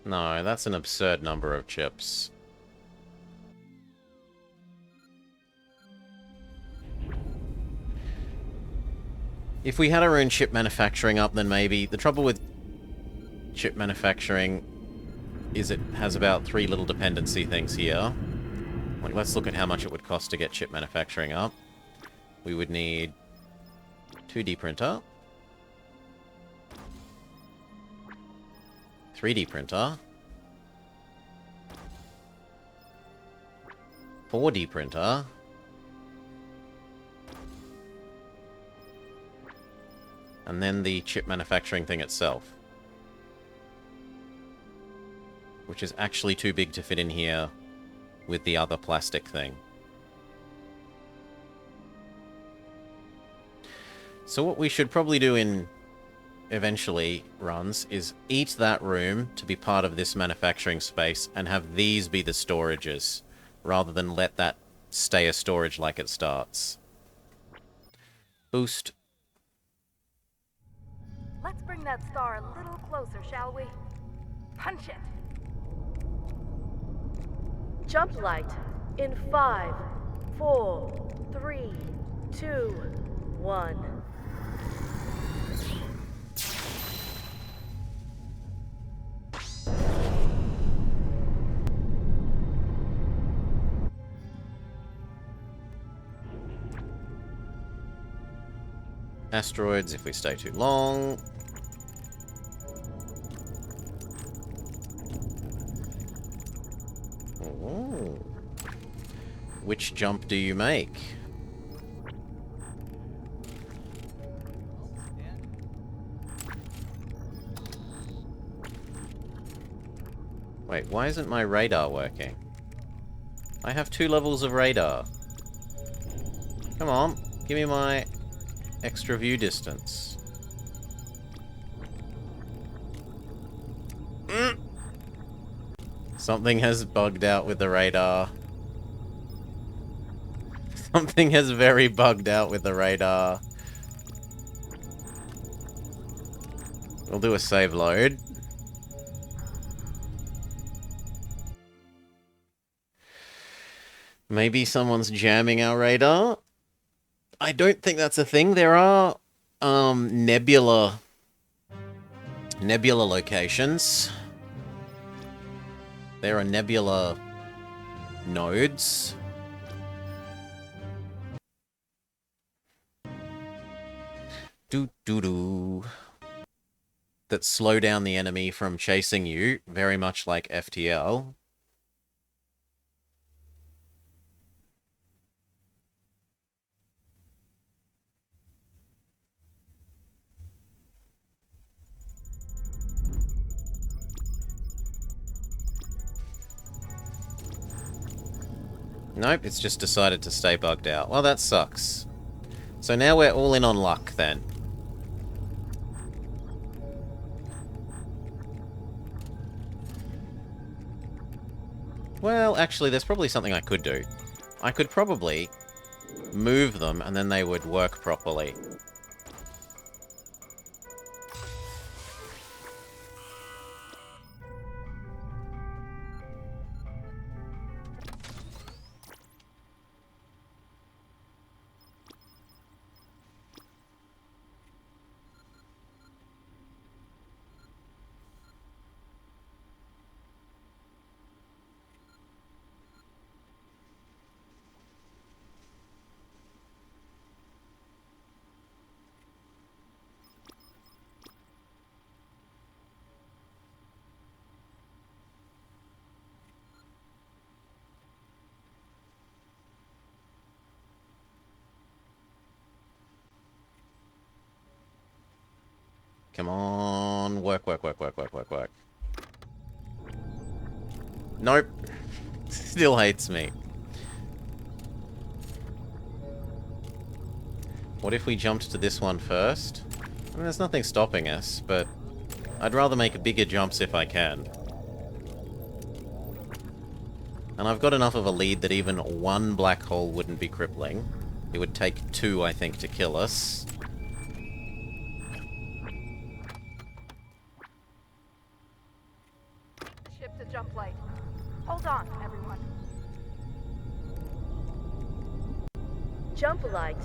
No, that's an absurd number of chips. If we had our own chip manufacturing up, then maybe... The trouble with chip manufacturing is it has about 3 little dependency things here. Like, let's look at how much it would cost to get chip manufacturing up. We would need 2D printer, 3D printer, 4D printer, and then the chip manufacturing thing itself. Which is actually too big to fit in here with the other plastic thing. So what we should probably do in eventually runs is eat that room to be part of this manufacturing space and have these be the storages, rather than let that stay a storage like it starts. Boost. Let's bring that star a little closer, shall we? Punch it! Jumplight in 5, 4, 3, 2, 1. Asteroids if we stay too long. Ooh. Which jump do you make? Wait, why isn't my radar working? I have 2 levels of radar. Come on, give me my extra view distance. Something has bugged out with the radar. Something has very bugged out with the radar. We'll do a save load. Maybe someone's jamming our radar? I don't think that's a thing. There are nebula locations. There are nebula nodes. Doo-doo-doo. That slow down the enemy from chasing you, very much like FTL. Nope, it's just decided to stay bugged out. Well, that sucks. So now we're all in on luck, then. Well, actually, there's probably something I could do. I could probably move them, and then they would work properly. Come on. Work, work, work, work, work, work, work. Nope. Still hates me. What if we jumped to this one first? I mean, there's nothing stopping us, but I'd rather make bigger jumps if I can. And I've got enough of a lead that even one black hole wouldn't be crippling. It would take 2, I think, to kill us. Ship to Jumplight. Hold on, everyone. Jumplight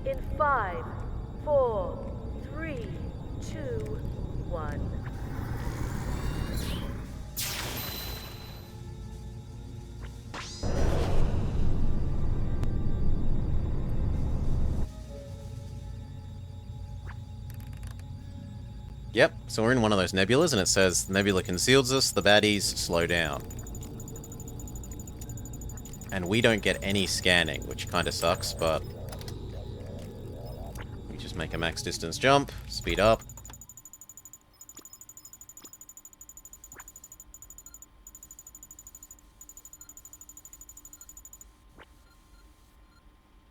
in 5, 4, 3, 2, 1. Yep, so we're in one of those nebulas, and it says, nebula conceals us, the baddies slow down. And we don't get any scanning, which kind of sucks, but... we just make a max distance jump, speed up.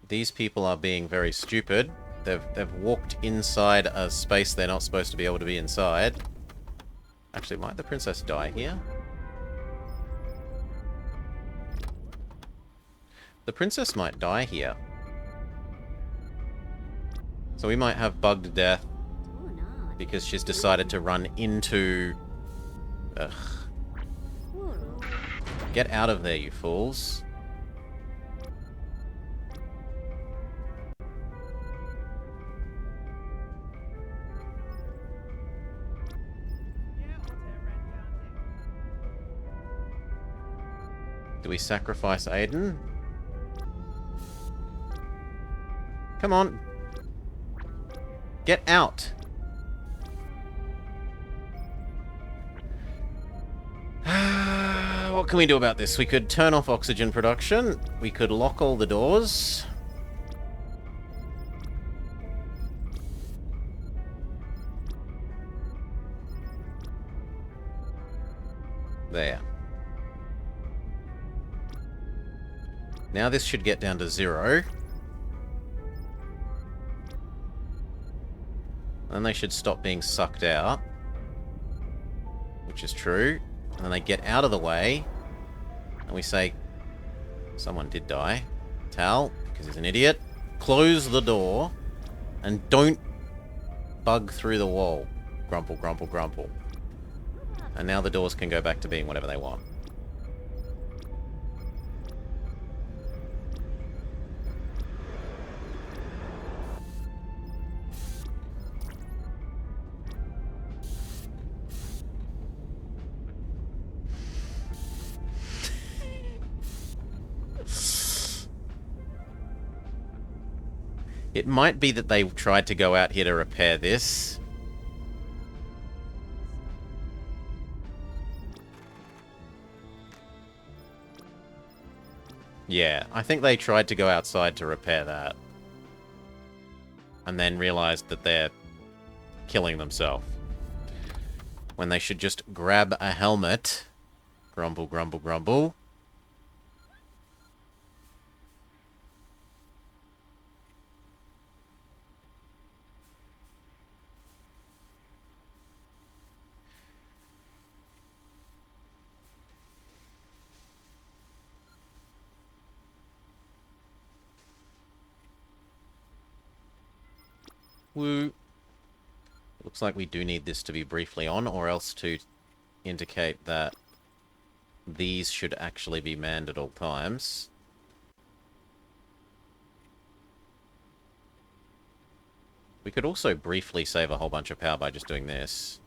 These people are being very stupid. They've walked inside a space they're not supposed to be able to be inside. Actually, might the princess die here? The princess might die here. So we might have bugged death because she's decided to run into... Ugh. Get out of there, you fools. Do we sacrifice Aiden? Come on. Get out. What can we do about this? We could turn off oxygen production. We could lock all the doors. There. Now this should get down to 0. Then they should stop being sucked out. Which is true. And then they get out of the way. And we say, someone did die. Tal, because he's an idiot. Close the door. And don't bug through the wall. Grumple, grumple, grumple. And now the doors can go back to being whatever they want. It might be that they tried to go out here to repair this. Yeah, I think they tried to go outside to repair that. And then realized that they're killing themselves. When they should just grab a helmet. Grumble, grumble, grumble. Woo. Looks like we do need this to be briefly on, or else to indicate that these should actually be manned at all times. We could also briefly save a whole bunch of power by just doing this.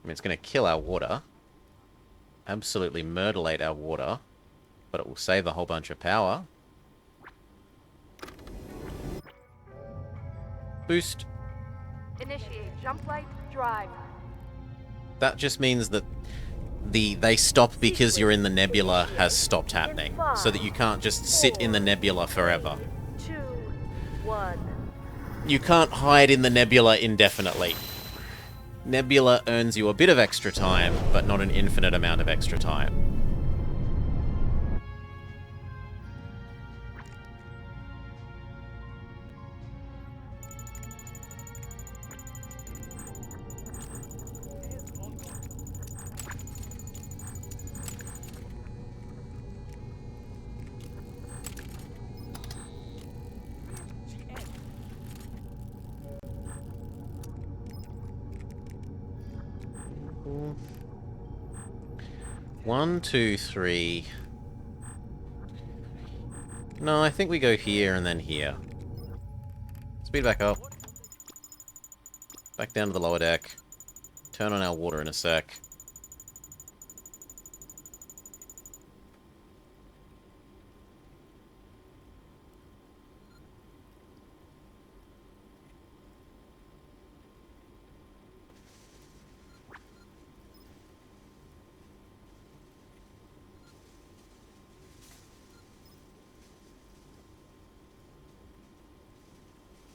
I mean, it's going to kill our water. Absolutely murderate our water. But it will save a whole bunch of power. Boost. Initiate Jumplight drive. That just means that they stop because you're in the nebula has stopped happening. So that you can't just sit in the nebula forever. 2, 1. You can't hide in the nebula indefinitely. Nebula earns you a bit of extra time, but not an infinite amount of extra time. One, two, three. No, I think we go here and then here. Speed back up. Back down to the lower deck. Turn on our water in a sec.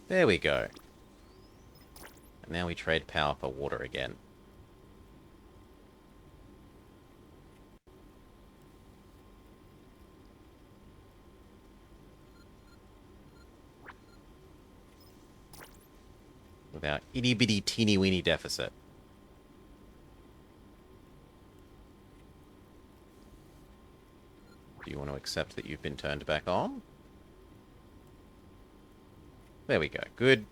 There we go. And now we trade power for water again. our itty-bitty teeny-weeny deficit. Do you want to accept that you've been turned back on? There we go. Good.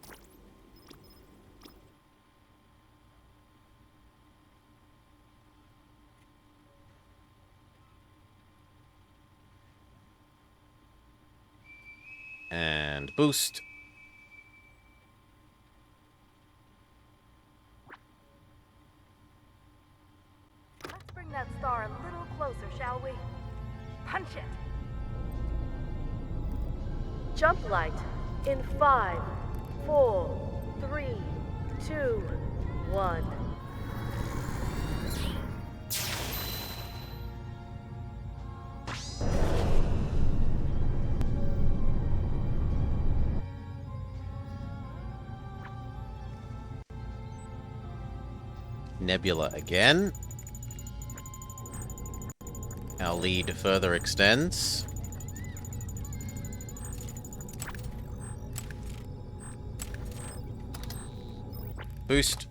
And boost. Let's bring that star a little closer, shall we? Punch it! Jumplight in 5, 4, 3, 2, 1. Nebula again. Our lead further extends. Boost.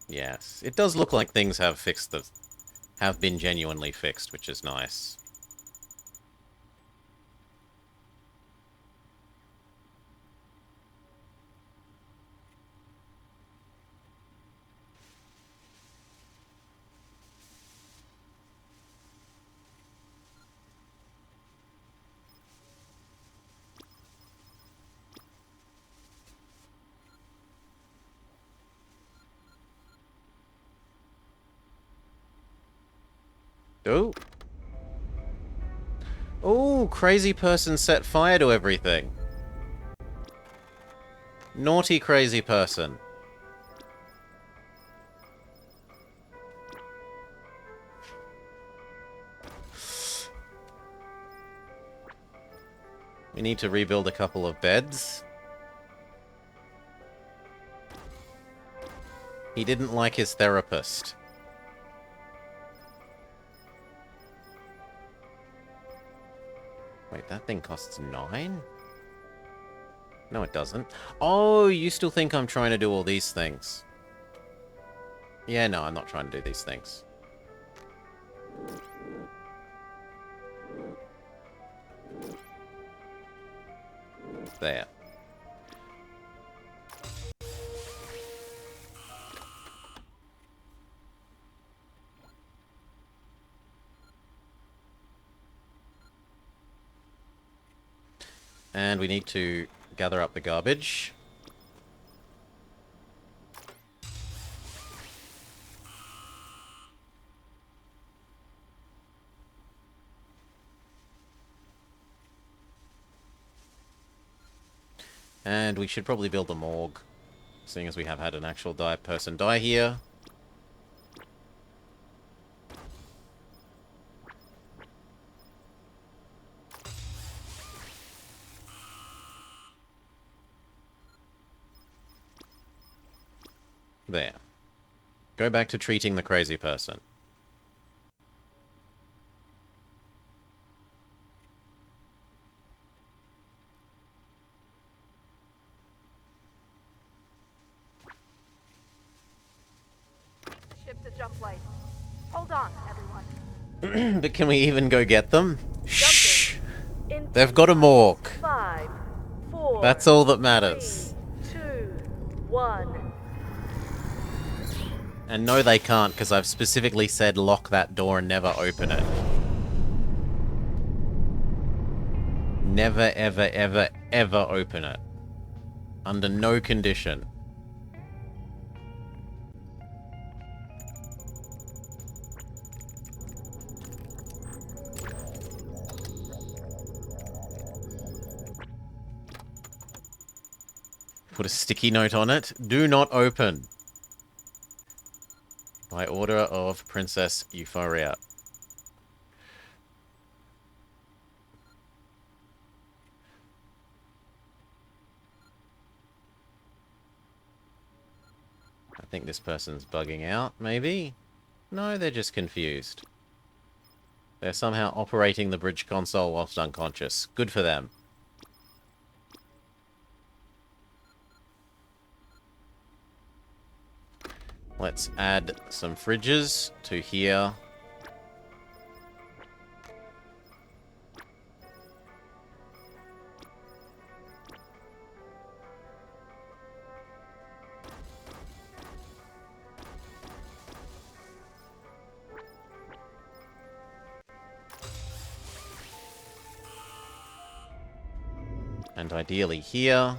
Yes, it does look like things have been genuinely fixed, which is nice. Oh. Oh, crazy person set fire to everything. Naughty crazy person. We need to rebuild a couple of beds. He didn't like his therapist. Wait, that thing costs 9? No, it doesn't. Oh, you still think I'm trying to do all these things? Yeah, no, I'm not trying to do these things. There. And we need to gather up the garbage. And we should probably build a morgue, seeing as we have had an actual person die here. There. Go back to treating the crazy person. Ship to Jumplight. Hold on, everyone. But can we even go get them? Shh! In They've got a morgue. 5, 4. That's all that matters. 3, 2, 1. And no, they can't, because I've specifically said lock that door and never open it. Never, ever, ever, ever open it. Under no condition. Put a sticky note on it. Do not open. By order of Princess Euphoria. I think this person's bugging out, maybe? No, they're just confused. They're somehow operating the bridge console whilst unconscious. Good for them. Let's add some fridges to here. And ideally here.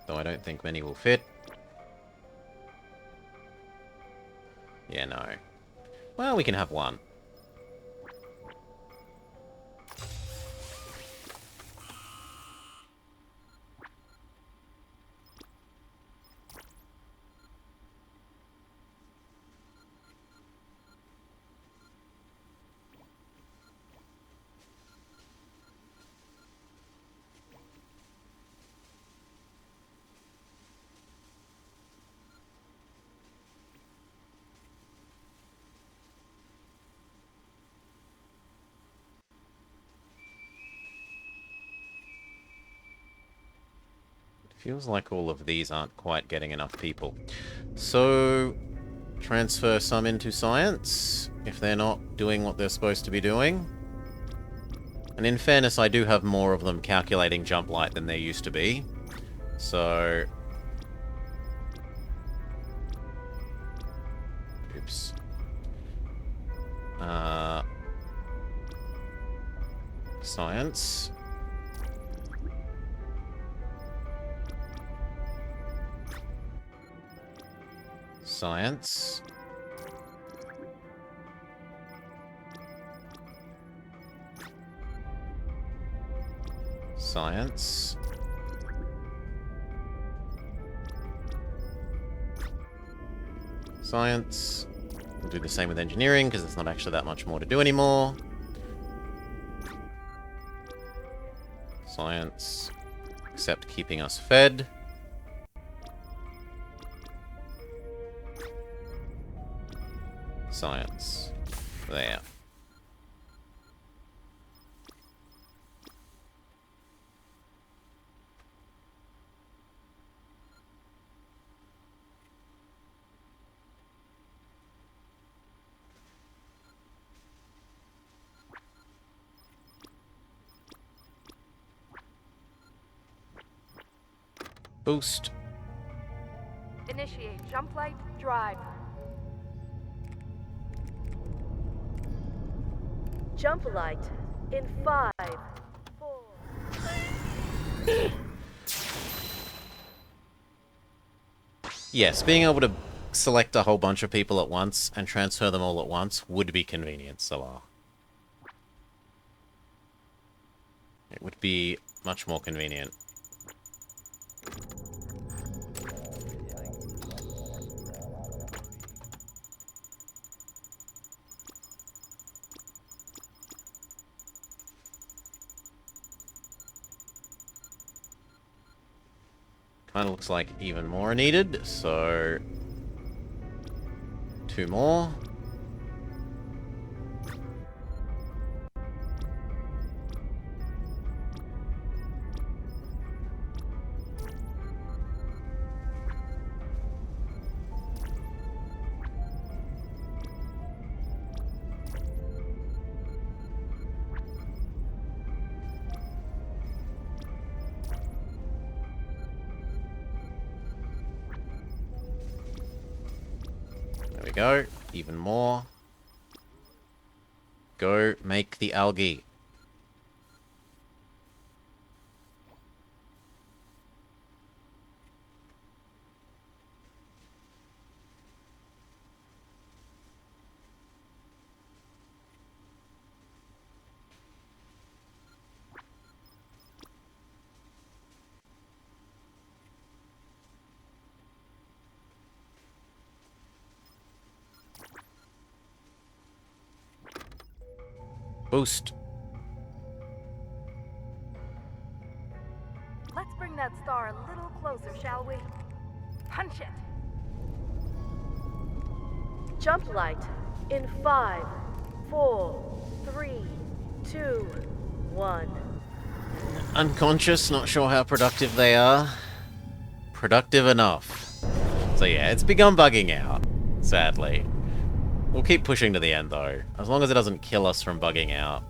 Though I don't think many will fit. Yeah, no. Well, we can have one. Feels like all of these aren't quite getting enough people. So, transfer some into science, if they're not doing what they're supposed to be doing. And in fairness, I do have more of them calculating Jumplight than there used to be. So... Oops. Science. Science. Science. Science. We'll do the same with engineering, because there's not actually that much more to do anymore. Science. Except keeping us fed. Science. There. Boost. Initiate Jumplight drive. Jumplight in 5, 4. Yes, being able to select a whole bunch of people at once and transfer them all at once would be convenient, Solar. It would be much more convenient. Kind of looks like even more are needed, so 2 more. There we go. Even more. Go make the algae. Boost. Let's bring that star a little closer, shall we? Punch it! Jumplight in 5, 4, 3, 2, 1. Unconscious, not sure how productive they are. productive enough. So yeah, it's begun bugging out, sadly. We'll keep pushing to the end, though. As long as it doesn't kill us from bugging out.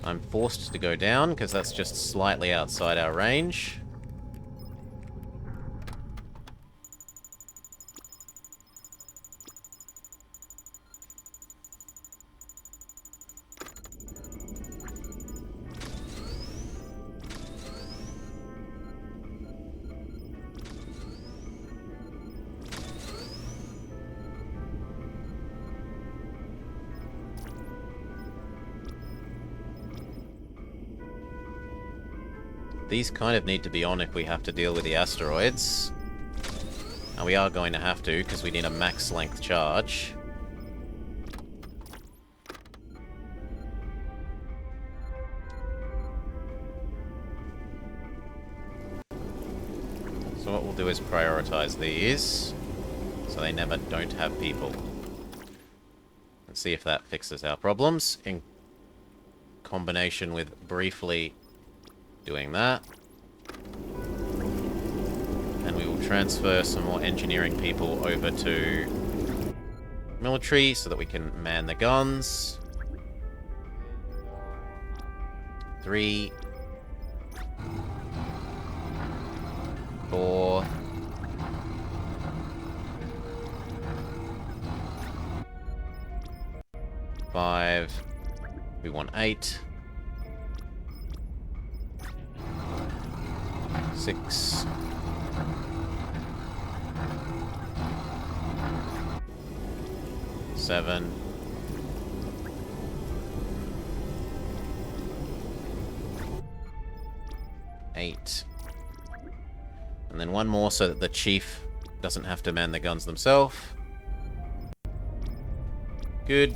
I'm forced to go down, because that's just slightly outside our range. These kind of need to be on if we have to deal with the asteroids. And we are going to have to, because we need a max length charge. So what we'll do is prioritize these, so they never don't have people. And see if that fixes our problems, in combination with briefly doing that. And we will transfer some more engineering people over to military so that we can man the guns. 3, 4, 5. We want 8. 6. 7. 8. And then one more so that the chief doesn't have to man the guns themselves. Good.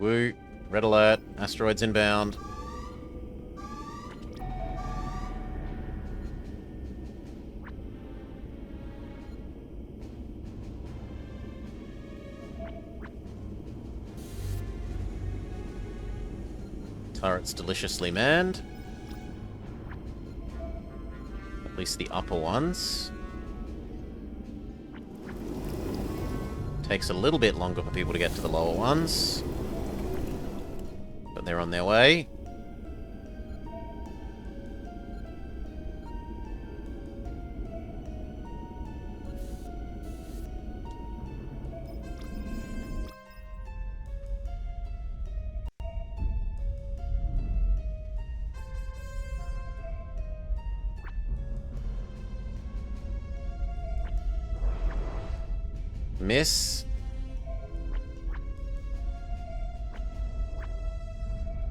Woo. Red alert. Asteroids inbound. Turrets deliciously manned. At least the upper ones. Takes a little bit longer for people to get to the lower ones. But they're on their way. Miss.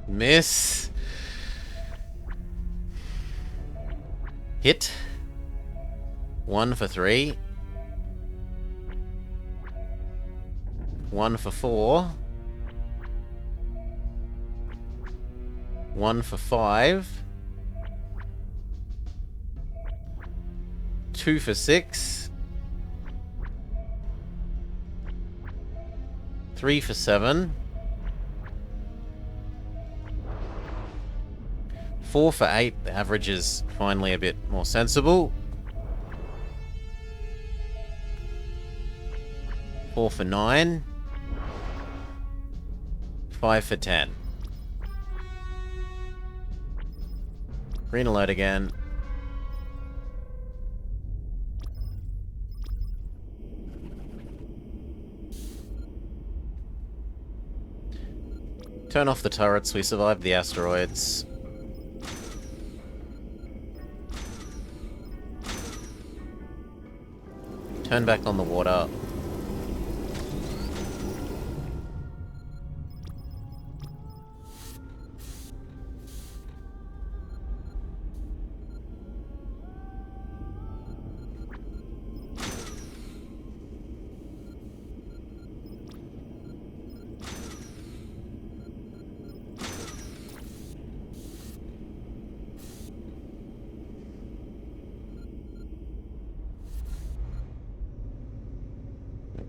Miss. Hit. 1 for 3. 1 for 4. 1 for 5. 2 for 6. 3 for 7. 4 for 8. The average is finally a bit more sensible. 4 for 9. 5 for 10. Green alert again. Turn off the turrets, we survived the asteroids. Turn back on the water.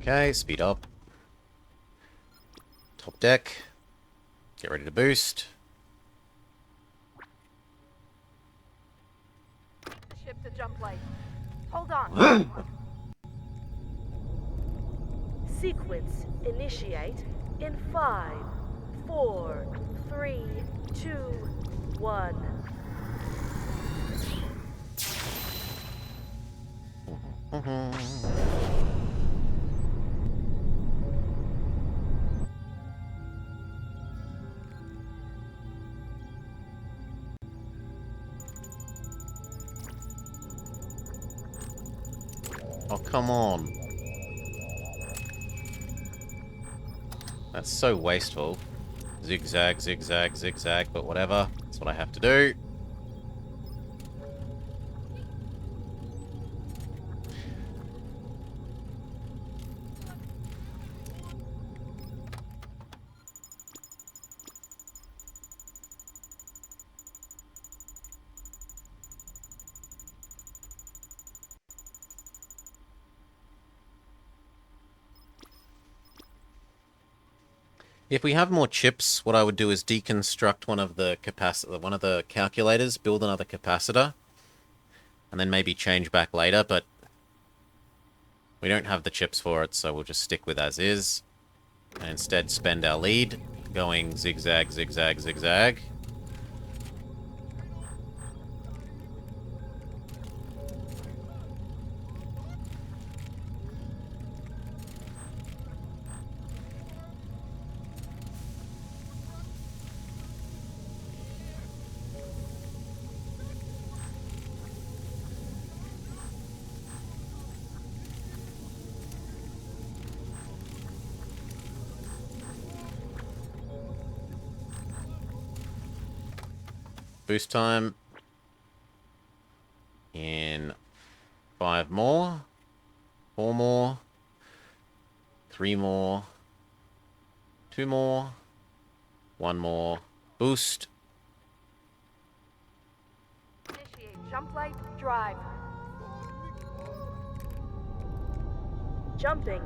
Okay, speed up. Top deck. Get ready to boost. The ship to Jumplight. Hold on. Sequence initiate in 5, 4, 3, 2, 1. Oh, come on. That's so wasteful. Zigzag, zigzag, zigzag, but whatever. That's what I have to do. If we have more chips, what I would do is deconstruct one of the calculators, build another capacitor, and then maybe change back later, but we don't have the chips for it, so we'll just stick with as is, and instead spend our lead, going zigzag, zigzag, zigzag. Boost time in 5 more, 4 more, 3 more, 2 more, 1 more, boost. Initiate Jumplight drive. Jumping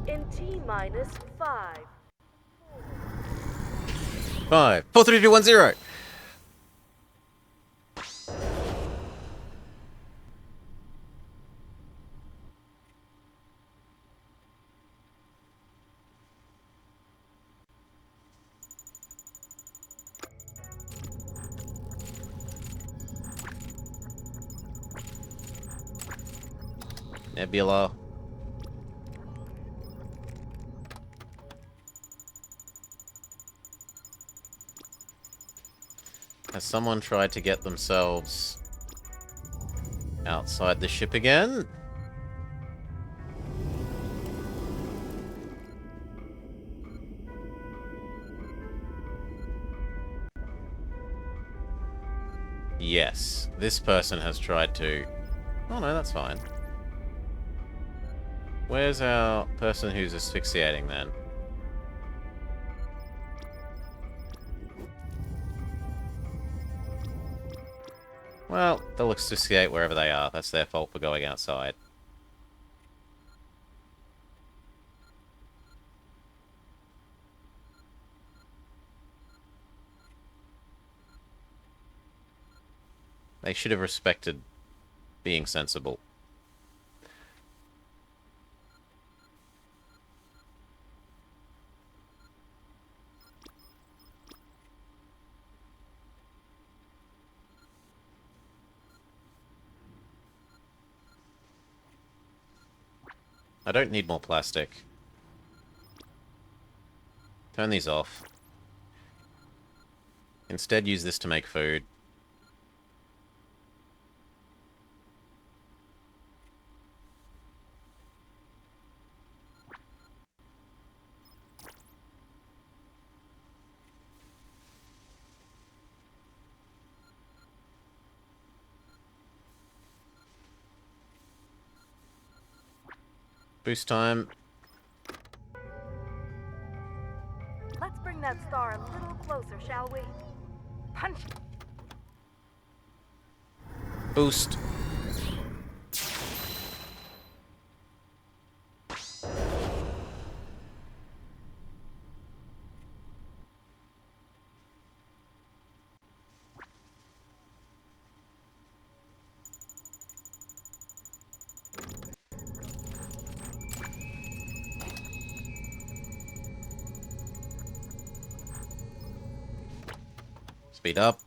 in T-minus 5. 5, 4, 3, 2, 1, 0. Nebula. Has someone tried to get themselves outside the ship again? Yes, this person has tried to... Oh no, that's fine. Where's our person who's asphyxiating then? Well, they'll asphyxiate wherever they are. That's their fault for going outside. They should have respected being sensible. I don't need more plastic. Turn these off. Instead, use this to make food. Boost time. Let's bring that star a little closer, shall we? Punch. Boost. speed up.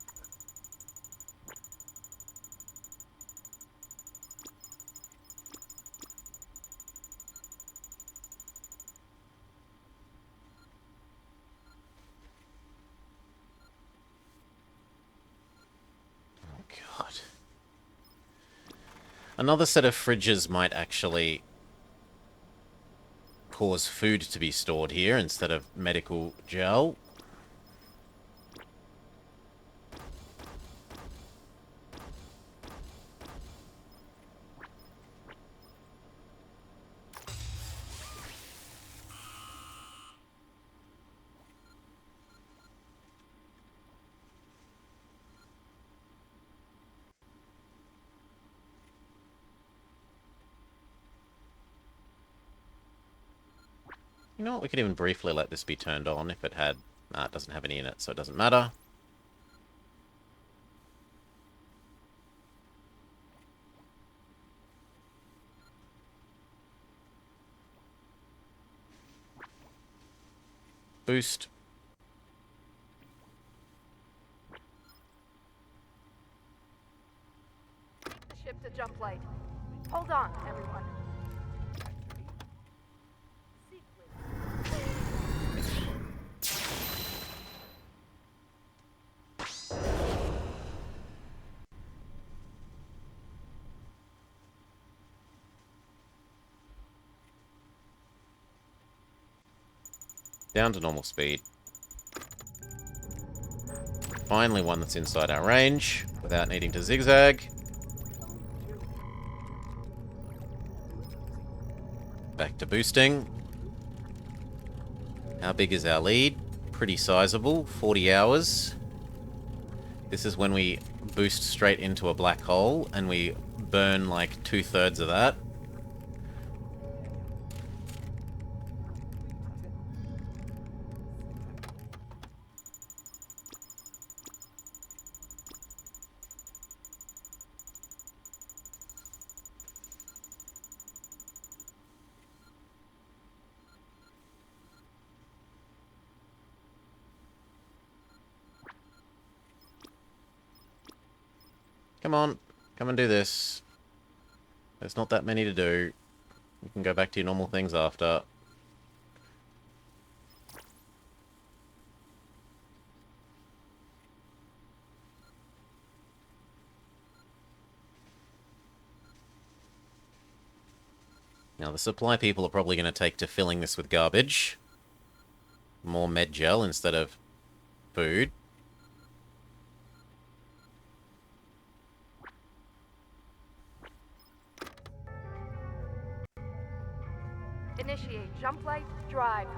Oh, God. Another set of fridges might actually cause food to be stored here instead of medical gel. You know what, we could even briefly let this be turned on if it had... Nah, it doesn't have any in it, so it doesn't matter. Boost. The ship to Jumplight. Hold on, everyone. Down to normal speed. Finally one that's inside our range, without needing to zigzag. Back to boosting. How big is our lead? Pretty sizable, 40 hours. This is when we boost straight into a black hole, and we burn like 2/3 of that. Come on, come and do this. There's not that many to do. You can go back to your normal things after. Now, the supply people are probably going to take to filling this with garbage. More med gel instead of food. Initiate Jumplight drive.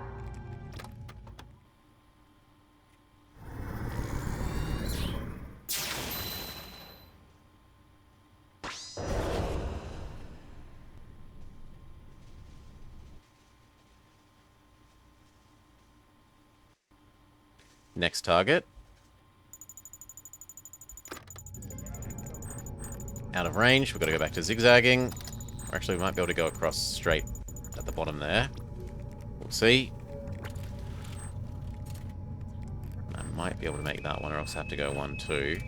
Next target. Out of range, we've got to go back to zigzagging. Or actually, we might be able to go across straight at the bottom there. We'll see. I might be able to make that one, or else have to go 1, 2.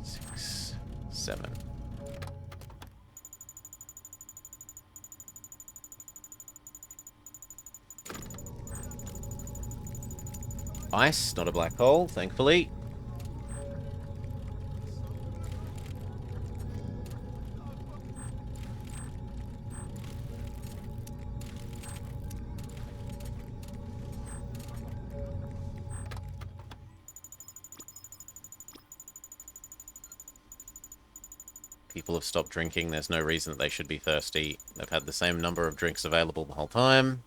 6, 7. Ice, not a black hole, thankfully. People have stopped drinking. There's no reason that they should be thirsty. They've had the same number of drinks available the whole time.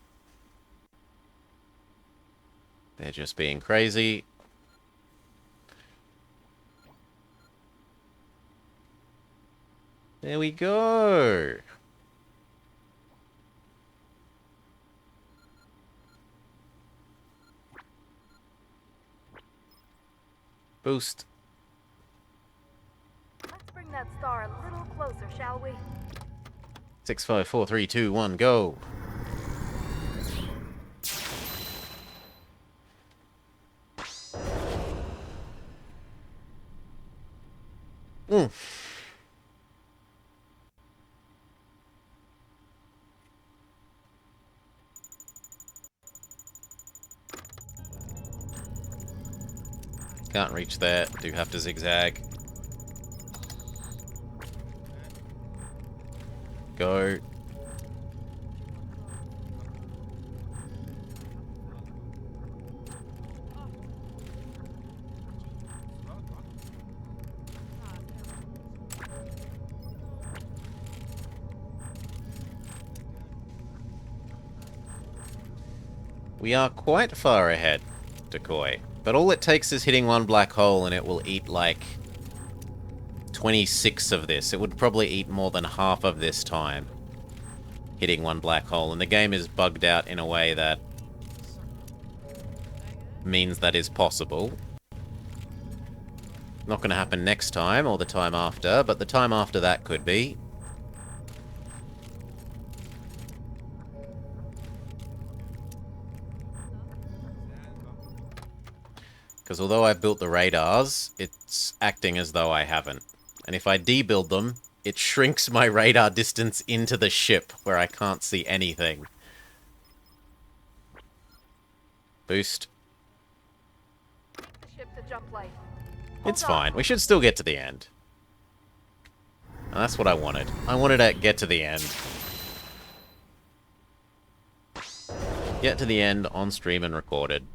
They're just being crazy. There we go. Boost. Let's bring that star a little closer, shall we? 6, 5, 4, 3, 2, 1, go. Mm. Can't reach there. Do have to zigzag. Go. We are quite far ahead, Decoy. But all it takes is hitting one black hole and it will eat like 26 of this. It would probably eat more than half of this time hitting one black hole. And the game is bugged out in a way that means that is possible. Not going to happen next time or the time after, but the time after that could be. Because although I've built the radars, it's acting as though I haven't. And if I debuild them, it shrinks my radar distance into the ship, where I can't see anything. Boost. Ship to Jumplight. It's fine. We should still get to the end. And that's what I wanted. I wanted to get to the end. Get to the end on stream and recorded.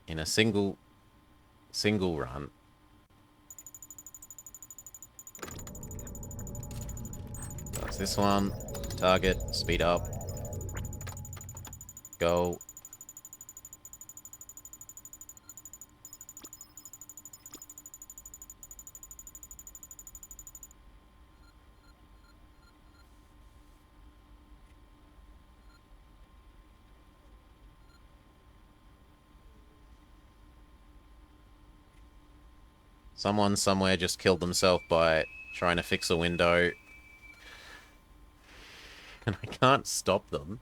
In a single run. That's this one. Target, speed up. Go. Someone somewhere just killed themselves by trying to fix a window. And I can't stop them.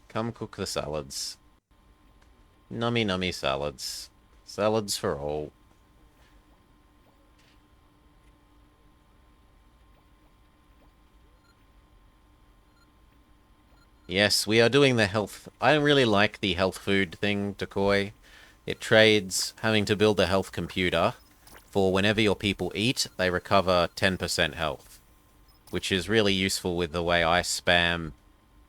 Come cook the salads. Nummy nummy salads. Salads for all. Yes, we are doing the health... I really like the health food thing, Decoy. It trades having to build a health computer for whenever your people eat, they recover 10% health. Which is really useful with the way I spam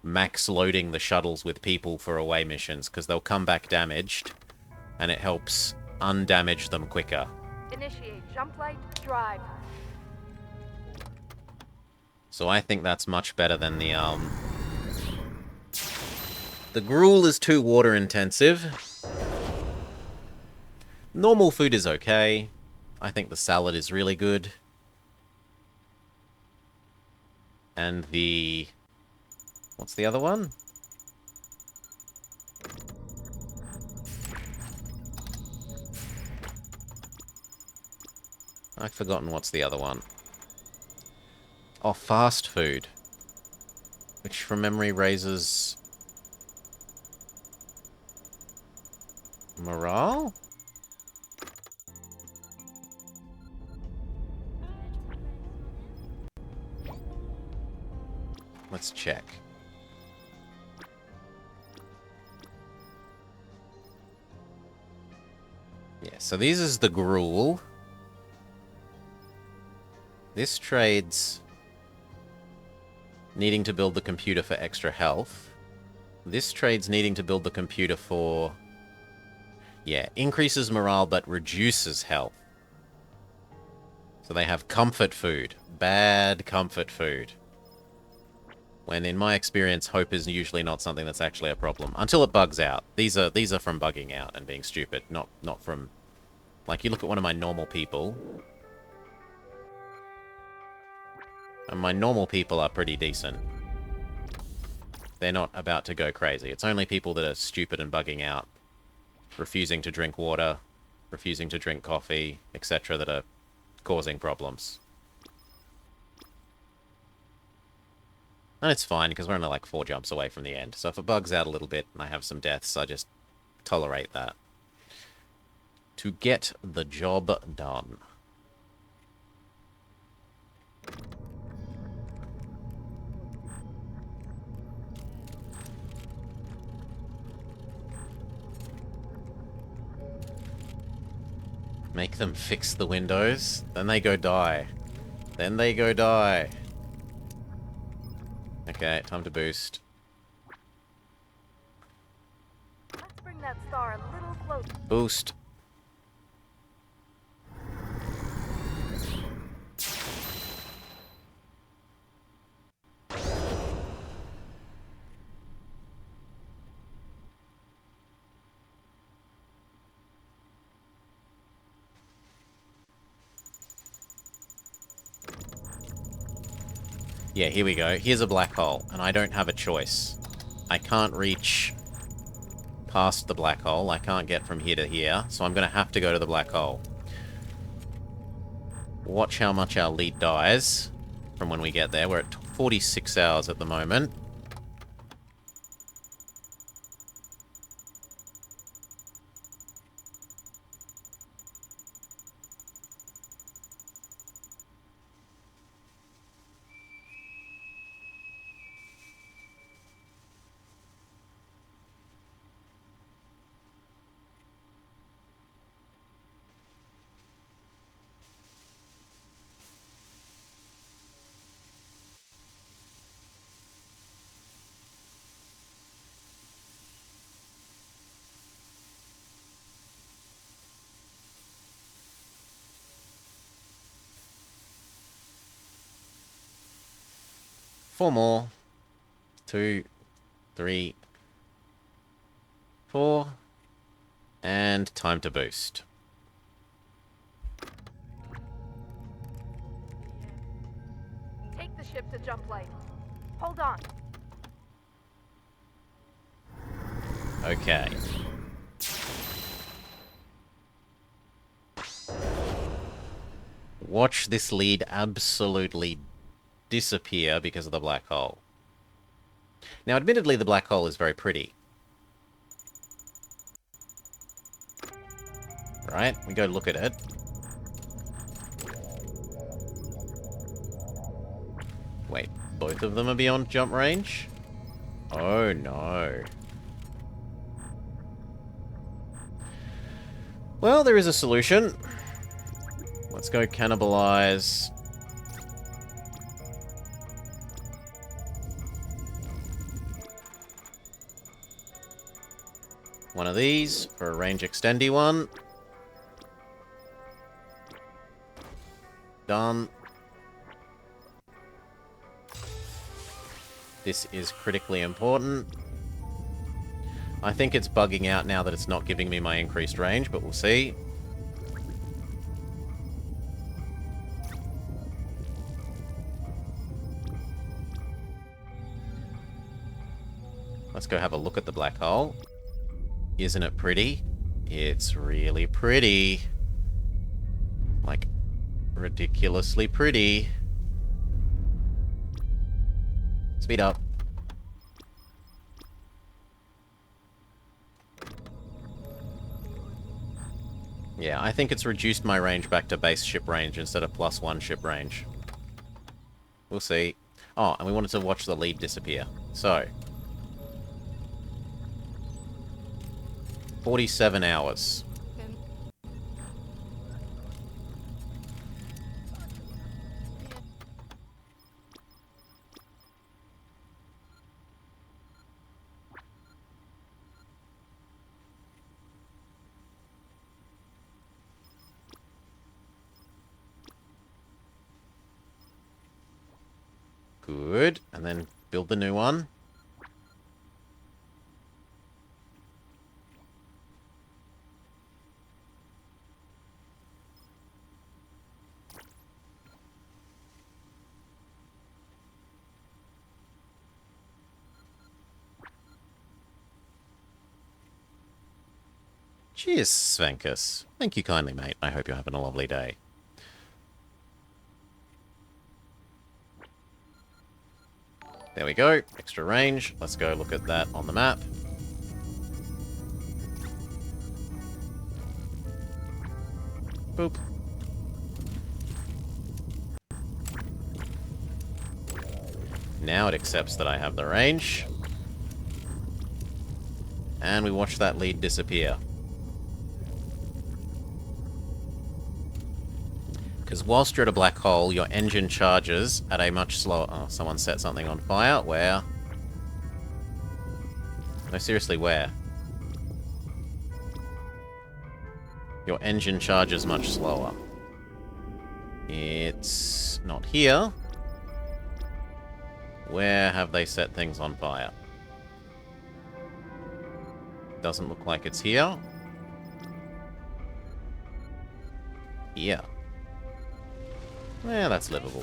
max loading the shuttles with people for away missions, because they'll come back damaged, and it helps undamage them quicker. Initiate Jumplight drive. So I think that's much better than the gruel is too water intensive. Normal food is okay. I think the salad is really good. And the... what's the other one? I've forgotten what's the other one. Oh, fast food. Which, from memory, raises... morale? Let's check. Yeah, so this is the gruel. This trades needing to build the computer for extra health. This trades needing to build the computer for... yeah, increases morale but reduces health. So they have comfort food. Bad comfort food. When in my experience, hope is usually not something that's actually a problem. Until it bugs out. These are from bugging out and being stupid, not from... like, you look at one of my normal people... and my normal people are pretty decent. They're not about to go crazy. It's only people that are stupid and bugging out, refusing to drink water, refusing to drink coffee, etc. that are causing problems. And it's fine, because we're only like 4 jumps away from the end. So if it bugs out a little bit and I have some deaths, I just tolerate that. To get the job done. Make them fix the windows, then they go die. Then they go die. Okay, time to boost. Let's bring that star a little closer. Boost. Yeah, here we go. Here's a black hole, and I don't have a choice. I can't reach past the black hole. I can't get from here to here, so I'm going to have to go to the black hole. Watch how much our lead dies from when we get there. We're at 46 hours at the moment. Four more. 2, 3, 4. And time to boost. Take the ship to Jumplight. Hold on. Okay. Watch this lead absolutely disappear because of the black hole. Now, admittedly, the black hole is very pretty. Right? We go look at it. Wait, both of them are beyond jump range? Oh, no. Well, there is a solution. Let's go cannibalize one of these for a range extendy one. Done. This is critically important. I think it's bugging out now that it's not giving me my increased range, but we'll see. Let's go have a look at the black hole. Isn't it pretty? It's really pretty. Like, ridiculously pretty. Speed up. Yeah, I think it's reduced my range back to base ship range instead of +1 ship range. We'll see. Oh, and we wanted to watch the lead disappear. So, 47 hours. Good. And then build the new one. Cheers, Svenkus. Thank you kindly, mate. I hope you're having a lovely day. There we go. Extra range. Let's go look at that on the map. Boop. Now it accepts that I have the range. And we watch that lead disappear. Because whilst you're at a black hole, your engine charges at a much slower... Oh, someone set something on fire. Where? No, seriously, where? Your engine charges much slower. It's not here. Where have they set things on fire? Doesn't look like it's here. Here. Yeah, that's livable.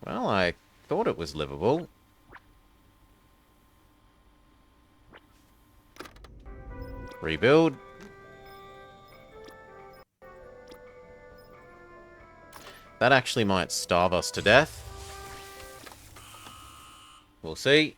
Well, I thought it was livable. Rebuild. That actually might starve us to death. We'll see.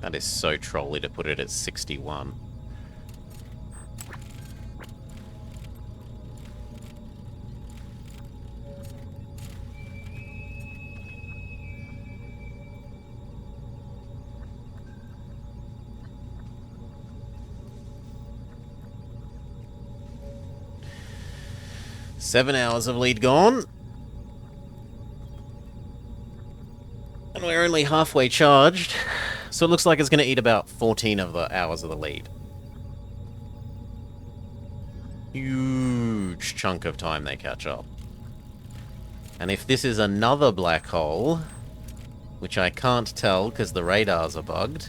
That is so trolly to put it at 61. Seven hours of lead gone. And we're only halfway charged. So it looks like it's going to eat about 14 of the hours of the lead. Huge chunk of time they catch up. And if this is another black hole, which I can't tell because the radars are bugged...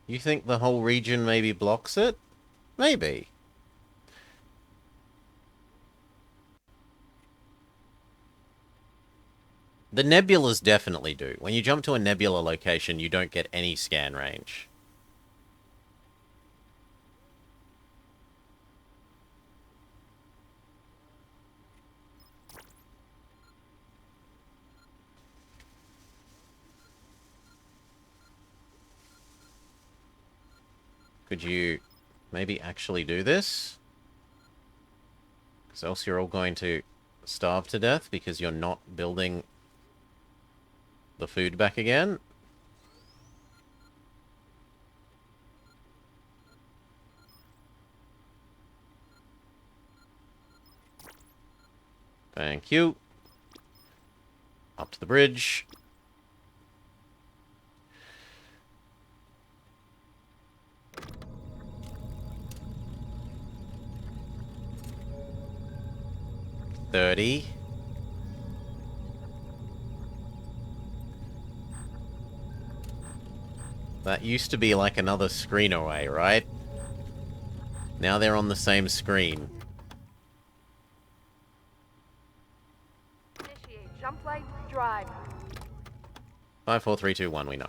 You think the whole region maybe blocks it? Maybe. The nebulas definitely do. When you jump to a nebula location, you don't get any scan range. Could you maybe actually do this? Because else you're all going to starve to death because you're not building the food back again. Thank you. Up to the bridge. $30. That used to be like another screen away, right? Now they're on the same screen. Initiate Jumplight drive. 5, 4, 3, 2, 1, we know.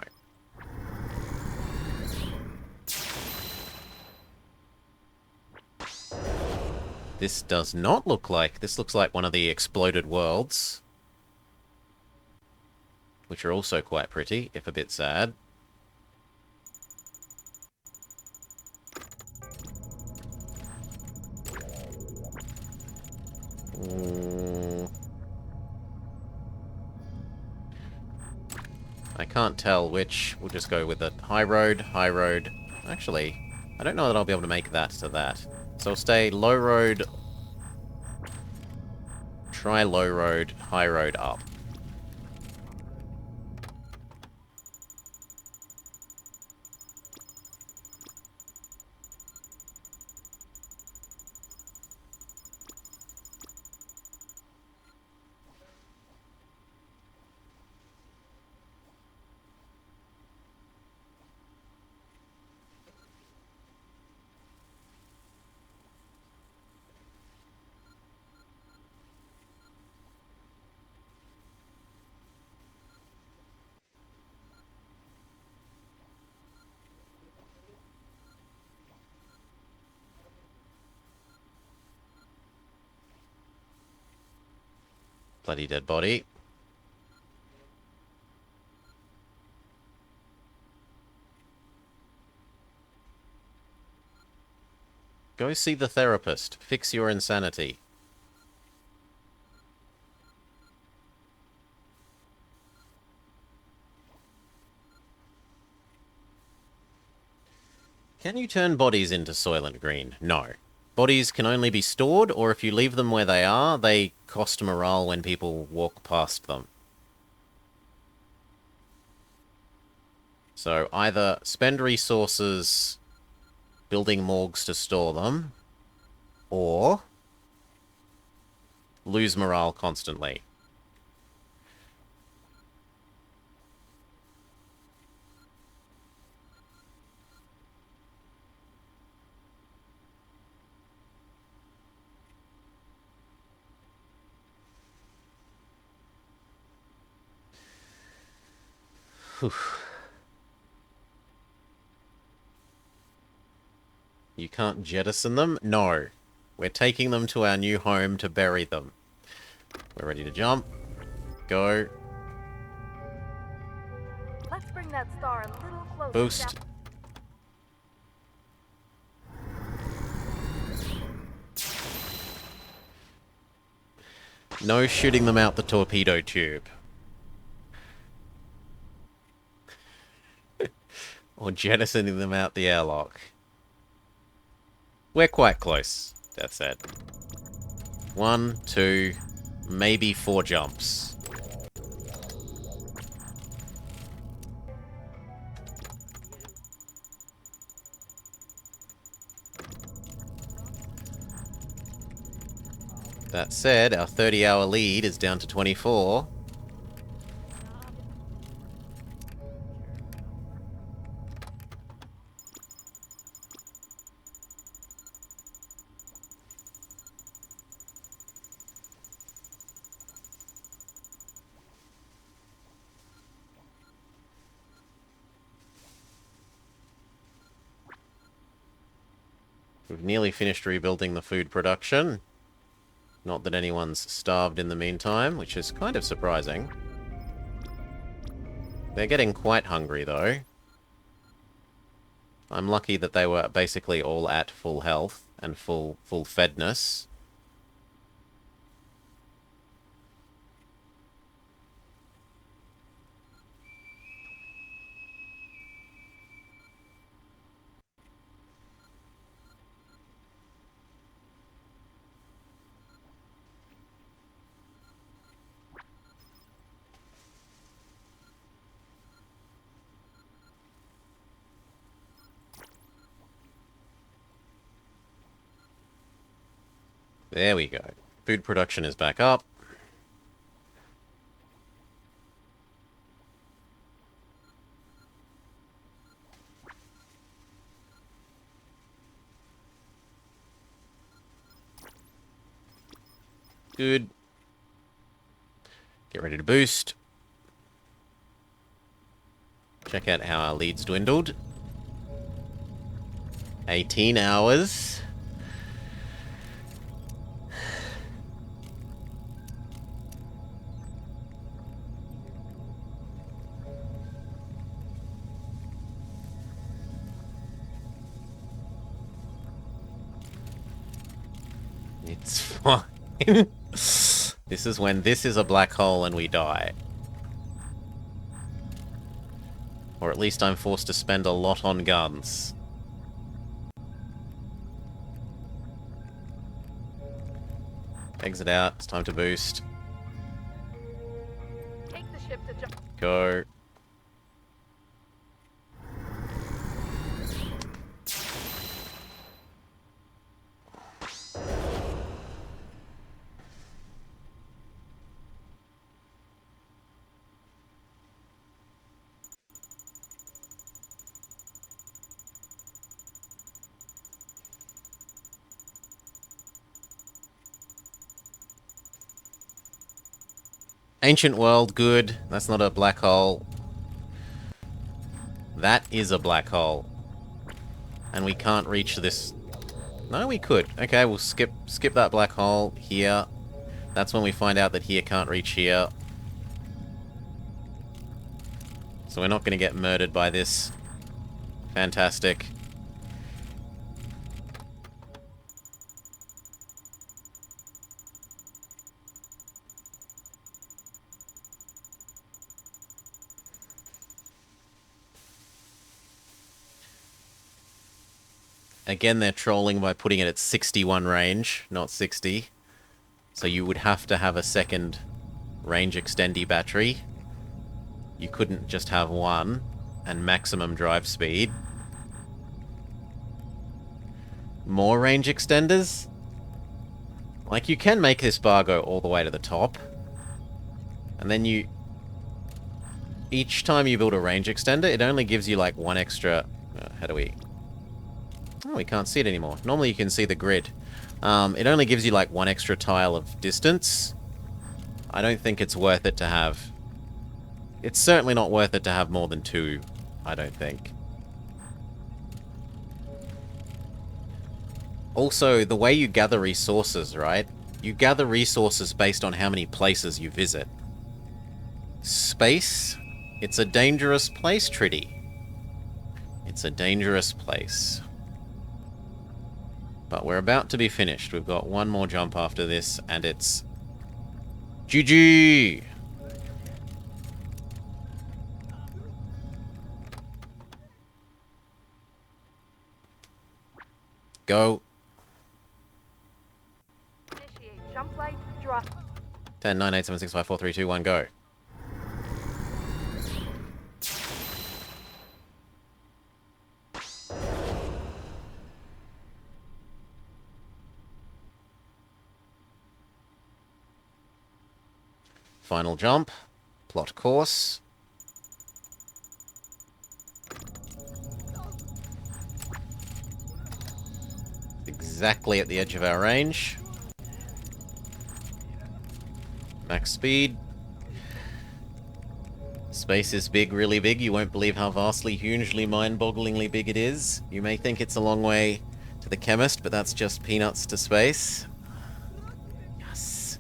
This does not look like... This looks like one of the exploded worlds. Which are also quite pretty, if a bit sad. I can't tell which. We'll just go with the high road, high road. Actually, I don't know that I'll be able to make that to that. So I'll stay low road. Try low road, high road up. Bloody dead body. Go see the therapist. Fix your insanity. Can you turn bodies into Soylent Green? No. Bodies can only be stored, or if you leave them where they are, they cost morale when people walk past them. So either spend resources building morgues to store them, or lose morale constantly. Whew. You can't jettison them? No. We're taking them to our new home to bury them. We're ready to jump. Go. Let's bring that star a little closer. Boost. No shooting them out the torpedo tube. Or jettisoning them out the airlock. We're quite close, Death said. 1, 2, maybe 4 jumps. That said, our 30-hour lead is down to 24. We've nearly finished rebuilding the food production. Not that anyone's starved in the meantime, which is kind of surprising. They're getting quite hungry, though. I'm lucky that they were basically all at full health and full fedness. There we go. Food production is back up. good. Get ready to boost. Check out how our leads dwindled. 18 hours. It's fine. This is when this is a black hole and we die. Or at least I'm forced to spend a lot on guns. Exit out. It's time to boost. Take the ship to jump. Go. Ancient world, good. That's not a black hole. That is a black hole. And we can't reach this. No, we could. Okay, we'll skip that black hole here. That's when we find out that here can't reach here. So we're not going to get murdered by this. Fantastic. Again, they're trolling by putting it at 61 range, not 60. So you would have to have a second range extendy battery. You couldn't just have one and maximum drive speed. More range extenders? Like, you can make this bar go all the way to the top. And then you... Each time you build a range extender, it only gives you, like, one extra... how do we... Oh, we can't see it anymore. Normally you can see the grid. It only gives you, like, one extra tile of distance. I don't think it's worth it to have... It's certainly not worth it to have more than two, I don't think. Also, the way you gather resources, right? You gather resources based on how many places you visit. Space? It's a dangerous place, Tritty. It's a dangerous place. But we're about to be finished. We've got one more jump after this, and it's... GG! Go. Initiate Jumplight drop. 10, 9, 8, 7, 6, 5, 4, 3, 2, 1, go. Final jump. Plot course. Exactly at the edge of our range. Max speed. Space is big, really big. You won't believe how vastly, hugely, mind-bogglingly big it is. You may think it's a long way to the chemist, but that's just peanuts to space. Yes.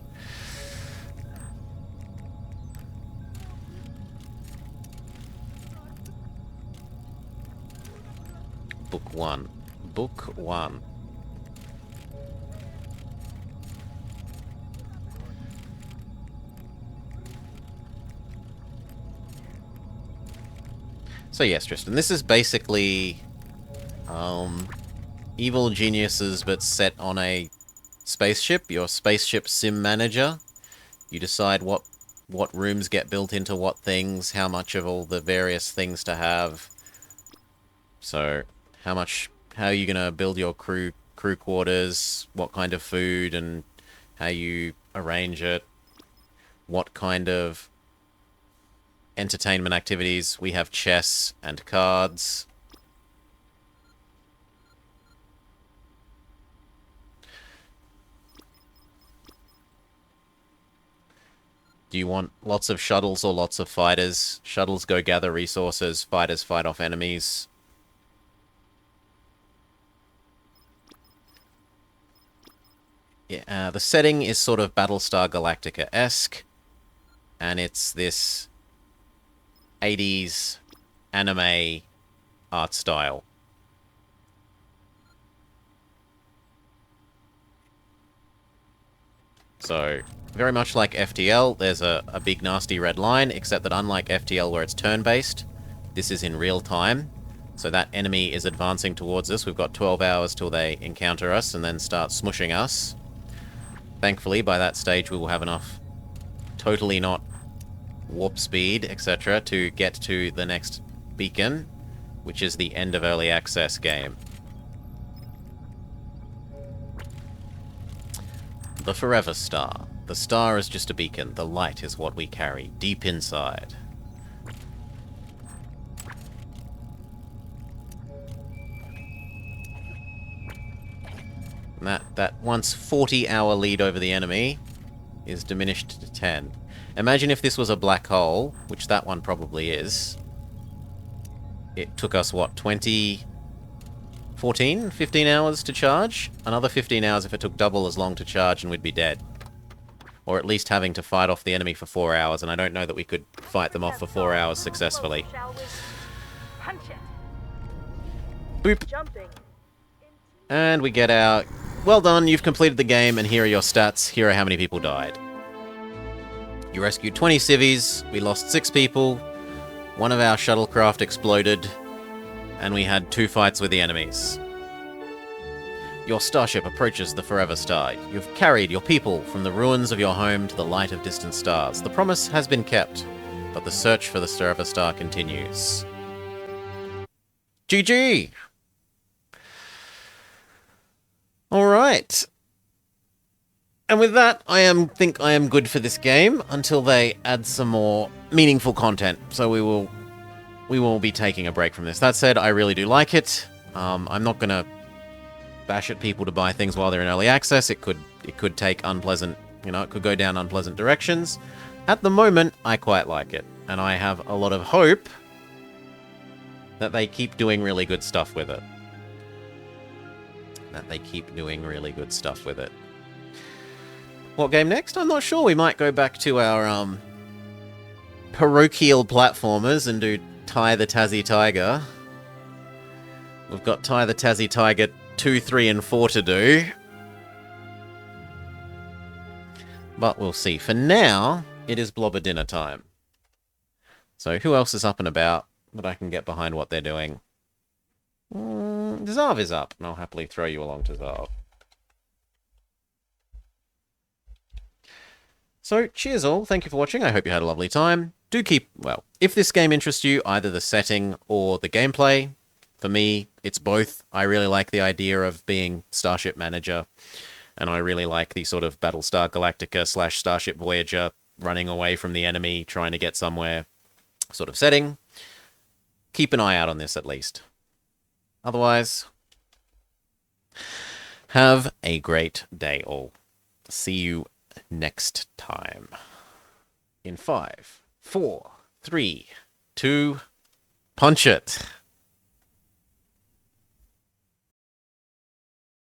Book 1. Book 1. So yes, Tristan, this is basically evil geniuses but set on a spaceship. Your spaceship sim manager. You decide what rooms get built into what things, how much of all the various things to have. So how are you gonna build your crew quarters, what kind of food and how you arrange it, what kind of entertainment activities. We have chess and cards. Do you want lots of shuttles or lots of fighters? Shuttles go gather resources, fighters fight off enemies. Yeah, the setting is sort of Battlestar Galactica-esque, and it's this 80s anime art style. So, very much like FTL, there's a big nasty red line, except that unlike FTL where it's turn-based, this is in real time. So that enemy is advancing towards us. We've got 12 hours till they encounter us and then start smushing us. Thankfully, by that stage, we will have enough totally not warp speed, etc., to get to the next beacon, which is the end of early access game. The Forever Star. The star is just a beacon. The light is what we carry deep inside. And that once 40-hour lead over the enemy is diminished to 10. Imagine if this was a black hole, which that one probably is. It took us, what, 15 hours to charge? Another 15 hours if it took double as long to charge and we'd be dead. Or at least having to fight off the enemy for 4 hours, and I don't know that we could fight them off for 4 hours successfully. Punch it. Boop. Jumping. And we get our... Well done, you've completed the game, and here are your stats. Here are how many people died. You rescued 20 civvies, we lost 6 people, one of our shuttlecraft exploded, and we had 2 fights with the enemies. Your starship approaches the Forever Star. You've carried your people from the ruins of your home to the light of distant stars. The promise has been kept, but the search for the Forever Star continues. GG! Alright. And with that, think I am good for this game until they add some more meaningful content. So we will be taking a break from this. That said, I really do like it. I'm not gonna bash at people to buy things while they're in early access. It could take unpleasant, it could go down unpleasant directions. At the moment, I quite like it, and I have a lot of hope that they keep doing really good stuff with it. What game next? I'm not sure. We might go back to our parochial platformers and do Ty the Tassie Tiger. We've got Ty the Tassie Tiger 2, 3, and 4 to do. But we'll see. For now, it is Blobber dinner time. So who else is up and about that I can get behind what they're doing? Zarv is up, and I'll happily throw you along to Zarv. So, cheers all. Thank you for watching. I hope you had a lovely time. Do keep... Well, if this game interests you, either the setting or the gameplay, for me, it's both. I really like the idea of being Starship Manager, and I really like the sort of Battlestar Galactica / Starship Voyager running away from the enemy, trying to get somewhere sort of setting. Keep an eye out on this, at least. Otherwise, have a great day all. See you next time. In 5, 4, 3, 2, punch it.